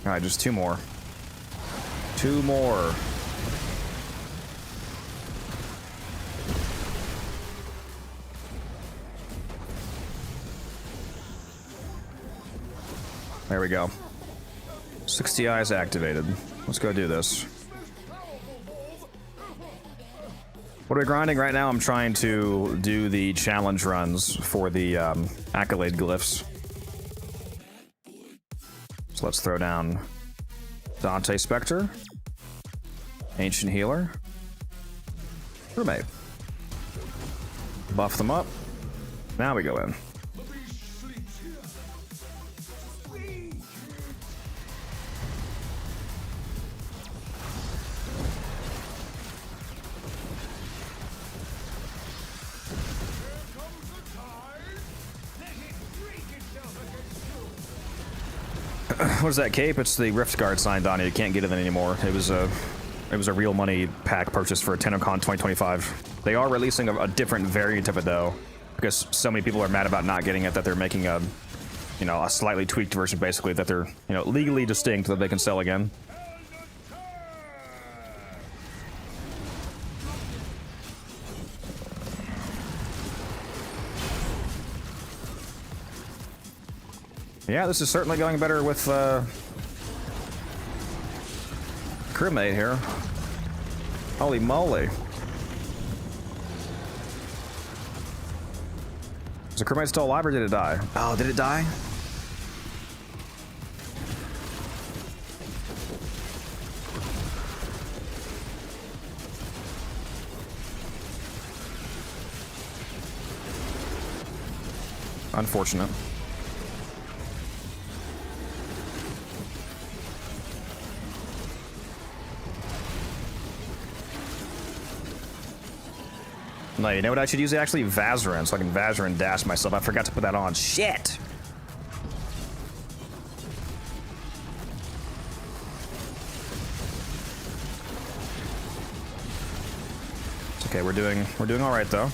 Alright, just 2 more. 2 more. There we go. 60 eyes activated. Let's go do this. What are we grinding right now? I'm trying to do the challenge runs for the accolade glyphs. So let's throw down Dante Spectre, Ancient Healer, Roommate. Buff them up. Now we go in. What is that cape? It's the Rift Guard signed on it. You can't get it anymore. It was a real money pack purchase for TennoCon 2025. They are releasing a different variant of it though, because so many people are mad about not getting it that they're making a, you know, a slightly tweaked version basically that they're, you know, legally distinct that they can sell again. Yeah, this is certainly going better with crewmate here. Holy moly. Is the crewmate still alive or did it die? Oh, did it die? Unfortunate. No, you know what I should use? Actually, Vazarin, so I can Vazarin dash myself. I forgot to put that on. Shit! It's okay, we're doing all right though.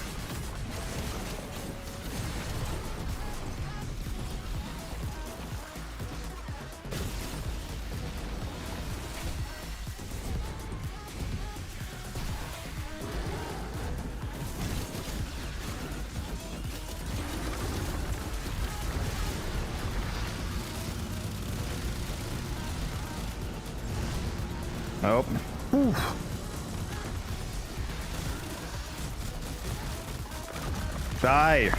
Nope. Whew. Die.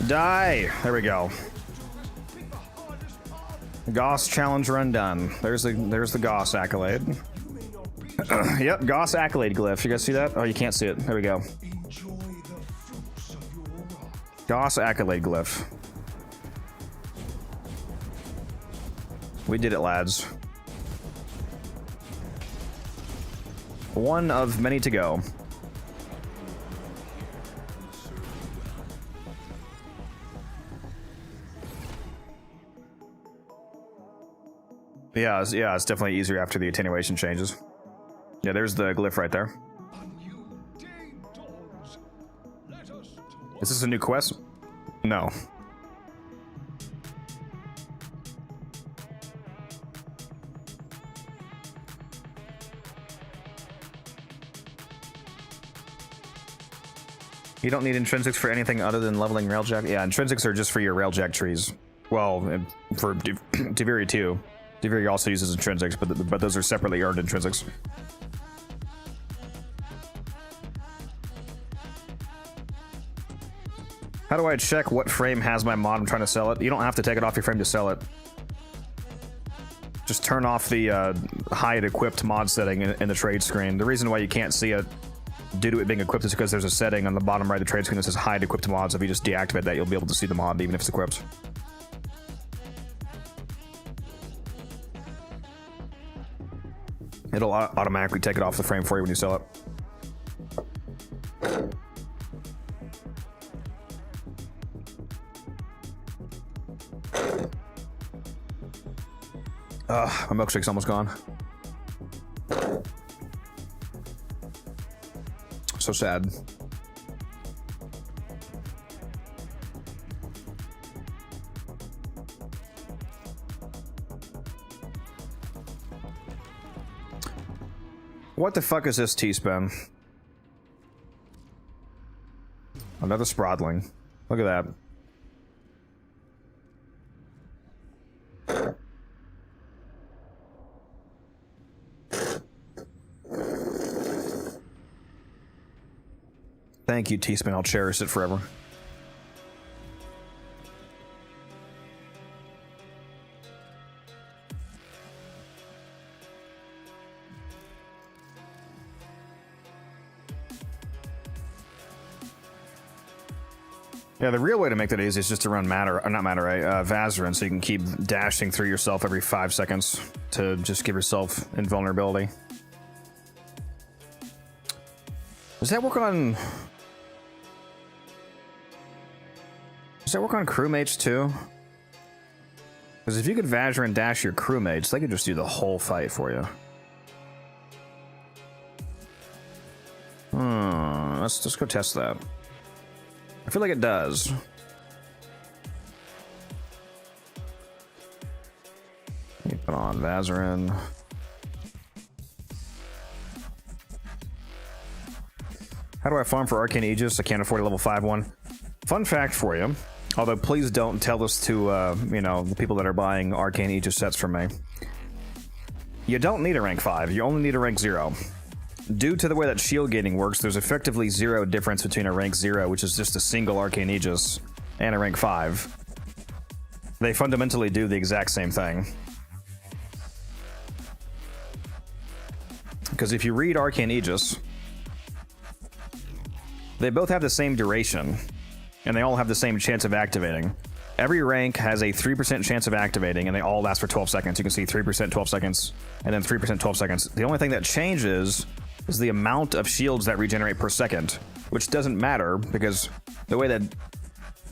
Die. There we go. Goss challenge run done. There's the Goss accolade. Yep, Goss accolade glyph. You guys see that? Oh, you can't see it. There we go. Goss accolade glyph. We did it, lads. One of many to go. Yeah, it's definitely easier after the attenuation changes. Yeah, there's the glyph right there. Is this a new quest? No. You don't need intrinsics for anything other than leveling railjack. Yeah, intrinsics are just for your railjack trees. Well, and for Deviri too. Deviri also uses intrinsics, but those are separately earned intrinsics. How do I check what frame has my mod I'm trying to sell it? You don't have to take it off your frame to sell it. Just turn off the hide equipped mod setting in the trade screen. The reason why you can't see it due to it being equipped is because there's a setting on the bottom right of the trade screen that says hide equipped mods. If you just deactivate that, you'll be able to see the mod even if it's equipped. It'll automatically take it off the frame for you when you sell it. My milkshake's almost gone. So sad. What the fuck is this teaspoon? Another Sprodling. Look at that. Thank you, teaspoon. I'll cherish it forever. Yeah, the real way to make that easy is just to run matter, or not matter, right? Vazarin, so you can keep dashing through yourself every 5 seconds to just give yourself invulnerability. Does that work on? Does that work on crewmates too? Because if you could Vazarin dash your crewmates, they could just do the whole fight for you. Let's go test that. I feel like it does. Put on Vazarin. How do I farm for Arcane Aegis? I can't afford a level 5 one. Fun fact for you, although please don't tell this to, you know, the people that are buying Arcane Aegis sets from me. You don't need a rank 5, you only need a rank 0. Due to the way that shield gating works, there's effectively 0 difference between a rank 0, which is just a single Arcane Aegis, and a rank 5. They fundamentally do the exact same thing. Because if you read Arcane Aegis, they both have the same duration, and they all have the same chance of activating. Every rank has a 3% chance of activating, and they all last for 12 seconds. You can see 3% 12 seconds, and then 3% 12 seconds. The only thing that changes is the amount of shields that regenerate per second, which doesn't matter, because the way that...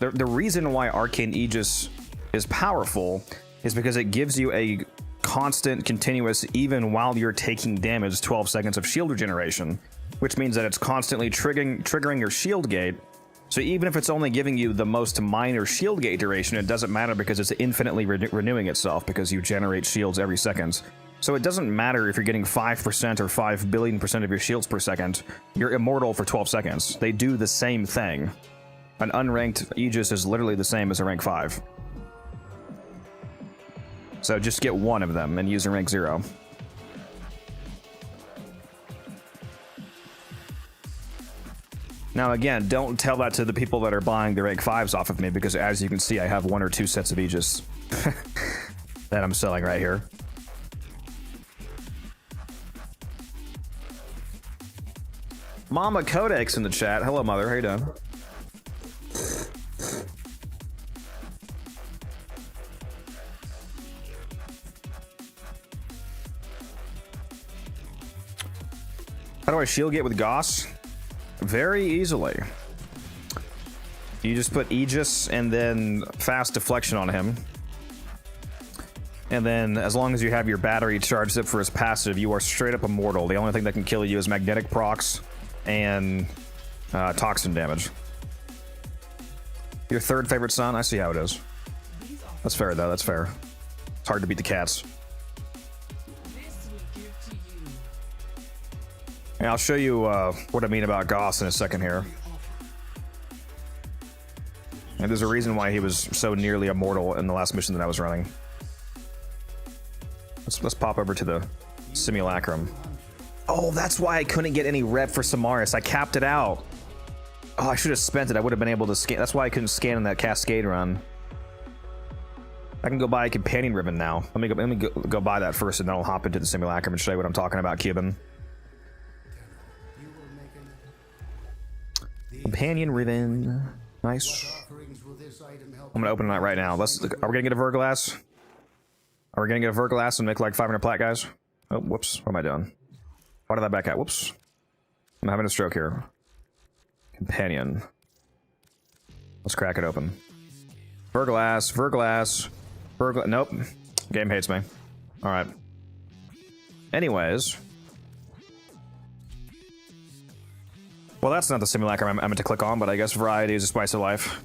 The reason why Arcane Aegis is powerful is because it gives you a constant, continuous, even while you're taking damage, 12 seconds of shield regeneration, which means that it's constantly triggering your shield gate. So even if it's only giving you the most minor shield gate duration, it doesn't matter because it's infinitely renewing itself because you generate shields every second. So it doesn't matter if you're getting 5% or 5 billion% of your shields per second. You're immortal for 12 seconds. They do the same thing. An unranked Aegis is literally the same as a rank 5. So just get one of them and use a rank 0. Now again, don't tell that to the people that are buying the rank 5s off of me, because as you can see, I have 1 or 2 sets of Aegis that I'm selling right here. Mama Codex in the chat. Hello, mother. How you doing? How do I shield gate with Goss? Very easily. You just put Aegis and then fast deflection on him. And then as long as you have your battery charged up for his passive, you are straight up immortal. The only thing that can kill you is magnetic procs and toxin damage. Your third favorite son? I see how it is. That's fair though, that's fair. It's hard to beat the cats. Yeah, I'll show you what I mean about Goss in a second here. And there's a reason why he was so nearly immortal in the last mission that I was running. Let's pop over to the simulacrum. Oh, that's why I couldn't get any rep for Samaris. I capped it out. Oh, I should have spent it. I would have been able to scan. That's why I couldn't scan in that Cascade run. I can go buy a companion ribbon now. Let me go buy that first, and then I'll hop into the simulacrum and show you what I'm talking about, Cuban. Companion ribbon. Nice. I'm gonna open it right now. Are we gonna get a Verglass? Are we gonna get a Verglass and make like 500 plat, guys? Oh, whoops. What am I doing? Why did I back out? Whoops. I'm having a stroke here. Companion. Let's crack it open. Verglass. Nope. Game hates me. Alright. Anyways. Well, that's not the simulacrum I meant to click on, but I guess variety is a spice of life.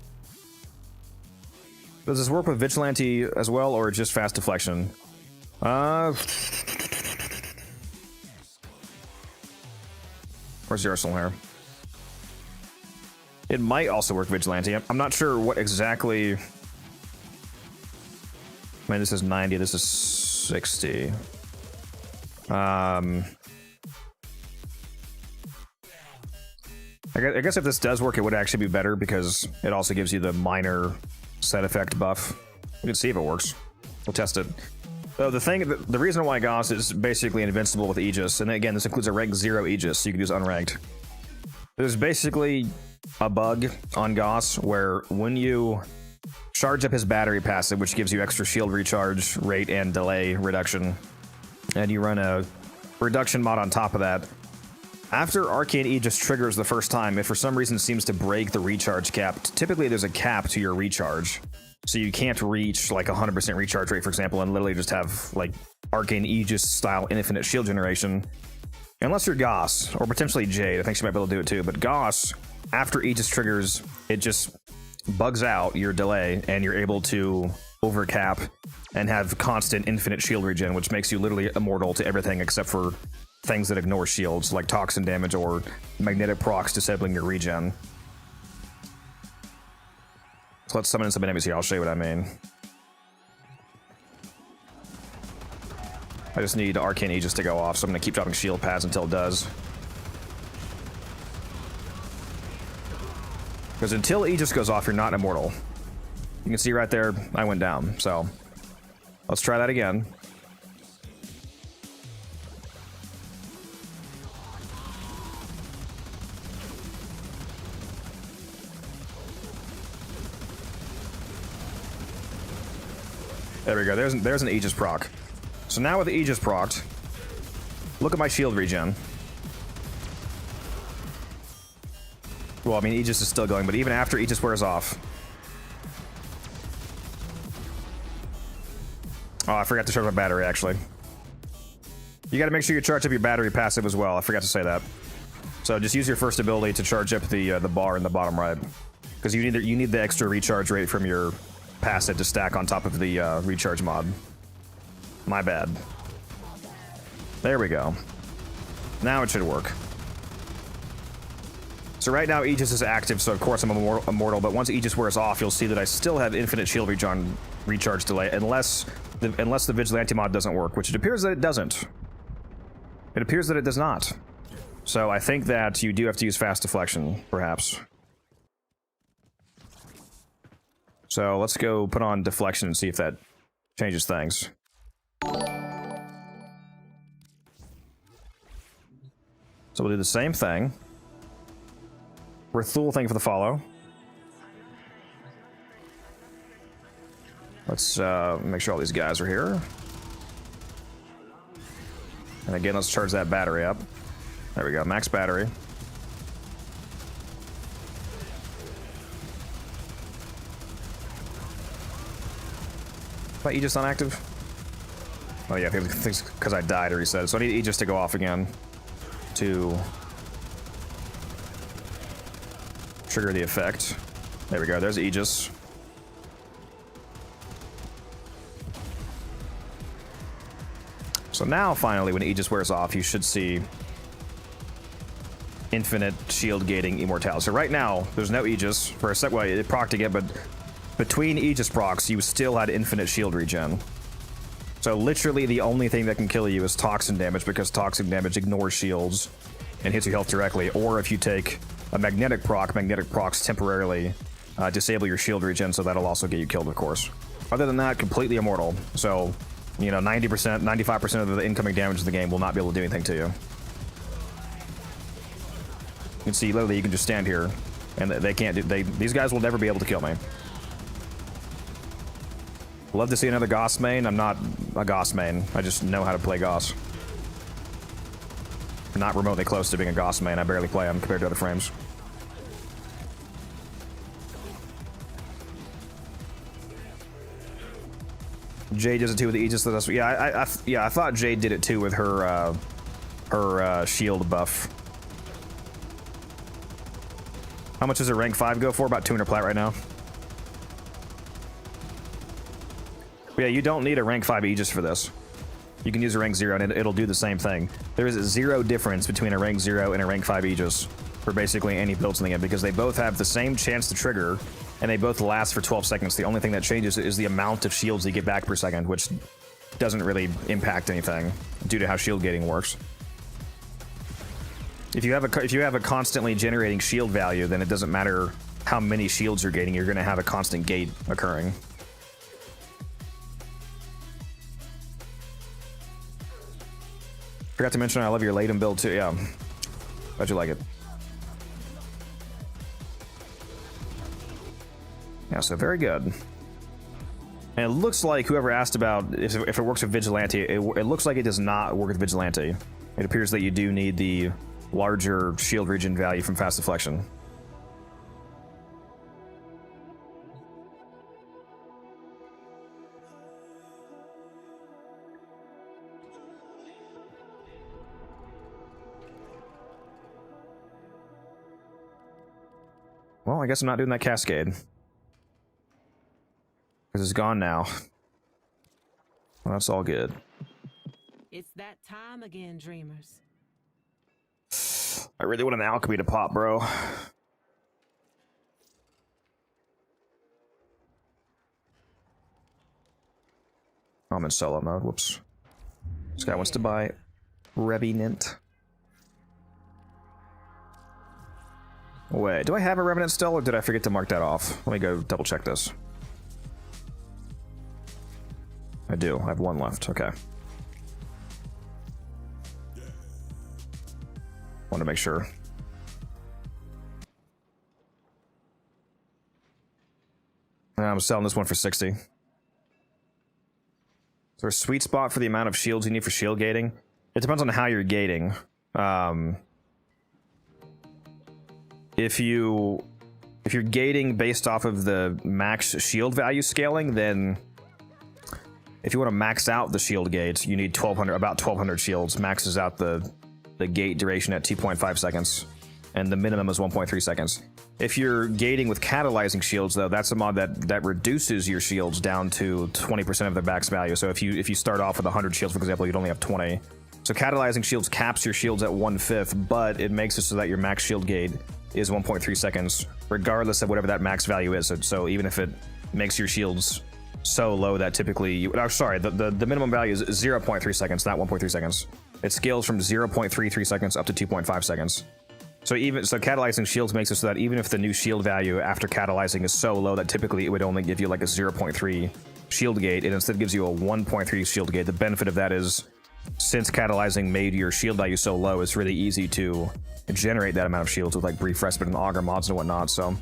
Does this work with Vigilante as well, or just fast deflection? Where's the arsenal here? It might also work Vigilante. I'm not sure what exactly... I mean, this is 90, this is 60. I guess if this does work, it would actually be better because it also gives you the minor set effect buff. We can see if it works. We'll test it. So the reason why Gauss is basically invincible with Aegis, and again, this includes a rank 0 Aegis, so you can use unranked. There's basically a bug on Gauss where when you charge up his battery passive, which gives you extra shield recharge rate and delay reduction, and you run a reduction mod on top of that, after Arcane Aegis triggers the first time, it for some reason seems to break the recharge cap. Typically, there's a cap to your recharge. So you can't reach like 100% recharge rate, for example, and literally just have like Arcane Aegis style infinite shield generation. Unless you're Gauss, or potentially Jade. I think she might be able to do it too. But Gauss, after Aegis triggers, it just bugs out your delay, and you're able to overcap and have constant infinite shield regen, which makes you literally immortal to everything except for things that ignore shields, like toxin damage or magnetic procs disabling your regen. So let's summon in some enemies here. I'll show you what I mean. I just need Arcane Aegis to go off, so I'm going to keep dropping shield pads until it does. Because until Aegis goes off, you're not immortal. You can see right there, I went down. So let's try that again. There we go. There's an Aegis proc. So now with the Aegis procced, look at my shield regen. Well, I mean, Aegis is still going, but even after Aegis wears off. Oh, I forgot to charge my battery, actually. You gotta make sure you charge up your battery passive as well. I forgot to say that. So just use your first ability to charge up the bar in the bottom right. Because you need the extra recharge rate from your passive to stack on top of the recharge mod. My bad. There we go. Now it should work. So right now Aegis is active, so of course I'm immortal, but once Aegis wears off, you'll see that I still have infinite shield recharge delay, unless the Vigilante mod doesn't work, which it appears that it doesn't. It appears that it does not. So I think that you do have to use fast deflection, perhaps. So let's go put on deflection and see if that changes things. So we'll do the same thing. Rathul, thank you for the follow. Let's make sure all these guys are here. And again, let's charge that battery up. There we go, max battery. My Aegis unactive? Oh yeah, I think it's because I died or reset. So I need Aegis to go off again to trigger the effect. There we go, there's Aegis. So now, finally, when Aegis wears off, you should see infinite shield gating immortality. So right now, there's no Aegis for a sec. Well, it procced again, but between Aegis procs, you still had infinite shield regen. So literally the only thing that can kill you is toxin damage, because toxin damage ignores shields and hits your health directly. Or if you take a magnetic procs temporarily disable your shield regen, so that'll also get you killed, of course. Other than that, completely immortal. So, you know, 90%, 95% of the incoming damage of the game will not be able to do anything to you. You can see, literally, you can just stand here, and they can't do. These guys will never be able to kill me. Love to see another Goss main. I'm not a Goss main. I just know how to play Goss. Not remotely close to being a Goss main. I barely play him compared to other frames. Jade does it too with the Aegis. Yeah, I thought Jade did it too with her shield buff. How much does her rank 5 go for? About 200 plat right now. But yeah, you don't need a rank 5 Aegis for this. You can use a rank 0 and it'll do the same thing. There is 0 difference between a rank 0 and a rank 5 Aegis for basically any builds in the game, because they both have the same chance to trigger and they both last for 12 seconds. The only thing that changes is the amount of shields you get back per second, which doesn't really impact anything due to how shield gating works. If you have a constantly generating shield value, then it doesn't matter how many shields you're gating, you're going to have a constant gate occurring. Forgot to mention I love your Laden build too. Yeah, glad you like it. Yeah, so very good. And it looks like whoever asked about if it works with Vigilante, it looks like it does not work with Vigilante. It appears that you do need the larger shield regen value from Fast Deflection. Well, I guess I'm not doing that cascade. Because it's gone now. Well, that's all good. It's that time again, dreamers. I really want an alchemy to pop, bro. I'm in solo mode. Whoops. This guy wants to buy Revenant. Wait, do I have a Revenant still, or did I forget to mark that off? Let me go double check this. I do. I have one left. Okay. Want to make sure. I'm selling this one for 60. Is there a sweet spot for the amount of shields you need for shield gating? It depends on how you're gating. If you're gating based off of the max shield value scaling, then if you want to max out the shield gates, you need about 1200 shields. Maxes out the gate duration at 2.5 seconds, and the minimum is 1.3 seconds. If you're gating with catalyzing shields, though, that's a mod that reduces your shields down to 20% of their max value. So if you start off with 100 shields, for example, you'd only have 20. So catalyzing shields caps your shields at 1/5, but it makes it so that your max shield gate is 1.3 seconds, regardless of whatever that max value is. So even if it makes your shields so low that typically the minimum value is 0.3 seconds, not 1.3 seconds. It scales from 0.33 seconds up to 2.5 seconds. So catalyzing shields makes it so that even if the new shield value after catalyzing is so low that typically it would only give you like a 0.3 shield gate, it instead gives you a 1.3 shield gate. The benefit of that is, since catalyzing made your shield value so low, it's really easy to generate that amount of shields with like brief respite and auger mods and whatnot. So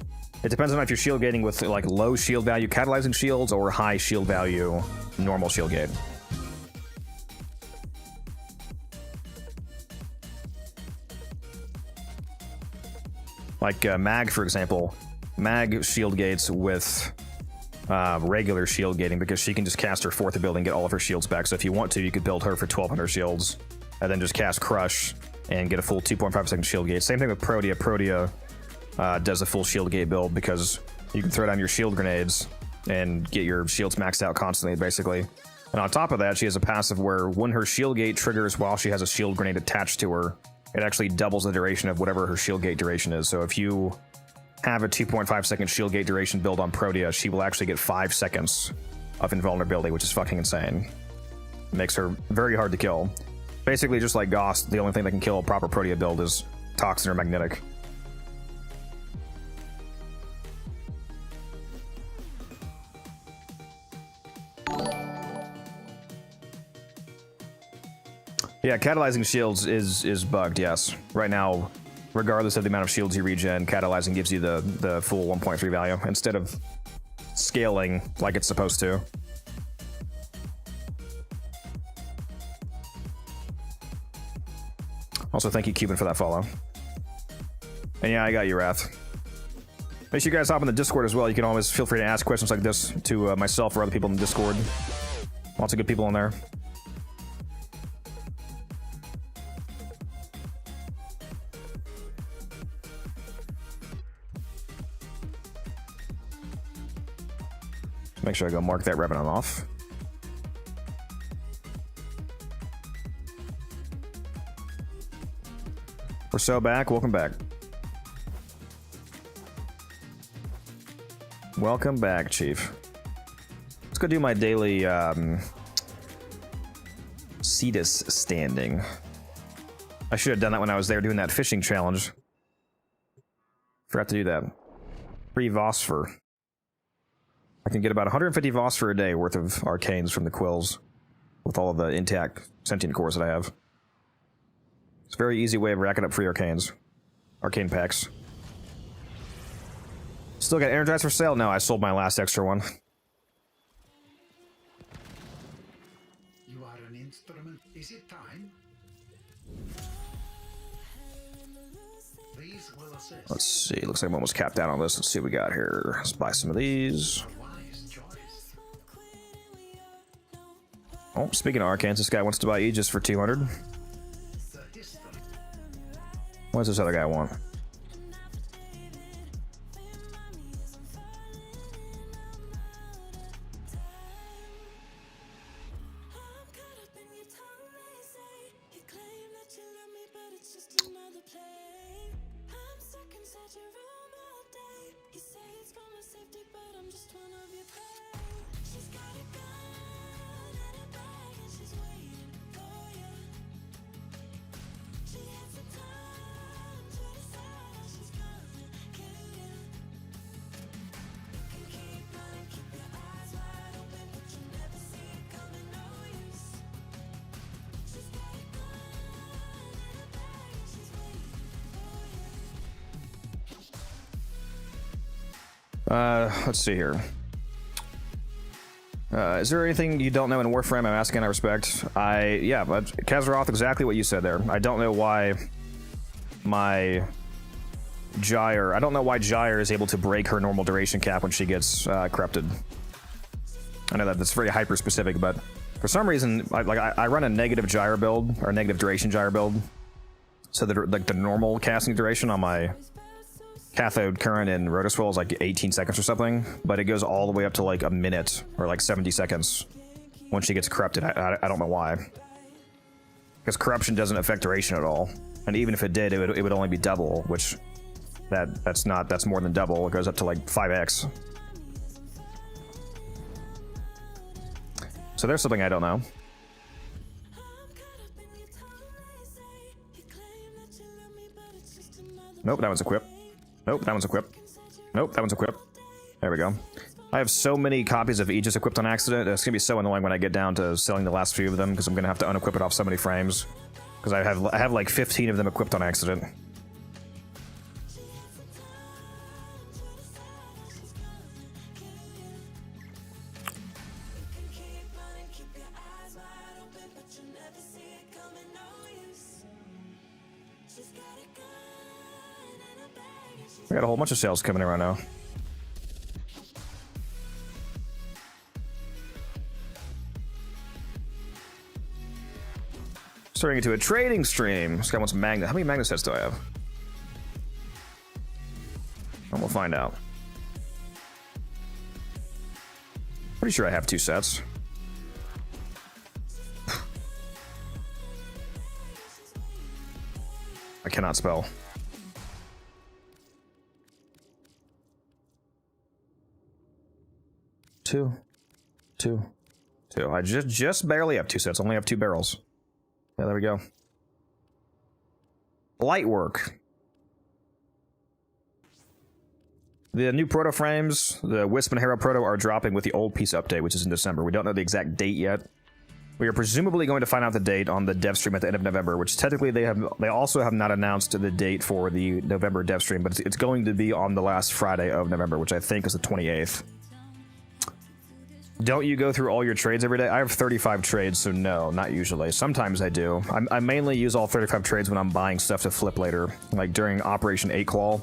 it depends on if you're shield gating with like low shield value catalyzing shields or high shield value normal shield gate. Like Mag, for example, Mag shield gates with regular shield gating because she can just cast her fourth ability and get all of her shields back. So if you want to, you could build her for 1200 shields and then just cast Crush and get a full 2.5 second shield gate. Same thing with Protea. Protea does a full shield gate build because you can throw down your shield grenades and get your shields maxed out constantly, basically. And on top of that, she has a passive where when her shield gate triggers while she has a shield grenade attached to her, it actually doubles the duration of whatever her shield gate duration is. So if you have a 2.5 second shield gate duration build on Protea, she will actually get 5 seconds of invulnerability, which is fucking insane. Makes her very hard to kill. Basically, just like Goss, the only thing that can kill a proper Protea build is Toxin or Magnetic. Yeah, catalyzing shields is bugged, yes. Right now, regardless of the amount of shields you regen, catalyzing gives you the full 1.3 value instead of scaling like it's supposed to. Also, thank you, Cuban, for that follow. And yeah, I got you, Wrath. Make sure you guys hop in the Discord as well. You can always feel free to ask questions like this to myself or other people in the Discord. Lots of good people in there. Make sure I go mark that Revenant off. We're so back. Welcome back. Welcome back, Chief. Let's go do my daily Cetus standing. I should have done that when I was there doing that fishing challenge. Forgot to do that. Free Vosphor. I can get about 150 Vosphor a day worth of arcanes from the quills with all of the intact sentient cores that I have. It's a very easy way of racking up free arcanes. Arcane packs. Still got Energize for sale? No, I sold my last extra one. You are an instrument. Is it time? These will assist. Let's see. Looks like I'm almost capped out on this. Let's see what we got here. Let's buy some of these. Wise choice. Oh, speaking of arcanes, this guy wants to buy Aegis for 200. The history. What does this other guy want? Let's see here. Is there anything you don't know in Warframe? I'm asking, I respect. Yeah, but Kazaroth, exactly what you said there. I don't know why my Gyre... I don't know why Gyre is able to break her normal duration cap when she gets corrupted. I know that that's very hyper-specific, but for some reason, I run a negative Gyre build, or negative duration Gyre build. So that like the normal casting duration on my cathode current in Rotoswell is like 18 seconds or something, but it goes all the way up to like a minute or like 70 seconds when she gets corrupted. I don't know why. Because corruption doesn't affect duration at all. And even if it did, it would only be double, which that's more than double. It goes up to like 5x. So there's something I don't know. Nope, that one's equipped. Nope, that one's equipped. Nope, that one's equipped. There we go. I have so many copies of Aegis equipped on accident. It's gonna be so annoying when I get down to selling the last few of them, because I'm gonna have to unequip it off so many frames. Because I have like 15 of them equipped on accident. I got a whole bunch of sales coming in right now. Starting into a trading stream. This guy wants magnet. How many magnet sets do I have? And we'll find out. Pretty sure I have 2 sets. I cannot spell. Two. I just barely have 2 sets. Only have 2 barrels. Yeah, there we go. Light work. The new proto frames, the Wisp and Hero proto, are dropping with the old piece update, which is in December. We don't know the exact date yet. We are presumably going to find out the date on the dev stream at the end of November, which technically they also have not announced the date for the November dev stream, but it's going to be on the last Friday of November, which I think is the 28th. Don't you go through all your trades every day? I have 35 trades, so no, not usually. Sometimes I do. I mainly use all 35 trades when I'm buying stuff to flip later, like during Operation 8 Claw.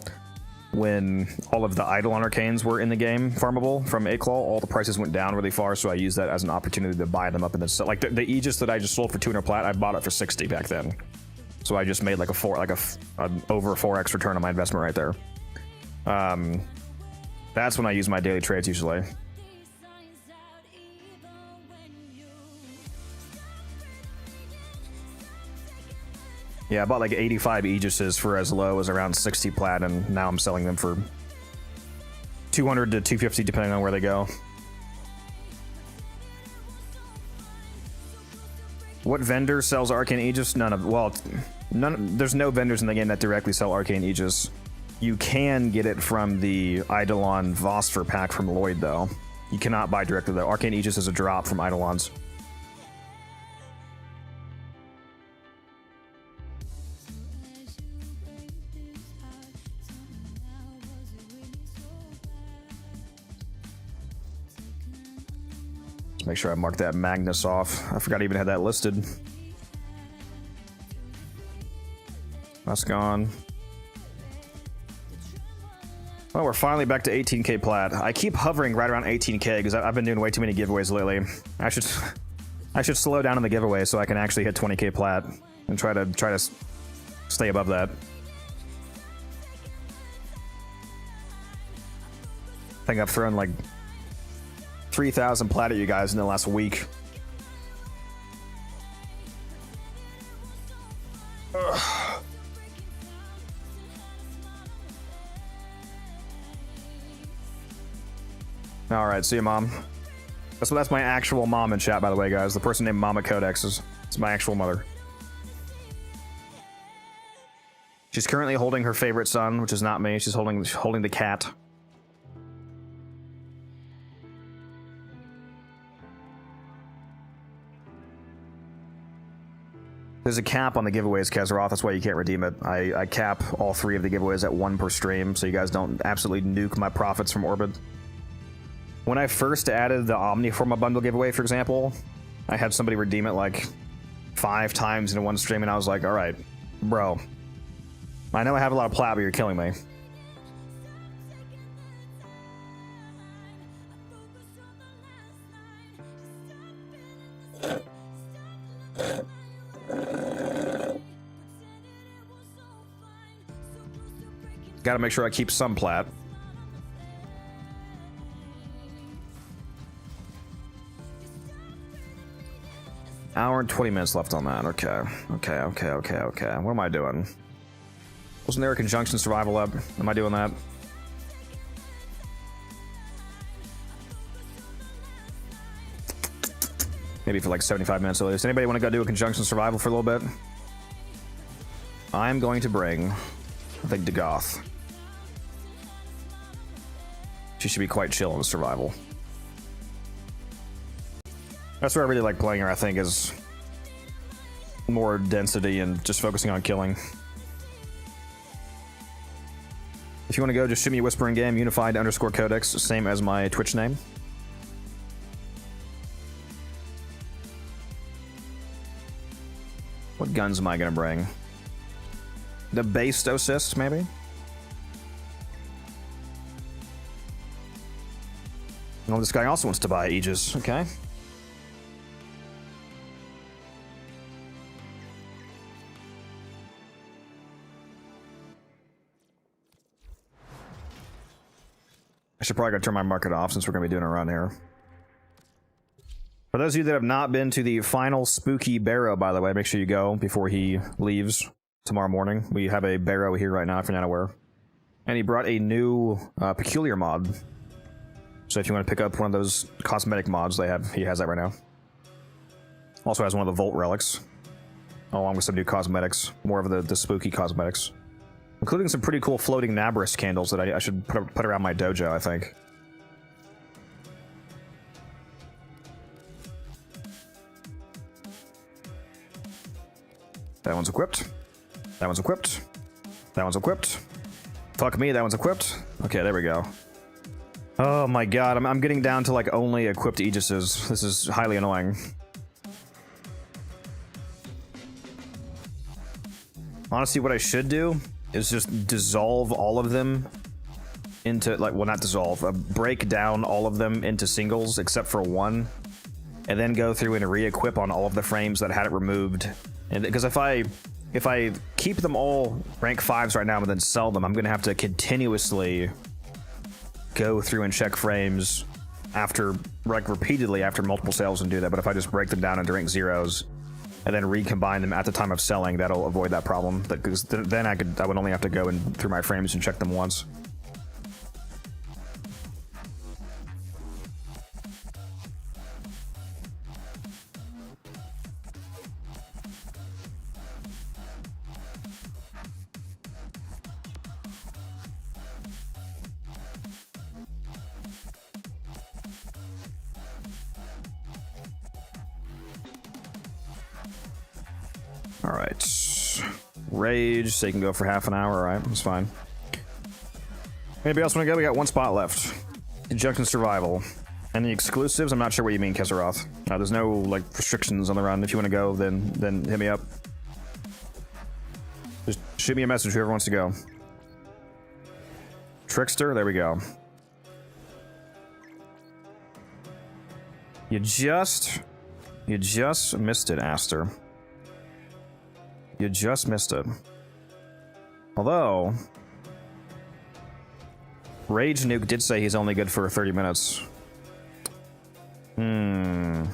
When all of the Eidolon Arcanes were in the game farmable from 8 Claw, all the prices went down really far, so I used that as an opportunity to buy them up and then sell. Like the Aegis that I just sold for 200 plat, I bought it for 60 back then. So I just made like an over 4x return on my investment right there. That's when I use my daily trades usually. Yeah, I bought like 85 Aegises for as low as around 60 plat, and now I'm selling them for 200 to 250 depending on where they go. What vendor sells Arcane Aegis? There's no vendors in the game that directly sell Arcane Aegis. You can get it from the Eidolon Vosper pack from Lloyd, though. You cannot buy directly, though. Arcane Aegis is a drop from Eidolons. Make sure I mark that Magnus off. I forgot I even had that listed. That's gone. Well, we're finally back to 18k plat. I keep hovering right around 18k because I've been doing way too many giveaways lately. I should slow down on the giveaway so I can actually hit 20k plat and try to stay above that. I think I've thrown like 3,000 plat at you guys in the last week. Ugh. All right, see you, Mom. That's my actual mom in chat, by the way, guys. The person named Mama Codex is my actual mother. She's currently holding her favorite son, which is not me. She's holding the cat. There's a cap on the giveaways, Kazaroth. That's why you can't redeem it. I cap all 3 of the giveaways at 1 per stream, so you guys don't absolutely nuke my profits from Orbit. When I first added the Omniforma bundle giveaway, for example, I had somebody redeem it like 5 times in one stream, and I was like, all right, bro. I know I have a lot of plat, but you're killing me. Gotta make sure I keep some plat. Hour and 20 minutes left on that. Okay. What am I doing? Wasn't there a conjunction survival up? Am I doing that? Maybe for like 75 minutes at least. Anybody want to go do a conjunction survival for a little bit? I'm going to bring, I think, Dagoth. She should be quite chill in the survival. That's where I really like playing her, I think, is more density and just focusing on killing. If you want to go, just shoot me a whisper in game, unified_codex, same as my Twitch name. What guns am I going to bring? The base Stocyst, maybe? Oh, this guy also wants to buy Aegis. Okay. I should probably go turn my market off since we're going to be doing a run here. For those of you that have not been to the final Spooky Barrow, by the way, make sure you go before he leaves. tomorrow morning. We have a Barrow here right now, if you're not aware. And he brought a new peculiar mod. So if you want to pick up one of those cosmetic mods they have, he has that right now. Also has one of the Volt relics, along with some new cosmetics, more of the spooky cosmetics, including some pretty cool floating Nabris candles that I should put around my dojo, I think. That one's equipped. That one's equipped. That one's equipped. Fuck me, that one's equipped. Okay, there we go. Oh my god, I'm getting down to like only equipped Aegises. This is highly annoying. Honestly, what I should do is just dissolve all of them into, like, well, not dissolve, break down all of them into singles except for one, and then go through and re-equip on all of the frames that had it removed. And because if I keep them all rank 5s right now and then sell them, I'm gonna have to continuously go through and check frames after, like, repeatedly after multiple sales and do that. But if I just break them down into rank 0s and then recombine them at the time of selling, that'll avoid that problem. Because then I would only have to go in through my frames and check them once. Alright. Rage, so you can go for half an hour, alright, that's fine. Anybody else want to go? We got one spot left. Conjunction Survival. Any exclusives? I'm not sure what you mean, Keseroth. There's no, like, restrictions on the run. If you want to go, then hit me up. Just shoot me a message, whoever wants to go. Trickster, there we go. You just missed it, Aster. You just missed it. Although, Rage Nuke did say he's only good for 30 minutes. Well,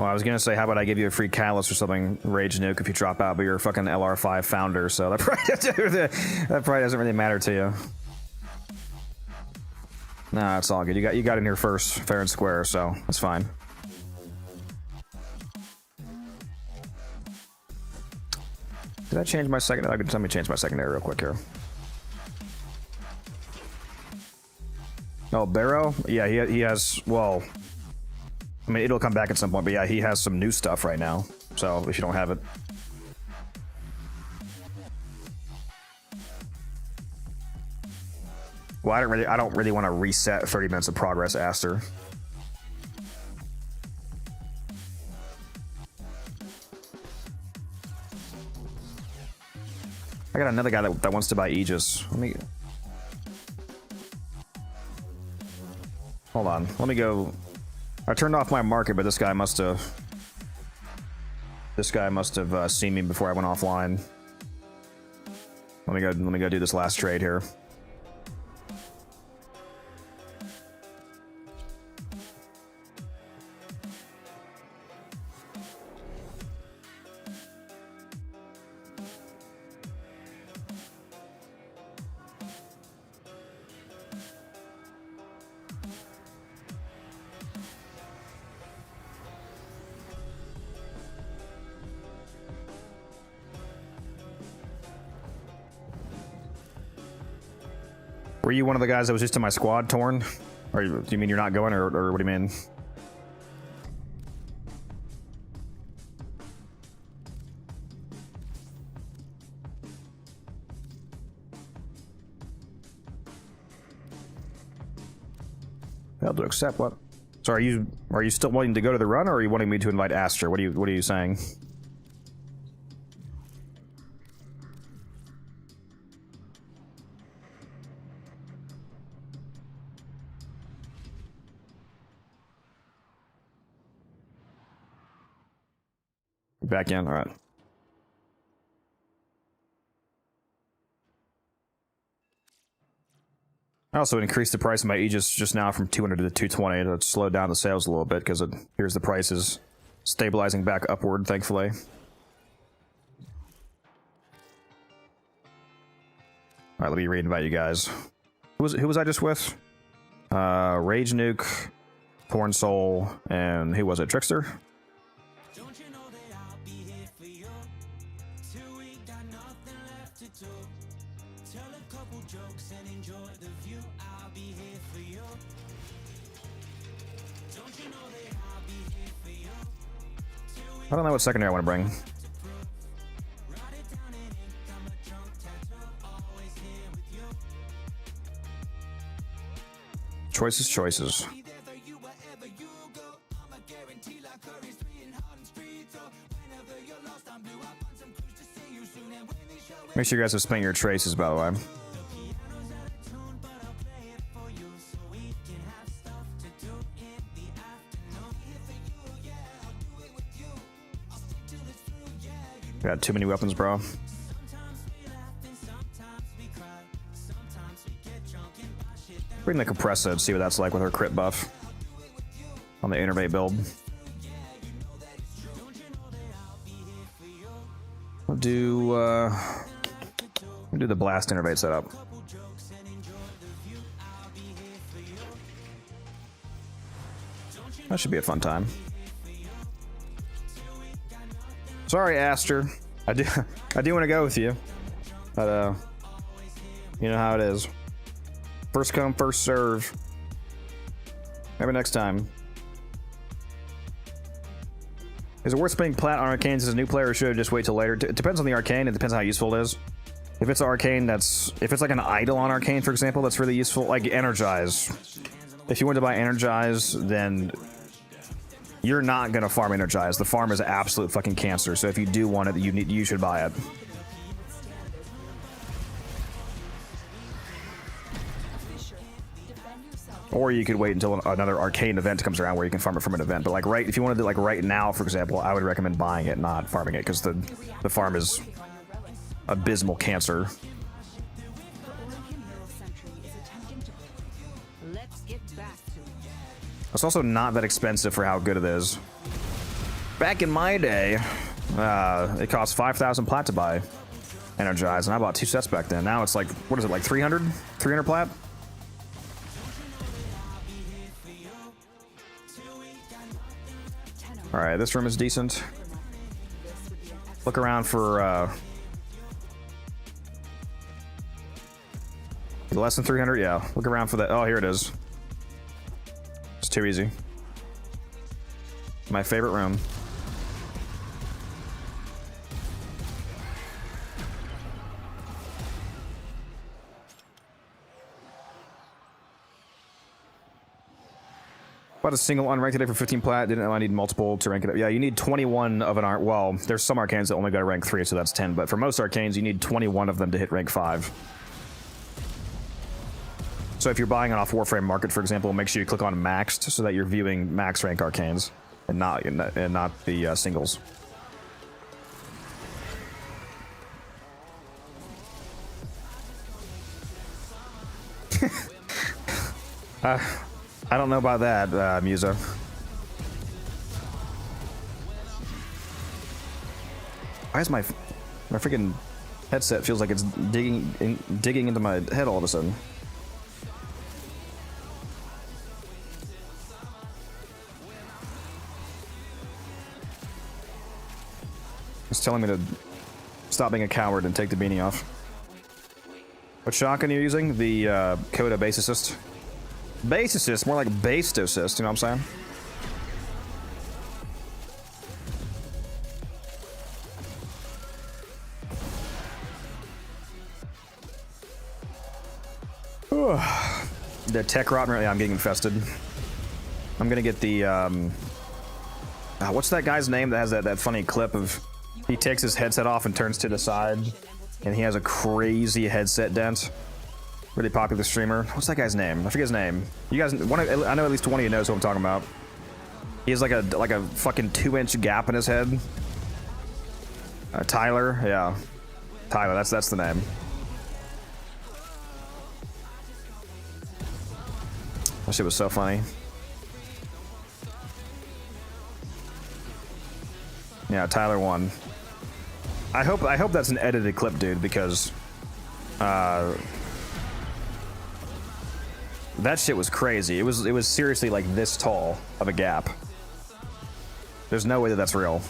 I was gonna say, how about I give you a free catalyst or something, Rage Nuke, if you drop out, but you're a fucking LR5 founder, so that probably doesn't really matter to you. Nah, it's all good. You got in here first, fair and square, so that's fine. Did I change my secondary? Let me change my secondary real quick here. Oh, Barrow? Yeah, he has, well, I mean, it'll come back at some point, but yeah, he has some new stuff right now, so if you don't have it. Well, I don't really want to reset 30 minutes of progress, Aster. I got another guy that wants to buy Aegis. Let me... Hold on. Let me go... I turned off my market, but this guy must have... seen me before I went offline. Let me go do this last trade here. Were you one of the guys that was just in my squad, Torn? Or do you mean you're not going, or what do you mean? Failed to accept what? So are you still wanting to go to the run, or are you wanting me to invite Aster? What are you saying? Back in, all right. I also increased the price of my Aegis just now from 200 to 220 to slow down the sales a little bit because here's the prices stabilizing back upward, thankfully. All right, let me reinvite you guys. Who was I just with? Rage Nuke, Porn Soul, and who was it? Trickster? I don't know what secondary I want to bring. Choices. Make sure you guys have spent your traces, by the way. Got too many weapons, bro. Bring the compressor and see what that's like with her crit buff on the innervate build. We'll do the blast innervate setup. That should be a fun time. Sorry, Aster. I do want to go with you, but you know how it is. First come, first serve. Maybe next time. Is it worth spending plat on arcanes as a new player, or should I just wait till later? It depends on the arcane. It depends on how useful it is. If it's an arcane if it's like an idol on arcane, for example, that's really useful. Like Energize. If you want to buy Energize, then you're not gonna farm Energize. The farm is absolute fucking cancer. So if you do want it, you should buy it. Or you could wait until another arcane event comes around where you can farm it from an event. But like if you wanted to like right now, for example, I would recommend buying it, not farming it, because the farm is abysmal cancer. It's also not that expensive for how good it is. Back in my day, it cost 5,000 plat to buy Energize, and I bought 2 sets back then. Now it's like, what is it, like 300? 300 plat? Alright, this room is decent. Look around for, less than 300? Yeah, look around for that. Oh, here it is. It's too easy. My favorite room. Bought a single unranked today for 15 plat. Didn't know I need multiple to rank it up. Yeah, you need 21 of an arc. Well, there's some arcanes that only go to rank 3, so that's 10. But for most arcanes, you need 21 of them to hit rank 5. So if you're buying it off Warframe Market, for example, make sure you click on maxed so that you're viewing max rank arcanes and not the singles. I don't know about that, Musa. Why is my freaking headset feels like it's digging into my head all of a sudden? It's telling me to stop being a coward and take the beanie off. What shotgun are you using? The Coda Base Assist. Base Assist, more like Based Assist, you know what I'm saying? The tech rot, yeah, I'm getting infested. I'm gonna get the, what's that guy's name that has that funny clip of, he takes his headset off and turns to the side, and he has a crazy headset dent. Really popular streamer. What's that guy's name? I forget his name. You guys, I know at least one of you knows who I'm talking about. He has like a fucking 2-inch gap in his head. Tyler, yeah. Tyler, that's the name. That shit was so funny. Yeah, Tyler won. I hope that's an edited clip, dude, because that shit was crazy. It was seriously like this tall of a gap. There's no way that that's real.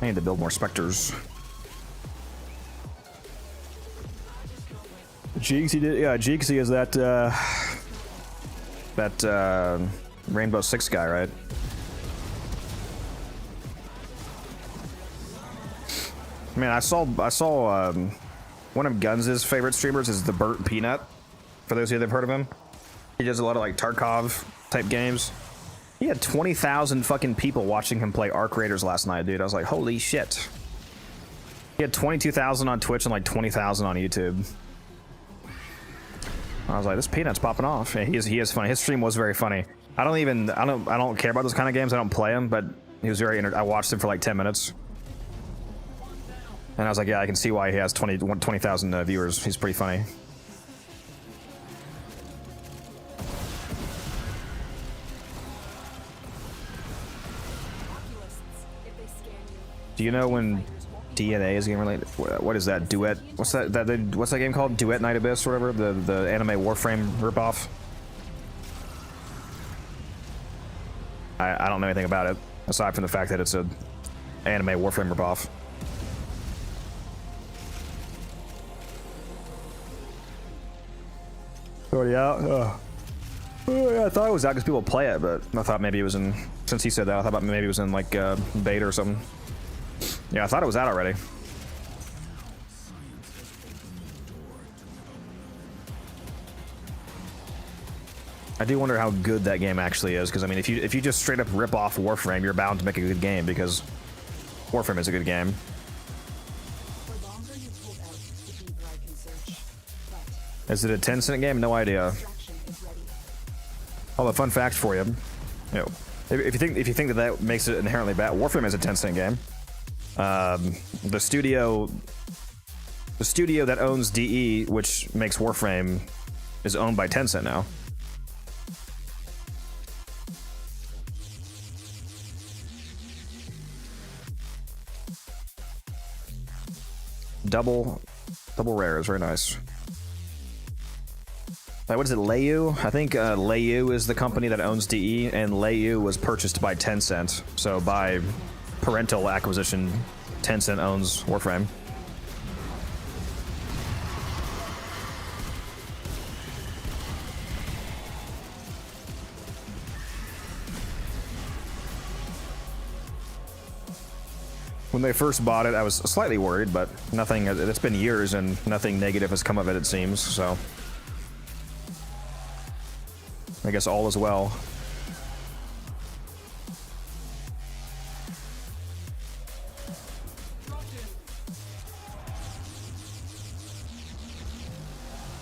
I need to build more specters. Jeegsy did, yeah. Jeegsy is that Rainbow Six guy, right? Man, I saw one of Guns' favorite streamers is the Burt Peanut. For those of you that have heard of him, he does a lot of like Tarkov type games. He had 20,000 fucking people watching him play Arc Raiders last night, dude. I was like, holy shit. He had 22,000 on Twitch and like 20,000 on YouTube. I was like, this Peanut's popping off. Yeah, he is funny. His stream was very funny. I don't care about those kind of games. I don't play them, but he was very I watched him for like 10 minutes. And I was like, yeah, I can see why he has 20,000 viewers. He's pretty funny. Do you know when DNA is game related? What is that? Duet? What's that? What's that game called? Duet Night Abyss or whatever? The anime Warframe ripoff? I don't know anything about it aside from the fact that it's a anime Warframe ripoff. Already out? Oh, yeah, I thought it was out because people play it, but I thought maybe it was in. Since he said that, I thought maybe it was in like beta or something. Yeah, I thought it was out already. I do wonder how good that game actually is, because I mean, if you just straight up rip off Warframe, you're bound to make a good game, because Warframe is a good game. Is it a 10-cent game? No idea. Oh, a fun fact for you. You know, if you think that makes it inherently bad, Warframe is a 10-cent game. The studio that owns DE, which makes Warframe, is owned by Tencent now. Double rares, very nice. What is it, Leiyu? I think Leiyu is the company that owns DE, and Leiyu was purchased by Tencent. So by parental acquisition, Tencent owns Warframe. When they first bought it, I was slightly worried, but nothing. It's been years, and nothing negative has come of it, it seems. So I guess all is well.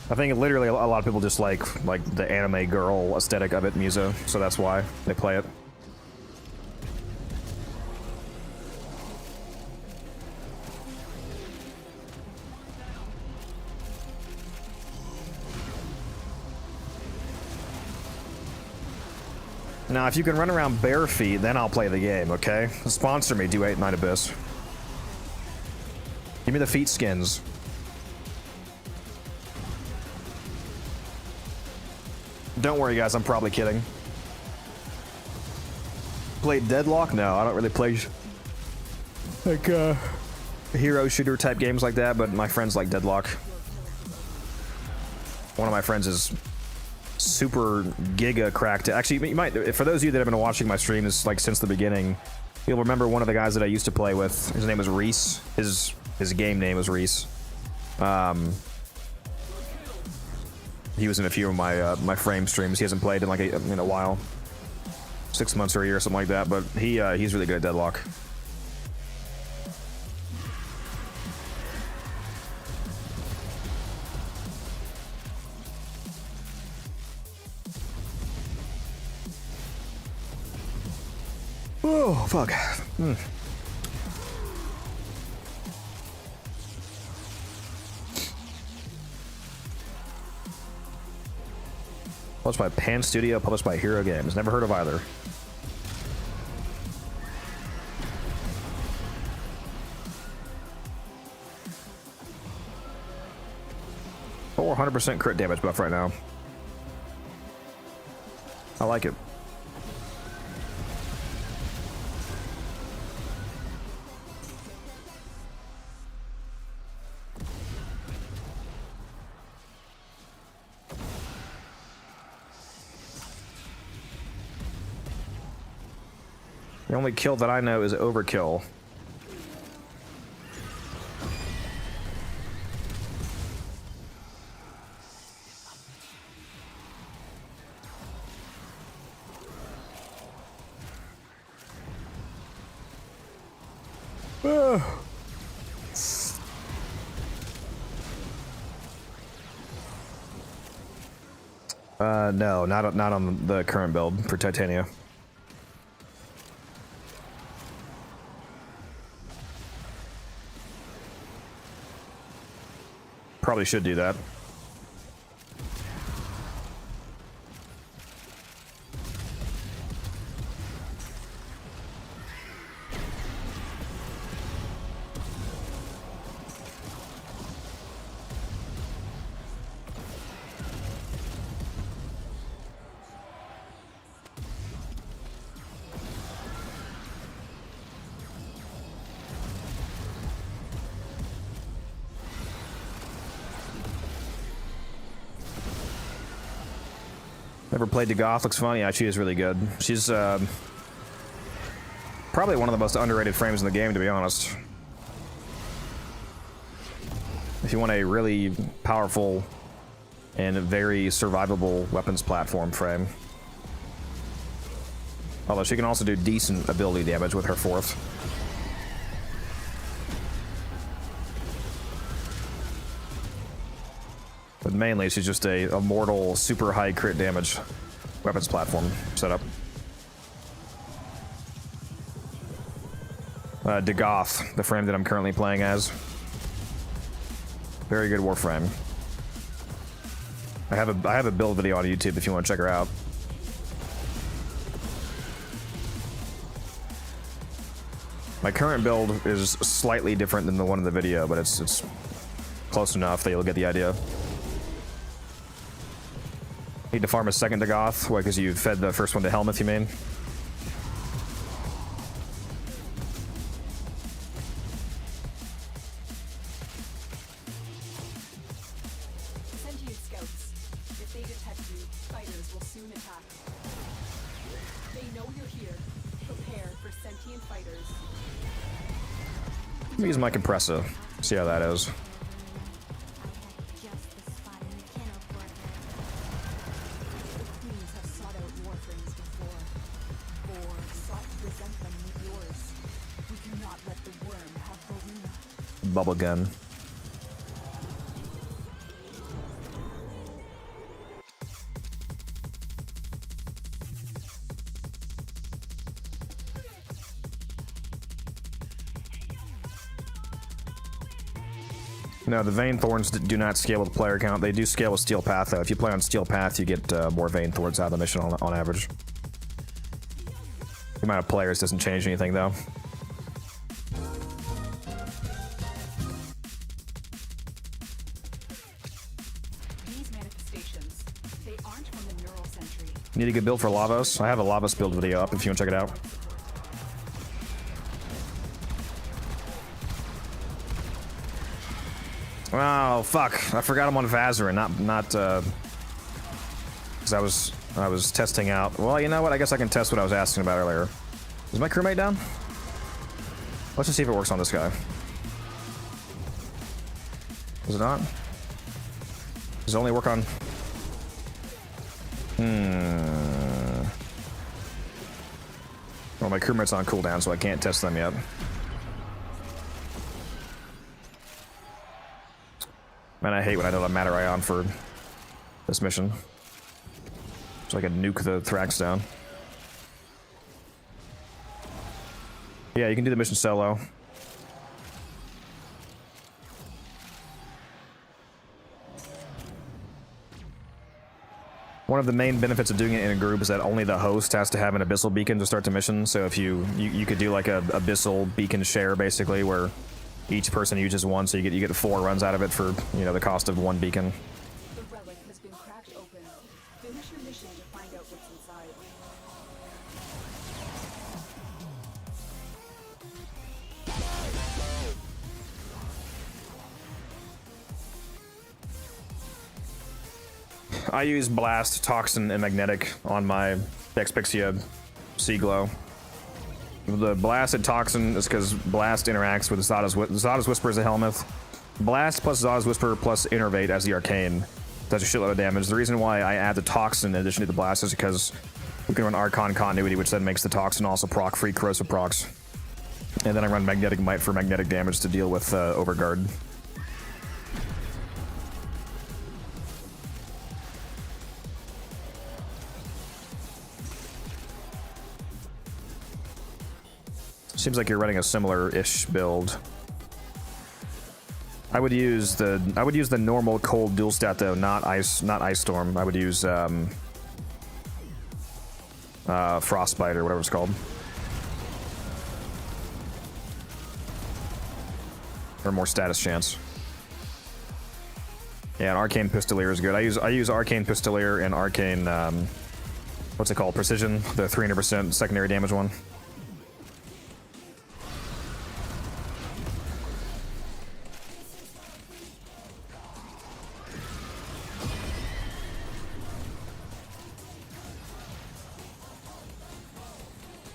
I think literally a lot of people just like the anime girl aesthetic of it, Musa, so that's why they play it. Now, if you can run around bare feet, then I'll play the game, okay? Sponsor me, do 8 Night Abyss. Give me the feet skins. Don't worry, guys, I'm probably kidding. Played Deadlock? No, I don't really play like hero shooter type games like that, but my friends like Deadlock. One of my friends is super giga cracked. Actually, you might, for those of you that have been watching my streams like since the beginning, you'll remember one of the guys that I used to play with. His name was Reese. His His game name was Reese. He was in a few of my my frame streams. He hasn't played in like in a while, 6 months or a year, something like that. But he's really good at Deadlock. Oh fuck. Published by Pan Studio, published by Hero Games. Never heard of either. Oh, 100% crit damage buff right now. I like it. The only kill that I know is overkill. No, not on the current build for Titania. Probably should do that. Never played Goth. Looks fun. Yeah, she is really good. She's probably one of the most underrated frames in the game, to be honest. If you want a really powerful and very survivable weapons platform frame. Although she can also do decent ability damage with her fourth. But mainly, she's just a mortal, super high crit damage weapons platform setup. Goth, the frame that I'm currently playing as. Very good Warframe. I have a build video on YouTube if you want to check her out. My current build is slightly different than the one in the video, but it's close enough that you'll get the idea. Need to farm a second Goth, why? Because you fed the first one to Helmuth, you mean? Sentient scouts. If they detect you, fighters will soon attack. They know you're here. Prepare for sentient fighters. Let me use my compressor. See how that is. Just the spot and you can't afford her. The queens have sought out Warframes before. Or sought to present them with yours. We cannot let the worm have Varuna. Bubble gun. No, the Vein Thorns do not scale with player count. They do scale with Steel Path, though. If you play on Steel Path, you get more Vein Thorns out of the mission on average. The amount of players doesn't change anything, though. These manifestations, they aren't from the neural century. Need a good build for Lavos? I have a Lavos build video up if you want to check it out. Oh fuck! I forgot I'm on Vazarin, not because I was testing out. Well, you know what? I guess I can test what I was asking about earlier. Is my crewmate down? Let's just see if it works on this guy. Does it not? Does it only work on... Well, my crewmate's on cooldown, so I can't test them yet. Man, I hate when I don't have Matter Ion for this mission. So I can nuke the Thrax down. Yeah, you can do the mission solo. One of the main benefits of doing it in a group is that only the host has to have an abyssal beacon to start the mission. So if you could do like a abyssal beacon share, basically, where each person uses one, so you get 4 runs out of it for, you know, the cost of 1 beacon. The relic has been cracked open. Finish your mission to find out what's inside. I use Blast, Toxin, and Magnetic on my Expixia Seaglow. The Blast and Toxin is because Blast interacts with Zada's Whisper as a Helmuth. Blast plus Zada's Whisper plus Innervate as the Arcane does a shitload of damage. The reason why I add the Toxin in addition to the Blast is because we can run Archon Continuity, which then makes the Toxin also proc free corrosive procs. And then I run Magnetic Might for magnetic damage to deal with Overguard. Seems like you're running a similar-ish build. I would use the normal cold dual stat though, not ice storm. I would use frostbite or whatever it's called, or more status chance. Yeah, an arcane pistolier is good. I use arcane pistolier and arcane what's it called? Precision, the 300% secondary damage one.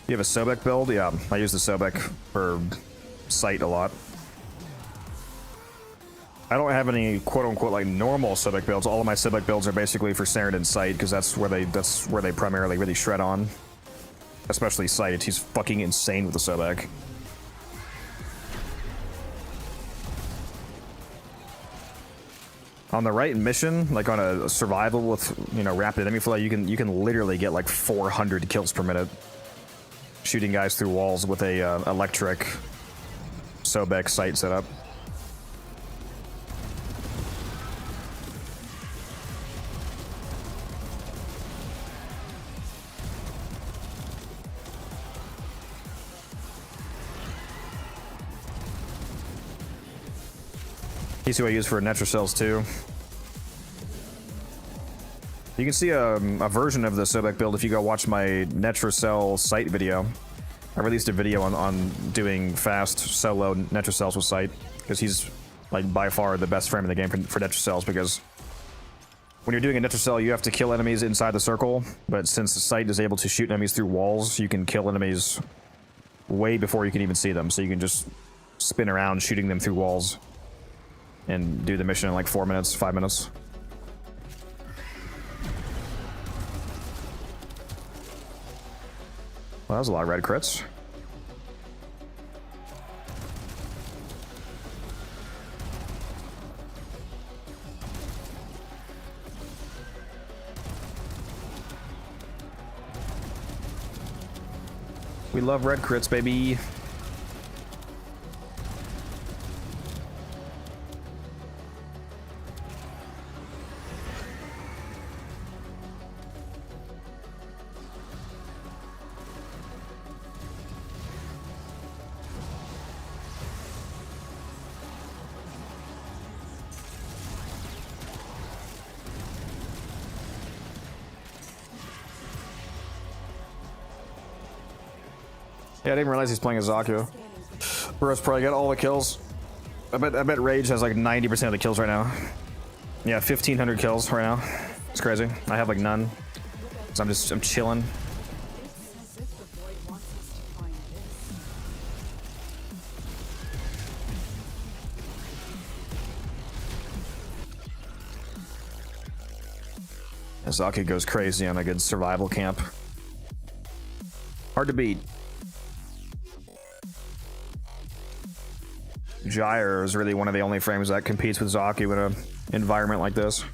You have a Sobek build? Yeah, I use the Sobek for sight a lot. I don't have any quote-unquote like normal Sobek builds. All of my Sobek builds are basically for Saren and Sight, because that's where they primarily really shred on. Especially Sight. He's fucking insane with the Sobek. On the right mission, like on a survival with, you know, rapid enemy flow, you can literally get like 400 kills per minute. Shooting guys through walls with a electric Sobek sight setup. You see what I use for Netro Cells too. You can see a version of the Sobek build if you go watch my Netrocell Sight video. I released a video on doing fast solo Netrocells with Sight, because he's like by far the best frame in the game for Netrocells, because when you're doing a Netrocell you have to kill enemies inside the circle, but since the Sight is able to shoot enemies through walls, you can kill enemies way before you can even see them, so you can just spin around shooting them through walls and do the mission in like 4 minutes, 5 minutes. Well, that was a lot of red crits. We love red crits, baby. Yeah, I didn't realize he's playing a Zaku. Bro's probably got all the kills. I bet Rage has like 90% of the kills right now. Yeah, 1,500 kills right now. It's crazy. I have like none. So I'm chilling. It's as if the void wants us to find this. Azaki goes crazy on a good survival camp. Hard to beat. Gyre is really one of the only frames that competes with Zaki in an environment like this.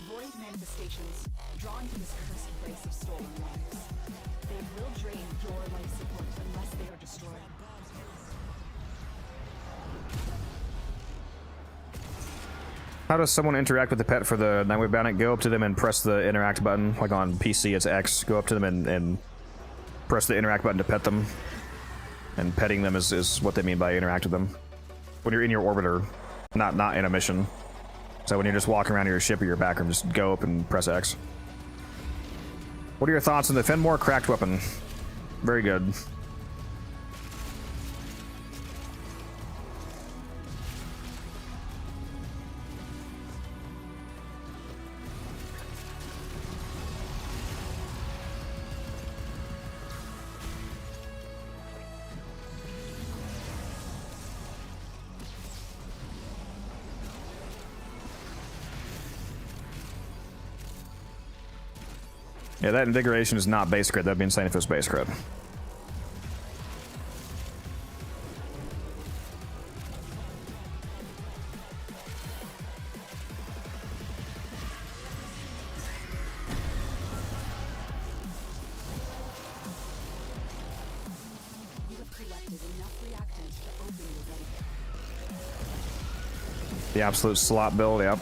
Void manifestations, drawn to this cursed place of stolen lives. They will drain your life support unless they are destroyed. How does someone interact with the pet for the Nightwave Bandit? Go up to them and press the interact button. Like on PC, it's X. Go up to them and press the interact button to pet them. And petting them is what they mean by interact with them. When you're in your orbiter, not in a mission. So when you're just walking around your ship or your back room, just go up and press X. What are your thoughts on the Fenmore cracked weapon? Very good. Yeah, that invigoration is not base crit. That'd be insane if it was base crit. You have collected enough reactants to open your ready. The absolute slot build, yep.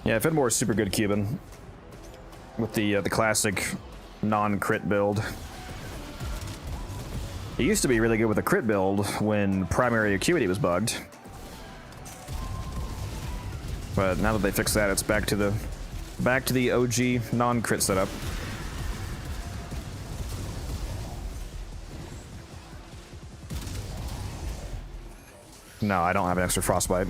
Yeah, Fenmore is super good Cuban with the classic non-crit build. It used to be really good with a crit build when primary acuity was bugged, but now that they fixed that, it's back to the OG non-crit setup. No, I don't have an extra frostbite.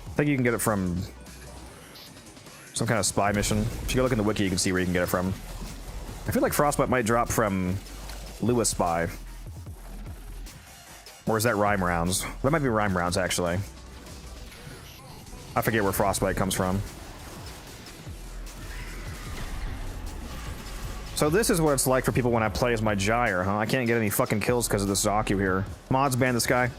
I think you can get it from some kind of spy mission. If you go look in the wiki, you can see where you can get it from. I feel like Frostbite might drop from Lewis Spy. Or is that Rhyme Rounds? That might be Rhyme Rounds, actually. I forget where Frostbite comes from. So this is what it's like for people when I play as my Gyre, huh? I can't get any fucking kills because of this Zaku here. Mods ban this guy.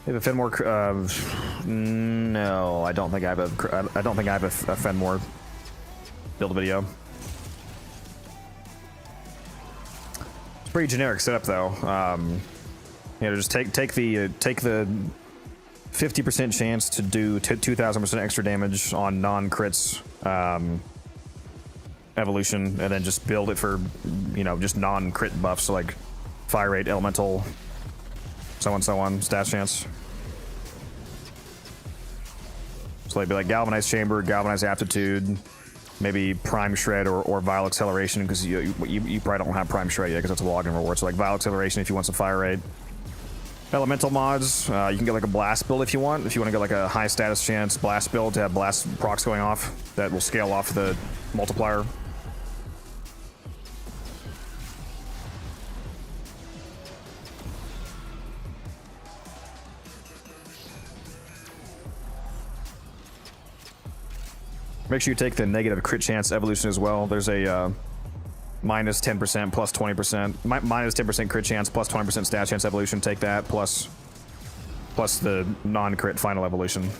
You have a Fenmore? No, I don't think I have a. I don't think I have a Fenmore build video. It's pretty generic setup though. You know, just take the 50% chance to do 2,000% extra damage on non-crits evolution, and then just build it for, you know, just non-crit buffs like fire rate, elemental, so on, stat chance. So they'd be like Galvanized Chamber, Galvanized Aptitude, maybe Prime Shred or Vile Acceleration, because you probably don't have Prime Shred yet because that's a login reward. So like Vile Acceleration if you want some fire rate. Elemental mods, you can get like a Blast build if you want. If you want to get like a high status chance Blast build to have Blast procs going off, that will scale off the multiplier. Make sure you take the negative crit chance evolution as well. There's a minus 10%, plus 20%, minus 10% crit chance, plus 20% stat chance evolution. Take that, plus the non-crit final evolution.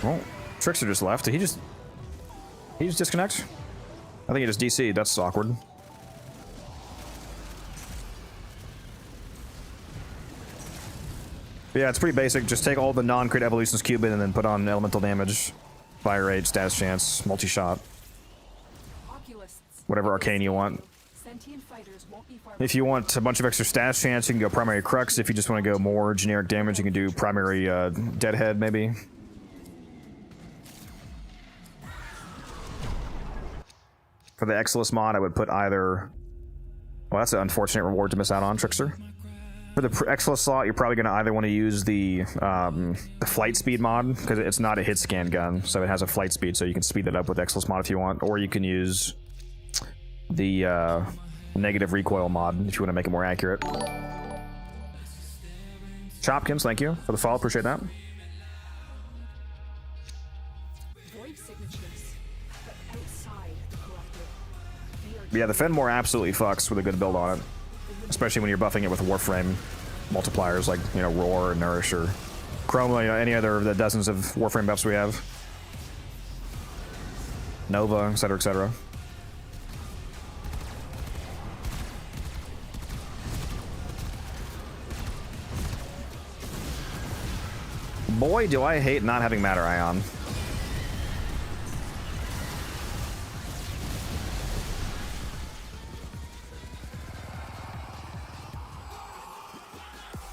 Well, Trickster just left. Did he just disconnect? I think he just DC'd. That's awkward. But yeah, it's pretty basic. Just take all the non-crit evolutions cube in and then put on elemental damage, fire rate, status chance, multi-shot, whatever arcane you want. If you want a bunch of extra status chance, you can go primary crux. If you just want to go more generic damage, you can do primary deadhead maybe. For the Exilus mod, I would put either... Well, that's an unfortunate reward to miss out on, Trickster. For the Exilus slot, you're probably going to either want to use the flight speed mod, because it's not a hit scan gun, so it has a flight speed, so you can speed that up with Exilus mod if you want, or you can use the negative recoil mod if you want to make it more accurate. Chopkins, thank you for the follow, appreciate that. But yeah, the Fenmore absolutely fucks with a good build on it. Especially when you're buffing it with Warframe multipliers like, you know, Roar, or Nourish, or Chroma, you know, any other of the dozens of Warframe buffs we have. Nova, etc., etc. Boy, do I hate not having Matter Ion.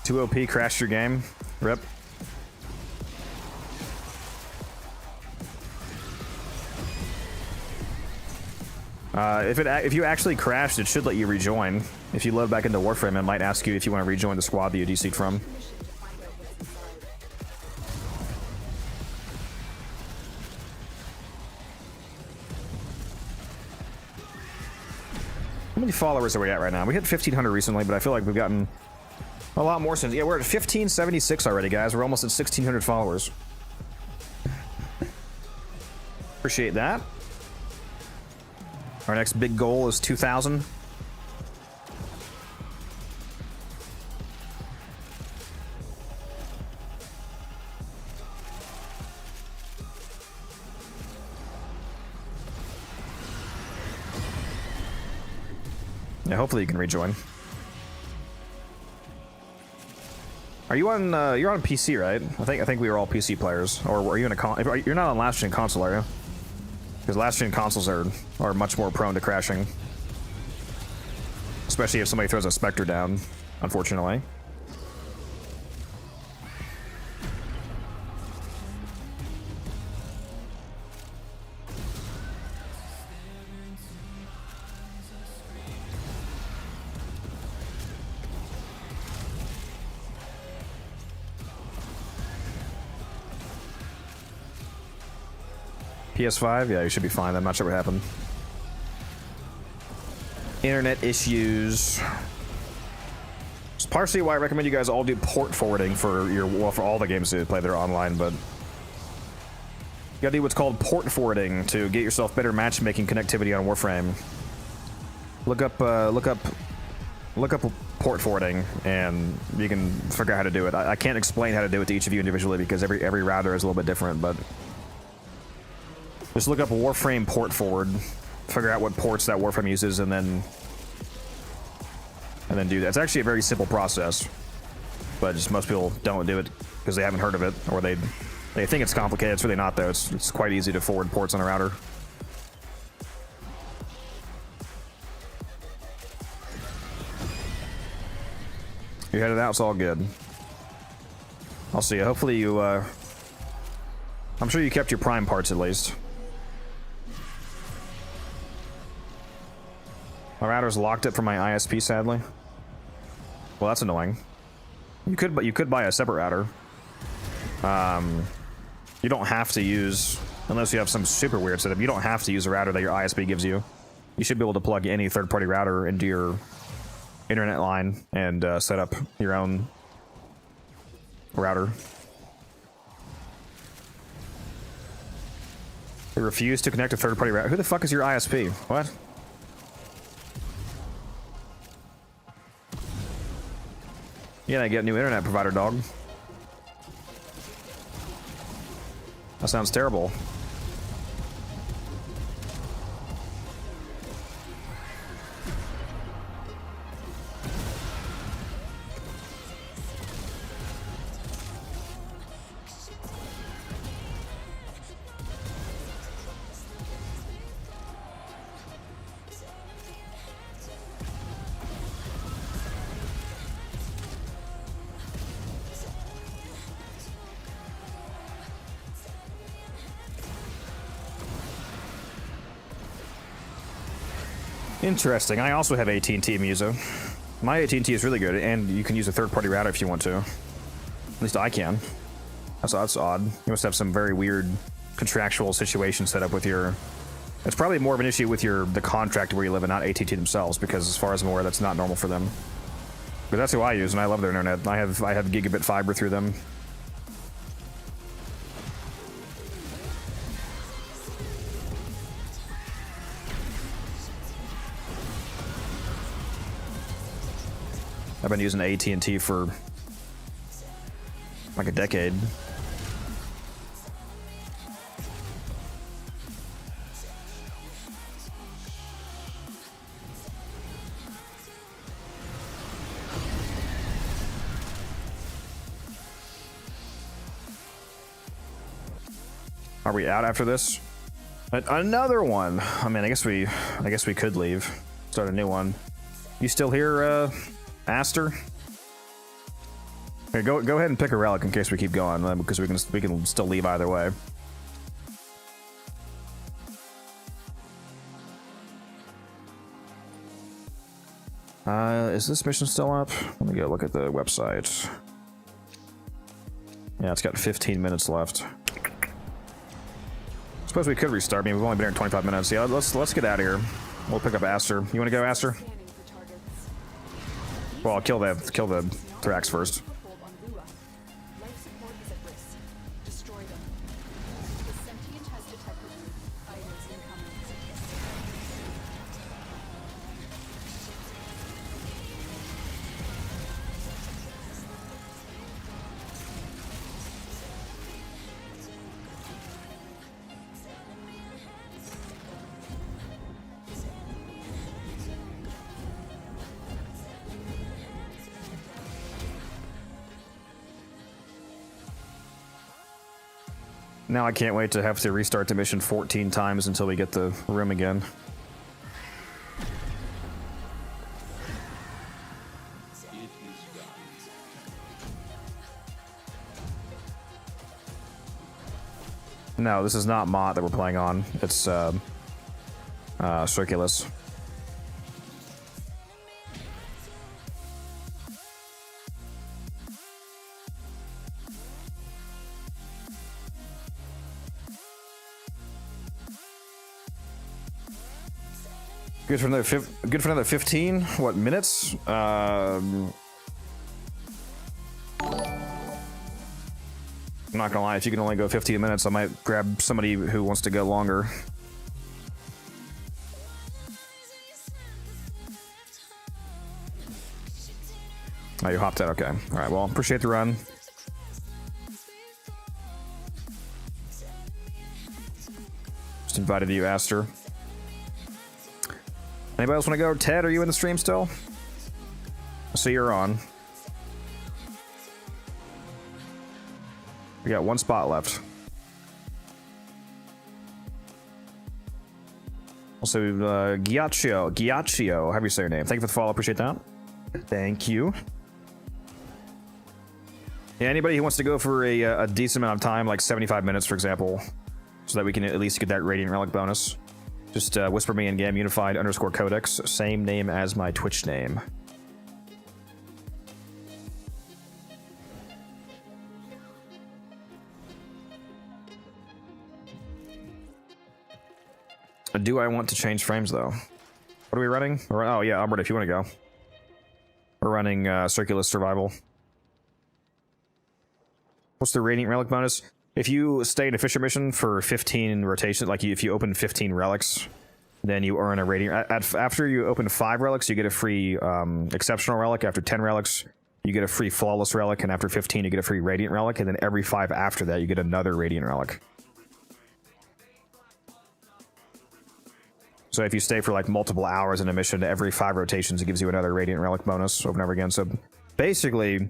Too OP, crashed your game. Rip. If you actually crashed, it should let you rejoin. If you load back into Warframe, it might ask you if you want to rejoin the squad that you DC'd from. How many followers are we at right now? We hit 1,500 recently, but I feel like we've gotten a lot more since. Yeah, we're at 1576 already, guys. We're almost at 1,600 followers. Appreciate that. Our next big goal is 2,000. Yeah, hopefully you can rejoin. Are you on? You're on PC, right? I think we were all PC players. Or are you in a you're not on last gen console, are you? Because last gen consoles are much more prone to crashing, especially if somebody throws a Spectre down. Unfortunately. PS5? Yeah, you should be fine. I'm not sure what happened. Internet issues. It's partially why I recommend you guys all do port forwarding for your, well, for all the games that you play that are online, but you gotta do what's called port forwarding to get yourself better matchmaking connectivity on Warframe. Look up port forwarding, and you can figure out how to do it. I can't explain how to do it to each of you individually because every router is a little bit different, but just look up Warframe port forward, figure out what ports that Warframe uses, and then do that. It's actually a very simple process, but just most people don't do it because they haven't heard of it, or they think it's complicated. It's really not, though. It's quite easy to forward ports on a router. You're headed out, it's all good. I'll see you. Hopefully you, I'm sure you kept your prime parts at least. My router's locked up from my ISP, sadly. Well, that's annoying. You could buy a separate router. You don't have to use, unless you have some super weird setup, you don't have to use a router that your ISP gives you. You should be able to plug any third-party router into your internet line and set up your own They refuse to connect a third-party router. Who the fuck is your ISP? What? Yeah, I get a new internet provider, dog. That sounds terrible. Interesting. I also have AT&T Muso. My AT&T is really good, and you can use a third-party router if you want to. At least I can. That's odd. You must have some very weird contractual situation set up with your... It's probably more of an issue with the contract where you live and not AT&T themselves, because as far as I'm aware, that's not normal for them. But that's who I use, and I love their internet. I have gigabit fiber through them. I've been using AT&T for like a decade. Are we out after this? Another one. I mean, I guess we could leave, start a new one. You still here, Aster? Here, go ahead and pick a relic in case we keep going, because we can still leave either way. Is this mission still up? Let me go look at the website. Yeah, it's got 15 minutes left. Suppose we could restart. I mean, we've only been here 25 minutes. Yeah, let's get out of here. We'll pick up Aster. You want to go, Aster? Well, I'll kill the Thrax first. Now I can't wait to have to restart the mission 14 times until we get the room again. No, this is not Mott that we're playing on. It's Circulus. Good for another 15. What minutes? I'm not gonna lie. If you can only go 15 minutes, I might grab somebody who wants to go longer. Oh, you hopped out. Okay. All right. Well, appreciate the run. Just invited you, Aster. Anybody else want to go? Ted, are you in the stream still? I see you're on. We got one spot left. Also, Giaccio, however you say your name. Thank you for the follow. Appreciate that. Thank you. Yeah, anybody who wants to go for a decent amount of time, like 75 minutes, for example, so that we can at least get that Radiant Relic bonus. Just whisper me in game, unified_codex, same name as my Twitch name. Do I want to change frames though? What are we running? Oh yeah, I'm ready if you want to go. We're running Circulus Survival. What's the Radiant Relic bonus? If you stay in a Fisher mission for 15 rotations, like if you open 15 relics, then you earn a radiant. After you open 5 relics, you get a free exceptional relic. After 10 relics, you get a free flawless relic, and after 15, you get a free radiant relic, and then every 5 after that, you get another radiant relic. So if you stay for like multiple hours in a mission, every 5 rotations, it gives you another radiant relic bonus over and over again. So basically,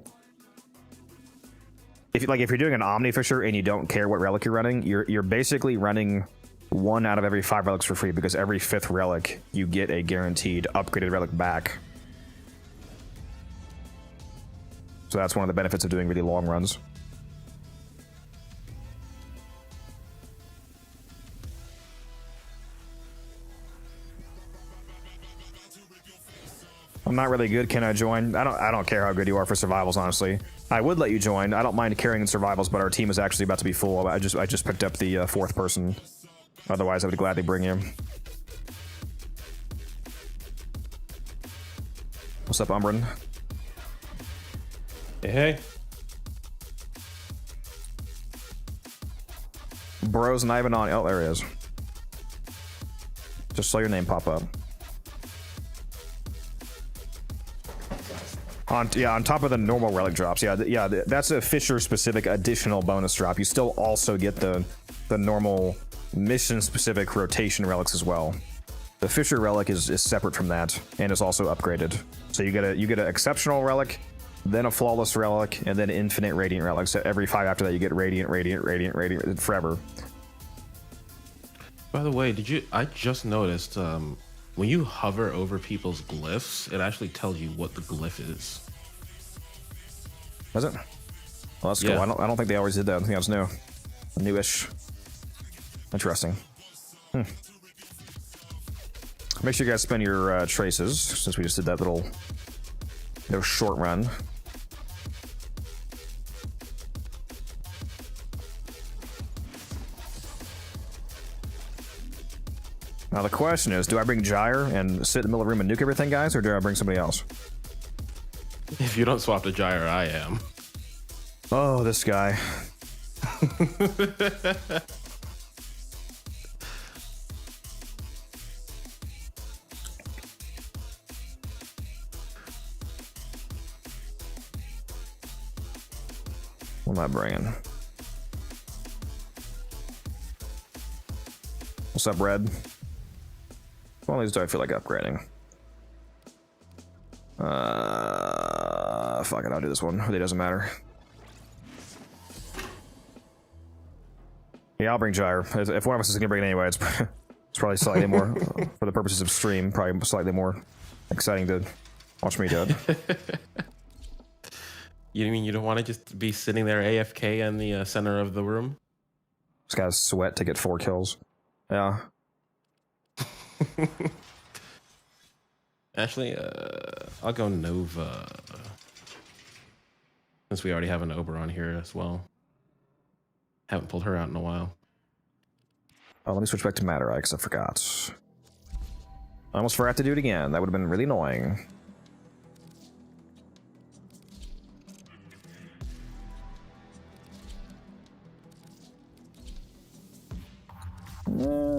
if you're doing an Omni Fisher and you don't care what relic you're running, you're basically running 1 out of every 5 relics for free, because every 5th relic you get a guaranteed upgraded relic back. So that's one of the benefits of doing really long runs. I'm not really good. Can I join? I don't care how good you are for survivals, honestly. I would let you join. I don't mind carrying in survivals, but our team is actually about to be full. I just picked up the 4th person. Otherwise, I would gladly bring you. What's up, Umbran? Hey. Bros not even on. Oh, there he is. Just saw your name pop up. On top of the normal relic drops. Yeah, that's a Fisher-specific additional bonus drop. You still also get the normal mission-specific rotation relics as well. The Fisher relic is separate from that and is also upgraded. So you get an exceptional relic, then a flawless relic, and then infinite radiant relics. So every 5 after that, you get radiant forever. By the way, I just noticed when you hover over people's glyphs, it actually tells you what the glyph is. Does it? Well, that's cool. I don't think they always did that. I think that was new. Newish. Interesting. Make sure you guys spend your traces, since we just did that little short run. Now the question is, do I bring Gyre and sit in the middle of the room and nuke everything, guys, or do I bring somebody else? If you don't swap to Gyre, I am. Oh, this guy. What am I bringing? What's up, Red? One of these do I feel like upgrading? Fuck it, I'll do this one. It really doesn't matter. Yeah, I'll bring Gyre. If one of us is gonna bring it anyway, it's probably slightly more, for the purposes of stream, probably slightly more exciting to watch me do it. You mean you don't want to just be sitting there AFK in the center of the room? This guy's sweat to get 4 kills. Yeah. Actually, I'll go Nova. Since we already have an Oberon here as well. Haven't pulled her out in a while. Oh, let me switch back to Matter Eye, because I forgot. I almost forgot to do it again. That would have been really annoying.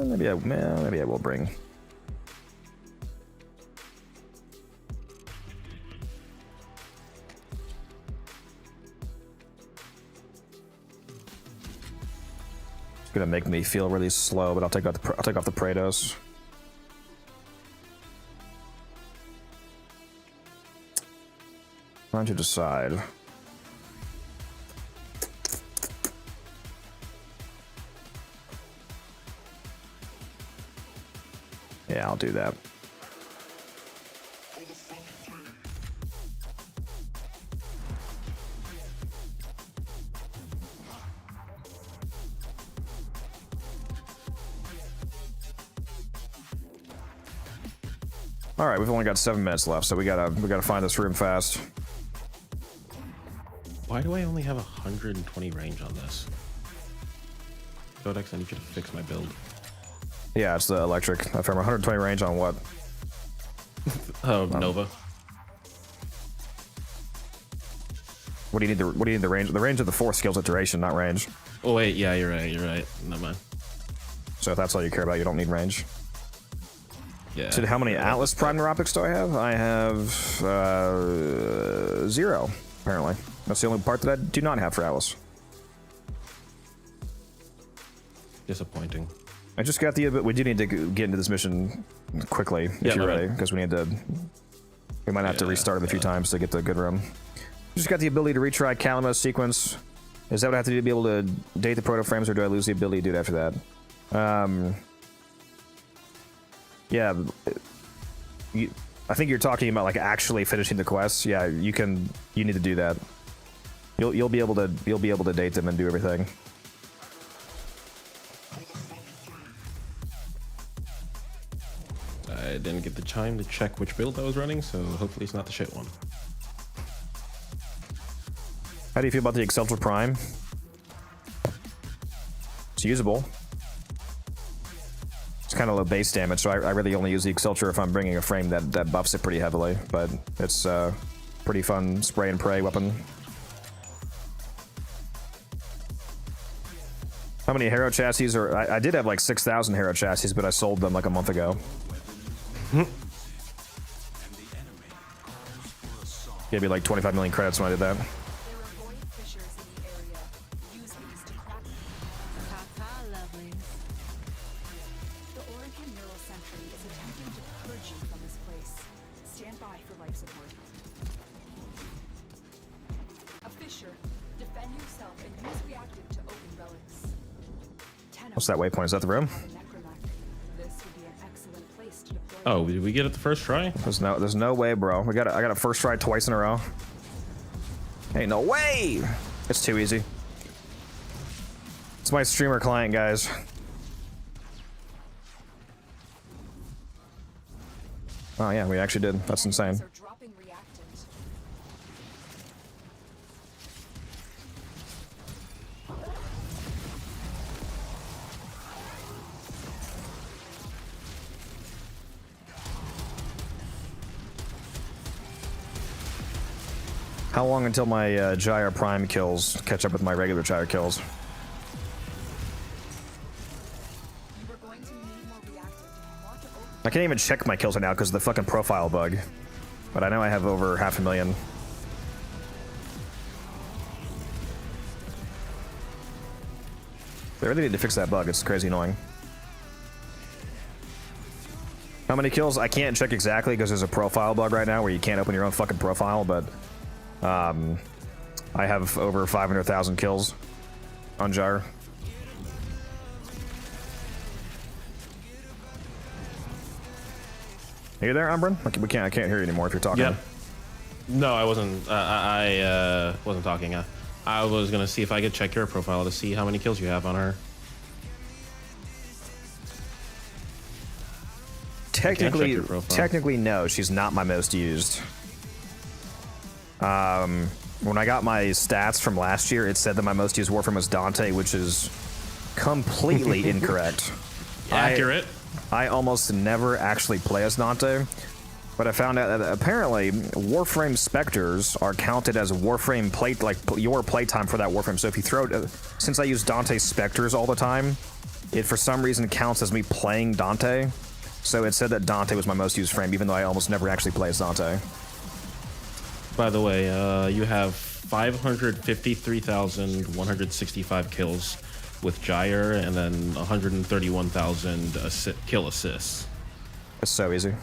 Maybe I will bring. It's gonna make me feel really slow, but I'll take off the Praetos. Trying to decide. Yeah, I'll do that. All right, we've only got 7 minutes left, so we gotta find this room fast. Why do I only have 120 range on this? Codex, I need you to fix my build. Yeah, it's the electric. I found 120 range on what? Oh, Nova. What do you need the range? The range of the 4 skills at duration, not range. Oh wait, yeah, you're right. You're right. Never mind. So if that's all you care about, you don't need range. Yeah. So how many Atlas Prime Neuropics do I have? I have 0, apparently. That's the only part that I do not have for Atlas. Disappointing. I just got the, but we do need to get into this mission quickly if you're ready, because we need to. We might have to restart it a few times to get the good room. Just got the ability to retry Calamose sequence. Is that what I have to do to be able to date the proto frames, or do I lose the ability to do it after that? Yeah, I think you're talking about like actually finishing the quests. Yeah, you can. You need to do that. You'll be able to date them and do everything. I didn't get the time to check which build I was running, so hopefully it's not the shit one. How do you feel about the Excelsior Prime? It's usable. It's kind of low base damage, so I really only use the Excelsior if I'm bringing a frame that buffs it pretty heavily, but it's pretty fun spray and pray weapon. How many Hero chassis are... I did have like 6,000 Hero chassis, but I sold them like a month ago. Gave me like 25 million credits when I did that. What's that waypoint? Is that the room? Oh, did we get it the first try? There's no way, bro. I got a first try twice in a row. Ain't no way. It's too easy. It's my streamer client, guys. Oh yeah, we actually did. That's insane. How long until my Gyre Prime kills catch up with my regular Gyre kills? I can't even check my kills right now because of the fucking profile bug. But I know I have over 500,000. They really need to fix that bug. It's crazy annoying. How many kills? I can't check exactly because there's a profile bug right now where you can't open your own fucking profile, but I have over 500,000 kills on Gyre. Are you there, Umbrin? I can't hear you anymore if you're talking. Yep. No, I wasn't. I wasn't talking. I was gonna see if I could check your profile to see how many kills you have on her. Technically, no. She's not my most used. When I got my stats from last year, it said that my most used Warframe was Dante, which is completely incorrect. Accurate. I almost never actually play as Dante, but I found out that apparently Warframe Spectres are counted as Warframe play, like your playtime for that Warframe. So if you throw it, since I use Dante Spectres all the time, it for some reason counts as me playing Dante. So it said that Dante was my most used frame, even though I almost never actually play as Dante. By the way, you have 553,165 kills with Gyre, and then 131,000 kill assists. It's so easy.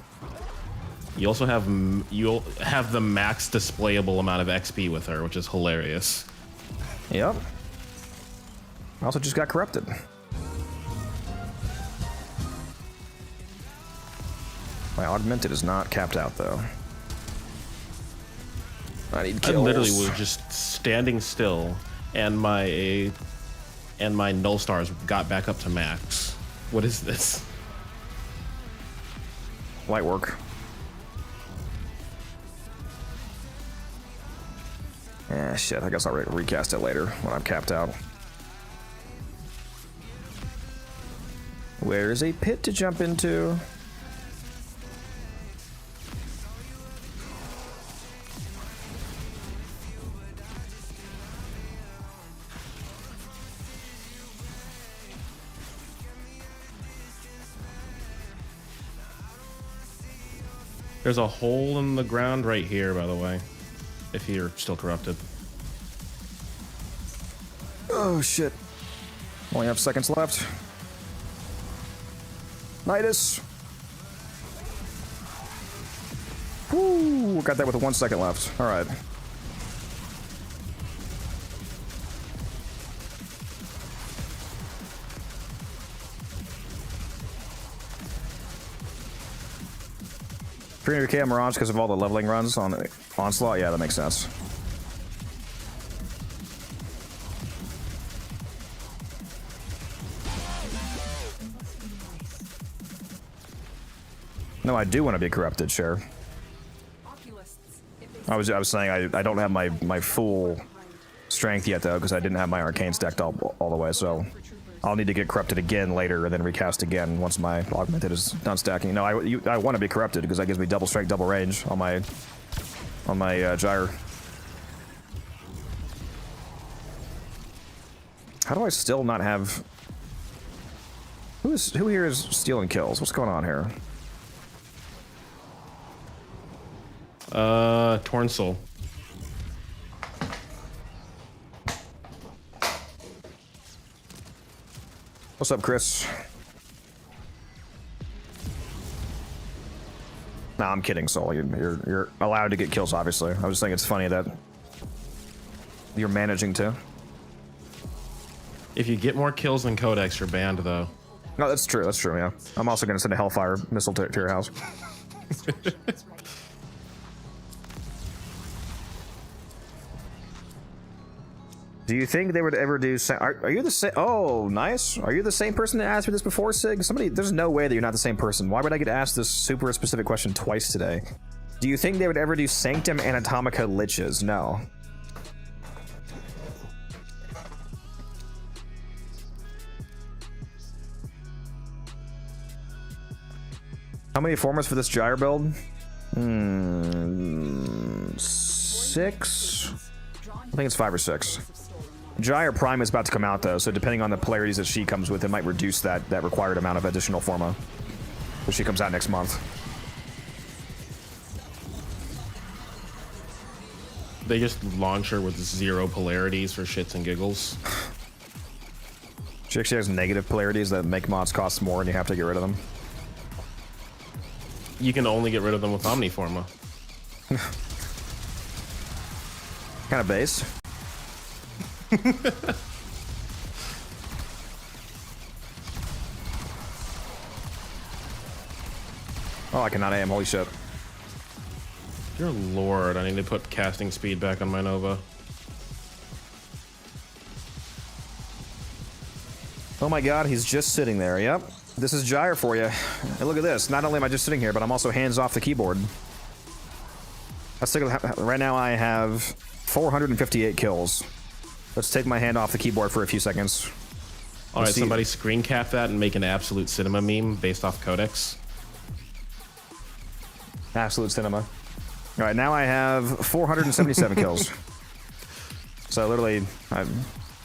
You also have the max displayable amount of XP with her, which is hilarious. Yep. I also just got corrupted. My augmented is not capped out though. I need kills. I literally was just standing still, and my null stars got back up to max. What is this? Light work. Ah, shit. I guess I'll recast it later when I'm capped out. Where's a pit to jump into? There's a hole in the ground right here, by the way, if you're still corrupted. Oh shit. Only have seconds left. Nidus. Woo! Got that with 1 second left. All right. $300k on Mirage because of all the leveling runs on the Onslaught? Yeah, that makes sense. No, I do want to be corrupted, sure. I was saying I don't have my full strength yet though, because I didn't have my arcane stacked all the way, so I'll need to get corrupted again later and then recast again once my augmented is done stacking. No, I want to be corrupted because that gives me double strength, double range on my gyre. How do I still not have? Who here is stealing kills? What's going on here? Torn Soul. What's up, Chris? Nah, I'm kidding, Soul. You're allowed to get kills, obviously. I was just thinking it's funny that you're managing to. If you get more kills than Codex, you're banned, though. No, that's true. That's true. Yeah, I'm also going to send a Hellfire missile to your house. Do you think they would ever do? Are you the same? Oh, nice. Are you the same person that asked me this before, Sig? Somebody, there's no way that you're not the same person. Why would I get asked this super specific question twice today? Do you think they would ever do Sanctum Anatomica Liches? No. How many formers for this gyre build? 6. I think it's 5 or 6. Gyre Prime is about to come out though, so depending on the polarities that she comes with, it might reduce that required amount of additional forma. But she comes out next month. They just launch her with 0 polarities for shits and giggles. She actually has negative polarities that make mods cost more and you have to get rid of them. You can only get rid of them with Omniforma. Kind of base. Oh, I cannot aim. Holy shit. Dear Lord, I need to put casting speed back on my Nova. Oh my god, he's just sitting there. Yep. This is gyre for you. And look at this. Not only am I just sitting here, but I'm also hands off the keyboard. Right now I have 458 kills. Let's take my hand off the keyboard for a few seconds. All right, somebody screen cap that and make an absolute cinema meme based off Codex. Absolute cinema. All right, now I have 477 kills. So literally,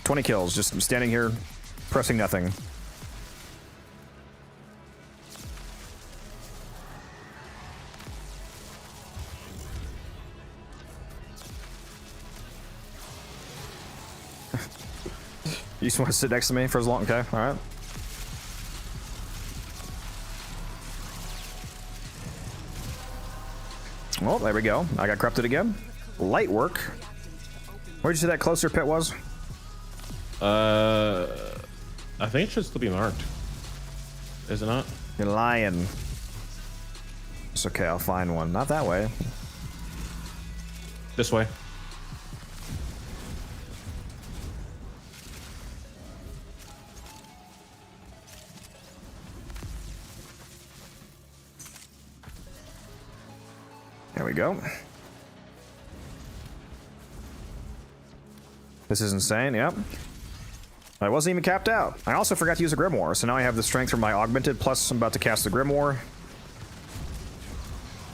20 kills, just standing here, pressing nothing. You just want to sit next to me for as long? Okay, all right. Well, there we go. I got corrupted again. Light work. Where'd you say that closer pit was? I think it should still be marked. Is it not? You're lying. It's okay, I'll find one. Not that way. This way. There we go. This is insane, yep. I wasn't even capped out. I also forgot to use a Grimoire, so now I have the strength from my augmented, plus I'm about to cast the Grimoire.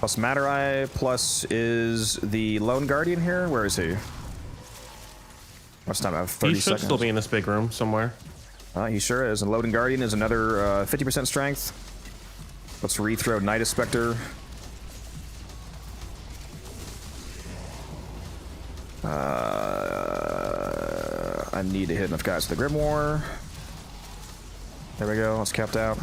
Plus Matter Eye, plus is the Lone Guardian here? Where is he? What's time? I have 30 He should seconds. still be in this big room somewhere. He sure is. And Loading Guardian is another 50% strength. Let's rethrow Nidus Spectre. I need to hit enough guys with the Grimoire. There we go. It's capped out.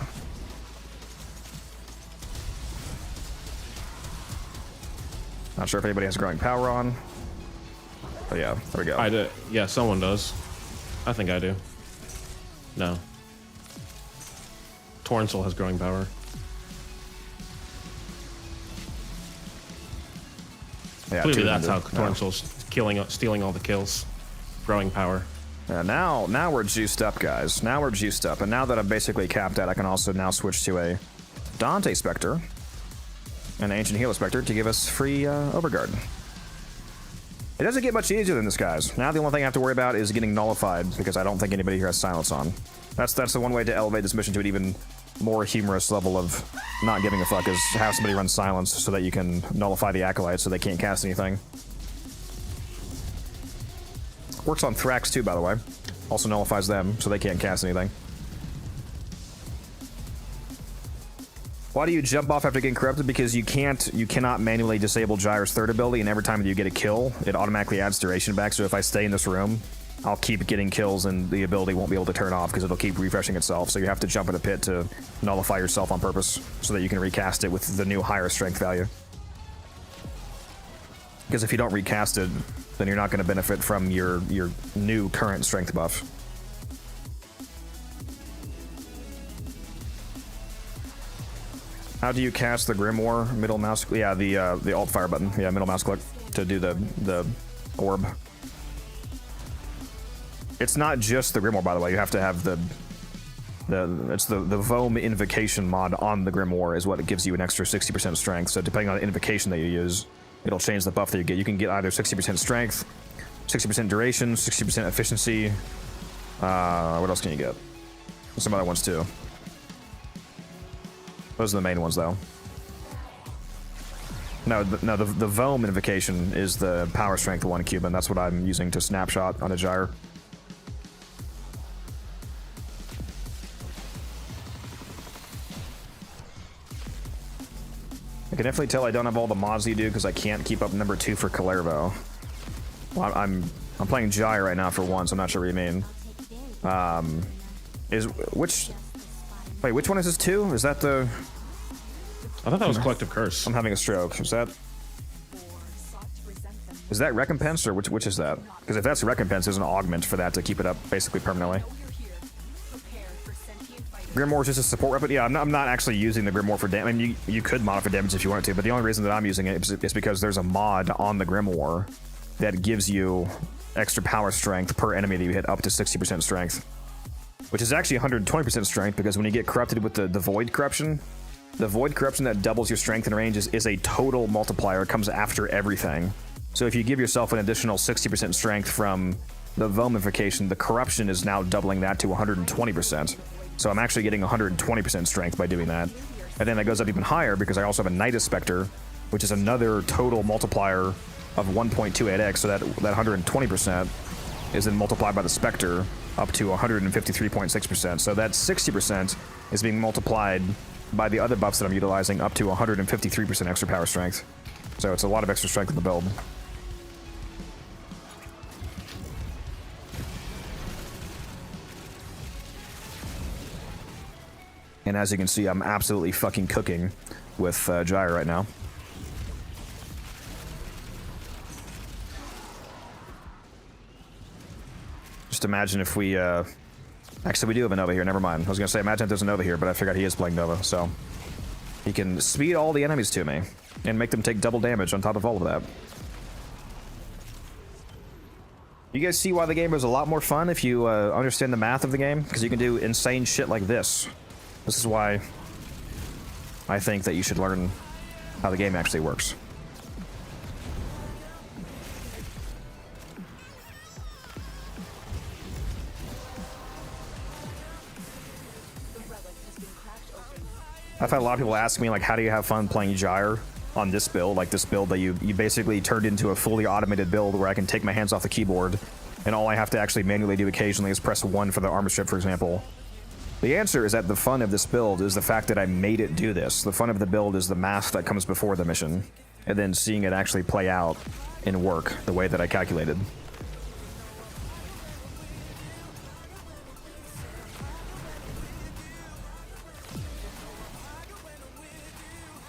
Not sure if anybody has growing power on. Oh yeah, there we go. I do. Yeah, someone does. I think I do. No. Torrential has growing power. Yeah, Clearly that's how 200. Torrential's stealing all the kills. Growing power. Yeah, now we're juiced up, guys. Now we're juiced up, and now that I'm basically capped out, I can also now switch to a Dante Spectre and an Ancient Healer Spectre to give us free Overguard. It doesn't get much easier than this, guys. Now the only thing I have to worry about is getting nullified, because I don't think anybody here has silence on. That's the one way to elevate this mission to an even more humorous level of not giving a fuck, is have somebody run silence so that you can nullify the acolytes so they can't cast anything. Works on Thrax too, by the way. Also nullifies them so they can't cast anything. Why do you jump off after getting corrupted? Because you cannot manually disable Gyre's third ability, and every time that you get a kill, it automatically adds duration back. So if I stay in this room, I'll keep getting kills and the ability won't be able to turn off because it'll keep refreshing itself. So you have to jump in a pit to nullify yourself on purpose so that you can recast it with the new higher strength value. Because if you don't recast it, then you're not going to benefit from your new current strength buff. How do you cast the Grimoire? Middle mouse? Yeah, the alt fire button. Yeah, middle mouse click to do the orb. It's not just the Grimoire, by the way. You have to have the Vome Invocation mod on the Grimoire is what gives you an extra 60% strength. So depending on the invocation that you use, it'll change the buff that you get. You can get either 60% strength, 60% duration, 60% efficiency. What else can you get? Some other ones too. Those are the main ones, though. No, the Vome Invocation is the power strength one, Cuban. That's what I'm using to snapshot on a Gyre. I can definitely tell I don't have all the mods you do because I can't keep up number 2 for Calervo. Well, I'm playing Gyre right now for one, so I'm not sure what you mean. Wait, which one is this 2? Is that the... I thought that was Collective Curse. I'm having a stroke. Is that Recompense, or which is that? Because if that's Recompense, there's an augment for that to keep it up basically permanently. Grimoire is just a support weapon. Yeah, I'm not actually using the Grimoire for damage. I mean, you could mod it for damage if you wanted to, but the only reason that I'm using it is because there's a mod on the Grimoire that gives you extra power strength per enemy that you hit up to 60% strength. Which is actually 120% strength, because when you get corrupted with the Void Corruption, the Void Corruption that doubles your strength and range is a total multiplier. It comes after everything. So if you give yourself an additional 60% strength from the Vome Invocation, the Corruption is now doubling that to 120%. So I'm actually getting 120% strength by doing that. And then that goes up even higher because I also have a Nidus Spectre, which is another total multiplier of 1.28x, so that 120% is then multiplied by the Spectre up to 153.6%. So that 60% is being multiplied by the other buffs that I'm utilizing up to 153% extra power strength. So it's a lot of extra strength in the build. And as you can see, I'm absolutely fucking cooking with Gyre right now. Just imagine if we, actually we do have a Nova here, never mind. I was gonna say imagine if there's a Nova here, but I figured he is playing Nova, so. He can speed all the enemies to me and make them take double damage on top of all of that. You guys see why the game is a lot more fun if you understand the math of the game? Because you can do insane shit like this. This is why I think that you should learn how the game actually works. I've had a lot of people ask me, like, how do you have fun playing Gyre on this build? Like, this build that you basically turned into a fully automated build where I can take my hands off the keyboard and all I have to actually manually do occasionally is press 1 for the armor strip, for example. The answer is that the fun of this build is the fact that I made it do this. The fun of the build is the math that comes before the mission. and then seeing it actually play out and work the way that I calculated.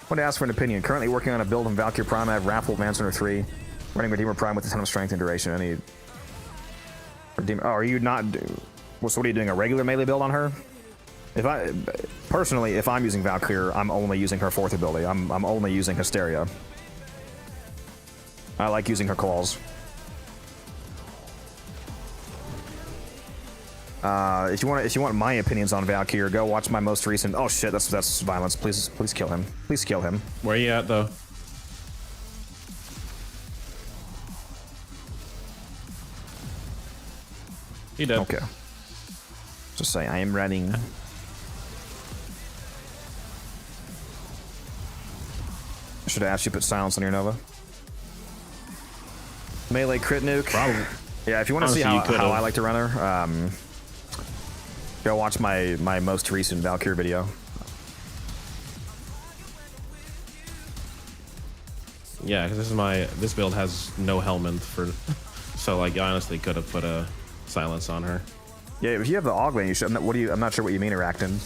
I want to ask for an opinion. Currently working on a build on Valkyrie Prime. I have Wrathful Manslayer 3, running Redeemer Prime with a ton of strength and duration. Any Redeemer? Oh, are you not? Well, so what are you doing? A regular melee build on her? If I personally, if I'm using Valkyrie, I'm only using her 4th ability. I'm only using Hysteria. I like using her claws. If you want my opinions on Valkyrie, go watch my most recent. Oh shit, that's violence. Please kill him. Please kill him. Where you at though? He did. Okay. Just say I am running. I should have asked you to put silence on your Nova. Melee crit nuke. Probably. Yeah, if you want to see Honestly, how I like to run her, go watch my most recent Valkyrie video. Yeah, because this build has no Helminth for, so like I honestly could have put a silence on her. Yeah, if you have the Augment, you should. I'm not sure what you mean, Arachnid.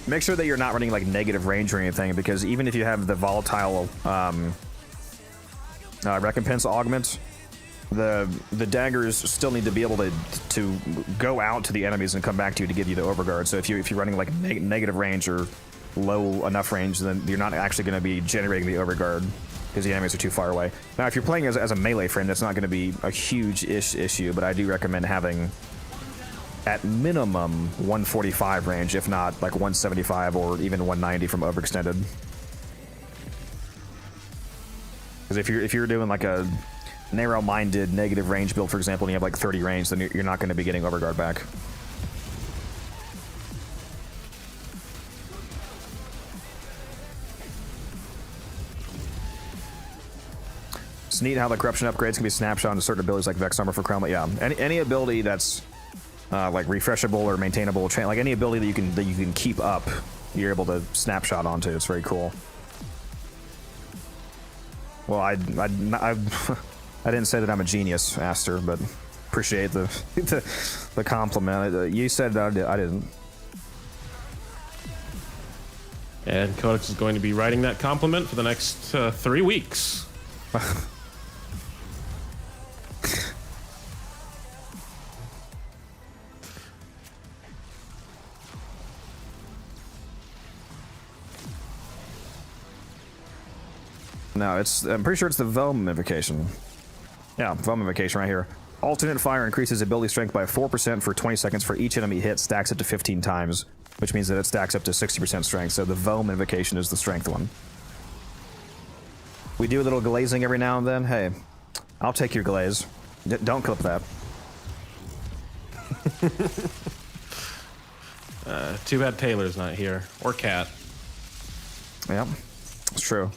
Make sure that you're not running like negative range or anything, because even if you have the volatile recompense augment, the daggers still need to be able to go out to the enemies and come back to you to give you the overguard. So if you're running like negative range or low enough range, then you're not actually going to be generating the overguard because the enemies are too far away. Now, if you're playing as a melee frame, that's not going to be a huge-ish issue, but I do recommend having at minimum 145 range, if not like 175 or even 190 from overextended. Because if you're doing like a narrow-minded negative range build, for example, and you have like 30 range, then you're not going to be getting overguard back. It's neat how the corruption upgrades can be snapshot into certain abilities like Vex Armor for Crown. Yeah, any ability that's like refreshable or maintainable, like any ability that you can keep up, you're able to snapshot onto. It's very cool. Well, I didn't say that I'm a genius, Aster, but appreciate the the compliment. You said that I didn't. And Codex is going to be writing that compliment for the next 3 weeks. No, I'm pretty sure it's the Velmification. Yeah, Velmification right here. Alternate fire increases ability strength by 4% for 20 seconds for each enemy hit, stacks up to 15 times, which means that it stacks up to 60% strength. So the Velmification is the strength one. We do a little glazing every now and then. Hey, I'll take your glaze. Don't clip that. Too bad Taylor's not here. Or Cat. Yeah, it's true.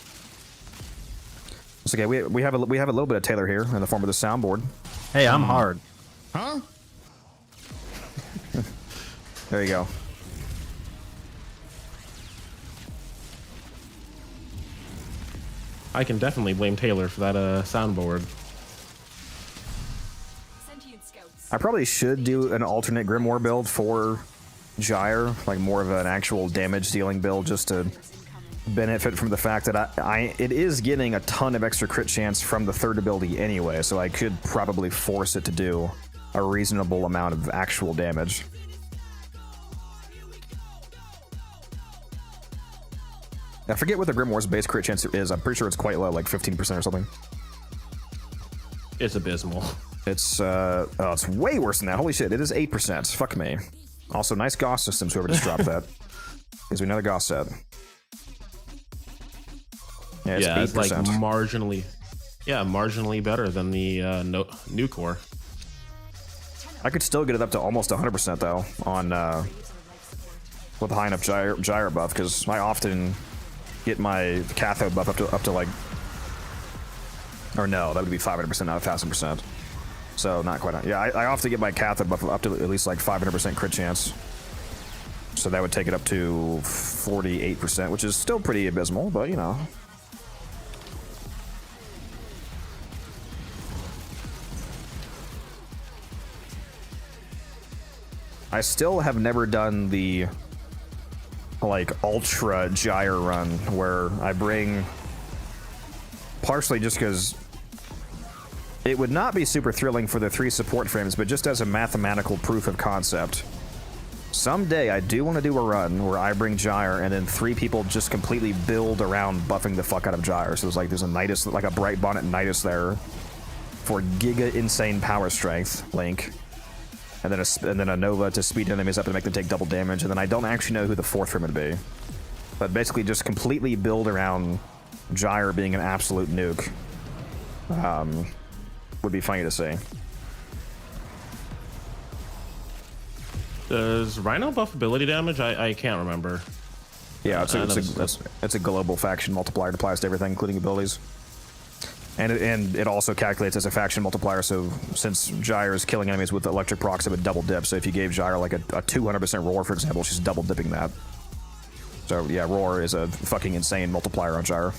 It's okay. We have a little bit of Taylor here in the form of the soundboard. Hey, I'm hard. Huh? There you go. I can definitely blame Taylor for that soundboard. I probably should do an alternate Grimoire build for Gyre, like more of an actual damage dealing build, just to benefit from the fact that it is getting a ton of extra crit chance from the 3rd ability anyway, so I could probably force it to do a reasonable amount of actual damage. I forget what the Grimoire's base crit chance is. I'm pretty sure it's quite low, like 15% or something. It's abysmal. It's it's way worse than that. Holy shit, it is 8%. Fuck me. Also, nice Gauss systems, whoever just dropped that. Gives me another Gauss set. Yeah, it's 8%. It's like marginally better than the new core. I could still get it up to almost 100% though on with high enough gyre buff, because I often get my cathode buff up to like, or no, that would be 500%, not 1,000%. So not quite. Yeah, I often get my cathode buff up to at least like 500% crit chance. So that would take it up to 48%, which is still pretty abysmal, but you know. I still have never done the like ultra gyre run where I bring, partially just because it would not be super thrilling for the 3 support frames, but just as a mathematical proof of concept. Someday I do want to do a run where I bring gyre and then 3 people just completely build around buffing the fuck out of gyre. So it's like there's a Nidus, like a bright bonnet Nidus there for giga insane power strength, Link. And then a Nova to speed enemies up and make them take double damage, and then I don't actually know who the 4th frame would be. But basically just completely build around gyre being an absolute nuke. Would be funny to see. Does Rhino buff ability damage? I can't remember. Yeah, it's a global faction multiplier. It applies to everything, including abilities. And it also calculates as a faction multiplier, so since Gyre is killing enemies with electric procs, it would double dip. So if you gave Gyre like a 200% roar, for example, she's double dipping that. So yeah, roar is a fucking insane multiplier on Gyre.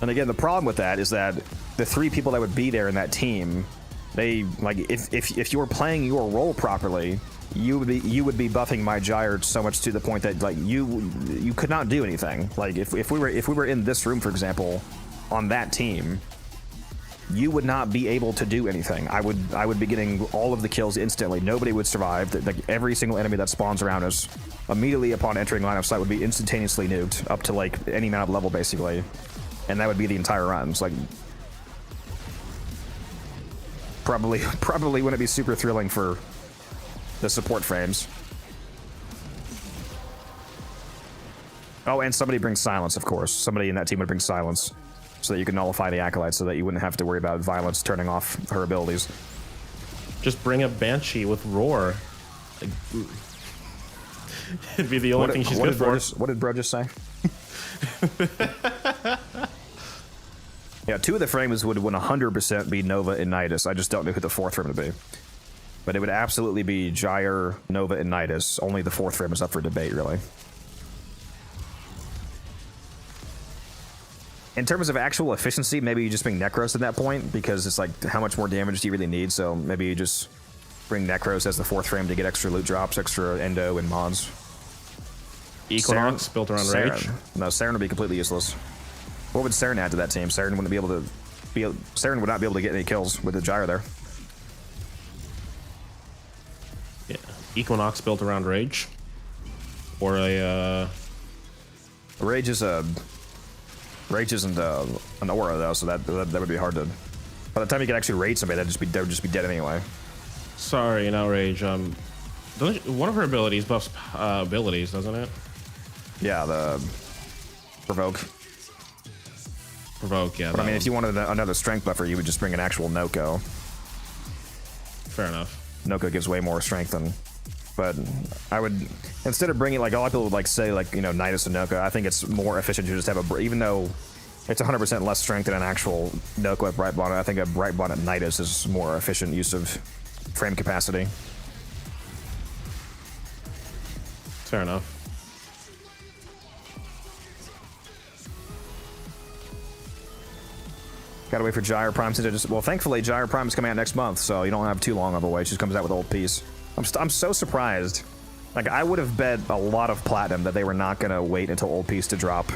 And again, the problem with that is that the 3 people that would be there in that team, they like if you were playing your role properly, you would be buffing my gyre so much to the point that like you could not do anything. Like if we were in this room, for example, on that team, you would not be able to do anything. I would be getting all of the kills instantly. Nobody would survive. Like every single enemy that spawns around us, immediately upon entering line of sight, would be instantaneously nuked up to like any amount of level basically, and that would be the entire run. It's like probably wouldn't be super thrilling for the support frames. Oh, and somebody brings silence, of course. Somebody in that team would bring silence so that you can nullify the acolyte so that you wouldn't have to worry about violence turning off her abilities. Just bring a Banshee with roar. Like, it'd be the only thing she's good for. What did bro just say? Yeah, 2 of the frames would 100% be Nova and Nidus. I just don't know who the 4th frame would be. But it would absolutely be Gyre, Nova, and Nidus. Only the 4th frame is up for debate, really. In terms of actual efficiency, maybe you just bring Necros at that point, because it's like, how much more damage do you really need? So maybe you just bring Necros as the 4th frame to get extra loot drops, extra endo and mods. Equinox built around Rage? No, Saren would be completely useless. What would Saren add to that team? Saren wouldn't be able to Saren would not be able to get any kills with the gyre there. Yeah. Equinox built around Rage. Or a Rage isn't an aura though, so that would be hard to. By the time you could actually raid somebody, they would just be dead anyway. Sorry, not Rage. One of her abilities buffs abilities, doesn't it? Yeah, the provoke. Provoke, yeah. But I mean, if you wanted another strength buffer, you would just bring an actual Noko. Fair enough. Noko gives way more strength than. But I would, instead of bringing, like, a lot of people would like say, like, you know, Nidus and Noko, I think it's more efficient to just have a, even though it's 100% less strength than an actual Noko at Bright Bonnet, I think a Bright Bonnet Nidus is more efficient use of frame capacity. Fair enough. Gotta wait for Gyre Prime to just. Well, thankfully, Gyre Prime is coming out next month, so you don't have too long of a wait. She just comes out with old piece. I'm so surprised. Like, I would have bet a lot of platinum that they were not gonna wait until old piece to drop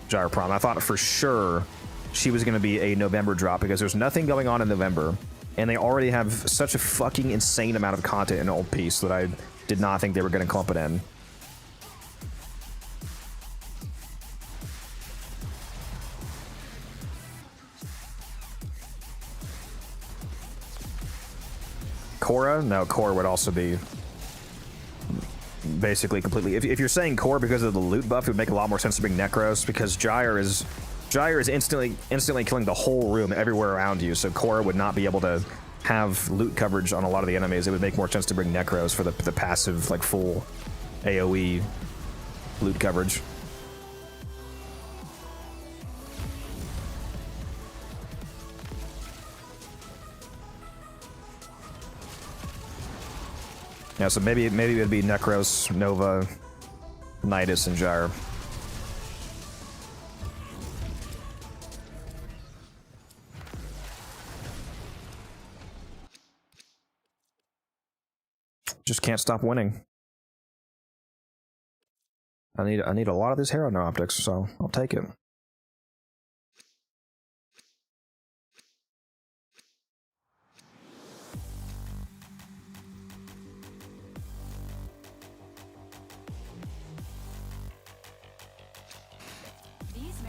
Gyre Prime. I thought for sure she was gonna be a November drop because there's nothing going on in November, and they already have such a fucking insane amount of content in old piece that I did not think they were gonna clump it in. Korra? No, Korra would also be basically completely. If you're saying Korra because of the loot buff, it would make a lot more sense to bring Necros because Gyre is instantly killing the whole room everywhere around you. So Korra would not be able to have loot coverage on a lot of the enemies. It would make more sense to bring Necros for the passive, like, full AoE loot coverage. Yeah, so maybe it'd be Necros, Nova, Nidus, and Gyre. just can't stop winning. I need a lot of this hero no optics, so I'll take it.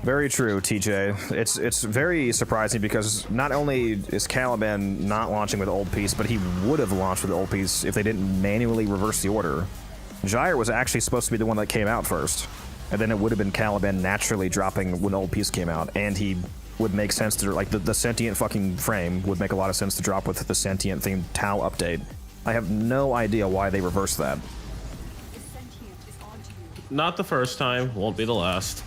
Very true, TJ. It's very surprising because not only is Caliban not launching with old piece, but he would have launched with old piece if they didn't manually reverse the order. Gyre was actually supposed to be the one that came out first, and then it would have been Caliban naturally dropping when old piece came out, and he would make sense to, like, the sentient fucking frame would make a lot of sense to drop with the sentient themed Tau update. I have no idea why they reversed that. Not the first time, won't be the last.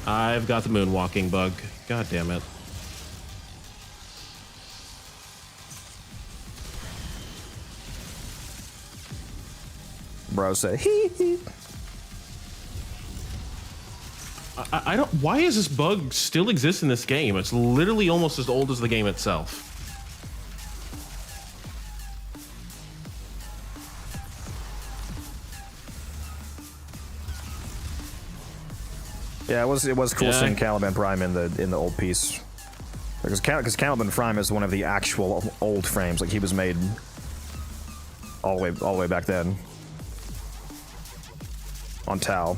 I've got the moonwalking bug. God damn it. Bro say hee hee. I don't. Why is this bug still exist in this game? It's literally almost as old as the game itself. Yeah, it was cool seeing Caliban Prime in the old piece, because Caliban Prime is one of the actual old frames. Like, he was made all the way back then on Tau.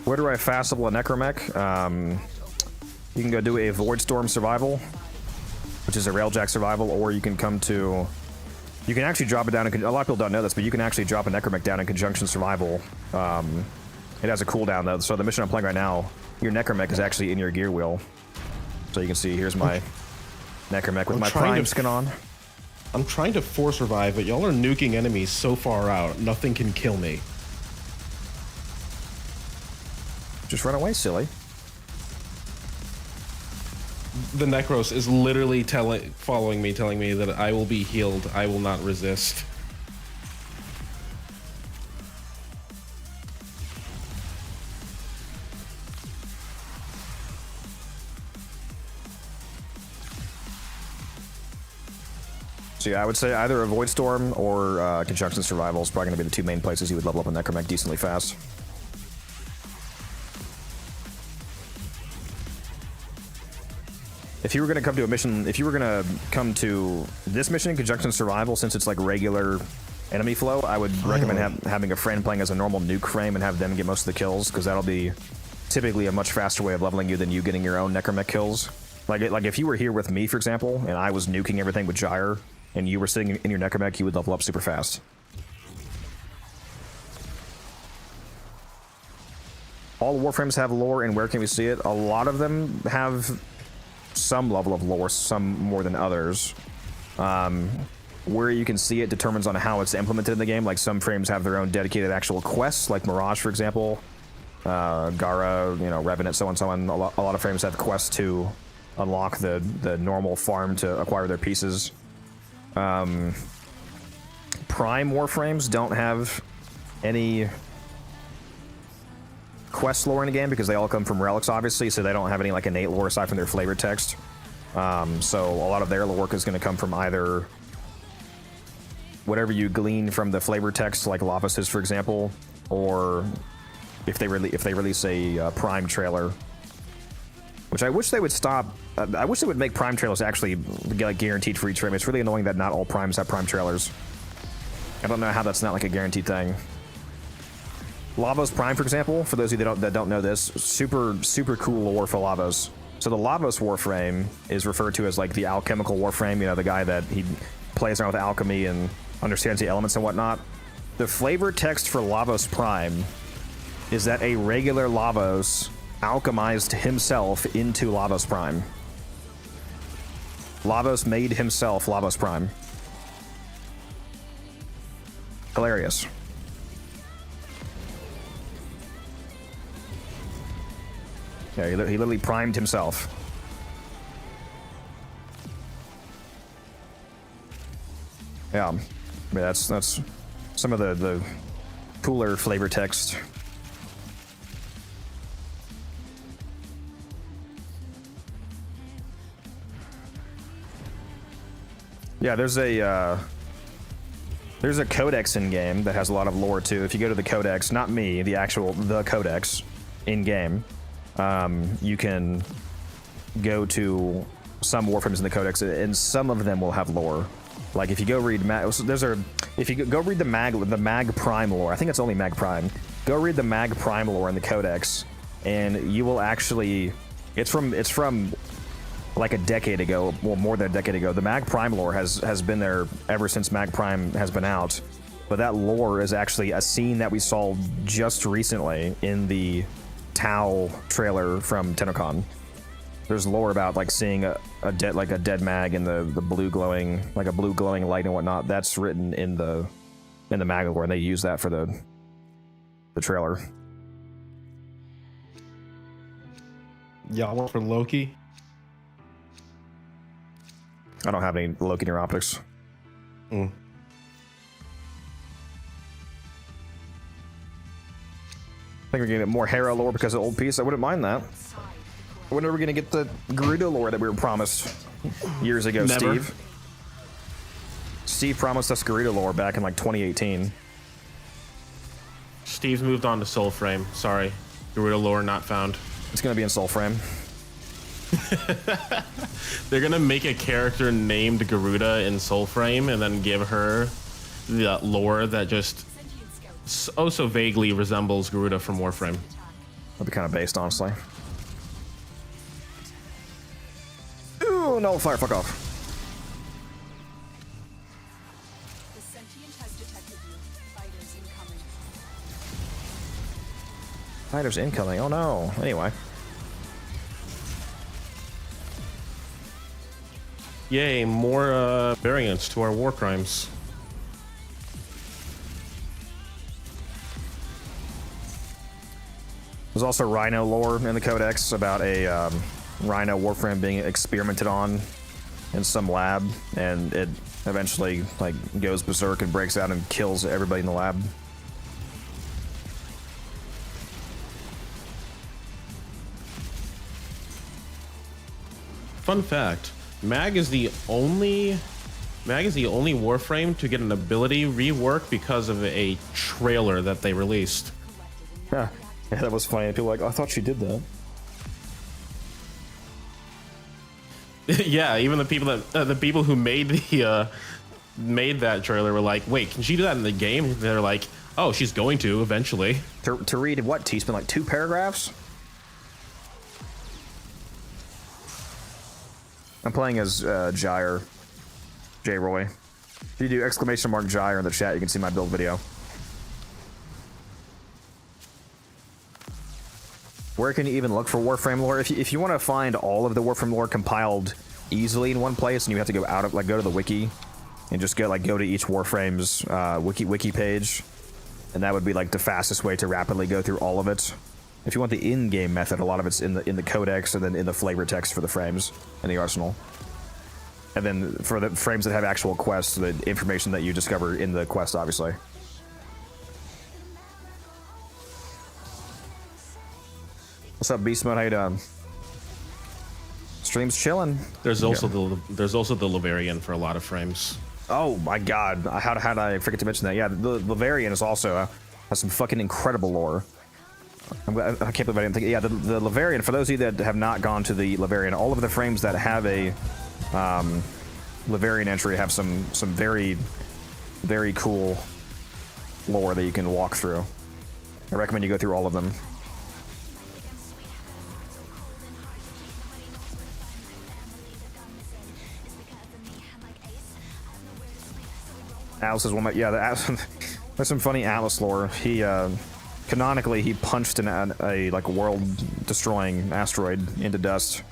Where do I fast level a Necromech? You can go do a Void Storm Survival, which is a Railjack survival, or you can come to... You can actually drop it down, a lot of people don't know this, but you can actually drop a Necromech down in Conjunction Survival. It has a cooldown, though, so the mission I'm playing right now, your Necromech is actually in your gear wheel. So you can see, here's my Necromech with my Prime skin on. I'm trying to force revive, but y'all are nuking enemies so far out, nothing can kill me. Just run away, silly. The Necros is literally following me, telling me that I will be healed. I will not resist. So yeah, I would say either a Void Storm or Conjunction Survival is probably going to be the two main places you would level up a Necromech decently fast. If you were going to come to a mission, if you were going to come to this mission, Conjunction Survival, since it's like regular enemy flow, I would recommend having a friend playing as a normal nuke frame and have them get most of the kills, because that'll be typically a much faster way of leveling you than you getting your own Necromech kills. Like if you were here with me, for example, and I was nuking everything with Gyre, and you were sitting in your Necromech, you would level up super fast. All Warframes have lore, and where can we see it? A lot of them have some level of lore, some more than others. Where you can see it determines on how it's implemented in the game. Like, some frames have their own dedicated actual quests, like Mirage, for example. Gara, you know, Revenant, so on, so on. A lot of frames have quests to unlock the normal farm to acquire their pieces. Prime Warframes don't have any quest lore in the game because they all come from relics, obviously, so they don't have any like innate lore aside from their flavor text. So a lot of their lore is going to come from either whatever you glean from the flavor text, like Lavas's, for example, or if they release a Prime trailer, which I wish they would stop. I wish they would make Prime trailers actually like guaranteed for each frame. It's really annoying that not all Primes have Prime trailers. I don't know how that's not like a guaranteed thing. Lavos Prime, for example, for those of you that don't know this, super cool lore for Lavos. So the Lavos Warframe is referred to as like the alchemical Warframe, you know, the guy that he plays around with alchemy and understands the elements and whatnot. The flavor text for Lavos Prime is that a regular Lavos alchemized himself into Lavos Prime. Lavos made himself Lavos Prime. Hilarious. Yeah, he literally primed himself. Yeah, I mean, that's some of the cooler flavor text. Yeah, there's a codex in game that has a lot of lore too. If you go to the codex, not me, the codex in game, you can go to some warframes in the codex, and some of them will have lore. Like if you go read if you go read the mag prime lore, I think it's only mag prime. Go read the mag prime lore in the codex, and you will actually. It's from like a decade ago, well, more than a decade ago. The mag prime lore has been there ever since mag prime has been out. But that lore is actually a scene that we saw just recently in the Tau trailer from TennoCon. There's lore about like seeing a dead mag in the blue glowing light and whatnot. That's written in the mag lore, and they use that for the trailer. Y'all want for Loki? I don't have any Loki near optics. Mm. I think we're gonna get more Hera lore because of Old Piece. I wouldn't mind that. When are we gonna get the Gerudo lore that we were promised years ago, Never. Steve? Steve promised us Gerudo lore back in like 2018. Steve's moved on to Soulframe. Sorry. Gerudo lore not found. It's gonna be in Soulframe. They're gonna make a character named Garuda in Soulframe and then give her the lore that just so vaguely resembles Garuda from Warframe. That'd be kind of based, honestly. Ooh, no, fire, fuck off. The sentient has detected you. Fighters incoming. Fighters incoming, oh no. Anyway. Yay, more variants to our war crimes. There's also Rhino lore in the Codex about a Rhino Warframe being experimented on in some lab, and it eventually like goes berserk and breaks out and kills everybody in the lab. Fun fact, Mag is the only Warframe to get an ability rework because of a trailer that they released. Yeah, that was funny. People were like, oh, I thought she did that. Yeah, even the people who made that trailer were like, wait, can she do that in the game? They're like, oh, she's going to eventually. To read what, T-Spin, like 2 paragraphs? I'm playing as Gyre, J-Roy. If you do !Gyre in the chat, you can see my build video. Where can you even look for Warframe lore? If you want to find all of the Warframe lore compiled easily in one place, and you have to go out of go to the wiki and just go to each Warframe's wiki page, and that would be like the fastest way to rapidly go through all of it. If you want the in-game method, a lot of it's in the codex and then in the flavor text for the frames and the arsenal. And then for the frames that have actual quests, the information that you discover in the quest, obviously. What's up, Beast Mode? How you doing? Stream's chilling. There's also the Lavarian for a lot of frames. Oh my god, how did I forget to mention that? Yeah, the Lavarian is also has some fucking incredible lore. I can't believe I didn't think. Yeah, the Lavarian. For those of you that have not gone to the Lavarian, all of the frames that have a Lavarian entry have some very, very cool lore that you can walk through. I recommend you go through all of them. Atlas is one of my, there's some funny Atlas lore. He canonically he punched a world-destroying asteroid into dust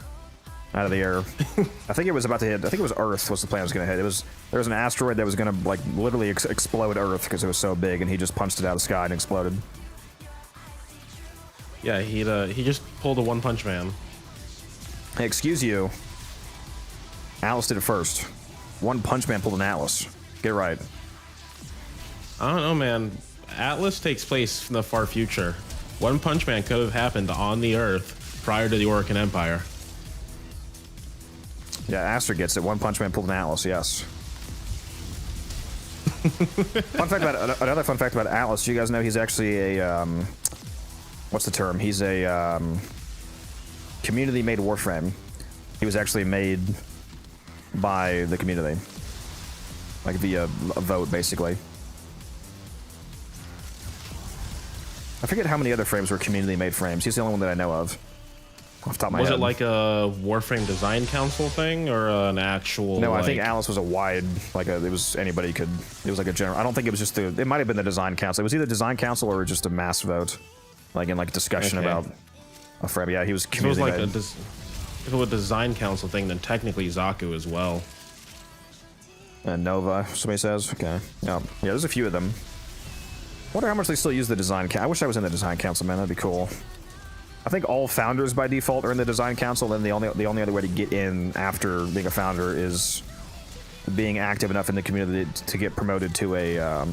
out of the air. I think it was about to hit. I think it was Earth. Was the plan was going to hit? There was an asteroid that was going to literally explode Earth because it was so big, and he just punched it out of the sky and exploded. Yeah, he just pulled a One Punch Man. Hey, excuse you. Atlas did it first. One Punch Man pulled an Atlas. Get it right. I don't know, man. Atlas takes place in the far future. One Punch Man could have happened on the Earth prior to the Orokin Empire. Yeah, Aster gets it. One Punch Man pulled an Atlas, yes. Another fun fact about Atlas. You guys know he's actually a what's the term? He's a community-made Warframe. He was actually made by the community, like via a vote, basically. I forget how many other frames were community-made frames. He's the only one that I know of. Off the top of my head. Was it like a Warframe Design Council thing or an actual? No, I like... think Alice was a wide, it was anybody could. It was like a general. I don't think it was just the. It might have been the Design Council. It was either Design Council or just a mass vote, like in like discussion about a frame. Yeah, he was community made. If it was a Design Council thing, then technically Zaku as well. And Nova, somebody says. Okay. Yeah, there's a few of them. Wonder how much they still use the Design Council. I wish I was in the Design Council, man. That'd be cool. I think all founders by default are in the Design Council. Then the only other way to get in after being a founder is being active enough in the community to get promoted to a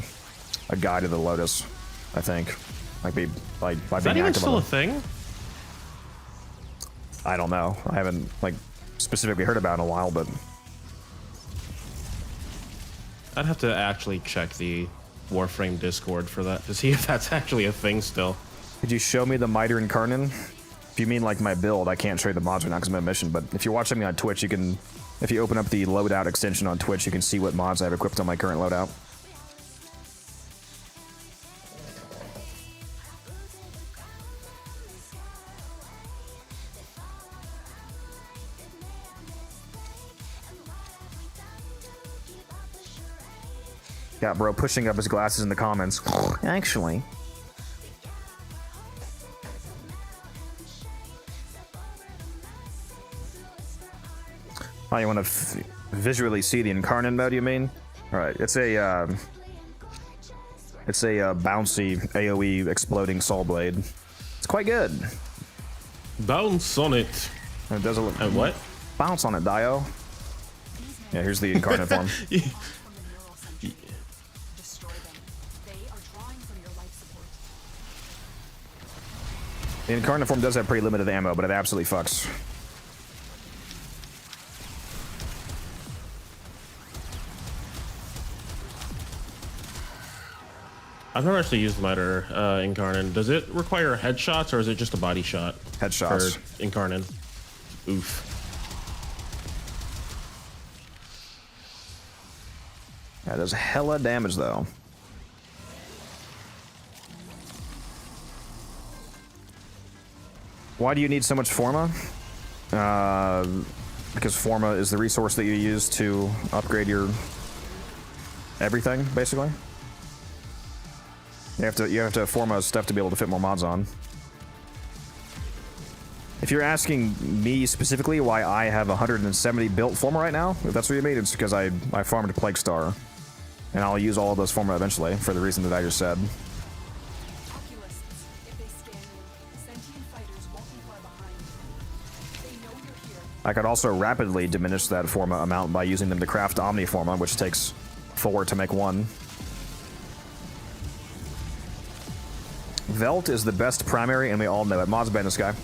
guide of the Lotus. I think, by being active. Is that even still a thing? I don't know. I haven't specifically heard about it in a while, but I'd have to actually check the Warframe Discord for that to see if that's actually a thing still. Could you show me the Miter Incarnon? If you mean like my build, I can't show you the mods right now because I'm in a mission, but if you're watching me on Twitch, you can, if you open up the loadout extension on Twitch, you can see what mods I have equipped on my current loadout. Got bro pushing up his glasses in the comments. Actually. Oh, you want to visually see the Incarnate mode, you mean? Alright, it's a bouncy AoE exploding saw blade. It's quite good. Bounce on it. And it does a look. And what? Bounce on it, Dio. Yeah, here's the Incarnate form. The Incarnate form does have pretty limited ammo, but it absolutely fucks. I've never actually used Miter Incarnate. Does it require headshots or is it just a body shot? Headshots. For Incarnate. Oof. That does hella damage, though. Why do you need so much Forma? Because Forma is the resource that you use to upgrade your everything, basically. You have to Forma stuff to be able to fit more mods on. If you're asking me specifically why I have 170 built Forma right now, if that's what you mean, it's because I farmed Plague Star. And I'll use all of those Forma eventually, for the reason that I just said. I could also rapidly diminish that Forma amount by using them to craft Omni Forma, which takes 4 to make 1. Velt is the best primary, and we all know it. Mods ban this guy.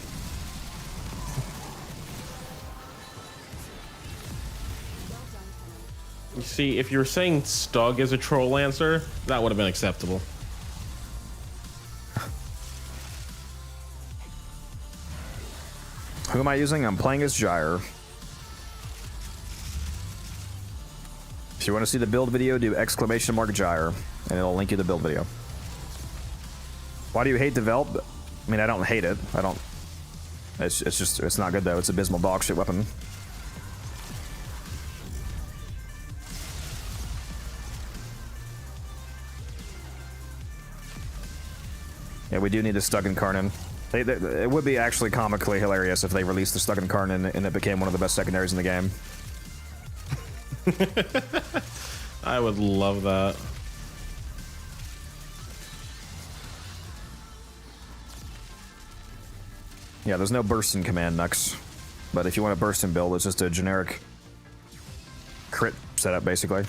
You see, if you were saying Stug is a troll lancer, that would have been acceptable. Who am I using? I'm playing as Gyre. If you want to see the build video, do !Gyre, and it'll link you to the build video. Why do you hate the Velt? I mean, I don't hate it. I don't. It's just, it's not good though. It's abysmal dog shit weapon. Yeah, we do need a Stug Incarnate. It would be actually comically hilarious if they released the Stug Incarnate and it became one of the best secondaries in the game. I would love that. Yeah, there's no burst in command, Nux. But if you want a burst in build, it's just a generic crit setup, basically.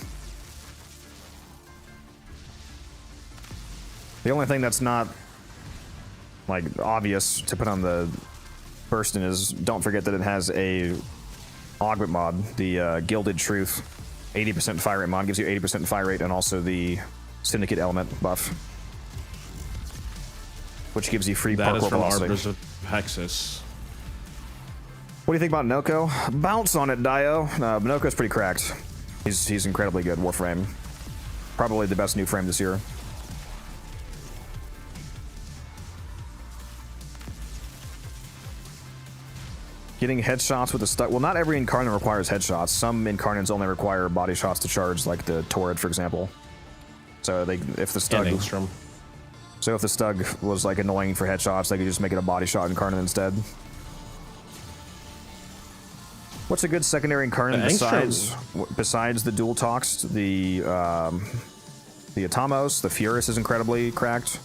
The only thing that's not obvious to put on the Burstin is don't forget that it has a augment mod, the Gilded Truth, 80% fire rate mod gives you 80% fire rate, and also the Syndicate element buff, which gives you free That is parkour from velocity. Arbors of Hexus. What do you think about Noko? Bounce on it, Dio. Noko's pretty cracked. He's incredibly good. Warframe, probably the best new frame this year. Getting headshots with the stuck. Well, not every incarnate requires headshots. Some incarnates only require body shots to charge, like the Torrid, for example. So if the stug, so if the stug was like annoying for headshots, they could just make it a body shot incarnate instead. What's a good secondary incarnate besides the dual talks? The Atomos, the Furus is incredibly cracked.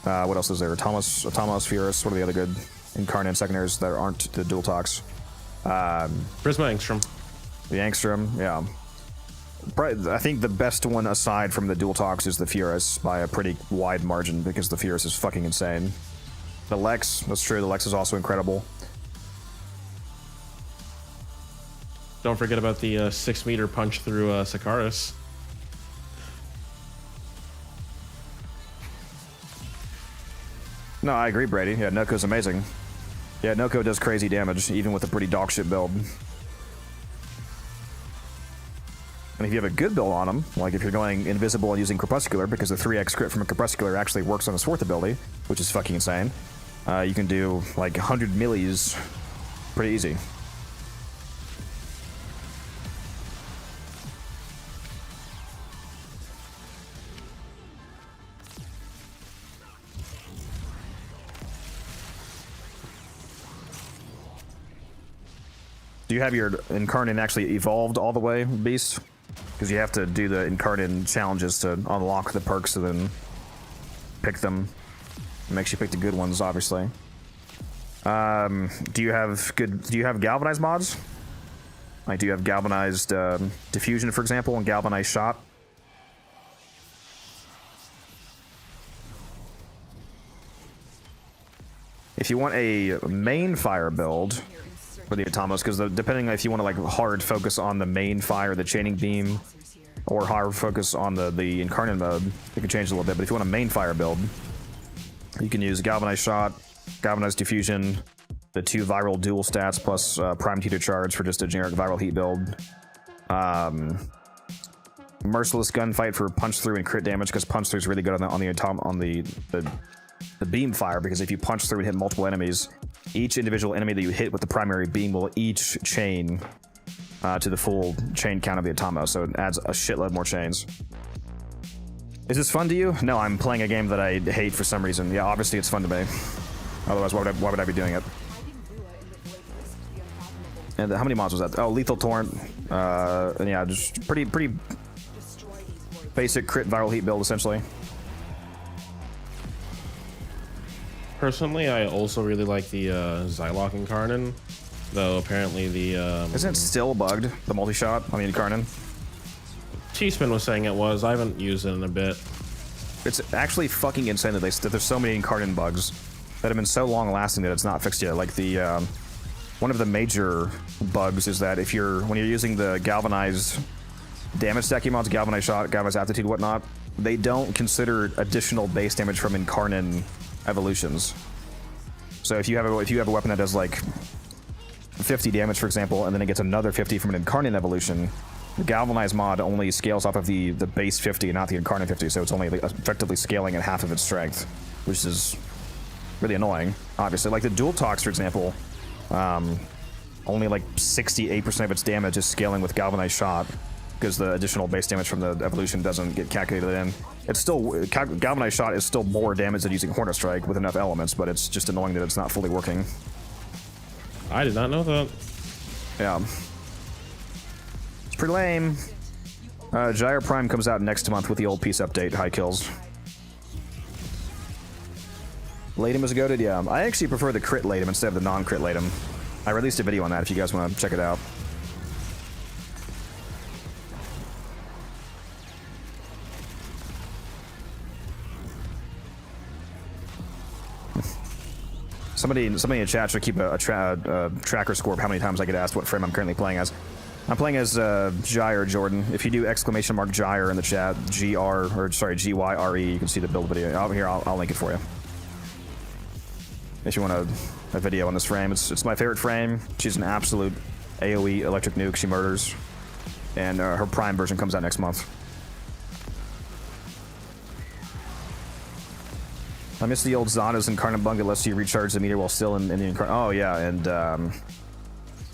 What else is there? Atomos, Furus. What are the other good incarnate secondaries that aren't the dual talks? Prisma Angstrom. The Angstrom, yeah. Probably, I think the best one aside from the dual talks is the Furus by a pretty wide margin, because the Furus is fucking insane. The Lex, that's true. The Lex is also incredible. Don't forget about the 6-meter punch through Sakaris. No, I agree, Brady. Yeah, Noko's amazing. Yeah, Noko does crazy damage, even with a pretty dogshit build. And if you have a good build on him, like if you're going invisible and using Crepuscular, because the 3x crit from a Crepuscular actually works on his 4th ability, which is fucking insane, you can do like 100 millis pretty easy. Do you have your Incarnate actually evolved all the way, Beast? Because you have to do the Incarnate challenges to unlock the perks and then pick them. It makes you pick the good ones, obviously. Do you have galvanized mods? Like, do you have galvanized diffusion, for example, and galvanized shot? If you want a main fire build for the Atomos, because depending on if you want to like hard focus on the main fire, the chaining beam, or hard focus on the incarnate mode, it can change a little bit. But if you want a main fire build, you can use galvanized shot, galvanized diffusion, the 2 viral dual stats plus prime Teeter charge for just a generic viral heat build. Merciless gunfight for punch through and crit damage, because punch through is really good on the beam fire, because if you punch through and hit multiple enemies, each individual enemy that you hit with the primary beam will each chain to the full chain count of the Atomos, so it adds a shitload more chains. Is this fun to you? No, I'm playing a game that I hate for some reason. Yeah, obviously it's fun to me. Otherwise, why would I be doing it? And how many mods was that? Oh, Lethal Torrent. And yeah, just pretty basic crit viral heat build, essentially. Personally, I also really like the Zylok Incarnate, though apparently the... Isn't it still bugged, the multi-shot on the Incarnate? Cheeseman was saying it was. I haven't used it in a bit. It's actually fucking insane that there's so many Incarnate bugs that have been so long-lasting that it's not fixed yet. Like the... one of the major bugs is that when you're using the galvanized damage stacking mods, galvanized shot, galvanized aptitude, whatnot, they don't consider additional base damage from Incarnate evolutions. So if you have a weapon that does like 50 damage, for example, and then it gets another 50 from an Incarnate evolution, the galvanized mod only scales off of the base 50 and not the Incarnate 50, so it's only effectively scaling at half of its strength, which is really annoying, obviously. Like the dual talks, for example, only like 68% of its damage is scaling with galvanized shot, because the additional base damage from the evolution doesn't get calculated in. It's still, galvanized shot is still more damage than using Hornet Strike with enough elements, but it's just annoying that it's not fully working. I did not know that. Yeah. It's pretty lame. Gyre Prime comes out next month with the old piece update, high kills. Latum is goated, yeah. I actually prefer the crit Latum instead of the non-crit Latum. I released a video on that if you guys want to check it out. Somebody in the chat should keep a tracker score of how many times I get asked what frame I'm currently playing as. I'm playing as Gyre, Jordan. If you do exclamation mark Gyre in the chat, Gyre, you can see the build video. I'll link it for you. If you want a video on this frame, it's my favorite frame. She's an absolute AoE electric nuke. She murders, and her Prime version comes out next month. I miss the old Zana's Incarnate bug that lets you recharge the meter while still in the Incarnate. Oh yeah, and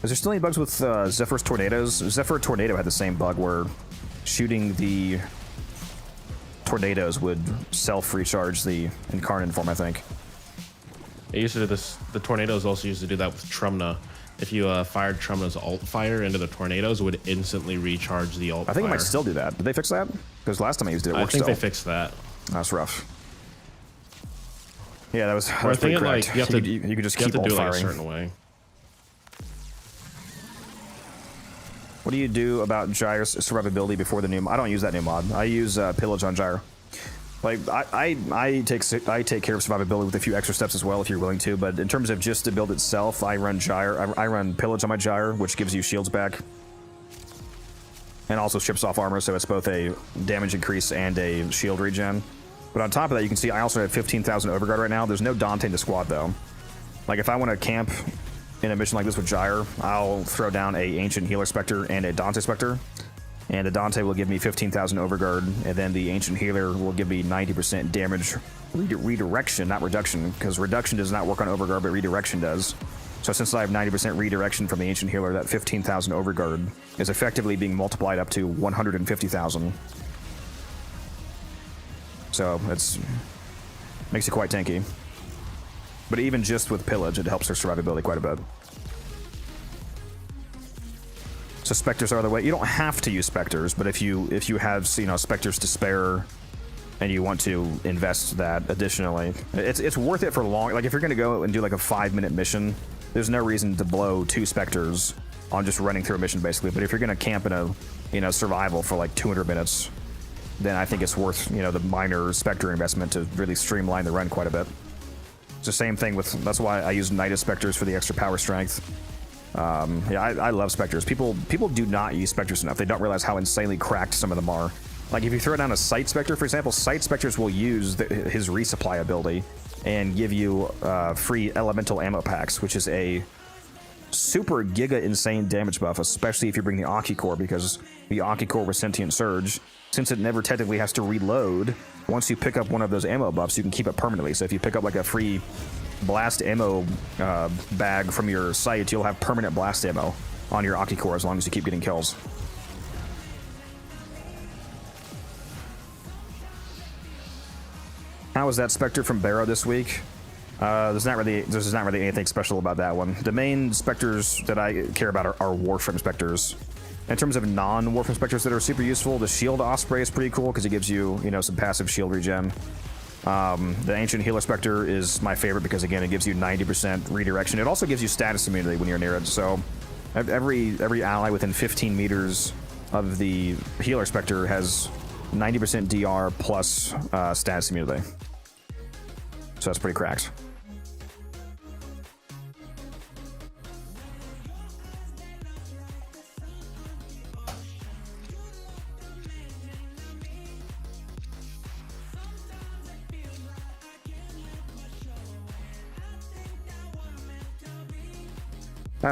is there still any bugs with Zephyr's Tornadoes? Zephyr Tornado had the same bug where shooting the tornadoes would self-recharge the Incarnate form, I think. It used to do this. The tornadoes also used to do that with Trumna. If you fired Trumna's alt fire into the tornadoes, it would instantly recharge the alt fire. I think it might still do that. Did they fix that? Because last time I used it, it worked I think still. they fixed that. That's rough. Yeah, that was I pretty think like correct. you have to you could just you keep have to alt do it like a firing. certain way. What do you do about Gyre's survivability before the new mod? I don't use that new mod. I use Pillage on Gyre. Like I take care of survivability with a few extra steps as well if you're willing to, but in terms of just the build itself, I run Gyre. I run Pillage on my Gyre, which gives you shields back. And also strips off armor, so it's both a damage increase and a shield regen. But on top of that, you can see I also have 15,000 Overguard right now. There's no Dante in the squad, though. Like, if I want to camp in a mission like this with Gyre, I'll throw down a Ancient Healer Spectre and a Dante Spectre. And a Dante will give me 15,000 Overguard, and then the Ancient Healer will give me 90% damage redirection, not reduction, because reduction does not work on Overguard, but redirection does. So since I have 90% redirection from the Ancient Healer, that 15,000 Overguard is effectively being multiplied up to 150,000. So it's makes it quite tanky. But even just with Pillage, it helps her survivability quite a bit. So Spectres are the way. You don't have to use Spectres, but if you have Spectres to spare and you want to invest that additionally, it's worth it for long. Like if you're gonna go and do like a 5-minute mission, there's no reason to blow 2 Spectres on just running through a mission basically. But if you're gonna camp in a survival for like 200 minutes, then I think it's worth the minor Spectre investment to really streamline the run quite a bit. It's the same thing with. That's why I use Nidus Spectres for the extra power strength. Yeah, I love Spectres. People do not use Spectres enough. They don't realize how insanely cracked some of them are. Like if you throw down a Sight Spectre, for example, Sight Spectres will use his resupply ability and give you free elemental ammo packs, which is a super giga insane damage buff, especially if you bring the Aki Core, because the Aki Core with Sentient Surge, since it never technically has to reload, once you pick up one of those ammo buffs, you can keep it permanently. So if you pick up like a free blast ammo bag from your site, you'll have permanent blast ammo on your Aki Core as long as you keep getting kills. How was that Spectre from Barrow this week? There's not really anything special about that one. The main Spectres that I care about are Warframe Spectres. In terms of non-Warframe Spectres that are super useful, the Shield Osprey is pretty cool because it gives you, some passive shield regen. The Ancient Healer Spectre is my favorite because, again, it gives you 90% redirection. It also gives you status immunity when you're near it. So every ally within 15 meters of the Healer Spectre has 90% DR plus status immunity. So that's pretty cracked.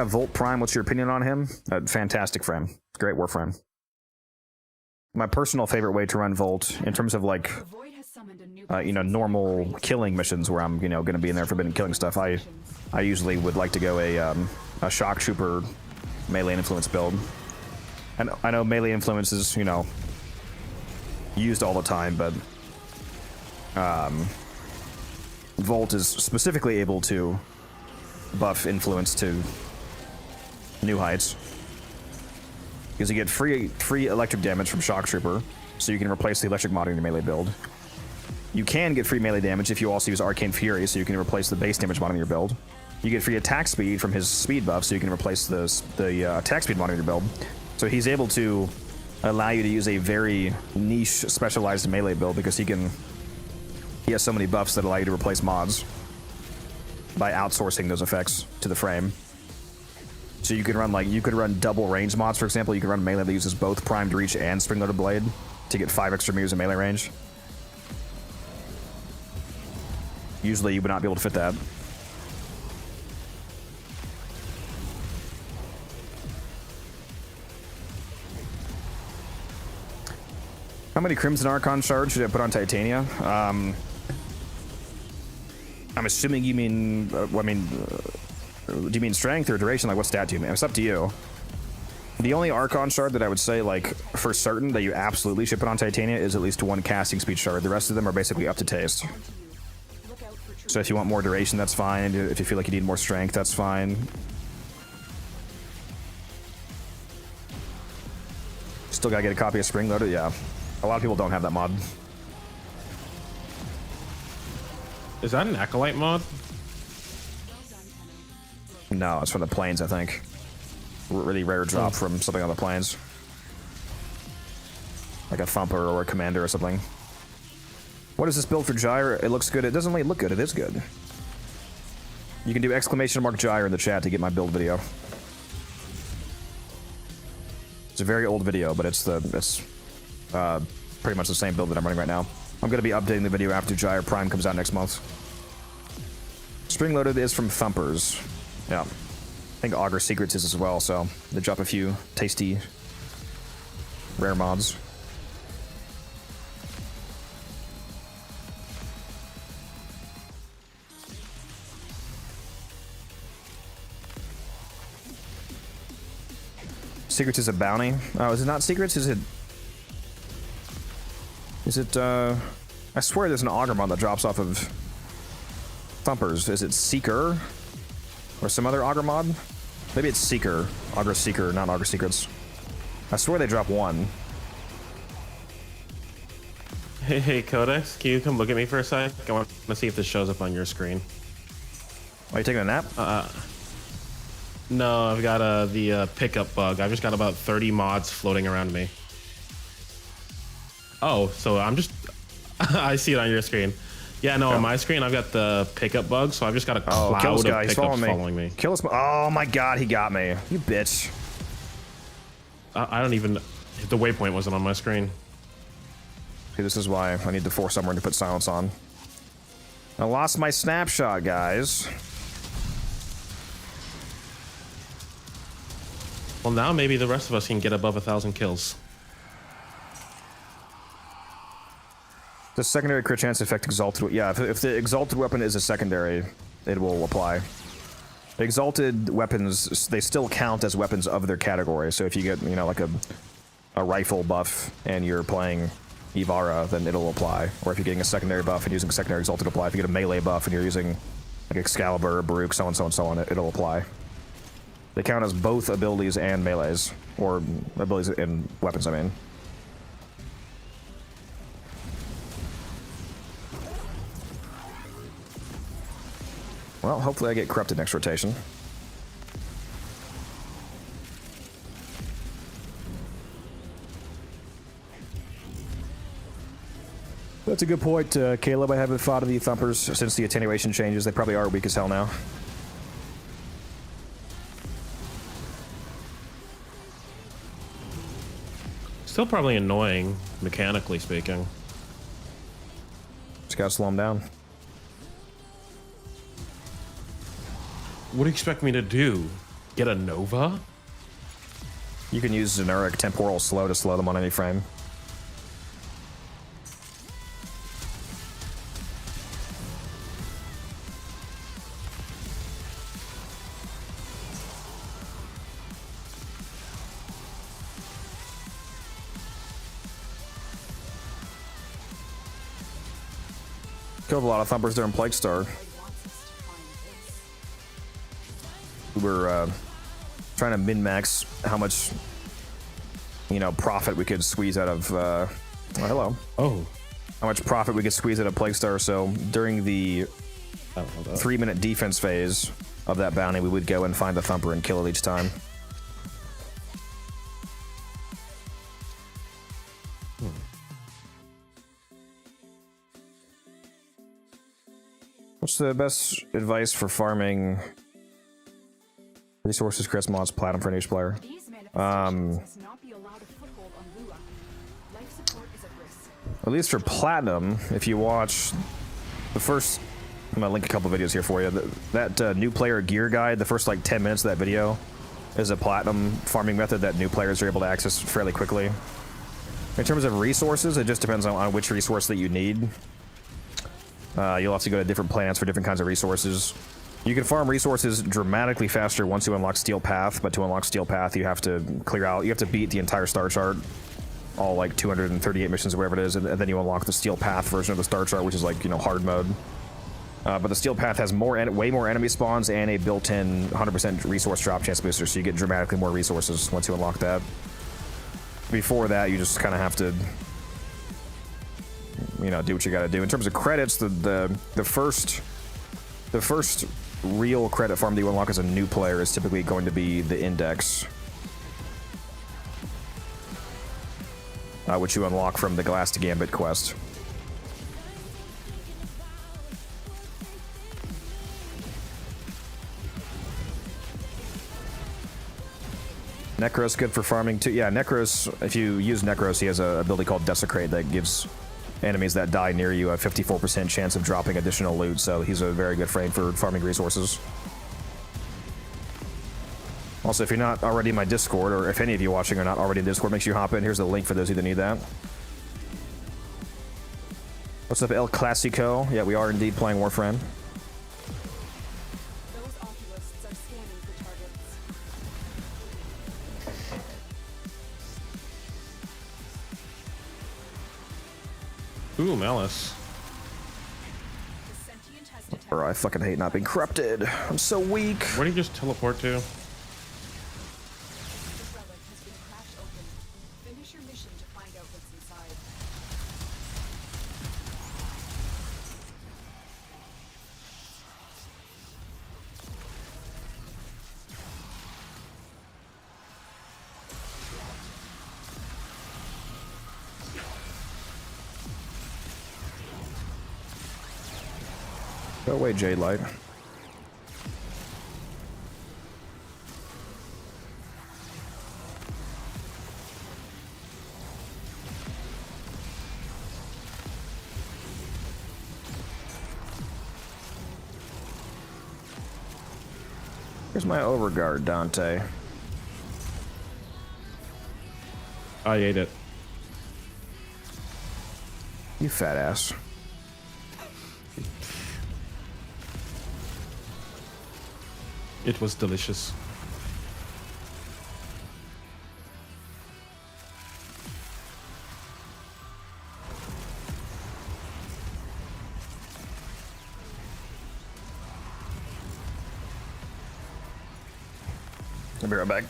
Volt Prime, what's your opinion on him? Fantastic frame. Great Warframe. My personal favorite way to run Volt, in terms of like, normal killing missions where I'm, going to be in there forbidden killing stuff, I usually would like to go a Shock Trooper melee influence build. And I know melee influence is, used all the time, but Volt is specifically able to buff influence to new heights because you get free electric damage from Shock Trooper, so you can replace the electric mod in your melee build. You can get free melee damage if you also use Arcane Fury, so you can replace the base damage mod in your build. You get free attack speed from his speed buff, so you can replace the attack speed mod in your build. So he's able to allow you to use a very niche specialized melee build because he has so many buffs that allow you to replace mods by outsourcing those effects to the frame. So you can run like you could run double range mods, for example. You could run melee that uses both primed reach and spring-loaded blade to get 5 extra moves in melee range. Usually you would not be able to fit that. How many Crimson Archon shards should I put on Titania? I'm assuming you mean, do you mean strength or duration? Like, what stat do you mean? It's up to you. The only Archon shard that I would say, like, for certain that you absolutely should put on Titania is at least 1 casting speed shard. The rest of them are basically up to taste. So if you want more duration, that's fine. If you feel like you need more strength, that's fine. Still gotta get a copy of Spring Loaded? Yeah. A lot of people don't have that mod. Is that an Acolyte mod? No, it's from the planes, I think. Really rare drop from something on the planes. Like a Thumper or a Commander or something. What is this build for Gyre? It looks good. It doesn't really look good. It is good. You can do ! Gyre in the chat to get my build video. It's a very old video, but it's pretty much the same build that I'm running right now. I'm going to be updating the video after Gyre Prime comes out next month. Spring Loaded is from Thumpers. Yeah. I think Augur Secrets is as well, so they drop a few tasty, rare mods. Secrets is a bounty. Oh, is it not Secrets? Is it... I swear there's an Augur mod that drops off of Thumpers. Is it Seeker? Or some other Augur mod? Maybe it's Seeker. Augur Seeker, not Augur Secrets. I swear they drop 1. Hey, Codex, can you come look at me for a sec? I want to see if this shows up on your screen. Are you taking a nap? No, I've got the pickup bug. I've just got about 30 mods floating around me. Oh, so I'm just... I see it on your screen. Yeah, no, on my screen, I've got the pickup bug, so I've just got a cloud of pickups following me. Kill us. Oh my god, he got me. You bitch. I don't even... The waypoint wasn't on my screen. See, this is why I need to force someone to put silence on. I lost my snapshot, guys. Well, now maybe the rest of us can get above 1,000 kills. The secondary crit chance effect exalted. Yeah, if the exalted weapon is a secondary, it will apply. The exalted weapons, they still count as weapons of their category. So if you get, you know, like a rifle buff and you're playing Ivara, then it'll apply. Or if you're getting a secondary buff and using secondary exalted, apply. If you get a melee buff and you're using like Excalibur, Baruch, so on, so on, so on, it'll apply. They count as both abilities and melees, or abilities and weapons, I mean. Well, hopefully I get corrupted next rotation. That's a good point, Caleb. I haven't fought the Thumpers since the attenuation changes. They probably are weak as hell now. Still probably annoying, mechanically speaking. Just gotta slow them down. What do you expect me to do? Get a Nova? You can use generic temporal slow to slow them on any frame. Killed a lot of Thumpers during Plague Star. We were trying to min-max how much, you know, profit we could squeeze out of, oh, hello. Oh. How much profit we could squeeze out of Plague Star, so during the 3-minute defense phase of that bounty, we would go and find the Thumper and kill it each time. What's the best advice for farming Resources, crest mods, platinum for an each player. These manifestations must not be allowed a foothold on Lua. Life support is at risk. At least for platinum, if you watch the first, I'm gonna link a couple videos here for you. That new player gear guide, the first like 10 minutes of that video is a platinum farming method that new players are able to access fairly quickly. In terms of resources, it just depends on which resource that you need. You'll have to go to different planets for different kinds of resources. You can farm resources dramatically faster once you unlock Steel Path, but to unlock Steel Path, you have to clear out, you have to beat the entire star chart, all like 238 missions or whatever it is, and then you unlock the Steel Path version of the star chart, which is like, you know, hard mode. But the Steel Path has way more enemy spawns and a built-in 100% resource drop chance booster, so you get dramatically more resources once you unlock that. Before that, you just kind of have to, you know, do what you got to do. In terms of credits, the first real credit farm that you unlock as a new player is typically going to be the Index, which you unlock from the Glass to Gambit quest. Necros good for farming too. Yeah, Necros, if you use Necros, he has a ability called Desecrate that gives enemies that die near you a 54% chance of dropping additional loot, so he's a very good frame for farming resources. Also, if you're not already in my Discord, or if any of you watching are not already in Discord, make sure you hop in. Here's the link for those of you that need that. What's up, El Clasico? Yeah, we are indeed playing Warframe. Those oculists are scanning for targets. Ooh, Malice. The sentient has detected. Bro, I fucking hate not being corrupted. I'm so weak. Where do you just teleport to? The relic has been cracked open. Finish your mission to find out what's inside. Go away, Jade Light. Here's my overguard, Dante. I ate it. You fat ass. It was delicious. I'll be right back.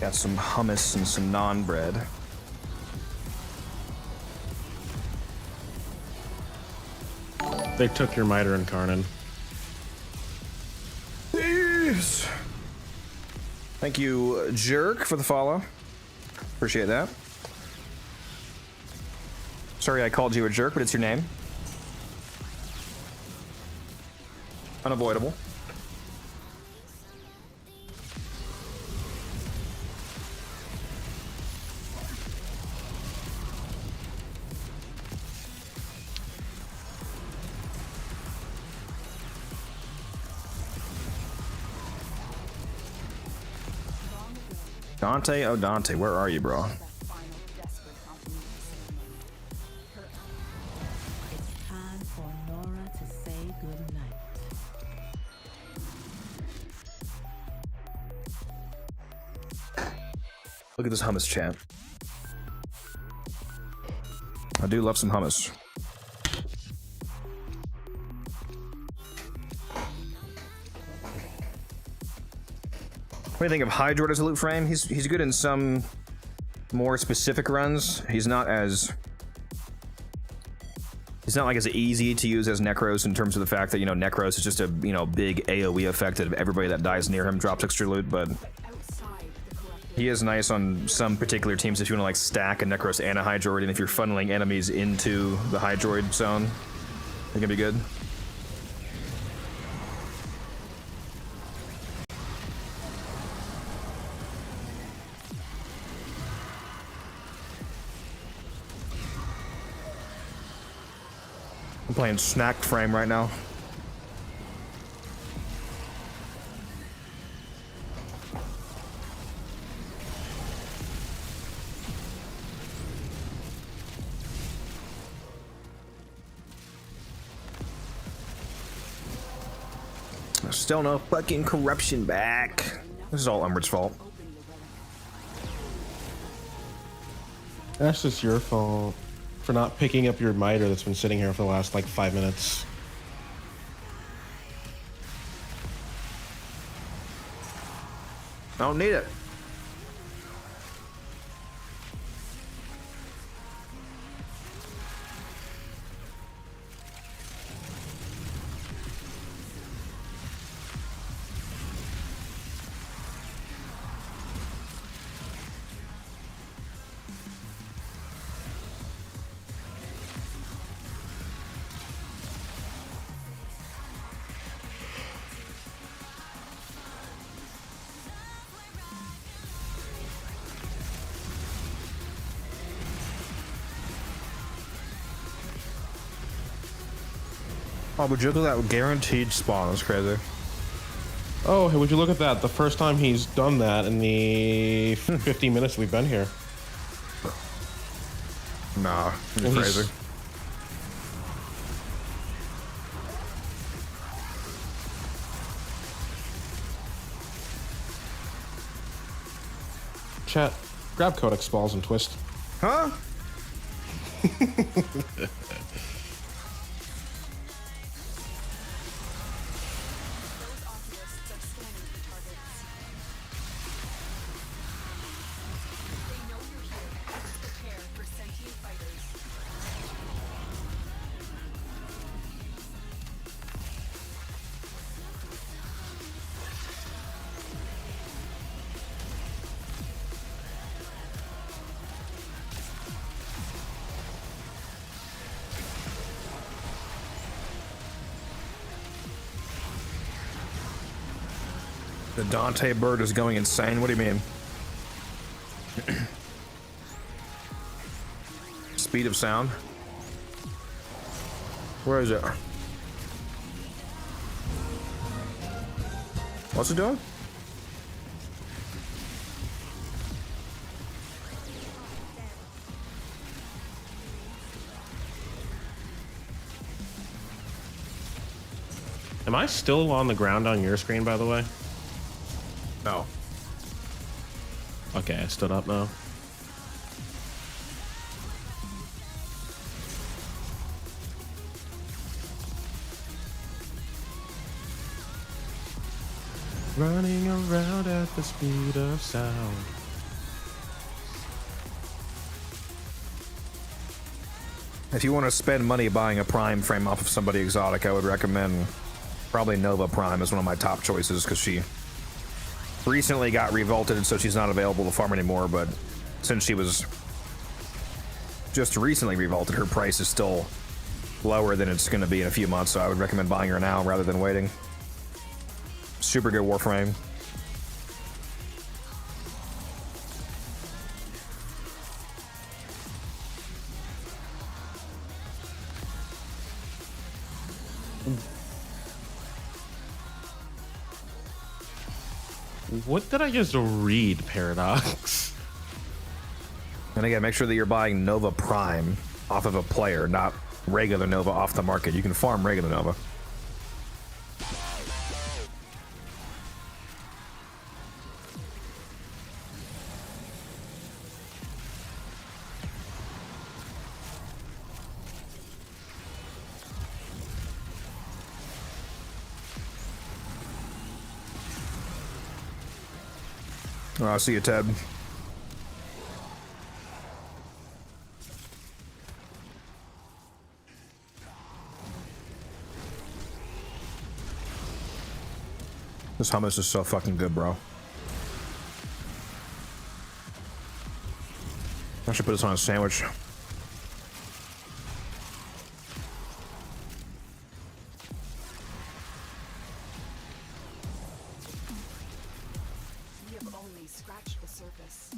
Got some hummus and some naan bread. They took your miter incarnate. Yes. Thank you, Jerk, for the follow. Appreciate that. Sorry I called you a jerk, but it's your name. Unavoidable. Dante, oh Dante, where are you, bro? It's time for Nora to say goodnight. Look at this hummus, chat. I do love some hummus. What do you think of Hydroid as a loot frame? He's good in some more specific runs. He's not like as easy to use as Necros in terms of the fact that, you know, Necros is just a, you know, big AoE effect that everybody that dies near him drops extra loot, but he is nice on some particular teams if you want to like stack a Necros and a Hydroid, and if you're funneling enemies into the Hydroid zone, it can be good. I'm playing Snack Frame right now. Still no fucking corruption back. This is all Umbrid's fault. That's just your fault for not picking up your miter that's been sitting here for the last like 5 minutes. I don't need it. Oh, but look at that guaranteed spawn. That's crazy. Oh, hey, would you look at that? The first time he's done that in the 15 minutes we've been here. Nah, you're crazy. Chat, grab Codex balls and twist. Huh? The Dante bird is going insane. What do you mean? Speed of sound? Where is it? What's it doing? Am I still on the ground on your screen, by the way? No. Okay, I stood up now. Running around at the speed of sound. If you want to spend money buying a Prime frame off of somebody exotic, I would recommend probably Nova Prime as one of my top choices, because she recently got revolted, so she's not available to farm anymore, but since she was just recently revolted, her price is still lower than it's going to be in a few months, so I would recommend buying her now rather than waiting. Super good Warframe. What did I just read, Paradox? And again, make sure that you're buying Nova Prime off of a player, not regular Nova off the market. You can farm regular Nova. Oh, I see you, Ted. This hummus is so fucking good, bro. I should put this on a sandwich. We have only scratched the surface.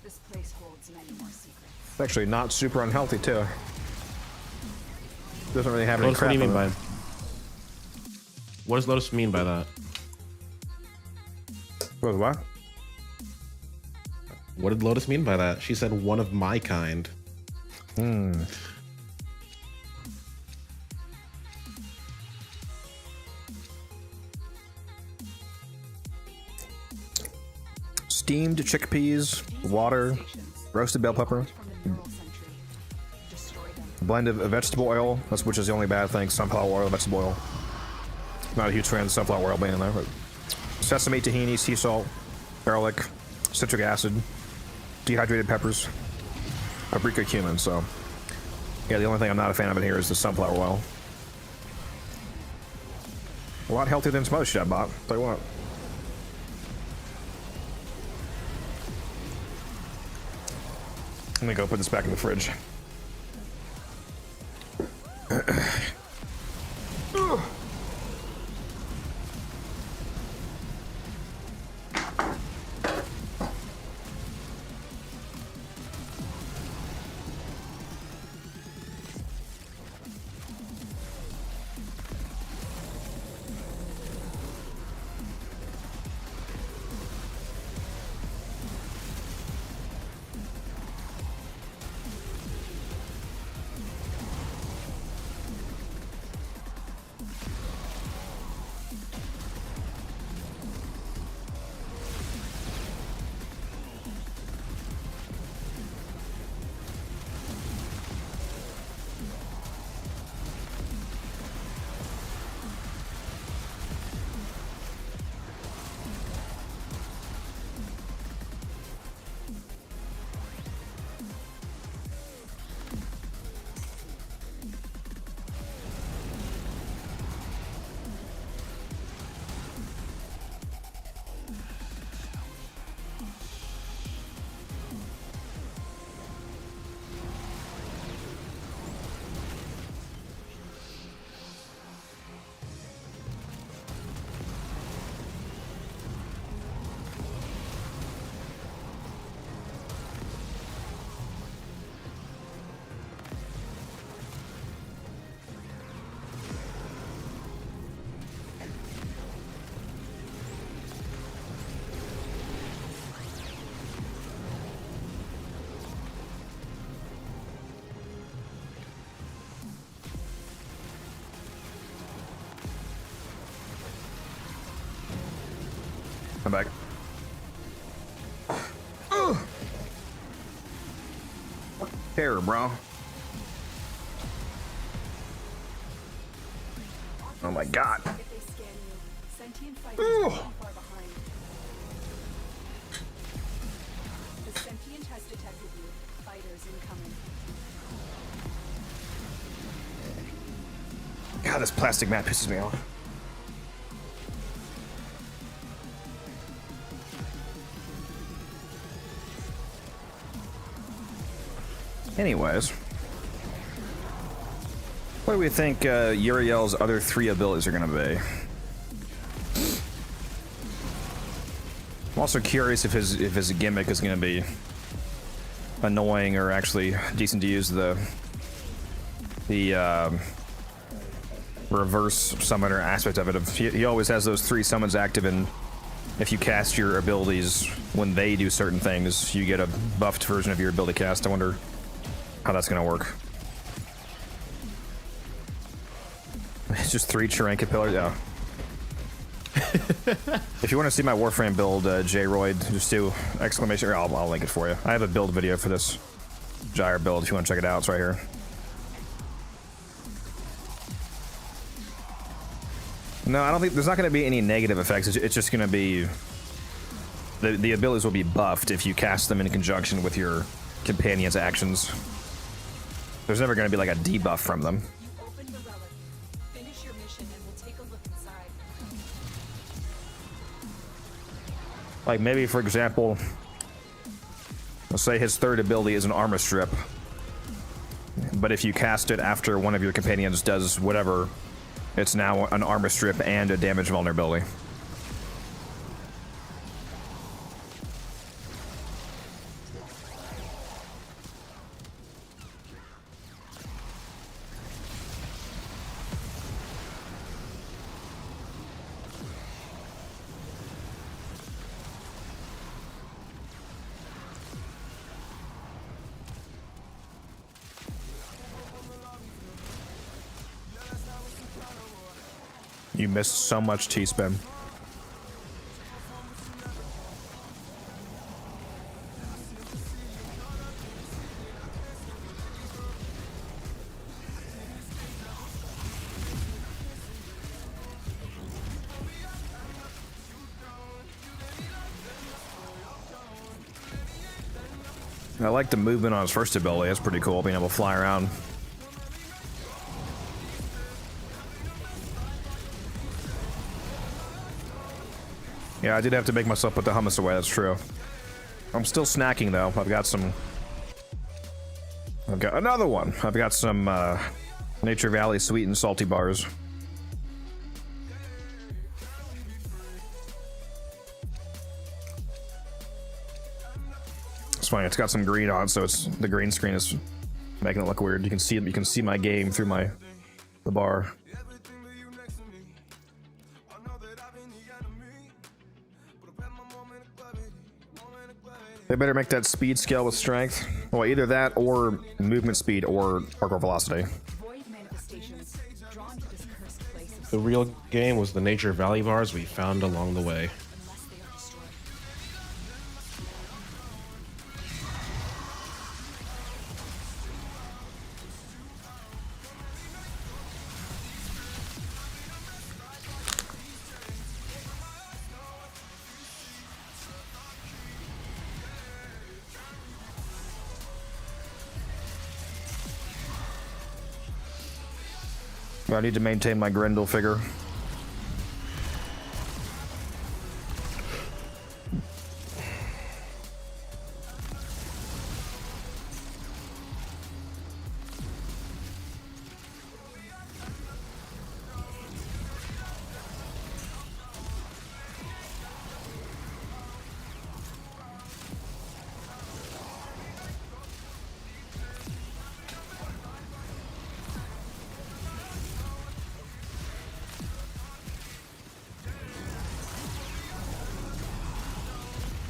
This place holds many more secrets. It's actually not super unhealthy, too. Doesn't really have any Lotus, what crap do you mean in by? it. What does Lotus mean by that? What? What did Lotus mean by that? She said one of my kind. Steamed chickpeas, water, roasted bell pepper, a blend of vegetable oil, which is the only bad thing, sunflower oil, vegetable oil. Not a huge fan of sunflower oil being in there, but sesame, tahini, sea salt, garlic, citric acid, dehydrated peppers, paprika, cumin. So, yeah, the only thing I'm not a fan of in here is the sunflower oil. A lot healthier than some other shit I bought. Tell you what. Let me go put this back in the fridge. I'm back. Terror, bro. Oh my god. If they scan you, sentient fighters are too far behind. The sentient has detected you. Fighters incoming. God, this plastic mat pisses me off. Anyways, what do we think Uriel's other 3 abilities are going to be? I'm also curious if his gimmick is going to be annoying or actually decent to use. The reverse summoner aspect of it. He always has those 3 summons active, and if you cast your abilities when they do certain things, you get a buffed version of your ability cast. I wonder how that's going to work. It's just 3 Chiranka pillars. Yeah. If you want to see my Warframe build, J-Royd, just do exclamation. Or I'll link it for you. I have a build video for this Gyre build. If you want to check it out, it's right here. No, I don't think there's not going to be any negative effects. It's just going to be the abilities will be buffed if you cast them in conjunction with your companion's actions. There's never going to be like a debuff from them. You opened the relic. Finish your mission and we'll take a look inside. Like maybe, for example, let's say his 3rd ability is an armor strip, but if you cast it after one of your companions does whatever, it's now an armor strip and a damage vulnerability. You missed so much T-spin. I like the movement on his first ability. That's pretty cool, being able to fly around. Yeah, I did have to make myself put the hummus away, that's true. I'm still snacking, though. I've got another one. I've got some Nature Valley sweet and salty bars. It's funny, it's got some green on, so the green screen is making it look weird. You can see my game through the bar. They better make that speed scale with strength. Well, either that or movement speed or parkour velocity. Void manifestations drawn to this cursed place of The real game was the Nature Valley bars we found along the way. unless they are destroyed. I need to maintain my Grendel figure.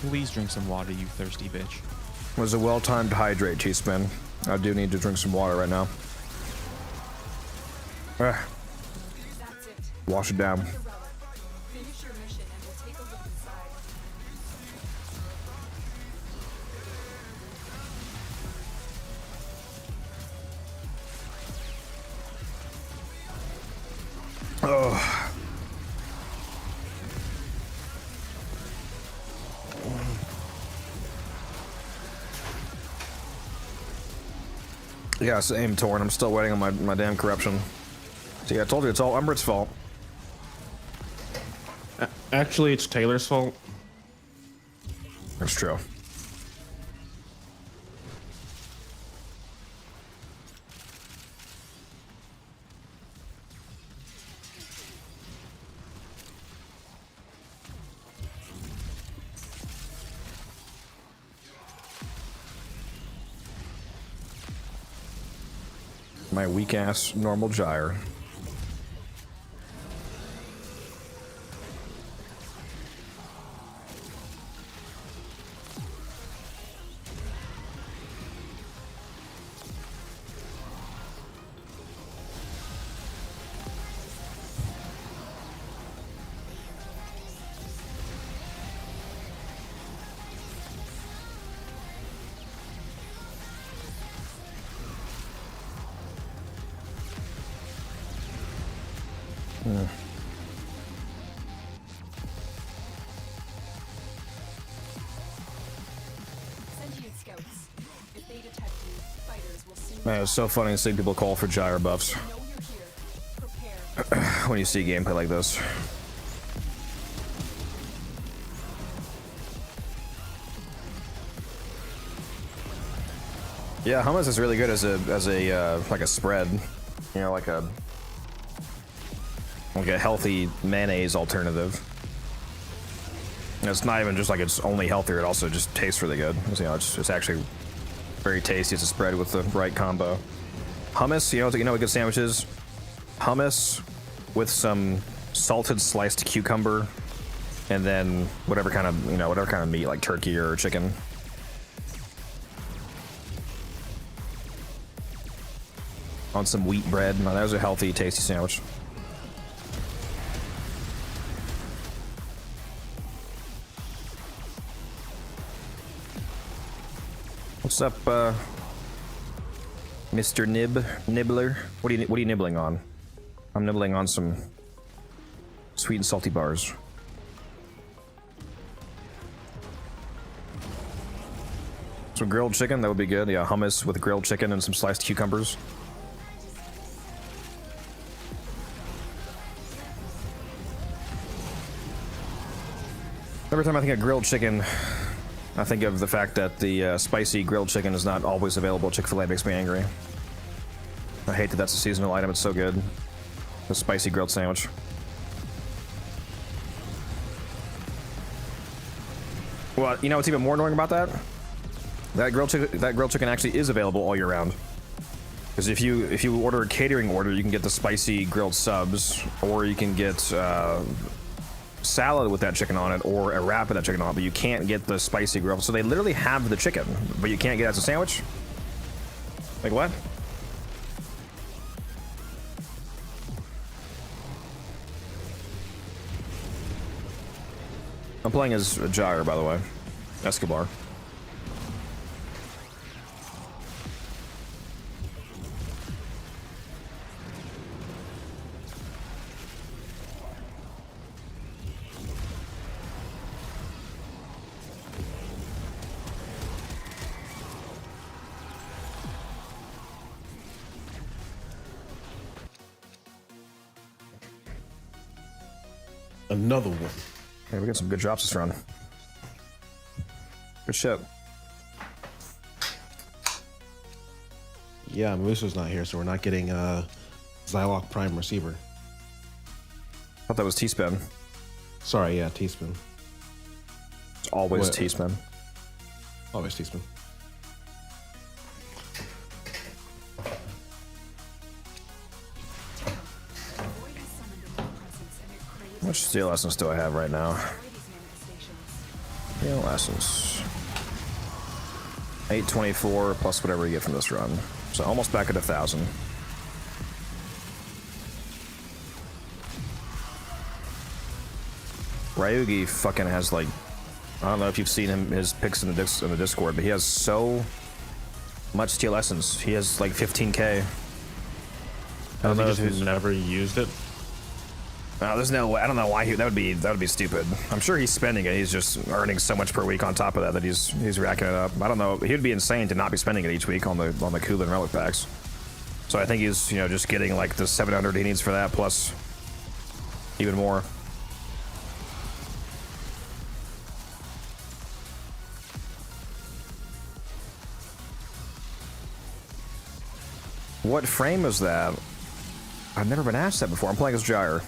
Please drink some water, you thirsty bitch. It was a well-timed hydrate, T-Spin. I do need to drink some water right now. That's it. Wash it down. The relic. Finish your mission and we'll take a look inside. Oh. Yeah, same, Torn. I'm still waiting on my damn corruption. See, I told you, it's all Umbrit's fault. Actually, it's Taylor's fault. That's true. My weak ass normal gyre. Man, it's so funny to see people call for gyre buffs when you see gameplay like this. Yeah, hummus is really good as a like a spread, you know, like a healthy mayonnaise alternative. And it's not even just like it's only healthier; it also just tastes really good. You know, it's actually very tasty as a spread with the right combo. Hummus, you know what good sandwich is? Hummus with some salted sliced cucumber, and then whatever kind of meat, like turkey or chicken. On some wheat bread. No, that was a healthy, tasty sandwich. What's up, Mr. Nibbler? What are you nibbling on? I'm nibbling on some sweet and salty bars. Some grilled chicken, that would be good. Yeah, hummus with grilled chicken and some sliced cucumbers. Every time I think of grilled chicken, I think of the fact that the spicy grilled chicken is not always available at Chick-fil-A. Makes me angry. I hate that that's a seasonal item. It's so good. The spicy grilled sandwich. Well, you know what's even more annoying about that? That grilled chicken actually is available all year round. Because if you order a catering order, you can get the spicy grilled subs, or you can get salad with that chicken on it, or a wrap with that chicken on it, but you can't get the spicy grill. So they literally have the chicken, but you can't get it as a sandwich? Like what? I'm playing as a gyre, by the way. Escobar. Another one. Hey, we got some good drops this run. Good shit. Yeah, Mooso's not here, so we're not getting Zylok Prime receiver. Thought that was T-Spin. Sorry, yeah, T-Spin. It's always What? T-Spin. Always T-Spin. How much steel essence do I have right now? Steel essence. 824 plus whatever you get from this run. So almost back at 1,000. Ryugi fucking has like, I don't know if you've seen his pics in the Discord, but he has so much steel essence. He has like 15k. I don't know if he's never used it. No, there's no way. I don't know why that would be stupid. I'm sure he's spending it. He's just earning so much per week on top of that he's racking it up. I don't know. He'd be insane to not be spending it each week on the Kula and Relic packs. So I think he's just getting like the 700 he needs for that plus even more. What frame is that? I've never been asked that before. I'm playing as Gyre.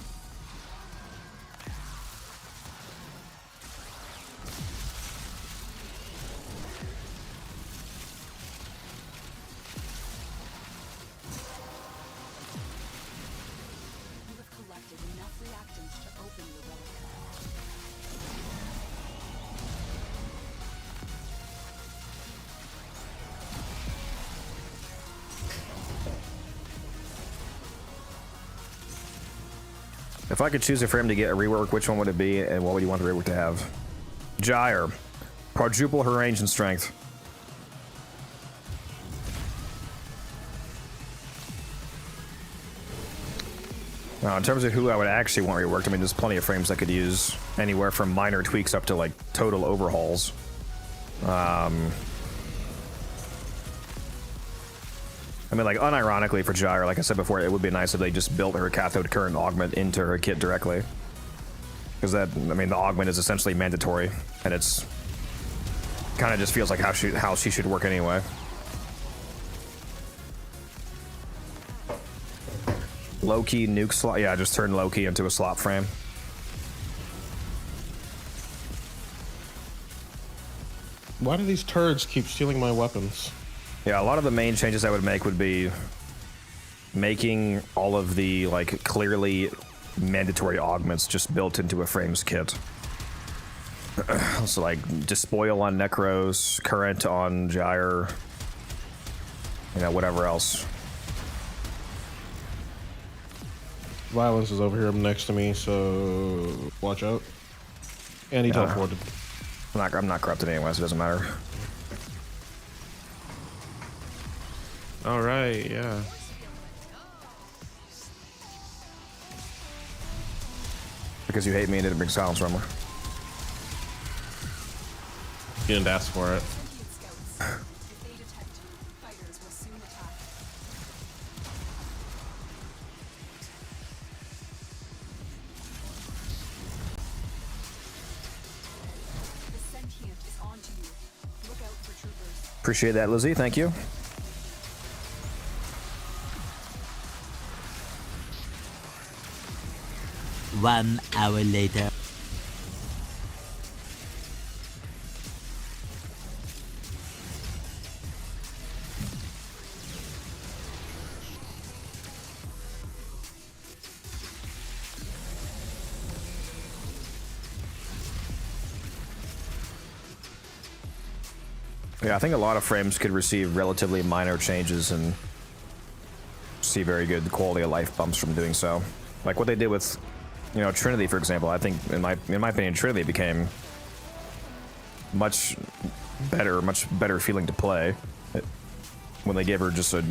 If I could choose a frame to get a rework, which one would it be, and what would you want the rework to have? Gyre. Quadruple her range and strength. Now, in terms of who I would actually want reworked, I mean, there's plenty of frames I could use anywhere from minor tweaks up to like total overhauls. I mean, like, unironically for Gyre, like I said before, it would be nice if they just built her cathode current augment into her kit directly. Because that, I mean, the augment is essentially mandatory, and it's kind of just feels like how she should work anyway. Low-key nuke slot, yeah, just turn Loki into a slot frame. Why do these turds keep stealing my weapons? Yeah, a lot of the main changes I would make would be making all of the, like, clearly mandatory augments just built into a frames kit. So, like, Despoil on Necros, Current on Gyre, you know, whatever else. Violence is over here next to me, so watch out. And he teleported. I'm not corrupted anyway, so it doesn't matter. All right, yeah. Because you hate me and didn't bring silence rumor. You didn't ask for it. Appreciate that, Lizzie. Thank you. One hour later. Yeah, I think a lot of frames could receive relatively minor changes and see very good quality of life bumps from doing so. Like what they did with, you know, Trinity, for example. I think, in my opinion, Trinity became much better feeling to play when they gave her just a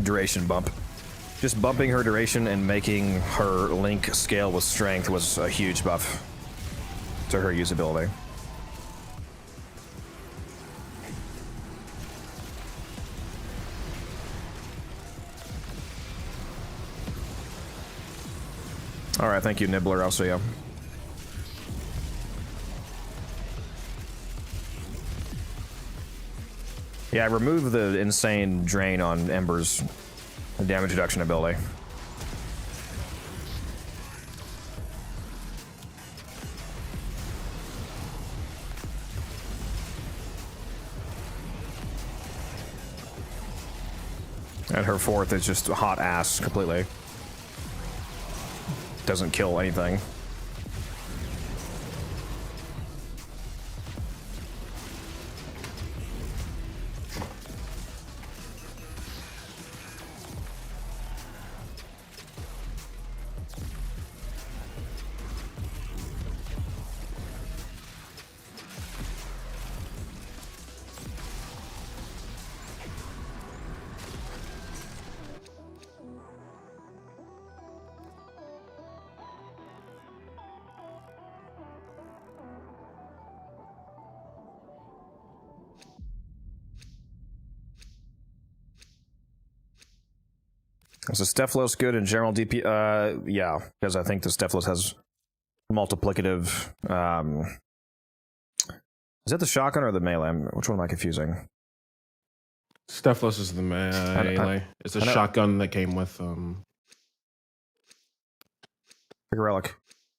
duration bump. Just bumping her duration and making her link scale with strength was a huge buff to her usability. All right, thank you, Nibbler. I'll see you. Yeah, remove the insane drain on Ember's damage reduction ability. And her fourth is just hot ass completely. Doesn't kill anything. Is the Stephalos good in general DP? Yeah, because I think the Stephalos has multiplicative. Is that the shotgun or the melee? Which one am I confusing? Stephalos is the melee. It's a shotgun that came with Big relic.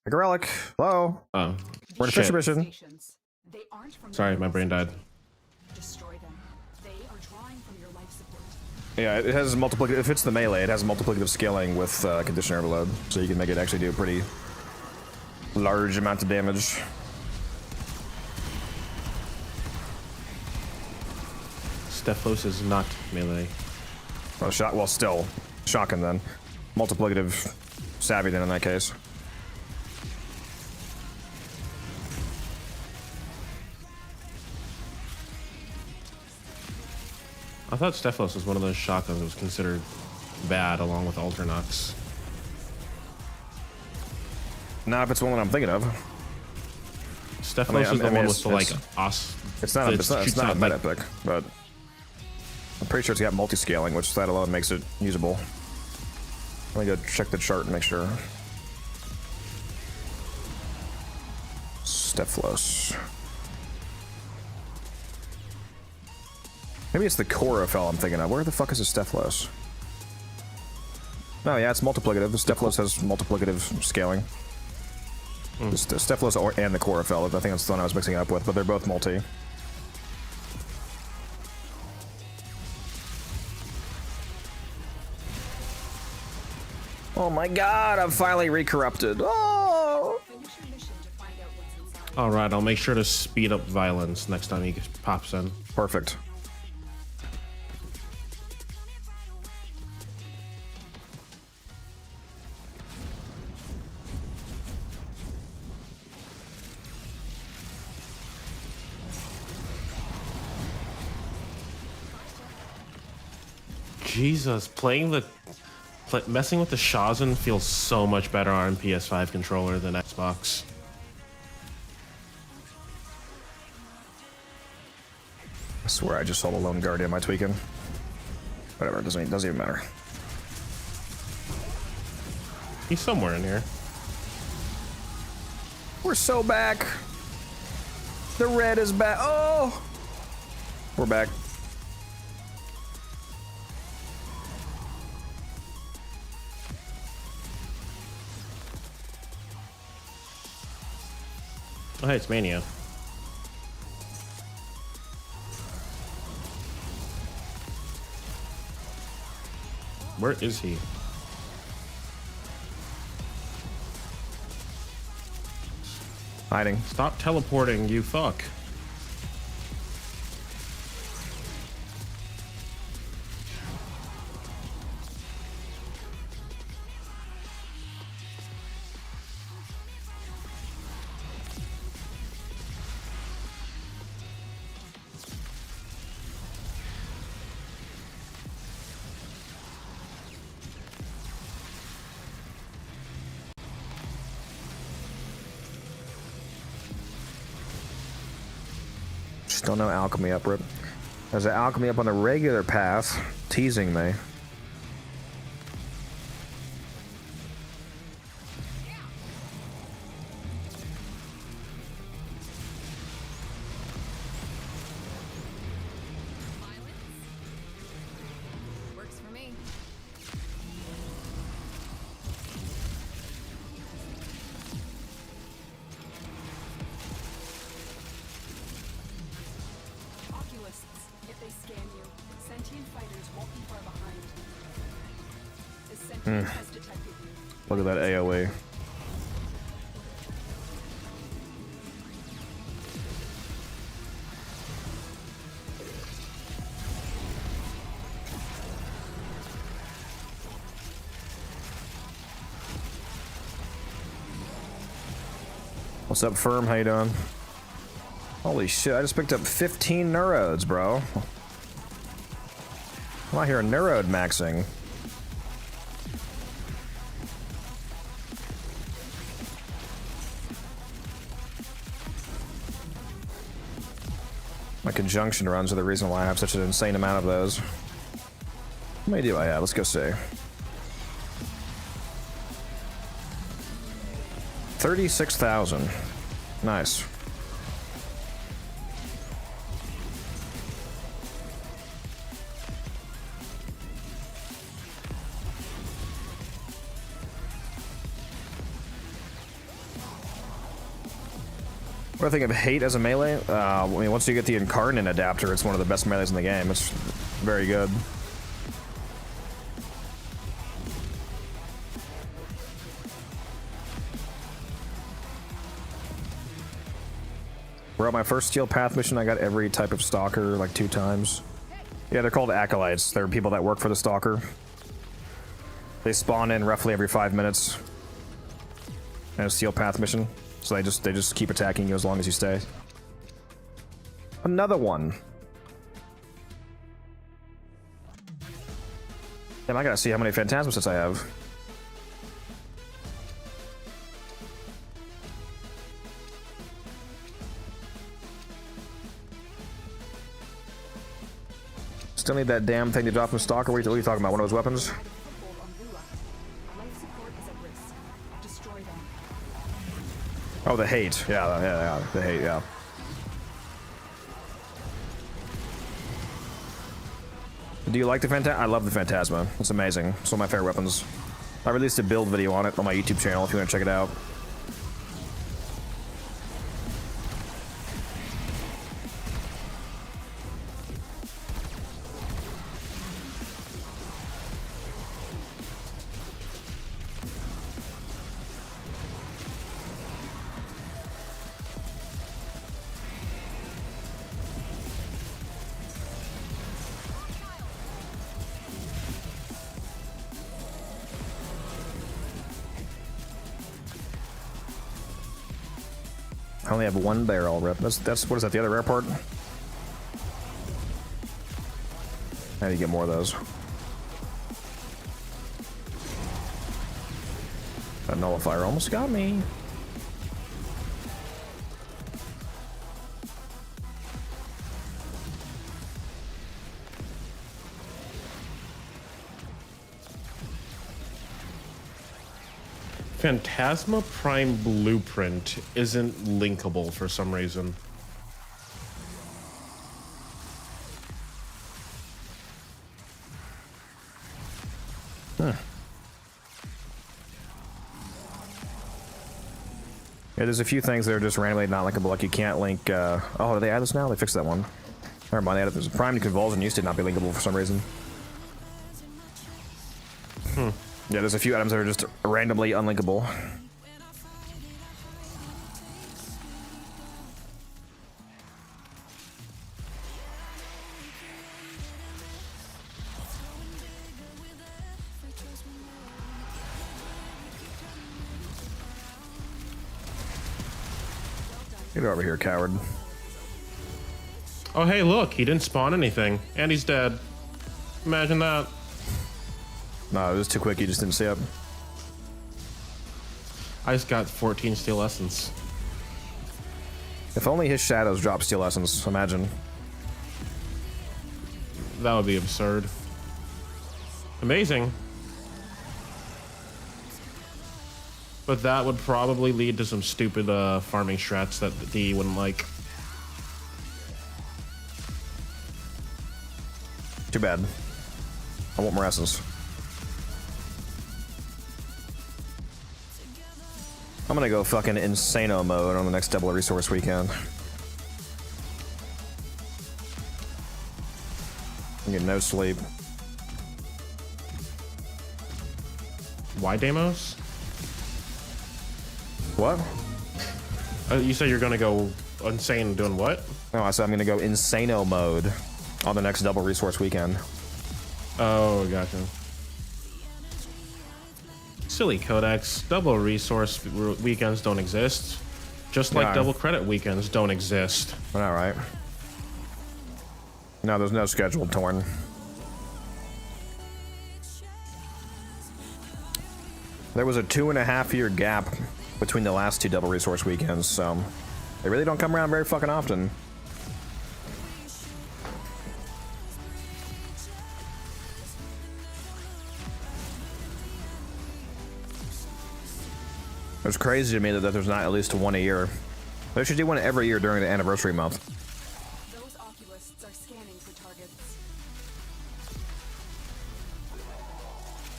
Big relic. Hello. Oh, we're in a Fisher mission. Sorry, my brain died. Yeah, it has multiplicative. If it's the melee, it has multiplicative scaling with conditioner overload, so you can make it actually do a pretty large amount of damage. Stephalos is not melee. Well, still shotgun then. Multiplicative savvy then in that case. I thought Stephalos was one of those shotguns that was considered bad along with Alternux. Not if it's one that I'm thinking of. Stephalos is the one with the like It's not a meta pick, but I'm pretty sure it's got multi-scaling, which that alone makes it usable. Let me go check the chart and make sure. Stephalos. Maybe it's the Chorophel I'm thinking of. Where the fuck is the Stephalos? No, yeah, it's multiplicative. The Stephalos has multiplicative scaling. The Stephalos and the Chorophel. I think that's the one I was mixing it up with, but they're both multi. Oh my god, I'm finally recorrupted. Oh! Alright, I'll make sure to speed up violence next time he pops in. Perfect. Jesus, messing with the Shazin feels so much better on PS5 controller than Xbox. I swear I just saw the Lone Guardian. Am I tweaking? Whatever, it doesn't even matter. He's somewhere in here. We're so back. The red is back. Oh! We're back. Oh, hey, it's Mania. Where is he? Hiding. Stop teleporting, you fuck. Still no alchemy up, Rip. There's an alchemy up on the regular path, teasing me. Works for me. If they scan you, sentient fighters won't be far behind. The sentient has detected you. Look at that AoE. What's up, Firm? How you doing? Holy shit, I just picked up 15 neurodes, bro. I'm out here neurode maxing. My conjunction runs are the reason why I have such an insane amount of those. How many do I have? Let's go see. 36,000. Nice. What do I think of Hate as a melee? I mean, once you get the Incarnate adapter, it's one of the best melees in the game. It's very good. Bro, my first Steel Path mission, I got every type of Stalker like 2 times. Yeah, they're called Acolytes. They're people that work for the Stalker. They spawn in roughly every 5 minutes. And a steel path mission. So they just keep attacking you as long as you stay. Another one. Damn, I gotta see how many Phantasma sets I have. Still need that damn thing to drop from Stalker. What are you talking about? One of those weapons? Oh, the hate. Yeah, the hate, yeah. Do you like the Phantasma? I love the Phantasma. It's amazing. It's one of my favorite weapons. I released a build video on it on my YouTube channel if you want to check it out. I only have one barrel rip. That's what is that? The other airport? How do you get more of those? That nullifier almost got me. Phantasma Prime Blueprint isn't linkable for some reason. Huh. Yeah, there's a few things that are just randomly not linkable. Like you can't link. Oh, did they add this now? They fixed that one. Never mind. They added. There's a Prime Convulsion used to not be linkable for some reason. Yeah, there's a few items that are just randomly unlinkable. Get over here, coward. Oh, hey, look, he didn't spawn anything, and he's dead. Imagine that. No, it was too quick. You just didn't see it. I just got 14 Steel Essence. If only his shadows drop Steel Essence. Imagine. That would be absurd. Amazing. But that would probably lead to some stupid farming strats that D wouldn't like. Too bad. I want more essence. I'm gonna go fucking insano mode on the next double resource weekend. I get no sleep. Why Deimos? What? You said you're gonna go insane doing what? No, I said I'm gonna go insano mode on the next double resource weekend. Oh, gotcha. Silly Codex. Double resource weekends don't exist. Just like double credit weekends don't exist. All right. No, there's no scheduled torn. There was a 2.5-year gap between the last two double resource weekends, so they really don't come around very fucking often. It's crazy to me that there's not at least one a year. They should do one every year during the anniversary month. Those oculists are scanning for targets.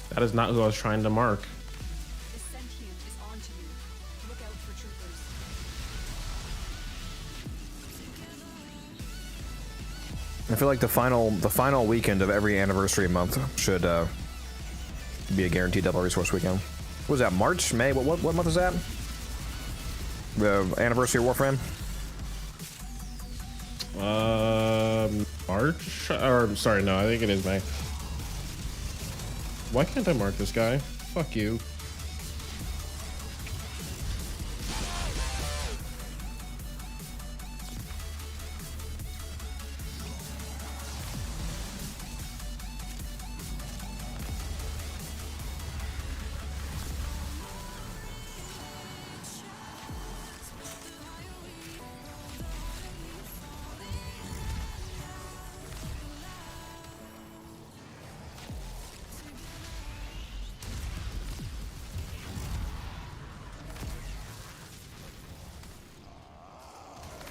That is not who I was trying to mark. The sentient is onto you. Look out for troopers. I feel like the final weekend of every anniversary month should be a guaranteed double resource weekend. What was that, March? May? What month is that? The anniversary of Warframe? March? Or, sorry, no, I think it is May. Why can't I mark this guy? Fuck you.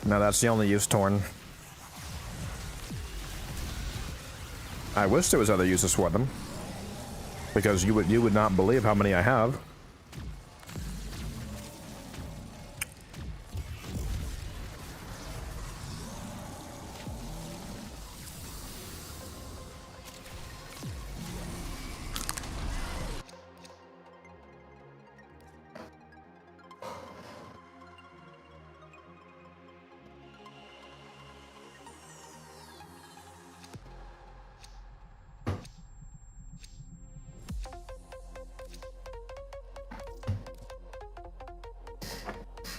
No, that's the only use, Torn. I wish there was other uses for them. Because you would not believe how many I have.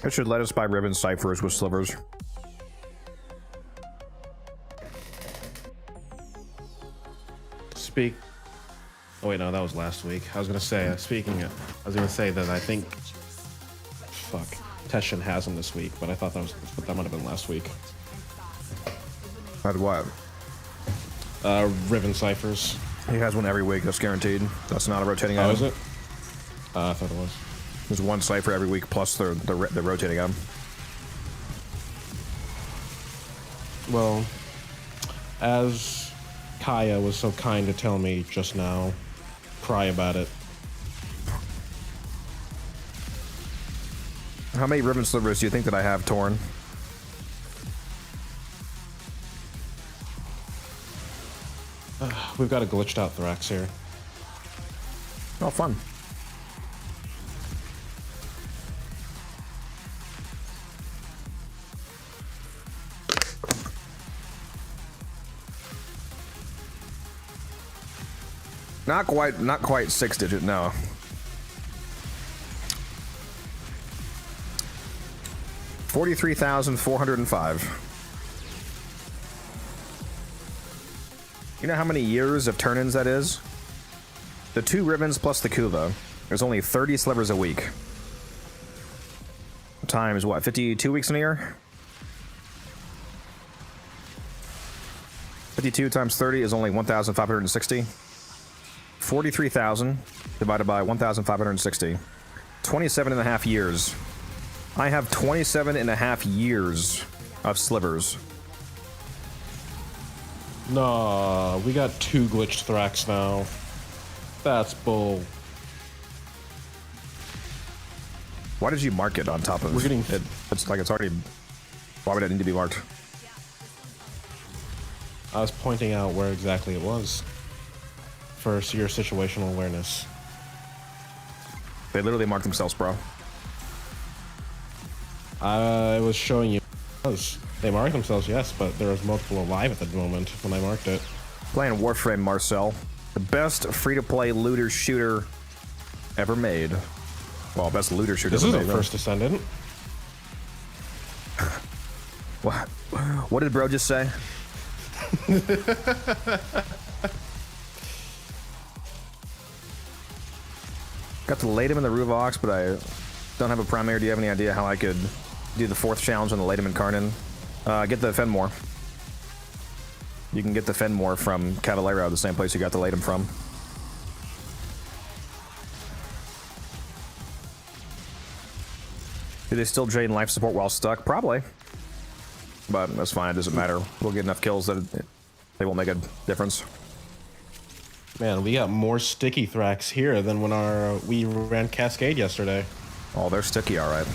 It should let us buy ribbon ciphers with slivers. Oh wait, no, that was last week. I was gonna say, I was gonna say that I think, fuck, Teshin has them this week, but I thought that might have been last week. Had what? Ribbon ciphers. He has one every week. That's guaranteed. That's not a rotating Oh, item. is it? I thought it was. There's one cipher every week plus the rotating item. Well, as Kaya was so kind to tell me just now, cry about it. How many ribbon slivers do you think that I have, Torn? We've got a glitched out Thrax here. Oh, fun. Not quite 6-digit, no. $43,405. You know how many years of turn-ins that is? The 2 ribbons plus the Kuva. There's only 30 slivers a week. Times what? 52 weeks in a year? 52 times 30 is only 1,560. 43,000 divided by 1,560. 27 and a half years. I have 27 and a half years of slivers. Nah, we got 2 glitched Thrax now. That's bull. Why did you mark it on top of We're getting it? It's like it's already... Why would it need to be marked? I was pointing out where exactly it was. For your situational awareness. They literally marked themselves, bro. I was showing you. They marked themselves, yes, but there was multiple alive at the moment when I marked it. Playing Warframe, Marcel. The best free-to-play looter shooter ever made. Well, best looter shooter This ever isn't made. First Descendant. What did bro just say? Got to late him in the Ruvox, but I don't have a primary. Do you have any idea how I could do the 4th challenge on the late him in Karnan? Get the Fenmore. You can get the Fenmore from Cavallero, the same place you got the late him from. Do they still drain life support while stuck? Probably. But that's fine, it doesn't matter. We'll get enough kills that they won't make a difference. Man, we got more sticky Thrax here than when we ran Cascade yesterday. Oh, they're sticky, all right.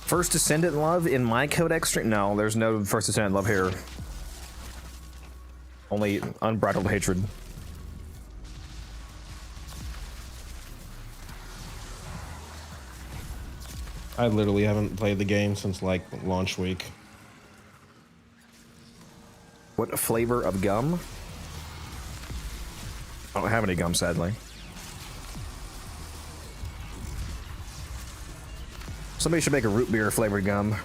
First Descendant love in my codex stream? No, there's no First Descendant love here. Only unbridled hatred. I literally haven't played the game since, like, launch week. What flavor of gum? I don't have any gum, sadly. Somebody should make a root beer flavored gum.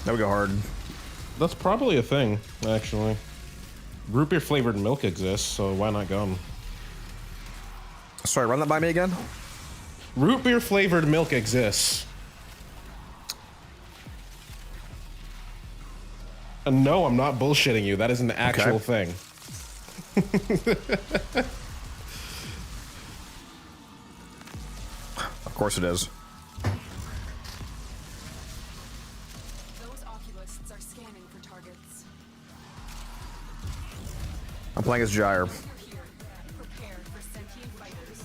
That would go hard. That's probably a thing, actually. Root beer flavored milk exists, so why not gum? Sorry, run that by me again? Root beer flavored milk exists. And no, I'm not bullshitting you. That is an actual thing. course it is. Those oculists are scanning for targets. I'm playing as Gyre. You're here. Prepare for sentient fighters.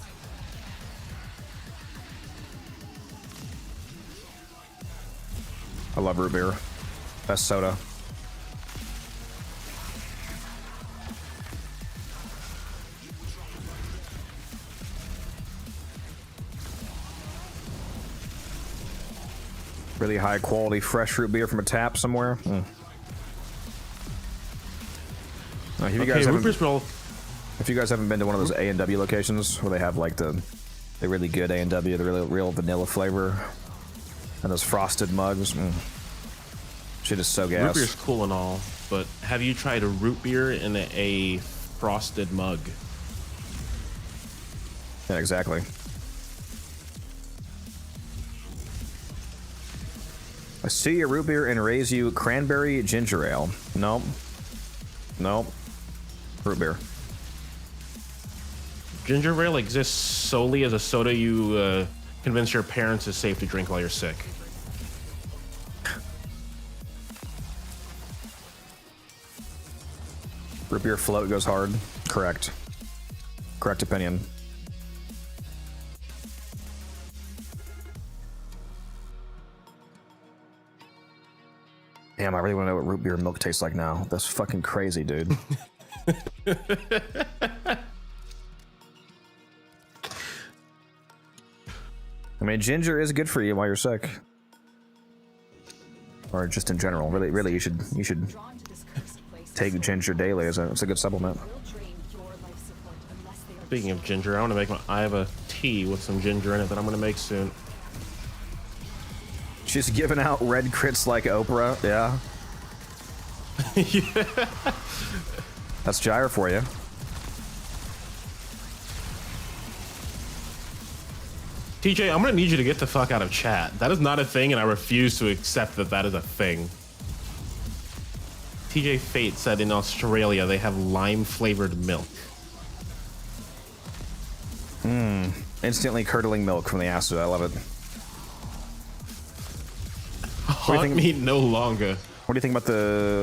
I love root beer. Best soda. Really high quality fresh root beer from a tap somewhere. Mm. If you guys haven't, if you guys haven't been to one of those A&W locations where they have like the really good A&W, the really real vanilla flavor, and those frosted mugs, shit is so gas. Root beer's cool and all, but have you tried a root beer in a frosted mug? Yeah, exactly. I see a root beer and raise you cranberry ginger ale. Nope. Nope. Root beer. Ginger ale exists solely as a soda you convince your parents is safe to drink while you're sick. Root beer float goes hard. Correct. Correct opinion. Damn, I really want to know what root beer milk tastes like now. That's fucking crazy, dude. I mean, ginger is good for you while you're sick, or just in general. Really, you should take ginger daily. It's a good supplement. Speaking of ginger, I have a tea with some ginger in it that I'm gonna make soon. She's giving out red crits like Oprah. Yeah. Yeah. That's Gyre for you. TJ, I'm gonna need you to get the fuck out of chat. That is not a thing, and I refuse to accept that that is a thing. TJ Fate said in Australia they have lime-flavored milk. Instantly curdling milk from the acid. I love it. Haunt me no longer. What do you think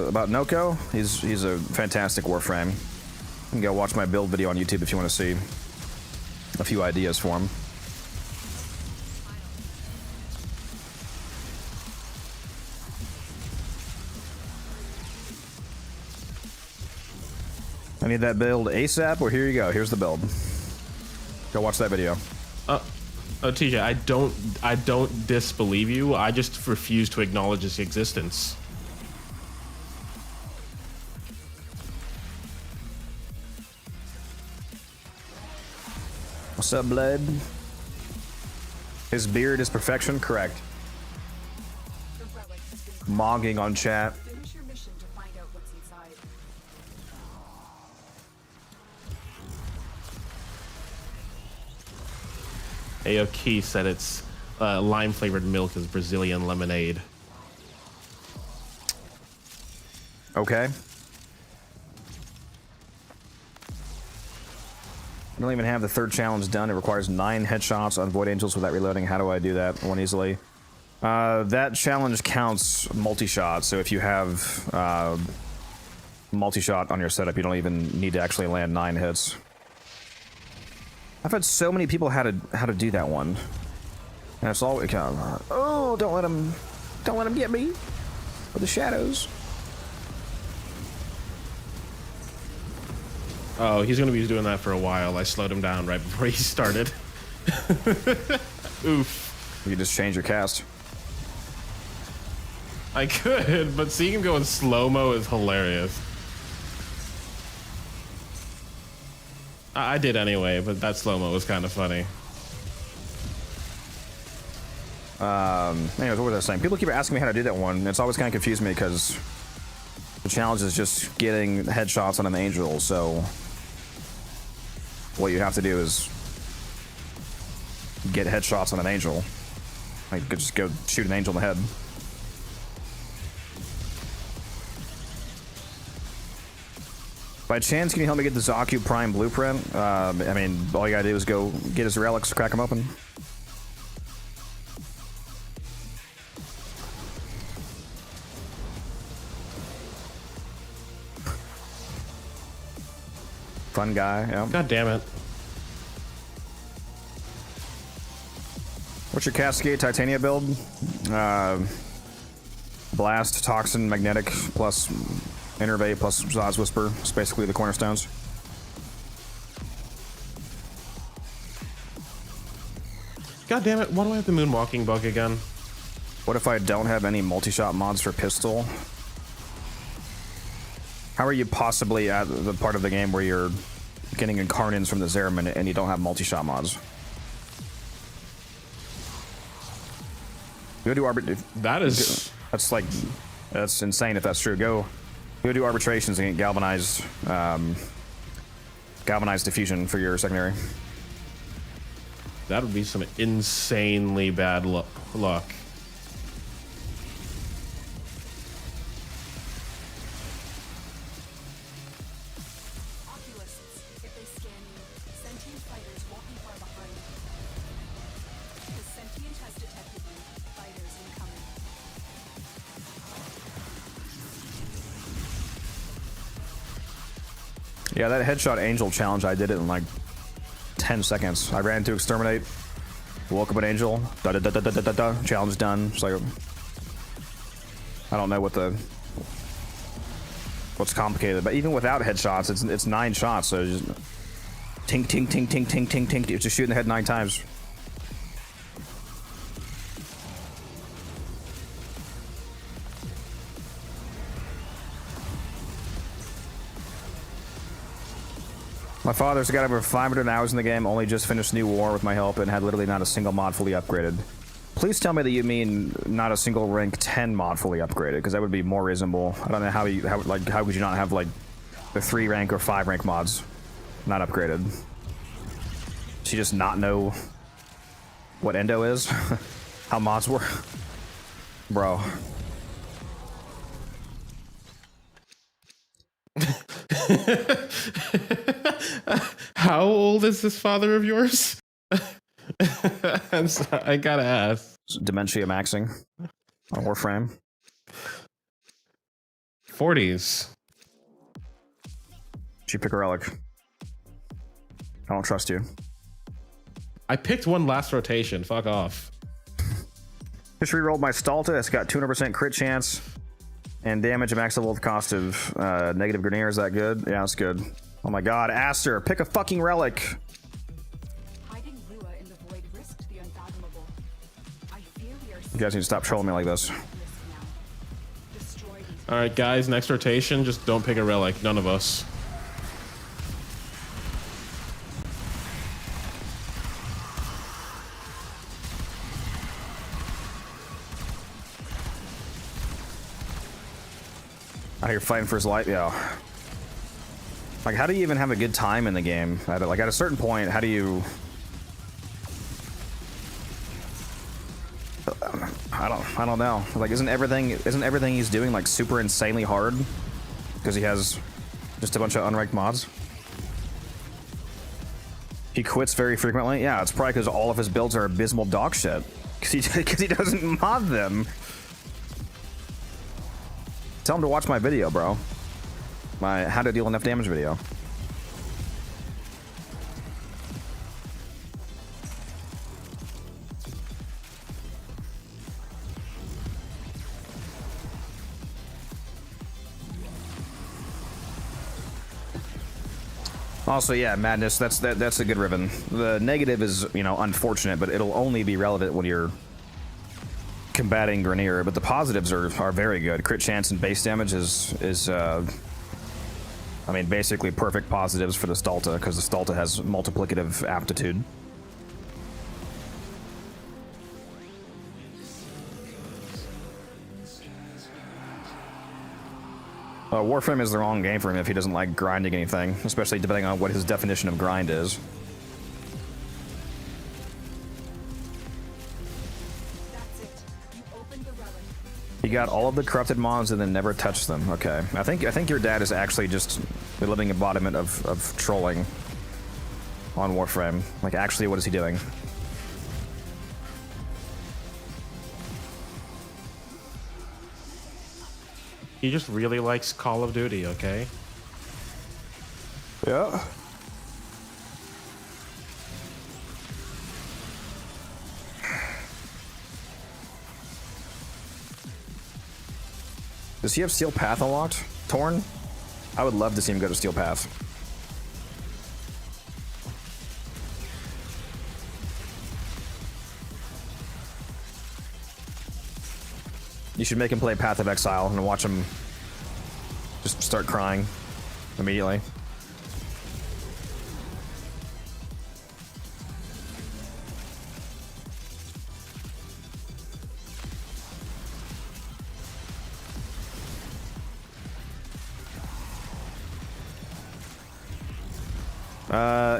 about Noko? He's a fantastic Warframe. You can go watch my build video on YouTube if you want to see a few ideas for him. I need that build ASAP. Well, here you go. Here's the build. Go watch that video. TJ, I don't disbelieve you. I just refuse to acknowledge its existence. What's up, blood? His beard is perfection, correct. Mogging on chat. Finish your mission to find out what's inside. Aoki said it's lime-flavored milk is Brazilian lemonade. Okay. I don't even have the third challenge done. It requires 9 headshots on Void Angels without reloading. How do I do that one easily? That challenge counts multi-shot, so if you have multi-shot on your setup, you don't even need to actually land 9 hits. I've had so many people how to do that one, and it's always kind of, oh, don't let him get me with the shadows. Oh, he's gonna be doing that for a while. I slowed him down right before he started. Oof. You just change your cast. I could, but seeing him go in slow-mo is hilarious. I did anyway, but that slow-mo was kind of funny. Anyways, what was I saying? People keep asking me how to do that one, and it's always kind of confused me because the challenge is just getting headshots on an angel, so what you have to do is get headshots on an angel. Like, just go shoot an angel in the head. By chance, can you help me get the Zaku Prime blueprint? I mean, all you gotta do is go get his relics, crack them open. Fun guy, yeah. God damn it. What's your Cascade Titania build? Blast, Toxin, Magnetic, plus Innervate, plus Zaz Whisper. It's basically the cornerstones. God damn it, why do I have the moonwalking bug again? What if I don't have any multi-shot mods for pistol? How are you possibly at the part of the game where you're getting incarnates from the Zeraman and you don't have multi-shot mods? Go do That is... That's insane if that's true. Go do arbitrations and get galvanized, galvanized diffusion for your secondary. That would be some insanely bad luck. Yeah, that headshot angel challenge, I did it in like 10 seconds. I ran to exterminate, woke up an angel, challenge done. It's like, I don't know what's complicated, but even without headshots, it's 9 shots, so just tink, tink, tink, tink, tink, tink, tink. It's just shooting the head 9 times. My father's got over 500 hours in the game, only just finished New War with my help, and had literally not a single mod fully upgraded. Please tell me that you mean not a single rank 10 mod fully upgraded, because that would be more reasonable. I don't know how could you not have like the 3 rank or 5 rank mods not upgraded? Does she just not know what Endo is? How mods work? Bro. How old is this father of yours? I gotta ask. Dementia maxing on Warframe. 40s. She pick a relic. I don't trust you. I picked one last rotation. Fuck off. Just re-rolled my Stalta. It's got 200% crit chance and damage maxable with cost of negative Grenier. Is that good? Yeah, that's good. Oh my god, Aster, pick a fucking relic. Hiding Rua in the void risked the unfathomable. I fear we are You guys need to stop trolling me like this. Alright guys, next rotation, just don't pick a relic. None of us. Out here fighting for his life, yeah. Like, how do you even have a good time in the game? Like, at a certain point, how do you... I don't know. Like, isn't everything he's doing like super insanely hard? Because he has just a bunch of unranked mods. He quits very frequently. Yeah, it's probably because all of his builds are abysmal dog shit. Because he doesn't mod them. Tell him to watch my video, bro. My how to deal enough damage video. Also, yeah, Madness, that's a good ribbon. The negative is, you know, unfortunate, but it'll only be relevant when you're combating Grenier, but the positives are very good. Crit chance and base damage is I mean, basically perfect positives for the Stalta, because the Stalta has multiplicative aptitude. Warframe is the wrong game for him if he doesn't like grinding anything, especially depending on what his definition of grind is. He got all of the corrupted mods and then never touched them. Okay, I think your dad is actually just the living embodiment of trolling on Warframe. Like, actually, what is he doing? He just really likes Call of Duty, okay? Yeah. Does he have Steel Path unlocked? Torn? I would love to see him go to Steel Path. You should make him play Path of Exile and watch him just start crying immediately.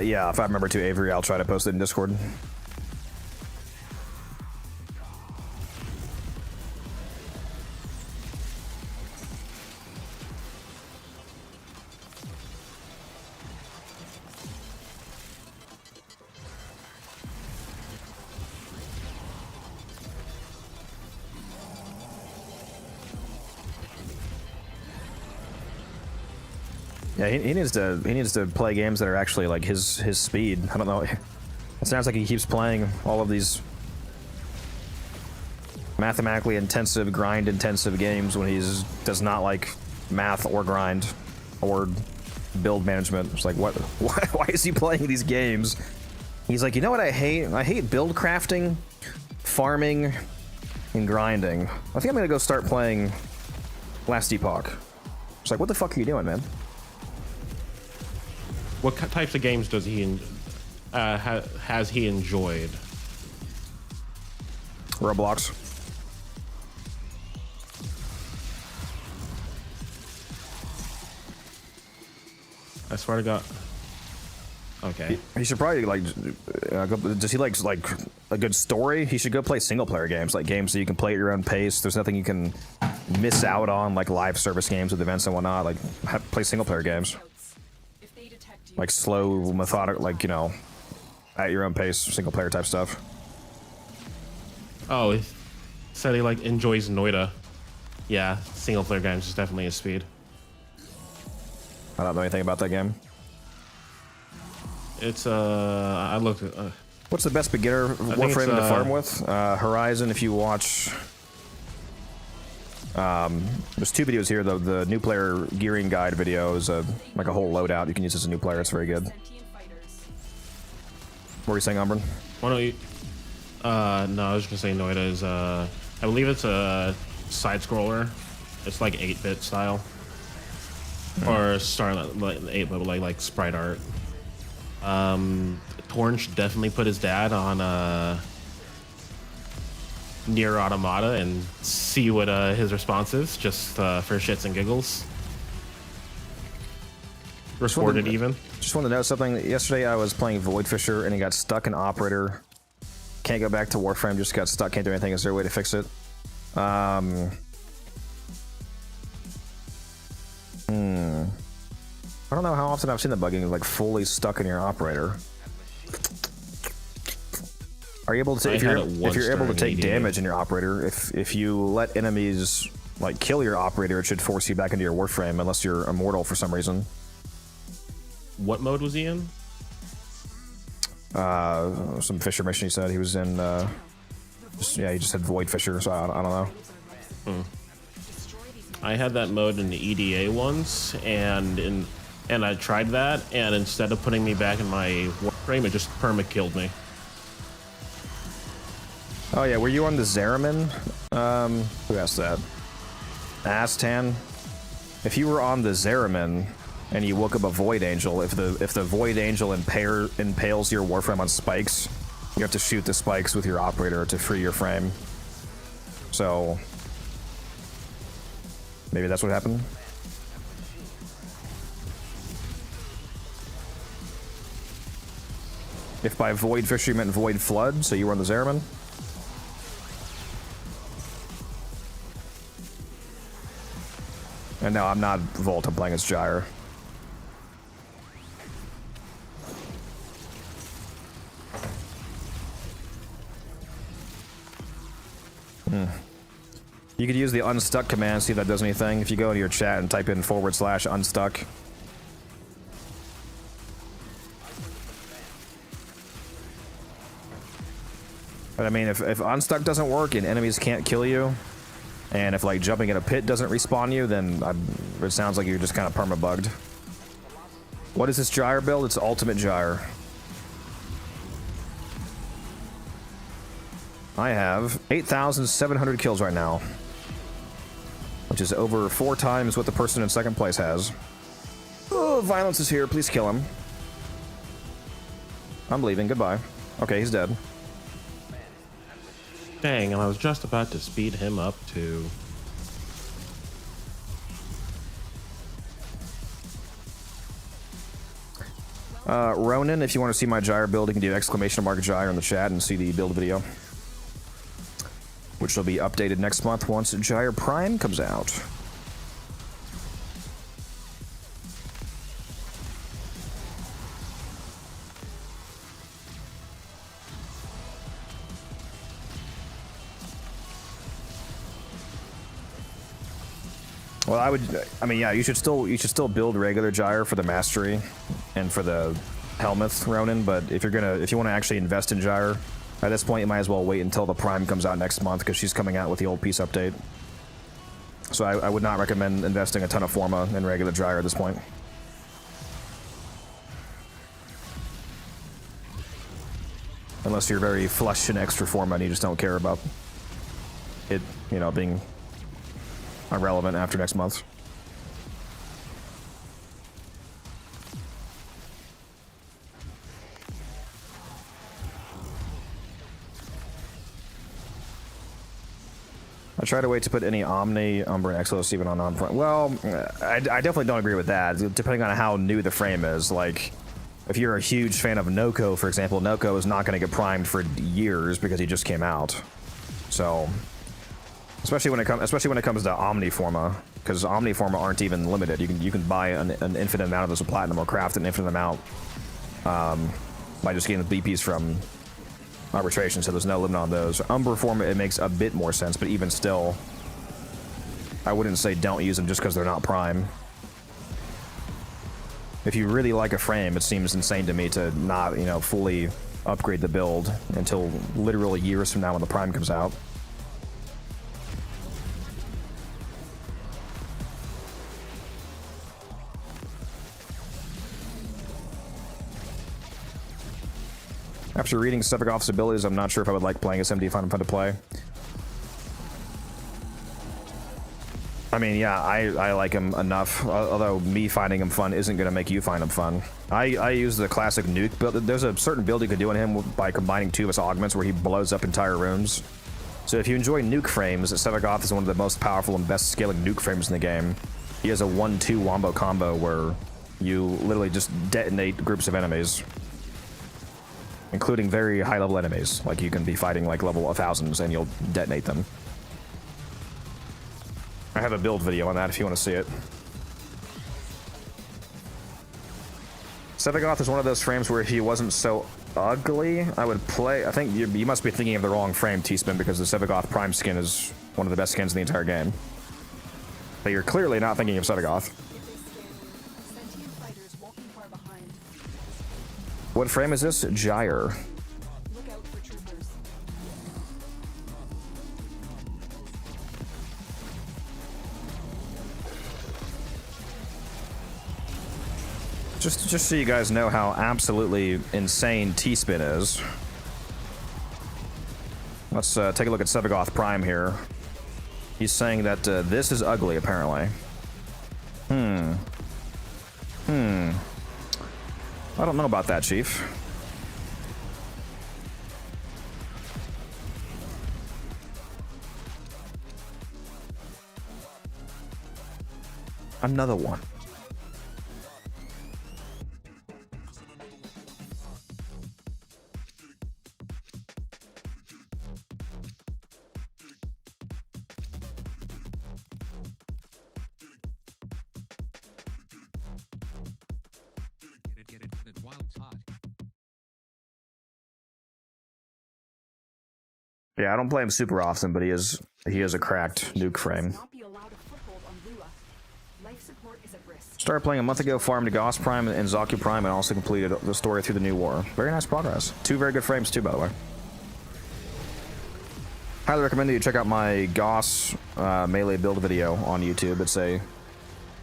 Yeah, if I remember to Avery, I'll try to post it in Discord. Yeah, he needs to play games that are actually like his speed. I don't know. It sounds like he keeps playing all of these mathematically intensive, grind intensive games when he does not like math or grind or build management. It's like why is he playing these games? He's like, you know what I hate? I hate build crafting, farming, and grinding. I think I'm gonna go start playing Last Epoch. It's like, what the fuck are you doing, man? What types of games does he has he enjoyed? Roblox. I swear to God. Okay. He should probably like. Does he like a good story? He should go play single player games, like games that you can play at your own pace. There's nothing you can miss out on, like live service games with events and whatnot. Like play single player games. Like slow, methodical, like, you know, at your own pace, single player type stuff. Oh, he said he like enjoys Noida. Yeah, single player games is definitely his speed. I don't know anything about that game. It's I looked at. What's the best beginner Warframe to farm with? Horizon. If you watch, there's two videos here. The new player gearing guide video is like a whole loadout you can use as a new player. It's very good. What were you saying, Umbran? Why don't you? No, I was just gonna say Noida is I believe it's a side scroller. It's like 8-bit style, or starting like 8-bit, like sprite art. Torn should definitely put his dad on Near Automata and see what his response is, just for shits and giggles. Recorded even. Just wanted to know something. Yesterday I was playing Void Fisher and he got stuck in Operator. Can't go back to Warframe, just got stuck, can't do anything. Is there a way to fix it? I don't know how often I've seen the bugging like fully stuck in your Operator. Are you able to, if you're able to take damage in your Operator, if you let enemies like kill your Operator, it should force you back into your Warframe unless you're immortal for some reason. What mode was he in? Some Fisher mission he said he was in. Yeah, he just said Void Fisher, so I don't know. I had that mode in the EDA once, and I tried that, and instead of putting me back in my Warframe, it just perma-killed me. Oh yeah, were you on the Zeramin? Who asked that? Astan. If you were on the Zeramin and you woke up a Void Angel, if the Void Angel impales your Warframe on spikes, you have to shoot the spikes with your Operator to free your frame. So maybe that's what happened. If by Void Fisher you meant Void Flood, so you were on the Zeramin? And no, I'm not Volt, I'm playing as Gyre. You could use the unstuck command, see if that does anything. If you go into your chat and type in /unstuck. But I mean, if unstuck doesn't work and enemies can't kill you, And if like jumping in a pit doesn't respawn you, then it sounds like you're just kind of perma-bugged. What is this gyre build? It's ultimate gyre. I have 8,700 kills right now, which is over 4 times what the person in second place has. Oh, violence is here. Please kill him. I'm leaving. Goodbye. Okay, he's dead. Dang, and I was just about to speed him up too. Ronan, if you want to see my gyre build, you can do !gyre in the chat and see the build video, which will be updated next month once Gyre Prime comes out. Well, I mean, yeah, you should still build regular gyre for the mastery and for the Helmuth, Ronan. But if you want to actually invest in gyre, at this point, you might as well wait until the Prime comes out next month because she's coming out with the old piece update. So I would not recommend investing a ton of Forma in regular gyre at this point. Unless you're very flush in extra Forma and you just don't care about it, you know, being irrelevant after next month. I try to wait to put any Omni, Umbra, and Exos even on non-front. Well, I definitely don't agree with that, depending on how new the frame is. Like, if you're a huge fan of Noko, for example, Noko is not going to get primed for years because he just came out. So, especially when it comes to Omniforma, because Omniforma aren't even limited. You can buy an infinite amount of those platinum or craft an infinite amount by just getting the BPs from arbitration. So there's no limit on those. Umbra Forma, it makes a bit more sense, but even still, I wouldn't say don't use them just because they're not prime. If you really like a frame, it seems insane to me to not, you know, fully upgrade the build until literally years from now when the prime comes out. After reading Sevagoth's abilities, I'm not sure if I would like playing SMD. Find him fun to play. I mean, yeah, I like him enough, although me finding him fun isn't going to make you find him fun. I use the classic nuke build. There's a certain build you can do on him by combining 2 of his augments where he blows up entire rooms. So if you enjoy nuke frames, Sevagoth is one of the most powerful and best scaling nuke frames in the game. He has a 1-2 wombo combo where you literally just detonate groups of enemies, including very high-level enemies. Like, you can be fighting like level 1000s and you'll detonate them. I have a build video on that if you want to see it. Sevagoth is one of those frames where if he wasn't so ugly, I would play. I think you must be thinking of the wrong frame, T-Spin, because the Sevagoth Prime skin is one of the best skins in the entire game. But you're clearly not thinking of Sevagoth. What frame is this? Gyre. Just so you guys know how absolutely insane T-Spin is. Let's take a look at Sevagoth Prime here. He's saying that this is ugly, apparently. I don't know about that, Chief. Another one. Yeah, I don't play him super often, but he is a cracked nuke frame. Started playing a month ago, farmed Gauss Prime and Zaku Prime, and also completed the story through the new war. Very nice progress. 2 very good frames too, by the way. Highly recommend that you check out my Goss melee build video on YouTube. It's a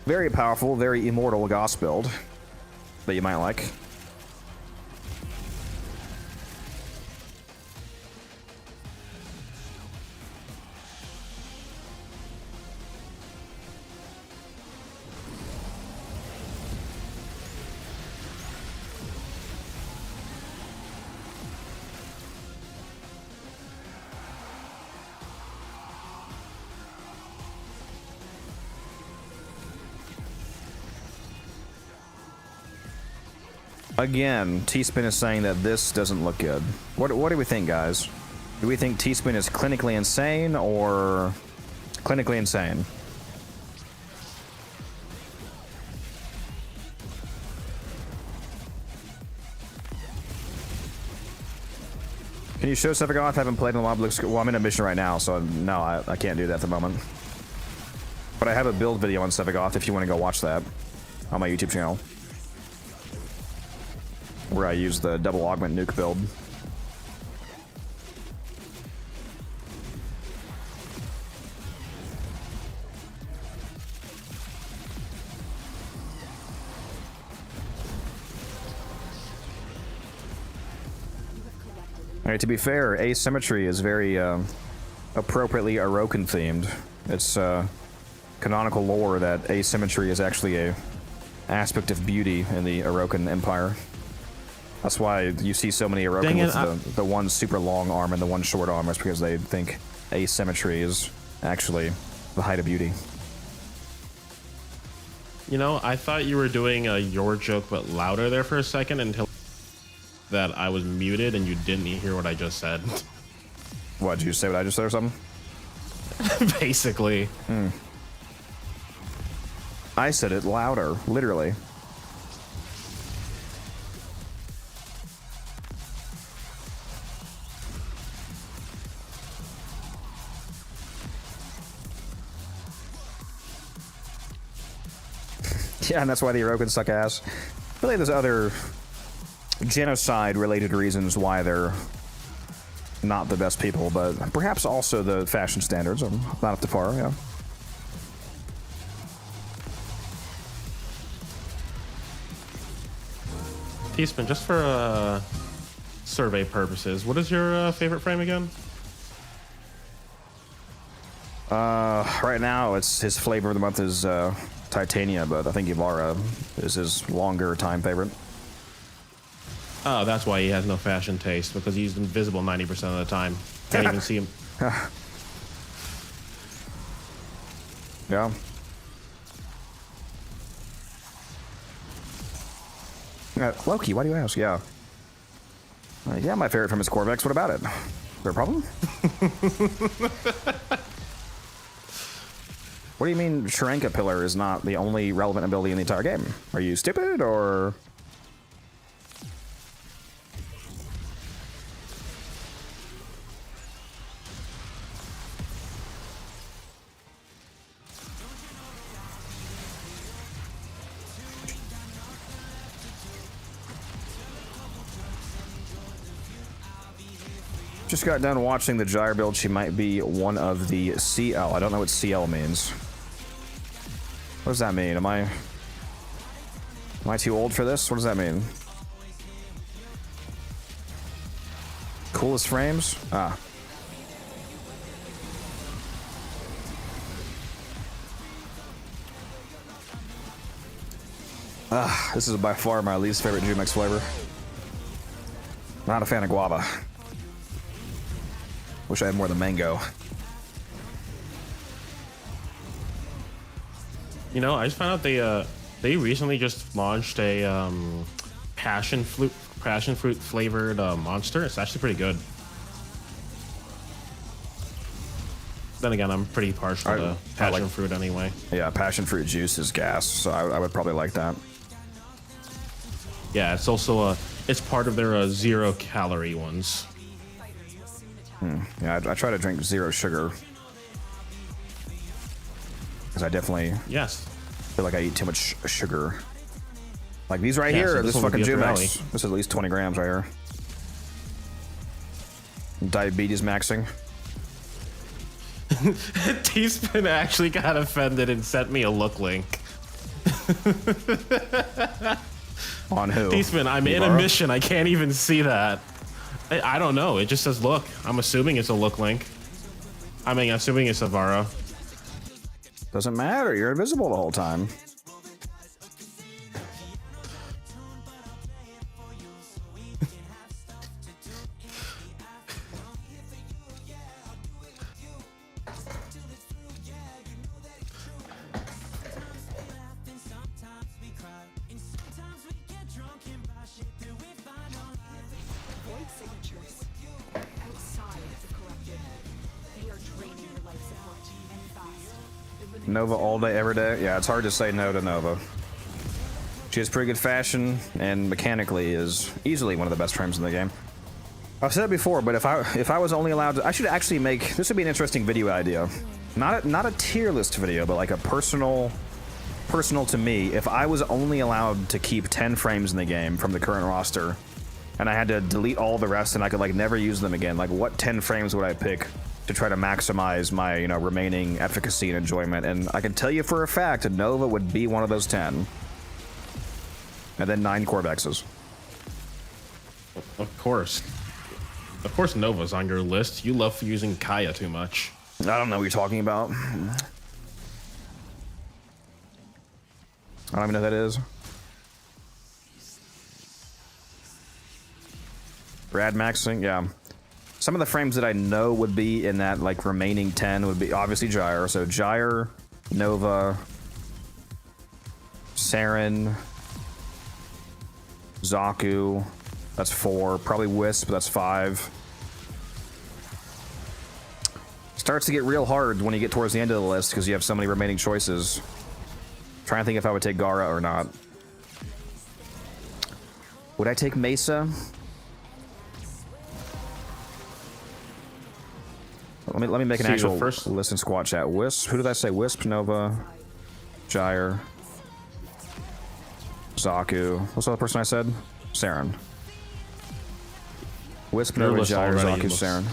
very powerful, very immortal Goss build that you might like. Again, T-Spin is saying that this doesn't look good. What do we think, guys? Do we think T-Spin is clinically insane or clinically insane? Can you show Sevagoth? I haven't played in a while. Well, I'm in a mission right now, so no, I can't do that at the moment. But I have a build video on Sevagoth if you want to go watch that on my YouTube channel, where I use the double augment nuke build. Alright, to be fair, asymmetry is very appropriately Orokin themed. It's canonical lore that asymmetry is actually a aspect of beauty in the Orokin Empire. That's why you see so many Orokin with the one super long arm and the one short arm, is because they think asymmetry is actually the height of beauty. You know, I thought you were doing your joke but louder there for a second until that I was muted and you didn't hear what I just said. What, did you say what I just said or something? Basically. I said it louder, literally. Yeah, and that's why the Orokin suck ass. I feel like there's other genocide-related reasons why they're not the best people, but perhaps also the fashion standards are not up to par, yeah. T-Spin, just for survey purposes, what is your favorite frame again? Right now, it's his flavor of the month is Titania, but I think Yvara is his longer time favorite. Oh, that's why he has no fashion taste, because he's invisible 90% of the time. Can't even see him. Yeah. Loki, why do you ask? Yeah. Yeah, my favorite from is Corvex. What about it? Is there a problem? What do you mean Sharenka Pillar is not the only relevant ability in the entire game? Are you stupid, or...? Just got done watching the Gyre build. She might be one of the CL. I don't know what CL means. What does that mean? Am I too old for this? What does that mean? Coolest frames? Ah. This is by far my least favorite Jumex flavor. Not a fan of guava. Wish I had more of the mango. You know, I just found out they recently just launched a passion fruit flavored monster. It's actually pretty good. Then again, I'm pretty partial to passion fruit anyway. Yeah, passion fruit juice is gas, so I would probably like that. Yeah, it's also it's part of their 0-calorie ones. Yeah, I try to drink zero sugar. Because I definitely feel like I eat too much sugar. Like these right here, so this fucking Jumex. This is at least 20 grams right here. Diabetes maxing. T-Spin actually got offended and sent me a look link. On who? T-Spin, I'm in a mission. I can't even see that. I don't know. It just says look. I'm assuming it's a look link. I mean, assuming it's a Vara. Doesn't matter. You're invisible the whole time. Nova all day, every day. Yeah, it's hard to say no to Nova. She has pretty good fashion, and mechanically is easily one of the best frames in the game. I've said it before, but if I was only allowed to, I should actually make, this would be an interesting video idea. Not a tier list video, but like a personal to me. If I was only allowed to keep 10 frames in the game from the current roster, and I had to delete all the rest, and I could like never use them again, like what 10 frames would I pick to try to maximize my, you know, remaining efficacy and enjoyment? And I can tell you for a fact that Nova would be one of those 10. And then 9 Corvexes. Of course. Of course Nova's on your list. You love using Kaya too much. I don't know what you're talking about. I don't even know who that is. Brad maxing, yeah. Some of the frames that I know would be in that like remaining 10 would be obviously Gyre. So Gyre, Nova, Saren, Zaku, that's 4. Probably Wisp, that's 5. Starts to get real hard when you get towards the end of the list because you have so many remaining choices. Trying to think if I would take Gara or not. Would I take Mesa? Let me make an actual list in squad chat. Wisp. Who did I say? Wisp, Nova, Gyre, Zaku. What's the other person I said? Saren. Wisp, Nova, Gyre, Zaku, Saren.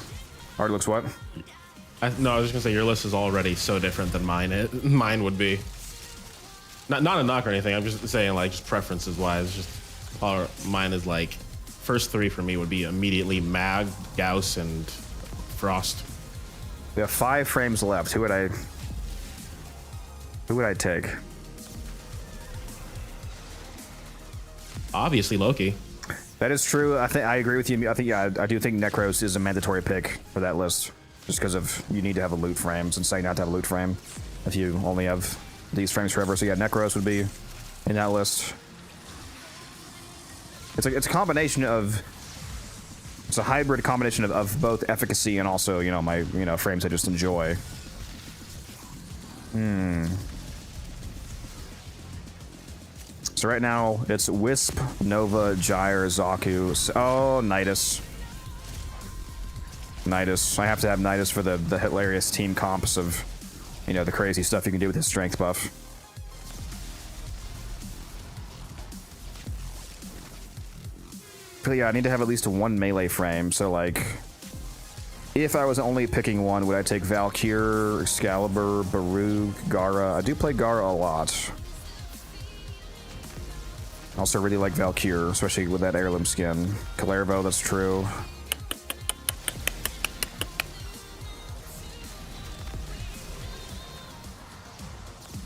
Already looks what? No, I was just gonna say your list is already so different than mine. Mine would be. Not a knock or anything. I'm just saying, like, just preferences wise. Just mine is like first 3 for me would be immediately Mag, Gauss, and Frost. We have 5 frames left. Who would I take? Obviously Loki. That is true. I think I agree with you. I think I do think Necros is a mandatory pick for that list, just because of you need to have a loot frame. It's insane not to have a loot frame if you only have these frames forever. So yeah, Necros would be in that list. It's a combination of. It's a hybrid combination of both efficacy and also, you know, my, you know, frames I just enjoy. So right now it's Wisp, Nova, Gyre, Zaku. Oh, Nidus. Nidus. I have to have Nidus for the hilarious team comps of, you know, the crazy stuff you can do with his strength buff. But yeah, I need to have at least 1 melee frame, so like, if I was only picking one, would I take Valkyr, Excalibur, Barug, Gara? I do play Gara a lot. I also really like Valkyr, especially with that heirloom skin. Kalervo, that's true.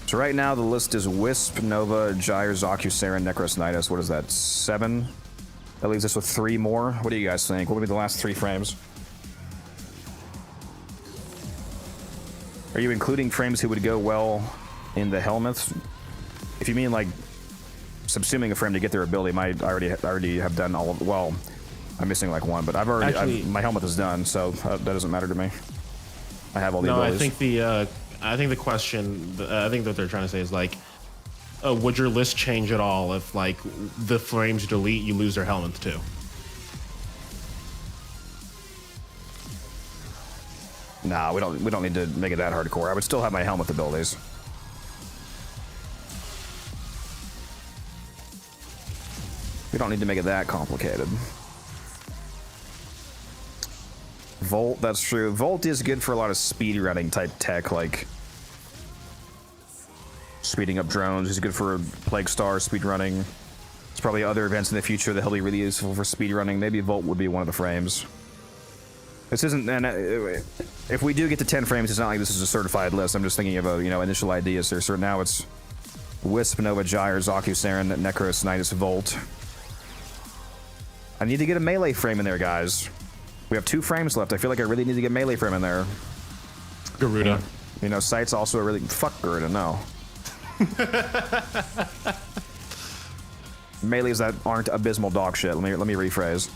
So right now the list is Wisp, Nova, Gyre, Zaku, Saren, Necros, Nidus. What is that, 7? That leaves us with 3 more. What do you guys think? What would be the last 3 frames? Are you including frames who would go well in the helmets? If you mean like subsuming a frame to get their ability, I already have done all of. Well, I'm missing like 1, but I've already. My helmet is done, so that doesn't matter to me. I have all the abilities. I think the question. I think what they're trying to say is like, would your list change at all if like the frames you delete, you lose their helmets too? Nah, we don't need to make it that hardcore. I would still have my helmet abilities. We don't need to make it that complicated. Volt, that's true. Volt is good for a lot of speed running type tech, like speeding up drones. He's good for Plague Star speed running. There's probably other events in the future that he'll be really useful for speed running. Maybe Volt would be one of the frames. This isn't, and if we do get to 10 frames, it's not like this is a certified list. I'm just thinking of a, initial ideas here. So now it's Wisp, Nova, Gyre, Zaku, Saren, Necros, Nidus, Volt. I need to get a melee frame in there, guys. We have 2 frames left. I feel like I really need to get melee frame in there. Garuda. Sight's also a really... Fuck Garuda, no. Melees that aren't abysmal dog shit. Let me rephrase.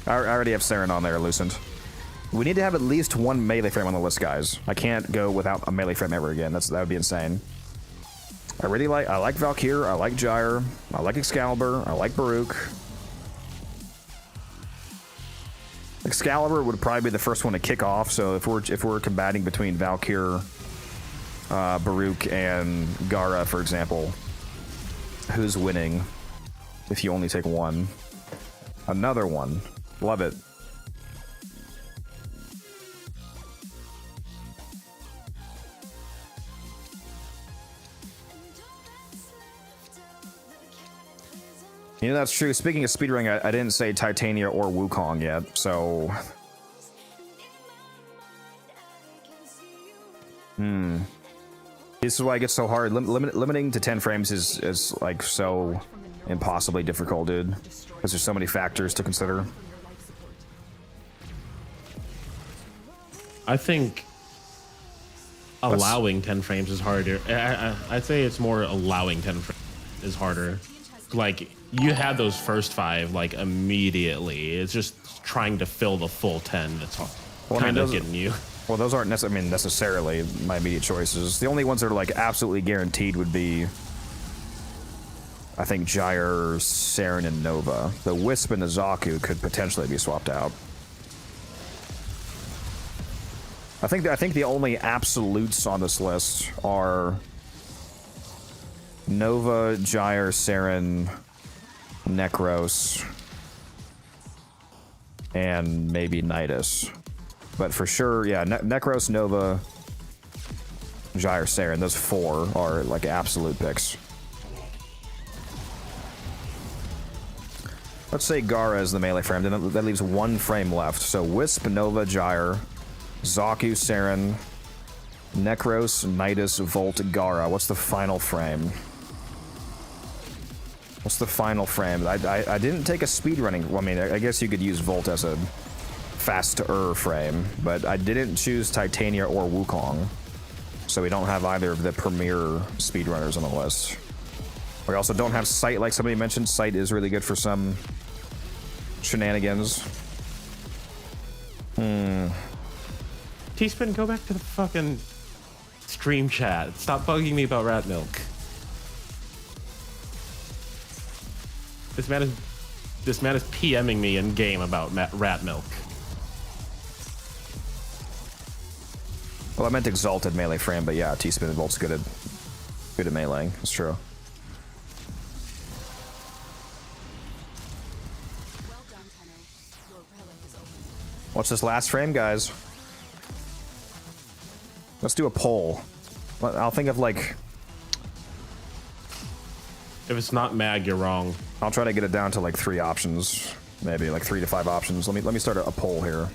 I already have Saren on there, Lucent. We need to have at least 1 melee frame on the list, guys. I can't go without a melee frame ever again. That would be insane. I like Valkyr, I like Gyre, I like Excalibur, I like Baruch. Excalibur would probably be the first one to kick off, so if we're combating between Valkyr, Baruch, and Gara, for example, who's winning if you only take 1? Another one. Love it. That's true. Speaking of speedrunning, I didn't say Titania or Wukong yet, so... This is why it gets so hard. Limiting to 10 frames is like so impossibly difficult, dude. Because there's so many factors to consider. I think allowing 10 frames is harder. I'd say it's more allowing 10 frames is harder. Like, you had those first 5, like, immediately. It's just trying to fill the full 10 that's kind of getting you. Well, those aren't necessarily my immediate choices. The only ones that are, like, absolutely guaranteed would be, I think, Gyre, Saren, and Nova. The Wisp and the Zaku could potentially be swapped out. I think the only absolutes on this list are Nova, Gyre, Saren, Necros, and maybe Nidus. But for sure, yeah, Necros, Nova, Gyre, Saren, those 4 are like absolute picks. Let's say Gara is the melee frame, then that leaves 1 frame left. So Wisp, Nova, Gyre, Zaku, Saren, Necros, Nidus, Volt, Gara. What's the final frame? What's the final frame? I didn't take a speedrunning... Well, I mean, I guess you could use Volt as a faster frame, but I didn't choose Titania or Wukong, so we don't have either of the premier speedrunners on the list. We also don't have Sight, like somebody mentioned. Sight is really good for some shenanigans. T-Spin, go back to the fucking stream chat. Stop bugging me about rat milk. This man is PMing me in game about rat milk. Well, I meant Exalted melee frame, but yeah, T-Spin and Volt's good at meleeing. That's true. What's this last frame, guys? Let's do a poll. I'll think of like... If it's not mag, you're wrong. I'll try to get it down to like 3 options. Maybe like 3 to 5 options. Let me start a poll here.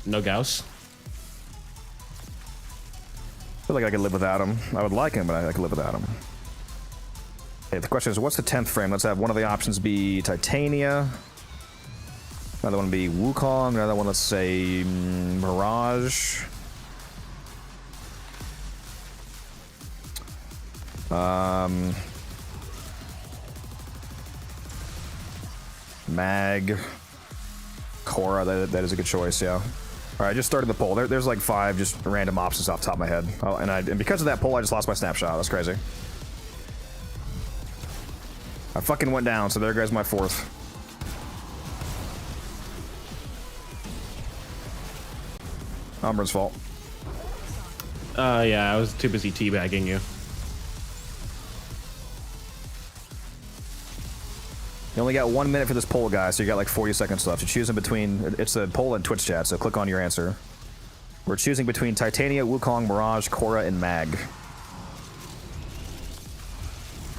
No Gauss? I feel like I could live without him. I would like him, but I could live without him. Okay, the question is, what's the 10th frame? Let's have one of the options be Titania. Another one be Wukong. Another one, let's say, Mirage. Mag. Korra, that is a good choice, yeah. All right, I just started the poll. There's like 5 just random options off the top of my head. Oh, and because of that poll, I just lost my snapshot. That's crazy. I fucking went down, so there goes my 4th. Umbran's fault. Yeah, I was too busy teabagging you. You only got 1 minute for this poll, guys, so you got like 40 seconds left. You're choosing between... It's a poll in Twitch chat, so click on your answer. We're choosing between Titania, Wukong, Mirage, Korra, and Mag.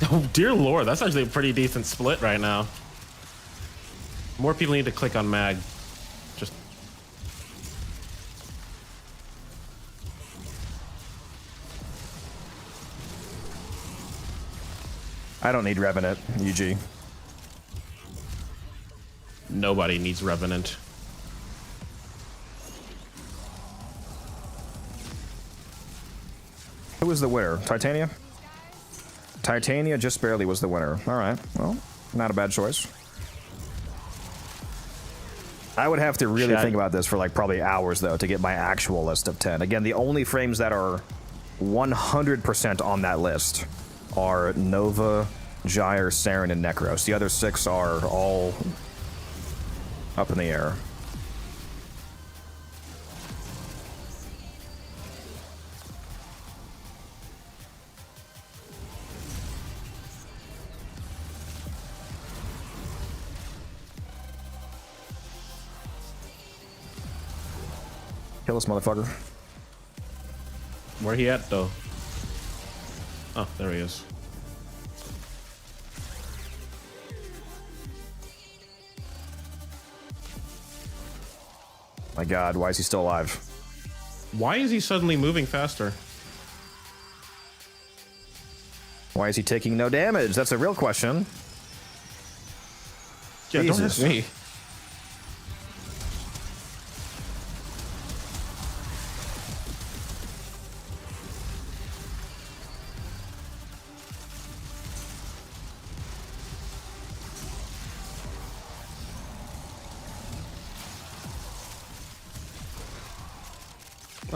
Oh, dear lord, that's actually a pretty decent split right now. More people need to click on Mag. Just... I don't need Revenant, UG. Nobody needs Revenant. Who was the winner? Titania? Titania just barely was the winner. All right, well, not a bad choice. I would have to really think about this for like probably hours, though, to get my actual list of 10. Again, the only frames that are 100% on that list are Nova, Gyre, Saren, and Necros. The other 6 are all up in the air. Kill this motherfucker. Where he at, though? Oh, there he is. My god, why is he still alive? Why is he suddenly moving faster? Why is he taking no damage? That's a real question. Yeah, Jesus. don't ask me.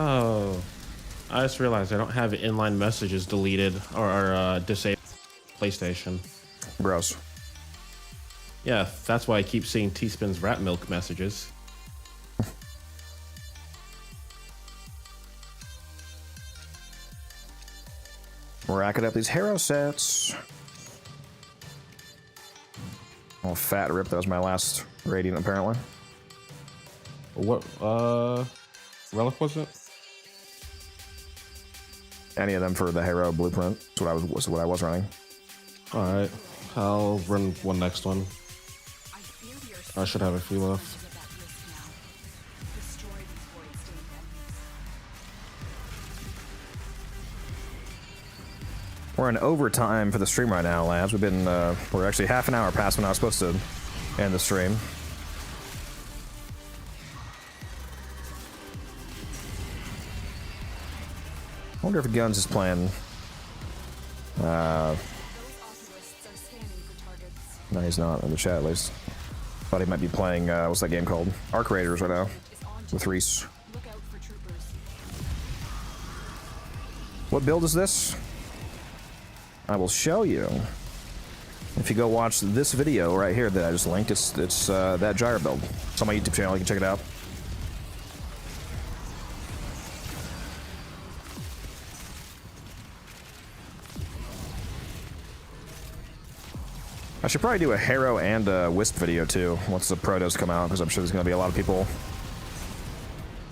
Oh, I just realized I don't have inline messages deleted or disabled PlayStation. Gross. Yeah, that's why I keep seeing T-Spin's rat milk messages. We're racking up these hero sets. Oh, fat rip. That was my last radiant, apparently. What, relic was it? Any of them for the hero blueprint. That's what I was running. All right, I'll run one next one. I should have a few left. We're in overtime for the stream right now, lads. We've been, we're actually half an hour past when I was supposed to end the stream. I wonder if Guns is playing. No, he's not in the chat at least. Thought he might be playing, what's that game called? Arc Raiders right now with Reese. What build is this? I will show you. If you go watch this video right here that I just linked, it's that Gyre build. It's on my YouTube channel, you can check it out. I should probably do a Harrow and a Wisp video too, once the protos come out, because I'm sure there's going to be a lot of people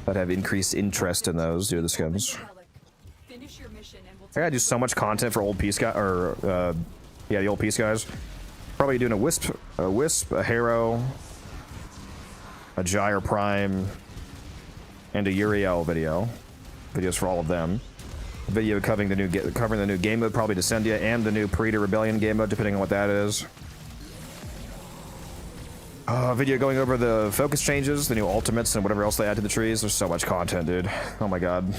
that have increased interest in those due to the skins. I gotta do so much content for old Peace guy, or yeah, the old Peace guys. Probably doing a Wisp, a Harrow, a Gyre Prime, and a Uriel video. Videos for all of them. A video covering the new game mode, probably Descendia, and the new Predator Rebellion game mode, depending on what that is. A video going over the focus changes, the new ultimates, and whatever else they add to the trees. There's so much content, dude. Oh my god.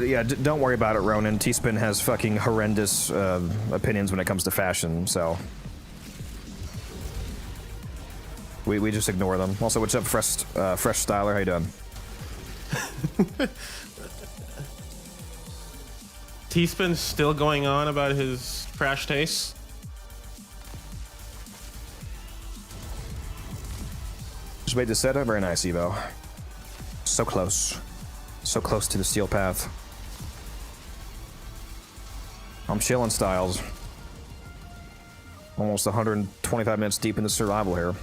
Yeah, don't worry about it, Ronan. T-Spin has fucking horrendous opinions when it comes to fashion, so... We just ignore them. Also, what's up, Fresh Styler? How you doing? T-Spin's still going on about his trash taste. Just wait to set up. Very nice, Evo. So close. So close to the steel path. I'm chilling, Styles. Almost 125 minutes deep into survival here.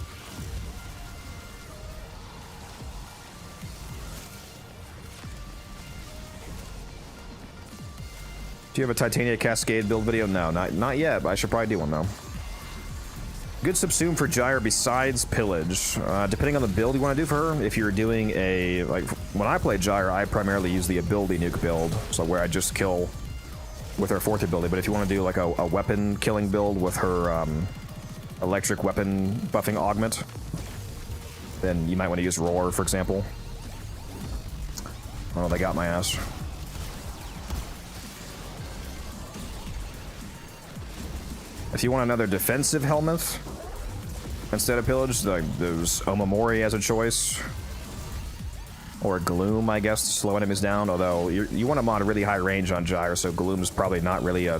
Do you have a Titania Cascade build video? No, not yet, but I should probably do one though. Good subsume for Gyre besides Pillage. Depending on the build you want to do for her, if you're doing a, like, when I play Gyre, I primarily use the ability nuke build, so where I just kill with her fourth ability, but if you want to do like a weapon killing build with her electric weapon buffing augment, then you might want to use Roar, for example. Oh, they got my ass. If you want another defensive helmet instead of Pillage, there's Omamori as a choice. Or Gloom, I guess, to slow enemies down, although you want them on a really high range on Gyre, so Gloom is probably not really a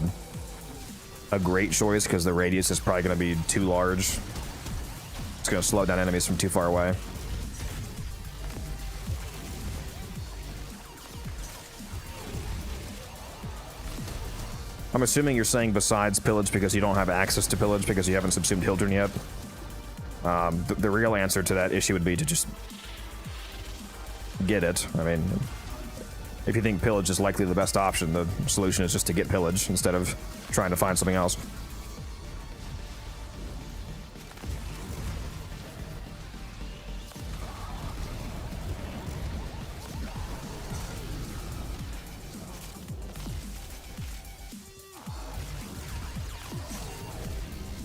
great choice because the radius is probably going to be too large. It's going to slow down enemies from too far away. I'm assuming you're saying besides Pillage because you don't have access to Pillage because you haven't subsumed Hildren yet. The real answer to that issue would be to just get it. I mean, if you think Pillage is likely the best option, the solution is just to get Pillage instead of trying to find something else.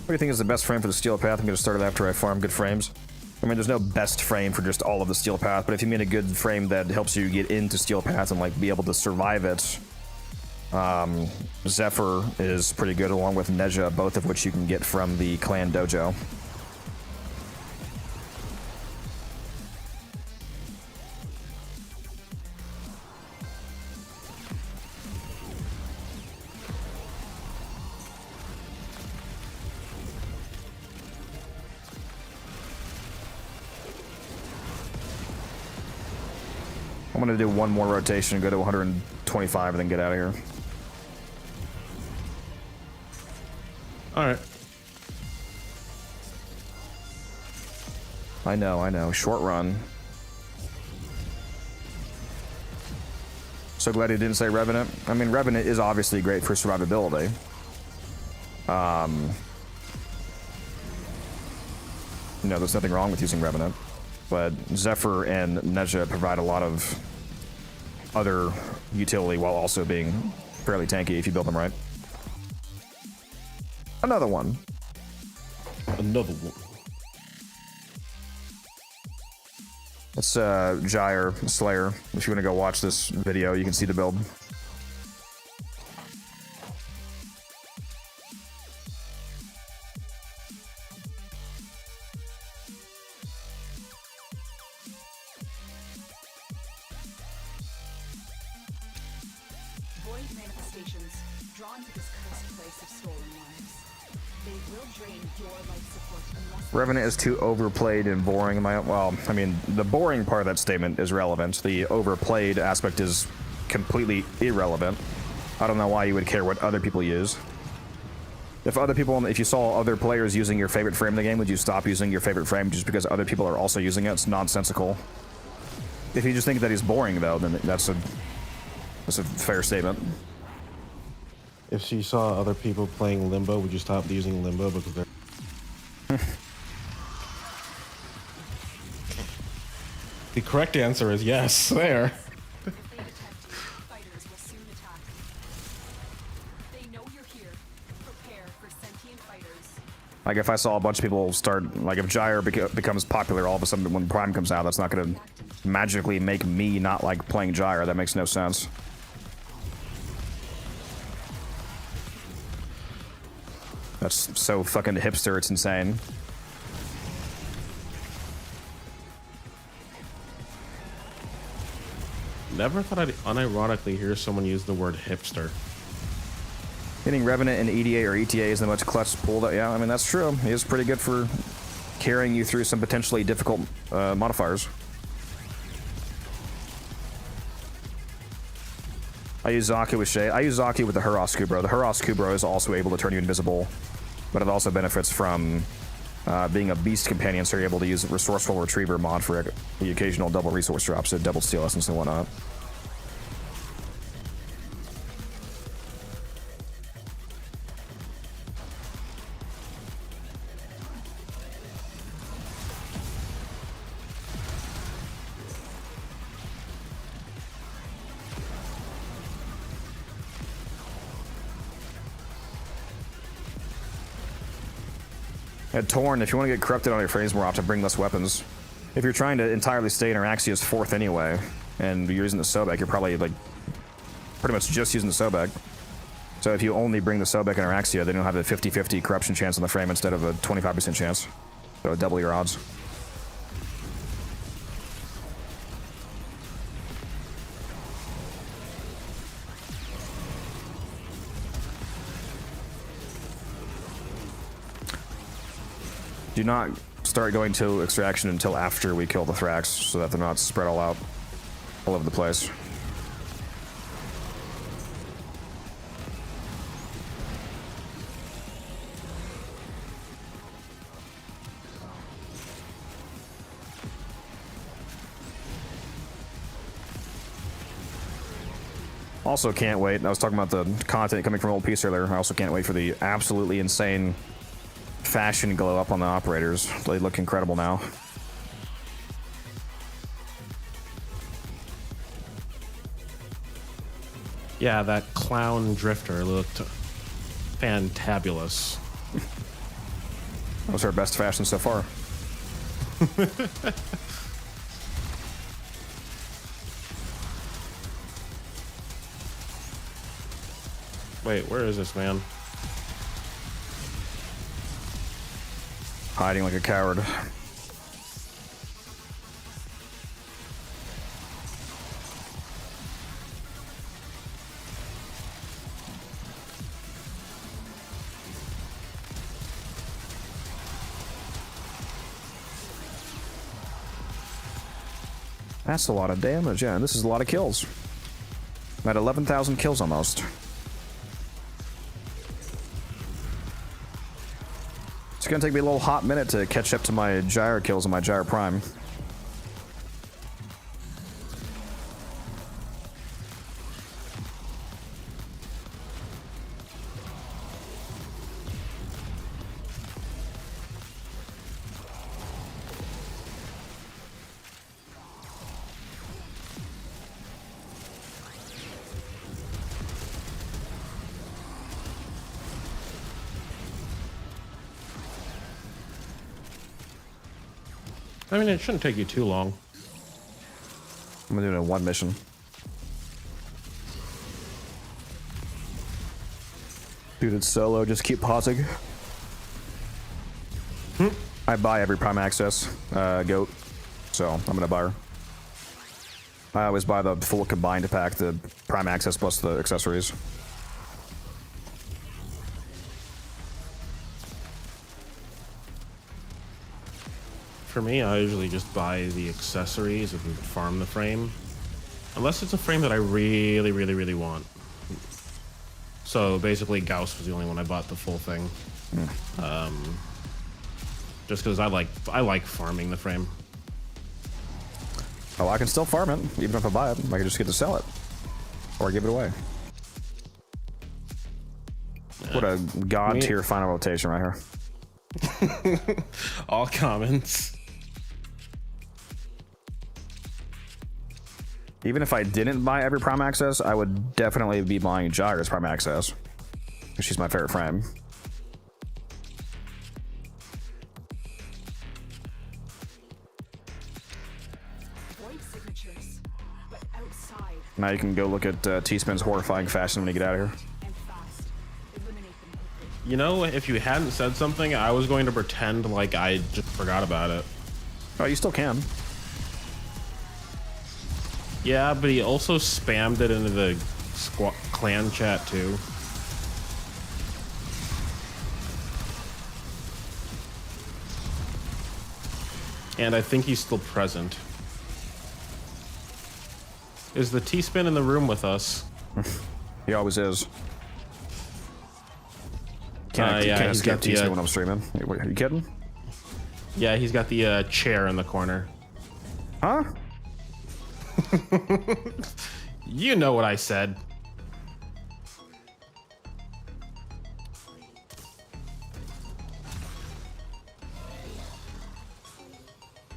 What do you think is the best frame for the steel path? I'm going to start it after I farm good frames. I mean, there's no best frame for just all of the steel path, but if you mean a good frame that helps you get into steel path and like be able to survive it, Zephyr is pretty good, along with Neja, both of which you can get from the clan dojo. I'm gonna do one more rotation, go to 125, and then get out of here. Alright. I know. Short run. So glad he didn't say Revenant. I mean, Revenant is obviously great for survivability. You know, there's nothing wrong with using Revenant. But Zephyr and Neja provide a lot of other utility while also being fairly tanky if you build them right. Another one. Another one. It's Gyre Slayer. If you want to go watch this video, you can see the build. Void manifestations drawn to this cursed place of stolen lives. They will drain your life support unless Revenant is too overplayed and boring. Well, I mean, the boring part of that statement is relevant. The overplayed aspect is completely irrelevant. I don't know why you would care what other people use. If you saw other players using your favorite frame in the game, would you stop using your favorite frame just because other people are also using it? It's nonsensical. If you just think that he's boring, though, then that's a fair statement. If you saw other people playing Limbo, would you stop using Limbo because they're... The correct answer is yes, there. fighters will soon attack. They know you're here. Prepare for sentient fighters. Like, if I saw a bunch of people start... Like, if Gyre becomes popular all of a sudden when Prime comes out, that's not going to magically make me not like playing Gyre. That makes no sense. That's so fucking hipster, it's insane. Never thought I'd unironically hear someone use the word hipster. Hitting Revenant in EDA or ETA is the most clutch pull. Yeah, I mean, that's true. He is pretty good for carrying you through some potentially difficult modifiers. I use Zaku with Shay. I use Zaku with the Huros Kubro. The Huros Kubro is also able to turn you invisible, but it also benefits from being a beast companion, so you're able to use a resourceful retriever mod for the occasional double resource drops, so double steel essence and whatnot. At Torn, if you want to get corrupted on your frames more often, bring less weapons. If you're trying to entirely stay in Araxia's 4th anyway, and you're using the Sobek, you're probably like pretty much just using the Sobek. So if you only bring the Sobek and Araxia, then you'll have a 50-50 corruption chance on the frame instead of a 25% chance. So double your odds. Do not start going to extraction until after we kill the Thrax, so that they're not spread all out all over the place. Also can't wait. I was talking about the content coming from Old Peace earlier. I also can't wait for the absolutely insane fashion glow up on the operators. They look incredible now. Yeah, that clown drifter looked fantabulous. That was our best fashion so far. Wait, where is this man? Hiding like a coward. That's a lot of damage, yeah, and this is a lot of kills. I'm at 11,000 kills almost. It's gonna take me a little hot minute to catch up to my Gyre kills and my Gyre Prime. I mean, it shouldn't take you too long. I'm gonna do it in one mission. Dude, it's solo, just keep pausing. I buy every Prime Access goat, so I'm gonna buy her. I always buy the full combined pack, the Prime Access plus the accessories. For me, I usually just buy the accessories and farm the frame. Unless it's a frame that I really, really, really want. So basically, Gauss was the only one I bought the full thing. Just because I like farming the frame. Oh, I can still farm it, even if I buy it. I can just get to sell it. Or give it away. What a god tier final rotation right here. All comments. Even if I didn't buy every Prime Access, I would definitely be buying Gyre's Prime Access. She's my favorite frame. Now you can go look at T-Spin's horrifying fashion when you get out of here. You know, if you hadn't said something, I was going to pretend like I just forgot about it. Oh, you still can. Yeah, but he also spammed it into the clan chat too. And I think he's still present. Is the T-Spin in the room with us? He always is. Yeah, can't he's escape got T-Spin the, when I'm streaming. Are you kidding? Yeah, he's got the chair in the corner. Huh? You know what I said.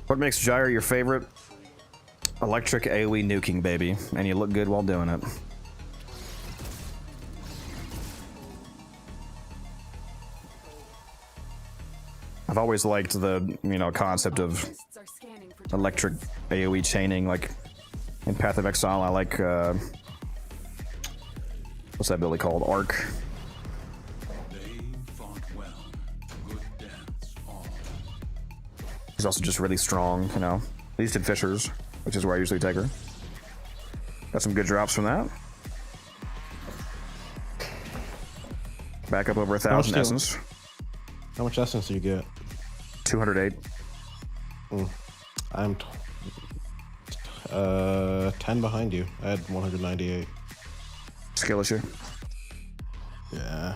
What makes Gyre your favorite? Electric AoE nuking, baby. And you look good while doing it. I've always liked the, concept of electric AoE chaining, like in Path of Exile. I like, what's that ability called? Arc. They fought well. Good dance, all. He's also just really strong, at least in Fissures, which is where I usually take her. Got some good drops from that. Back up over 1,000 essence. How much essence do you get? 208. I'm 10 behind you. I had 198. Skill issue. Yeah.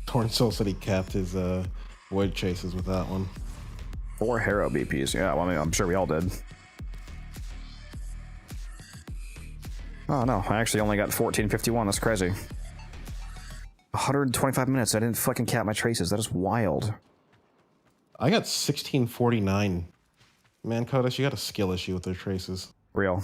Torn Soul said he capped his void chases with that one. 4 Hero BPs. Yeah, well, I'm sure we all did. Oh no, I actually only got 1451. That's crazy. 125 minutes. I didn't fucking cap my traces. That is wild. I got 1649. Man, Kodesh, you got a skill issue with their traces. Real.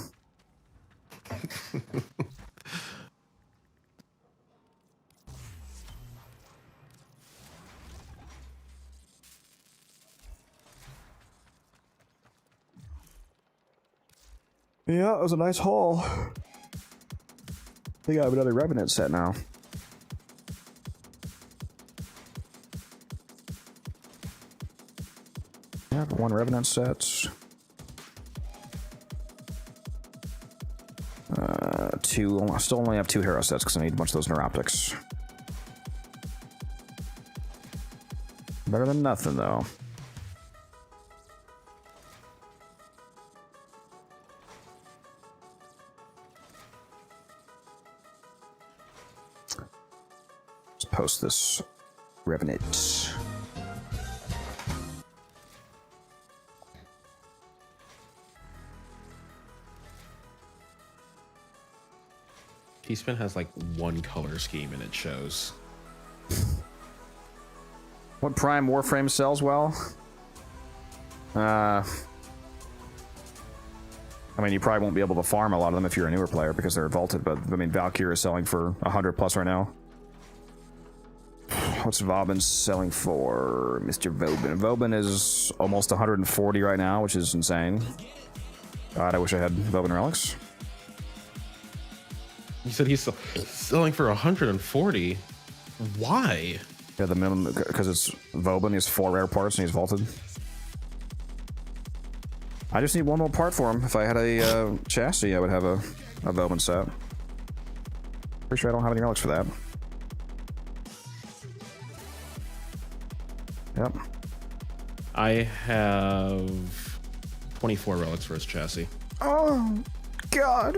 Yeah, it was a nice haul. I think I have another Revenant set now. Yeah, 1 Revenant set. 2. I still only have 2 hero sets because I need a bunch of those Neuroptics. Better than nothing, though. Let's post this Revenant. T-Spin has like 1 color scheme and it shows. What Prime Warframe sells well? I mean, you probably won't be able to farm a lot of them if you're a newer player because they're vaulted, but I mean, Valkyrie is selling for 100 plus right now. What's Vauban selling for? Mr. Vauban. Vauban is almost 140 right now, which is insane. God, I wish I had Vauban relics. You said he's selling for 140. Why? Yeah, the minimum, because it's Vauban, he has 4 rare parts and he's vaulted. I just need 1 more part for him. If I had a chassis, I would have a Vauban set. Pretty sure I don't have any relics for that. Yep. I have 24 relics for his chassis. Oh, God.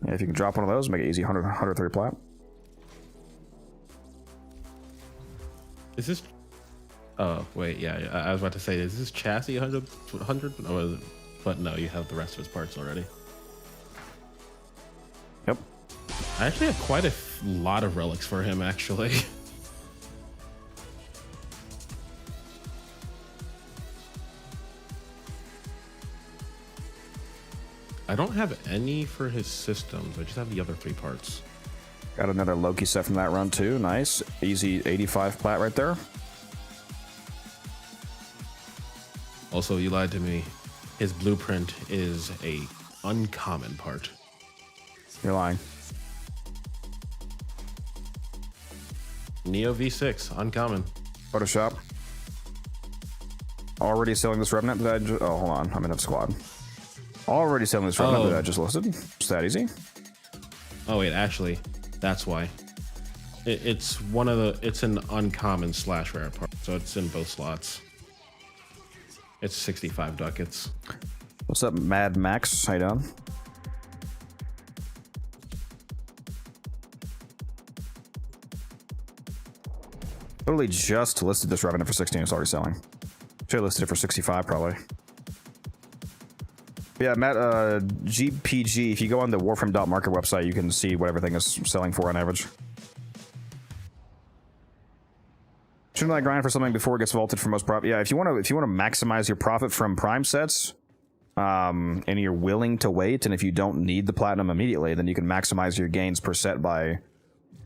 Yeah, if you can drop one of those, make it easy, 103 plat. Is this... Oh, wait, yeah, I was about to say, is this chassis 100? Oh, but no, you have the rest of his parts already. Yep. I actually have quite a lot of relics for him, actually. I don't have any for his systems. I just have the other 3 parts. Got another Loki set from that run too. Nice. Easy 85 plat right there. Also, you lied to me. His blueprint is a uncommon part. You're lying. Neo V6, uncommon. Photoshop. Already selling this Revenant that I just... Oh, hold on. I'm in a squad. Already selling this Revenant that I just listed. It's that easy. Oh, wait, actually, that's why. It's one of the. It's an uncommon slash rare part, so it's in both slots. It's 65 ducats. What's up, Mad Max? How you doing? Totally just listed this revenue for 16. It's already selling. Should have listed it for 65 probably. Yeah, Matt, GPG, if you go on the Warframe.market website, you can see what everything is selling for on average. Shouldn't I grind for something before it gets vaulted for most profit? Yeah, if you want to maximize your profit from prime sets, and you're willing to wait, and if you don't need the platinum immediately, then you can maximize your gains per set by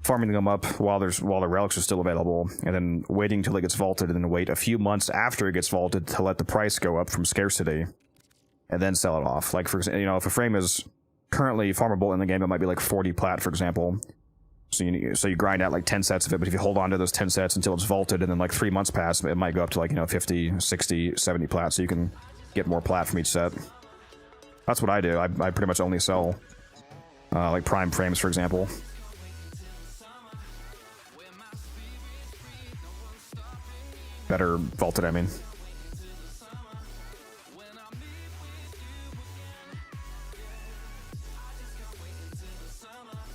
farming them up while the relics are still available, and then waiting till it gets vaulted, and then wait a few months after it gets vaulted to let the price go up from scarcity, and then sell it off. Like, for example, you know, if a frame is currently farmable in the game, it might be like 40 plat, for example. So you grind out like 10 sets of it, but if you hold on to those 10 sets until it's vaulted, and then like 3 months pass, it might go up to like, you know, 50, 60, 70 plat, so you can get more plat from each set. That's what I do. I pretty much only sell like prime frames, for example. Better vaulted, I mean.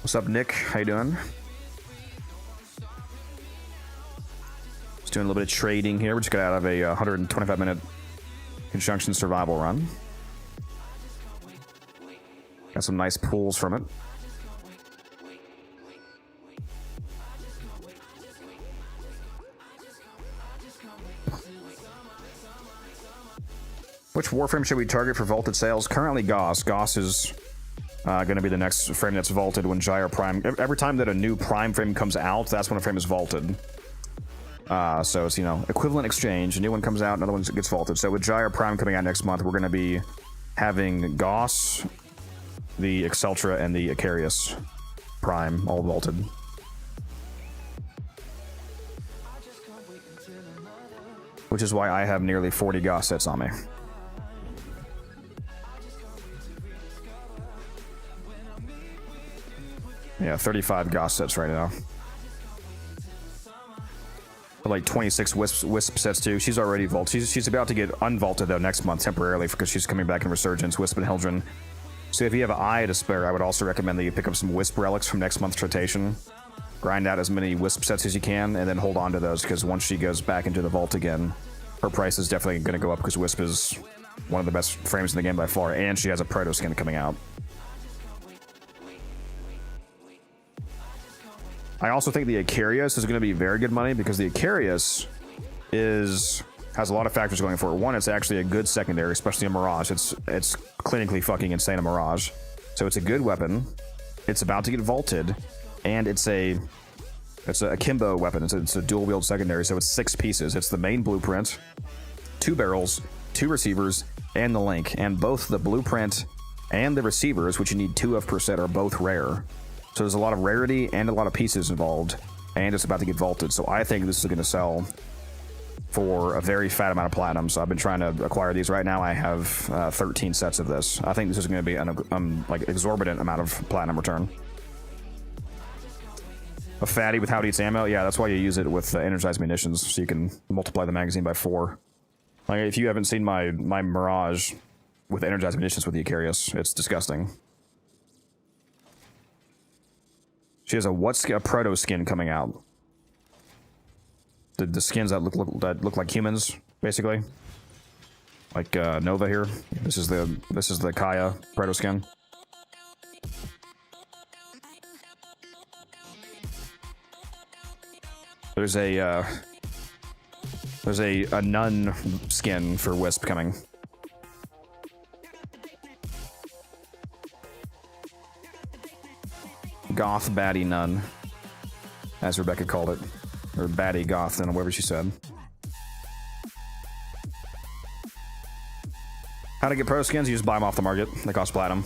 What's up, Nick? How you doing? Just doing a little bit of trading here. We just got out of a 125-minute conjunction survival run. Got some nice pulls from it. Which Warframe should we target for vaulted sales? Currently, Goss. Goss is going to be the next frame that's vaulted when Gyre Prime. Every time that a new Prime frame comes out, that's when a frame is vaulted. So it's, you know, equivalent exchange. A new one comes out, another one gets vaulted. So with Gyre Prime coming out next month, we're going to be having Goss, the Exceltra, and the Icarius Prime all vaulted. Which is why I have nearly 40 Goss sets on me. Yeah, 35 Goss sets right now. Like 26 Wisp sets too. She's already vaulted. She's about to get unvaulted though next month temporarily because she's coming back in Resurgence, Wisp and Hildren. So if you have an eye to spare, I would also recommend that you pick up some Wisp relics from next month's rotation. Grind out as many Wisp sets as you can, and then hold on to those, because once she goes back into the vault again, her price is definitely going to go up, because Wisp is one of the best frames in the game by far, and she has a proto skin coming out. I also think the Icarius is going to be very good money, because the Icarius has a lot of factors going for it. One, it's actually a good secondary, especially in Mirage. It's clinically fucking insane in Mirage. So it's a good weapon. It's about to get vaulted, and it's a akimbo weapon. It's a dual wield secondary, so it's 6 pieces. It's the main blueprint, 2 barrels, 2 receivers, and the link. And both the blueprint and the receivers, which you need 2 of per set, are both rare. So there's a lot of rarity and a lot of pieces involved, and it's about to get vaulted. So I think this is going to sell for a very fat amount of platinum. So I've been trying to acquire these. Right now I have 13 sets of this. I think this is going to be an like exorbitant amount of platinum return. A fatty with how it eats ammo? Yeah, that's why you use it with energized munitions, so you can multiply the magazine by 4. Like, if you haven't seen my Mirage with energized munitions with the Icarius, it's disgusting. She has a proto skin coming out. The skins that look like humans, basically. Like Nova here. This is the Kaya proto skin. There's a nun skin for Wisp coming. Goth baddie nun, as Rebecca called it, or baddie goth, and whatever she said. How to get pro skins? You just buy them off the market. They cost platinum.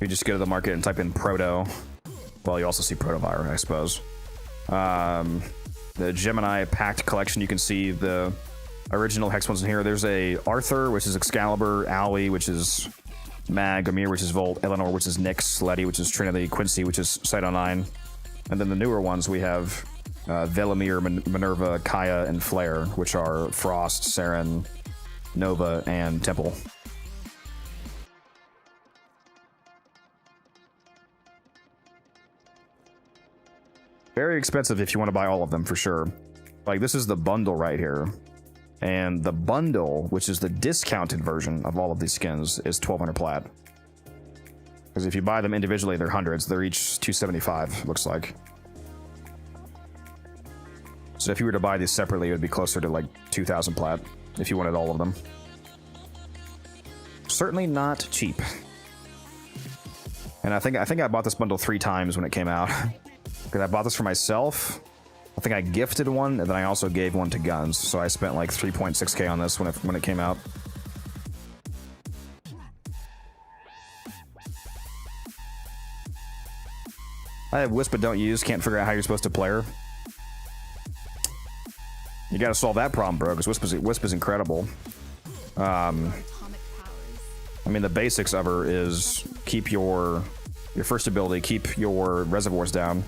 You just go to the market and type in proto. Well, you also see protovire, I suppose. The Gemini packed collection, you can see the original hex ones in here. There's a Arthur, which is Excalibur, Owie, which is Mag, Amir, which is Volt, Eleanor, which is Nyx, Letty, which is Trinity, Quincy, which is Cyto 9. And then the newer ones, we have Velamir, Minerva, Kaya, and Flare, which are Frost, Saren, Nova, and Temple. Very expensive if you want to buy all of them, for sure. Like, this is the bundle right here. And the bundle, which is the discounted version of all of these skins, is 1,200 plat. Because if you buy them individually, they're hundreds. They're each 275, looks like. So if you were to buy these separately, it would be closer to like 2,000 plat if you wanted all of them. Certainly not cheap. And I think I bought this bundle 3 times when it came out. Because I bought this for myself. I think I gifted one, and then I also gave one to Guns. So I spent like 3.6k on this when it came out. I have Wisp but don't use. Can't figure out how you're supposed to play her. You gotta solve that problem, bro, because Wisp is incredible. I mean, the basics of her is keep your first ability, keep your reservoirs down.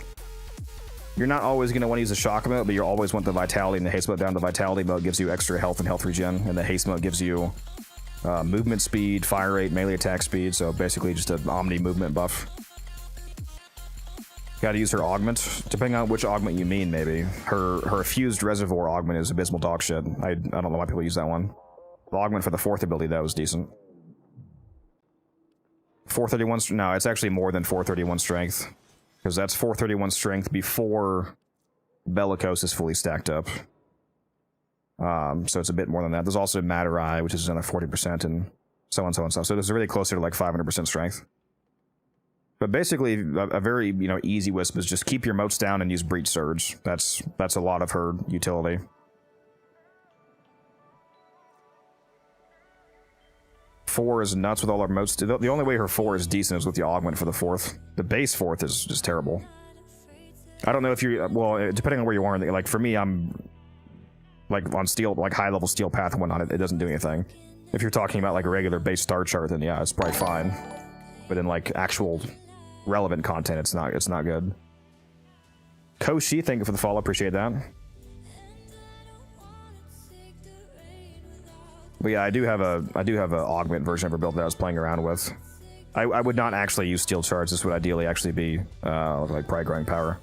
You're not always going to want to use the shock mode, but you always want the vitality and the haste mode down. The vitality mode gives you extra health and health regen, and the haste mode gives you movement speed, fire rate, melee attack speed, so basically just an omni movement buff. Gotta use her augment, depending on which augment you mean, maybe. Her fused reservoir augment is abysmal dog shit. I don't know why people use that one. The augment for the 4th ability, that was decent. 431, no, it's actually more than 431 strength. Because that's 431 strength before Bellicose is fully stacked up. So it's a bit more than that. There's also Matter Eye, which is another 40%, and so on, so on, so on. So this is really closer to like 500% strength. But basically, a very easy Wisp is just keep your motes down and use Breach Surge. That's a lot of her utility. Four is nuts with all our motes. The only way her 4 is decent is with the augment for the 4th. The base 4th is just terrible. I don't know if you're, well, depending on where you are, like for me, I'm like on steel, like high level steel path and whatnot, it doesn't do anything. If you're talking about like a regular base star chart, then yeah, it's probably fine. But in like actual relevant content, it's not good. Koshi, thank you for the follow, appreciate that. But yeah, I do have a augment version of her build that I was playing around with. I would not actually use steel shards. This would ideally actually be like probably growing power.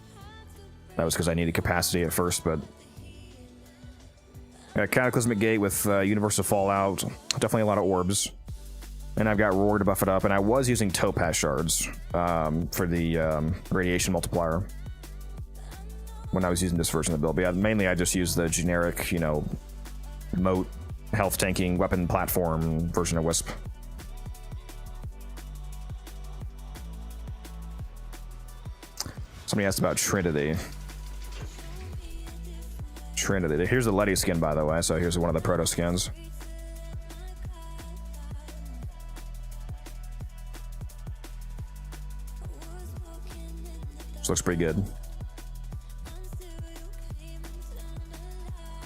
That was because I needed capacity at first, but Cataclysmic Gate with Universal Fallout, definitely a lot of orbs. And I've got Roar to buff it up, and I was using Topaz shards for the radiation multiplier when I was using this version of the build. But yeah, mainly I just use the generic, moat health tanking weapon platform version of Wisp. Somebody asked about Trinity. Here's the Letty skin, by the way, so here's one of the proto skins. This looks pretty good.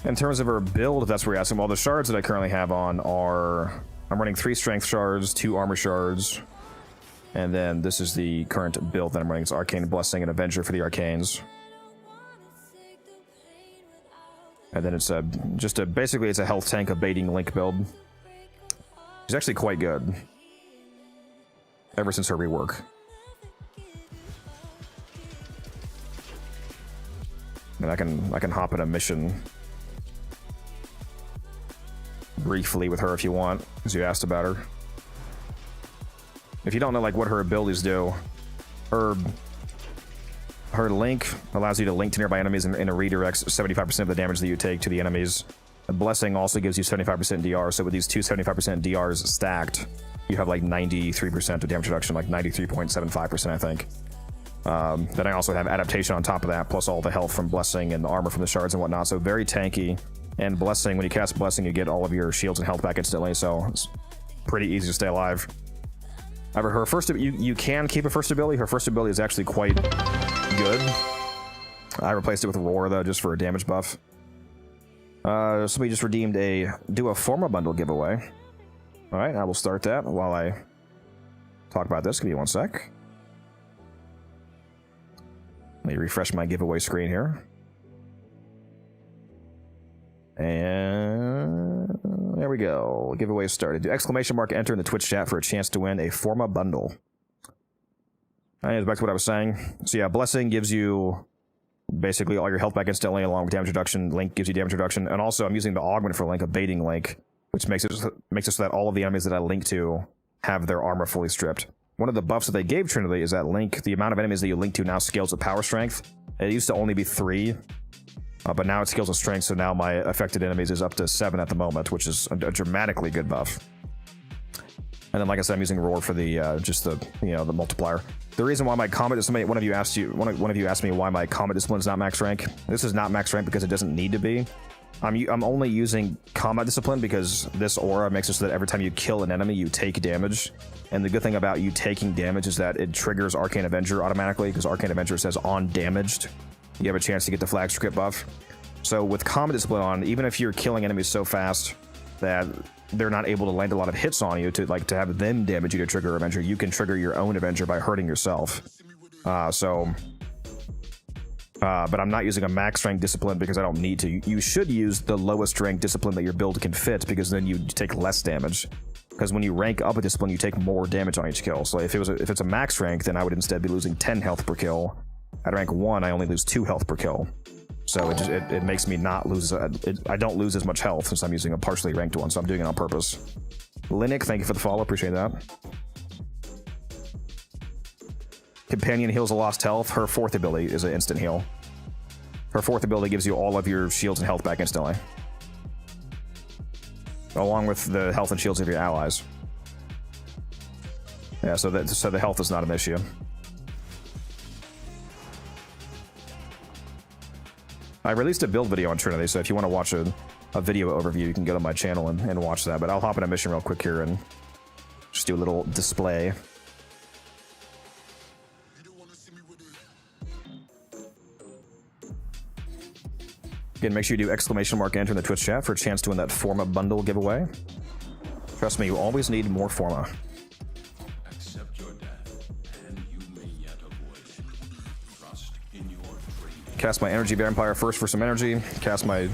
In terms of her build, if that's what you're asking, well, the shards that I currently have on are... I'm running 3 strength shards, 2 armor shards, and then this is the current build that I'm running. It's Arcane Blessing and Avenger for the Arcanes. And then it's basically it's a health tank abating Link build. She's actually quite good. Ever since her rework. And I can hop in a mission briefly with her if you want, because you asked about her. If you don't know like what her abilities do, her link allows you to link to nearby enemies and it redirects 75% of the damage that you take to the enemies. The Blessing also gives you 75% DR, so with these two 75% DRs stacked, you have like 93% of damage reduction, like 93.75%, I think. Then I also have Adaptation on top of that, plus all the health from Blessing and the armor from the shards and whatnot, so very tanky. And Blessing, when you cast Blessing, you get all of your shields and health back instantly, so it's pretty easy to stay alive. However, her first, you can keep a first ability. Her first ability is actually quite good. I replaced it with Roar, though, just for a damage buff. Somebody just redeemed do a Forma bundle giveaway. Alright, I will start that while I talk about this. Give me one sec. Let me refresh my giveaway screen here. And there we go. Giveaway started. Do exclamation mark enter in the Twitch chat for a chance to win a Forma bundle. And back to what I was saying. So yeah, Blessing gives you basically all your health back instantly along with damage reduction. Link gives you damage reduction. And also I'm using the augment for Link, a baiting Link, which makes it so that all of the enemies that I link to have their armor fully stripped. One of the buffs that they gave Trinity is that Link, the amount of enemies that you link to now scales with power strength. It used to only be 3, but now it scales with strength, so now my affected enemies is up to 7 at the moment, which is a dramatically good buff. And then, like I said, I'm using Roar for the just the the multiplier. The reason why my combat is one of you asked me why my combat discipline is not max rank. This is not max rank because it doesn't need to be. I'm only using combat discipline because this aura makes it so that every time you kill an enemy, you take damage. And the good thing about you taking damage is that it triggers Arcane Avenger automatically, because Arcane Avenger says on damaged, you have a chance to get the flag script buff. So with combat discipline on, even if you're killing enemies so fast that they're not able to land a lot of hits on you to have them damage you to trigger Avenger, you can trigger your own Avenger by hurting yourself. But I'm not using a max rank discipline because I don't need to. You should use the lowest rank discipline that your build can fit, because then you take less damage. Because when you rank up a discipline, you take more damage on each kill. So if it's a max rank, then I would instead be losing 10 health per kill. At rank 1, I only lose 2 health per kill. So it makes me not lose. I don't lose as much health since I'm using a partially ranked one. So I'm doing it on purpose. Linux, thank you for the follow. Appreciate that. Companion heals a lost health. Her 4th ability is an instant heal. Her 4th ability gives you all of your shields and health back instantly, along with the health and shields of your allies. Yeah, so the health is not an issue. I released a build video on Trinity, so if you want to watch a video overview, you can go to my channel and watch that. But I'll hop in a mission real quick here and just do a little display. Again, make sure you do exclamation mark enter in the Twitch chat for a chance to win that Forma bundle giveaway. Trust me, you always need more Forma. Accept your death, and you may yet avoid it. Trust in your dream. Cast my Energy Vampire first for some energy. Cast my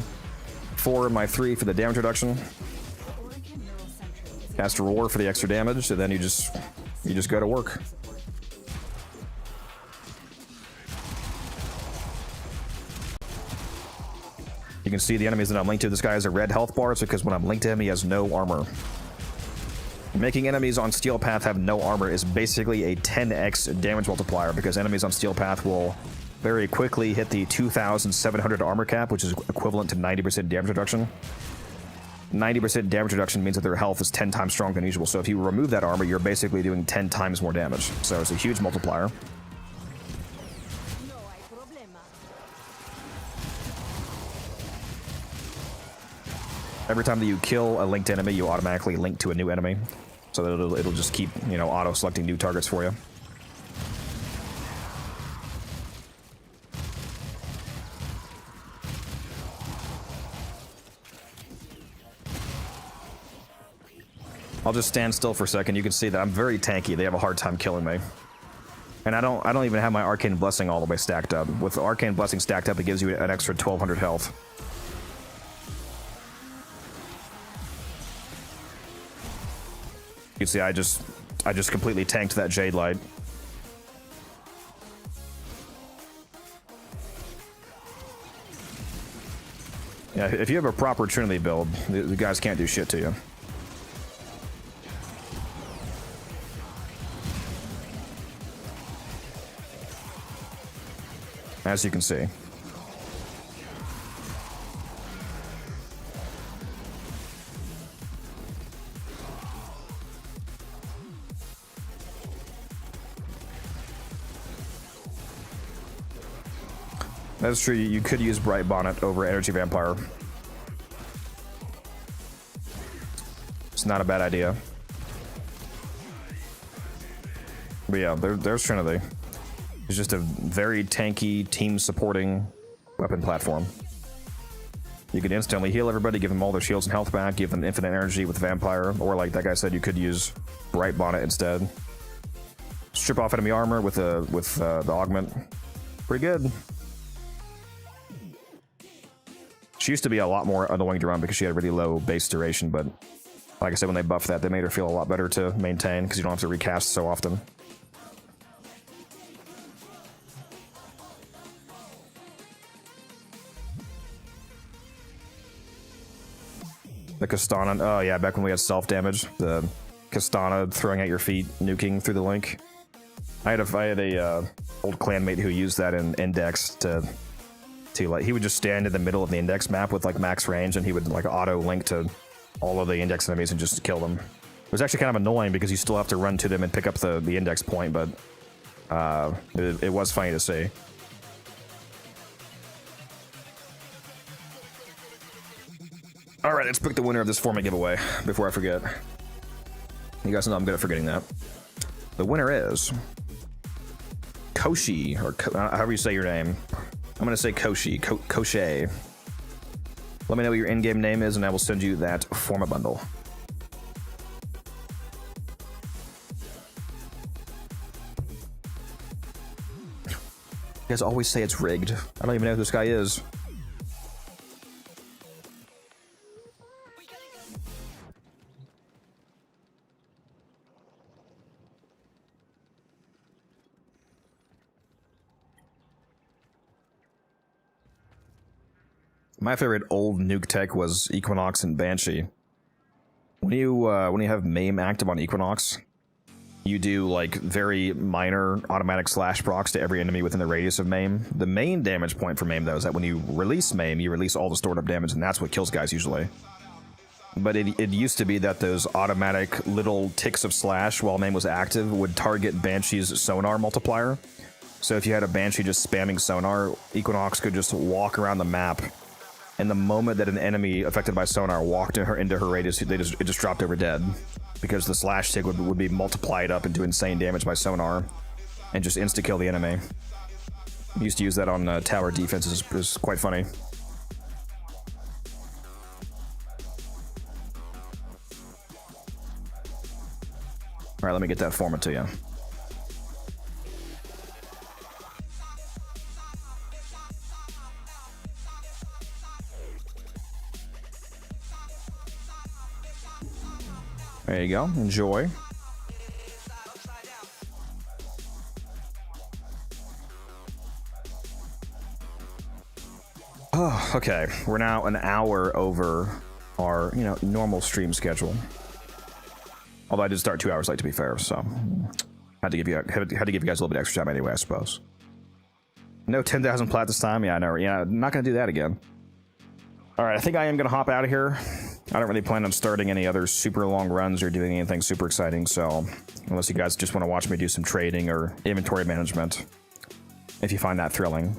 4 and my 3 for the damage reduction. Cast a Roar for the extra damage, and then you just go to work. You can see the enemies that I'm linked to. This guy has a red health bar. It's because when I'm linked to him, he has no armor. Making enemies on Steel Path have no armor is basically a 10x damage multiplier, because enemies on Steel Path will very quickly hit the 2,700 armor cap, which is equivalent to 90% damage reduction. 90% damage reduction means that their health is 10 times stronger than usual. So if you remove that armor, you're basically doing 10 times more damage. So it's a huge multiplier. Every time that you kill a linked enemy, you automatically link to a new enemy. So that it'll just keep, auto-selecting new targets for you. I'll just stand still for a second. You can see that I'm very tanky. They have a hard time killing me. And I don't even have my Arcane Blessing all the way stacked up. With the Arcane Blessing stacked up, it gives you an extra 1,200 health. You see, I just completely tanked that Jade Light. Yeah, if you have a proper Trinity build, the guys can't do shit to you. As you can see. That's true, you could use Bright Bonnet over Energy Vampire. It's not a bad idea. But yeah, there's Trinity. It's just a very tanky, team-supporting weapon platform. You can instantly heal everybody, give them all their shields and health back, give them infinite energy with Vampire, or like that guy said, you could use Bright Bonnet instead. strip off enemy armor with the augment. Pretty good. She used to be a lot more annoying to run because she had really low base duration, but like I said, when they buffed that, they made her feel a lot better to maintain because you don't have to recast so often. The Kastana, oh yeah, back when we had self-damage, the Kastana throwing at your feet, nuking through the link. I had a old clanmate who used that in Index to like, he would just stand in the middle of the Index map with like max range, and he would like auto link to all of the Index enemies and just kill them. It was actually kind of annoying because you still have to run to them and pick up the Index point, but it was funny to see. All right, let's pick the winner of this format giveaway before I forget. You guys know I'm good at forgetting that. The winner is Koshi, or however you say your name. I'm gonna say Koshi, Koshe. Let me know what your in-game name is, and I will send you that format bundle. You guys always say it's rigged. I don't even know who this guy is. My favorite old nuke tech was Equinox and Banshee. When you have MAME active on Equinox, you do like very minor automatic slash procs to every enemy within the radius of MAME. The main damage point for MAME though is that when you release MAME, you release all the stored up damage, and that's what kills guys usually. But it used to be that those automatic little ticks of slash while MAME was active would target Banshee's sonar multiplier. So if you had a Banshee just spamming sonar, Equinox could just walk around the map, and the moment that an enemy affected by sonar walked into her radius, it just dropped over dead. Because the slash tick would be multiplied up and do insane damage by sonar, and just insta-kill the enemy. I used to use that on tower defenses, it was quite funny. Alright, let me get that format to you. There you go. Enjoy. Oh, okay. We're now an hour over our, normal stream schedule. Although I did start 2 hours late, to be fair, so had to give you guys a little bit extra time anyway, I suppose. No 10,000 plat this time. Yeah, I know. Yeah, not gonna do that again. All right, I think I am gonna hop out of here. I don't really plan on starting any other super long runs or doing anything super exciting, so unless you guys just want to watch me do some trading or inventory management, if you find that thrilling.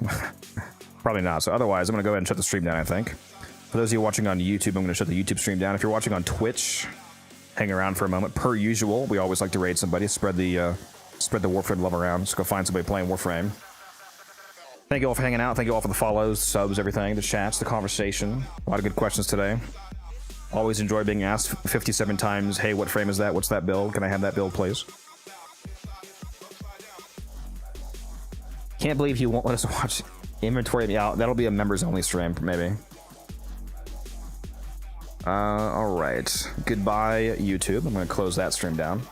Probably not, so otherwise I'm going to go ahead and shut the stream down, I think. For those of you watching on YouTube, I'm going to shut the YouTube stream down. If you're watching on Twitch, hang around for a moment. Per usual, we always like to raid somebody, spread the Warframe love around. Just go find somebody playing Warframe. Thank you all for hanging out. Thank you all for the follows, subs, everything, the chats, the conversation. A lot of good questions today. Always enjoy being asked 57 times, hey, what frame is that? What's that build? Can I have that build, please? Can't believe you won't let us watch inventory. Yeah, that'll be a members-only stream, maybe. All right. Goodbye, YouTube. I'm going to close that stream down.